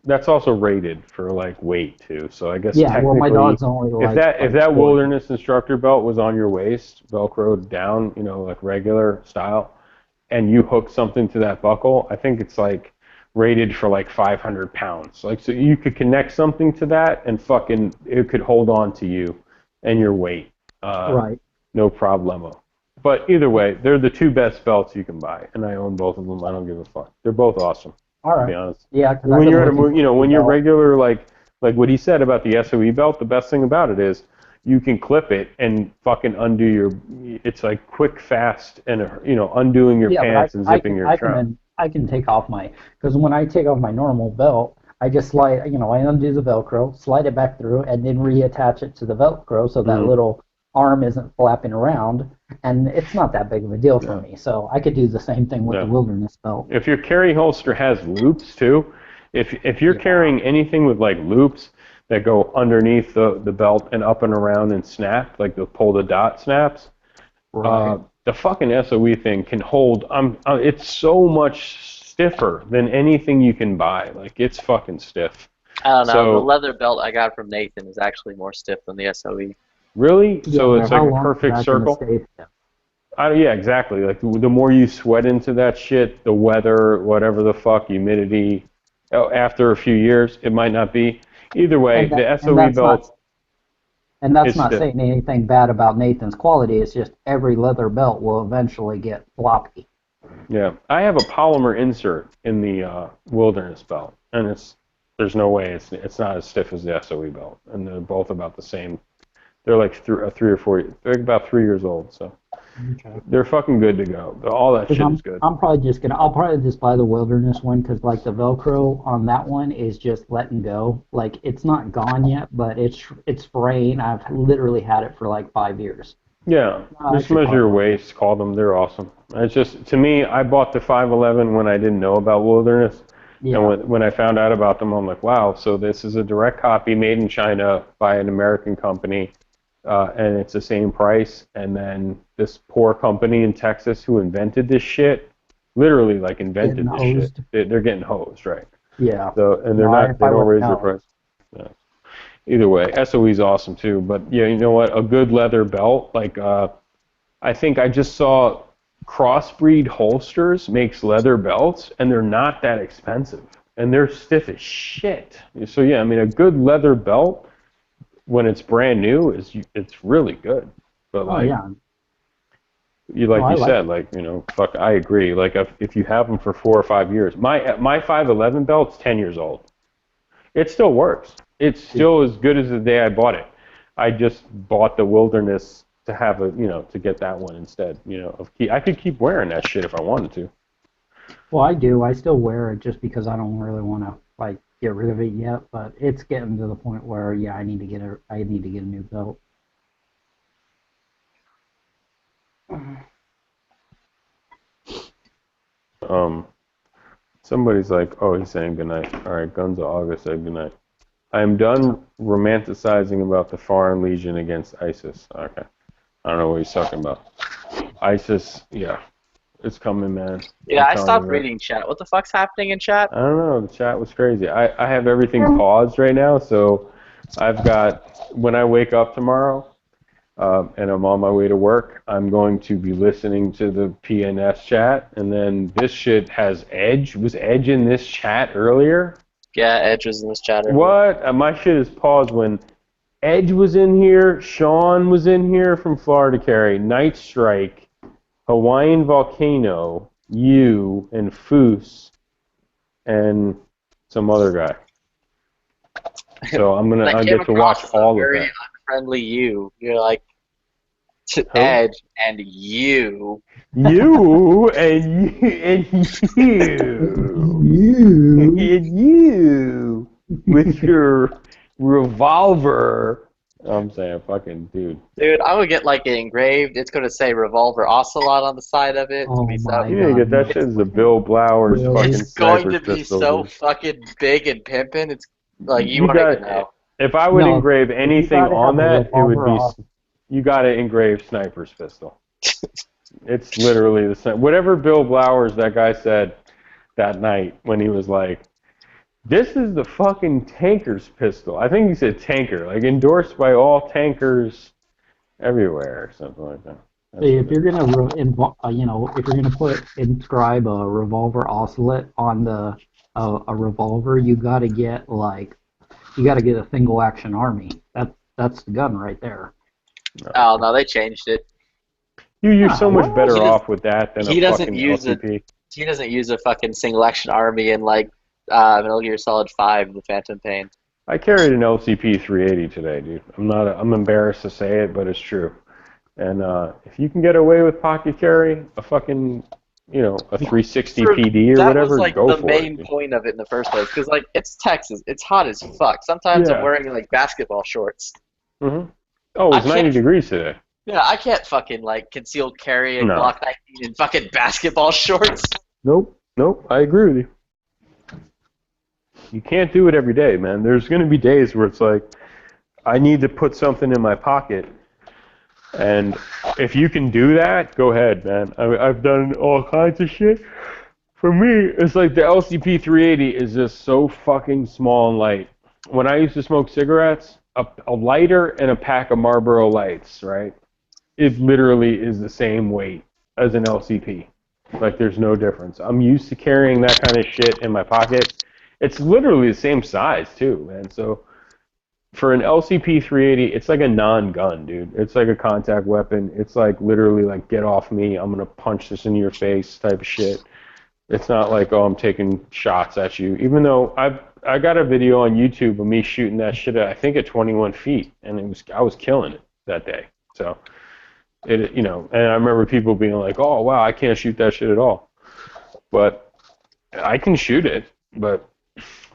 that's also rated for like weight too. So I guess well, my dog's only if that Wilderness instructor belt was on your waist, Velcroed down, like regular style, and you hook something to that buckle, I think it's like rated for like 500 pounds. Like, so you could connect something to that and fucking it could hold on to you and your weight. Right. No problemo. But either way, they're the two best belts you can buy, and I own both of them. I don't give a fuck. They're both awesome. All right. To be honest. Yeah. When you're when you're regular, like what he said about the SOE belt, the best thing about it is you can clip it and fucking undo it's like quick, fast, and undoing your pants and zipping your trunk. I can take off because when I take off my normal belt, I just slide, I undo the Velcro, slide it back through, and then reattach it to the Velcro so that little arm isn't flapping around, and it's not that big of a deal for me. So I could do the same thing with the Wilderness belt. If your carry holster has loops too, if you're carrying anything with like loops that go underneath the belt and up and around and snap, like the pull the dot snaps, the fucking SOE thing can hold. It's so much stiffer than anything you can buy. Like, it's fucking stiff. I don't know. The leather belt I got from Nathan is actually more stiff than the SOE. Really? Yeah, So it's like how a long perfect is that gonna circle? stay? Yeah, exactly. Like, the more you sweat into that shit, the weather, whatever the fuck, humidity, after a few years, it might not be. Either way, the SOE belt. And that's It's not the- saying anything bad about Nathan's quality. It's just every leather belt will eventually get floppy. Yeah, I have a polymer insert in the Wilderness belt, and there's no way it's not as stiff as the SOE belt, and they're both about the same. They're like 3 or 4. They're about 3 years old, so Okay. They're fucking good to go. All that 'Cause shit is good. I'll probably just buy the Wilderness one because like the Velcro on that one is just letting go. Like it's not gone yet, but it's fraying. I've literally had it for like 5 years. Yeah, just measure your waist, call them. They're awesome. It's just, to me, I bought the 511 when I didn't know about Wilderness. Yeah. And when I found out about them, I'm like, wow, so this is a direct copy made in China by an American company, and it's the same price. And then this poor company in Texas who invented this shit, literally like invented this shit. They're getting hosed, right? Yeah. So, and they're No, not, they don't raise their price. Yeah. Either way, SOE's awesome too. But yeah, you know what? A good leather belt, like I think I just saw Crossbreed Holsters makes leather belts, and they're not that expensive, and they're stiff as shit. So yeah, I mean, a good leather belt when it's brand new it's really good. But like, yeah. you said, like, you know, fuck, I agree. Like if you have them for 4 or 5 years, my 511 belt's 10 years old. It still works. It's still as good as the day I bought it. I just bought the Wilderness to have to get that one instead. I could keep wearing that shit if I wanted to. Well, I do. I still wear it just because I don't really want to like get rid of it yet. But it's getting to the point where I need to get a new belt. Somebody's like, oh, he's saying goodnight. All right, Guns of August said goodnight. I am done romanticizing about the Foreign Legion against ISIS. Okay. I don't know what he's talking about. ISIS, yeah. It's coming, man. Yeah, I stopped reading chat. What the fuck's happening in chat? I don't know. The chat was crazy. I have everything paused right now, so I've got, when I wake up tomorrow and I'm on my way to work, I'm going to be listening to the PNS chat, and then this shit has Edge. Was Edge in this chat earlier? Yeah, Edge was in this chat earlier. What? My shit is paused when Edge was in here, Sean was in here from Florida Carry, Night Strike, Hawaiian Volcano, you, and Foose, and some other guy. So I get to watch all of that. Unfriendly you. You're like Edge and you. You and you and you and you with your revolver. I'm saying, fucking dude. Dude, I would get like it engraved. It's gonna say Revolver Ocelot on the side of it. You need to get that shit as a Bill Blowers fucking It's going to sniper's be pistol, so dude. fucking big and pimping. It's like you You want to got- know. If I would No, engrave you anything gotta on have a that, it would revolver be. off. You got to engrave sniper's pistol. It's literally the same. Whatever Bill Blowers, that guy, said that night when he was like, "This is the fucking tanker's pistol." I think he said tanker, like endorsed by all tankers everywhere, or something like that. See, if you're gonna if you're gonna inscribe a Revolver Ocelot on a revolver, you gotta get a single action army. That's the gun right there. Oh no, they changed it. You're so much What? better He off with that than he a doesn't fucking use LCP. He doesn't use a fucking single action army in like Metal Gear Solid 5, The Phantom Pain. I carried an LCP 380 today, dude. I'm embarrassed to say it, but it's true. And if you can get away with pocket carry, a fucking, a 360 PD or that whatever, was like go the for main it. point of it in the first place, because like it's Texas, it's hot as fuck. Sometimes Yeah. I'm wearing like basketball shorts. Mm-hmm. Oh, it was I 90 can't- degrees today. Yeah, I can't fucking like concealed carry and No. Glock 19 in fucking basketball shorts. Nope, I agree with you. You can't do it every day, man. There's going to be days where it's like, I need to put something in my pocket. And if you can do that, go ahead, man. I've done all kinds of shit. For me, it's like the LCP 380 is just so fucking small and light. When I used to smoke cigarettes, a lighter and a pack of Marlboro Lights, right? It literally is the same weight as an LCP. Like, there's no difference. I'm used to carrying that kind of shit in my pocket. It's literally the same size, too, man. So, for an LCP 380, it's like a non-gun, dude. It's like a contact weapon. It's like literally like, get off me, I'm going to punch this in your face type of shit. It's not like, oh, I'm taking shots at you. Even though I got a video on YouTube of me shooting that shit at, I think, at 21 feet, and I was killing it that day. So, It, and I remember people being like, "Oh, wow, I can't shoot that shit at all," but I can shoot it, but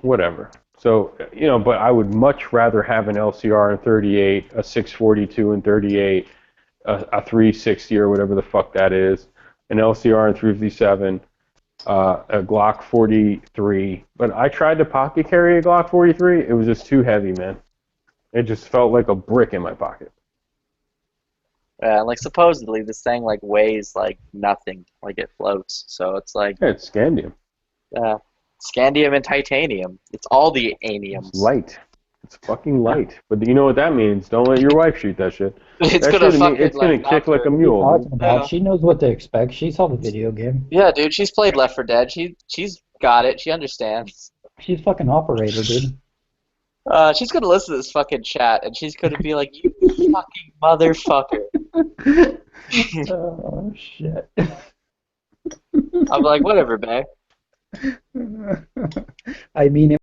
whatever. So, but I would much rather have an LCR in 38, a 642 in 38, a 360 or whatever the fuck that is, an LCR in 357, a Glock 43. But I tried to pocket carry a Glock 43. It was just too heavy, man. It just felt like a brick in my pocket. Like supposedly this thing like weighs like nothing, like it floats. So it's like Yeah, it's scandium. scandium and titanium. It's all the aniums. It's light. It's fucking light. But you know what that means? Don't let your wife shoot that shit. It's That gonna shit, fucking, it's gonna like, kick like a Talking mule. about, she knows what to expect. She saw the video game. Yeah, dude, she's played Left 4 Dead. She's got it. She understands. She's fucking operator, dude. She's gonna listen to this fucking chat, and she's gonna be like, "You fucking motherfucker." Oh shit. I'm like, whatever, babe. I mean,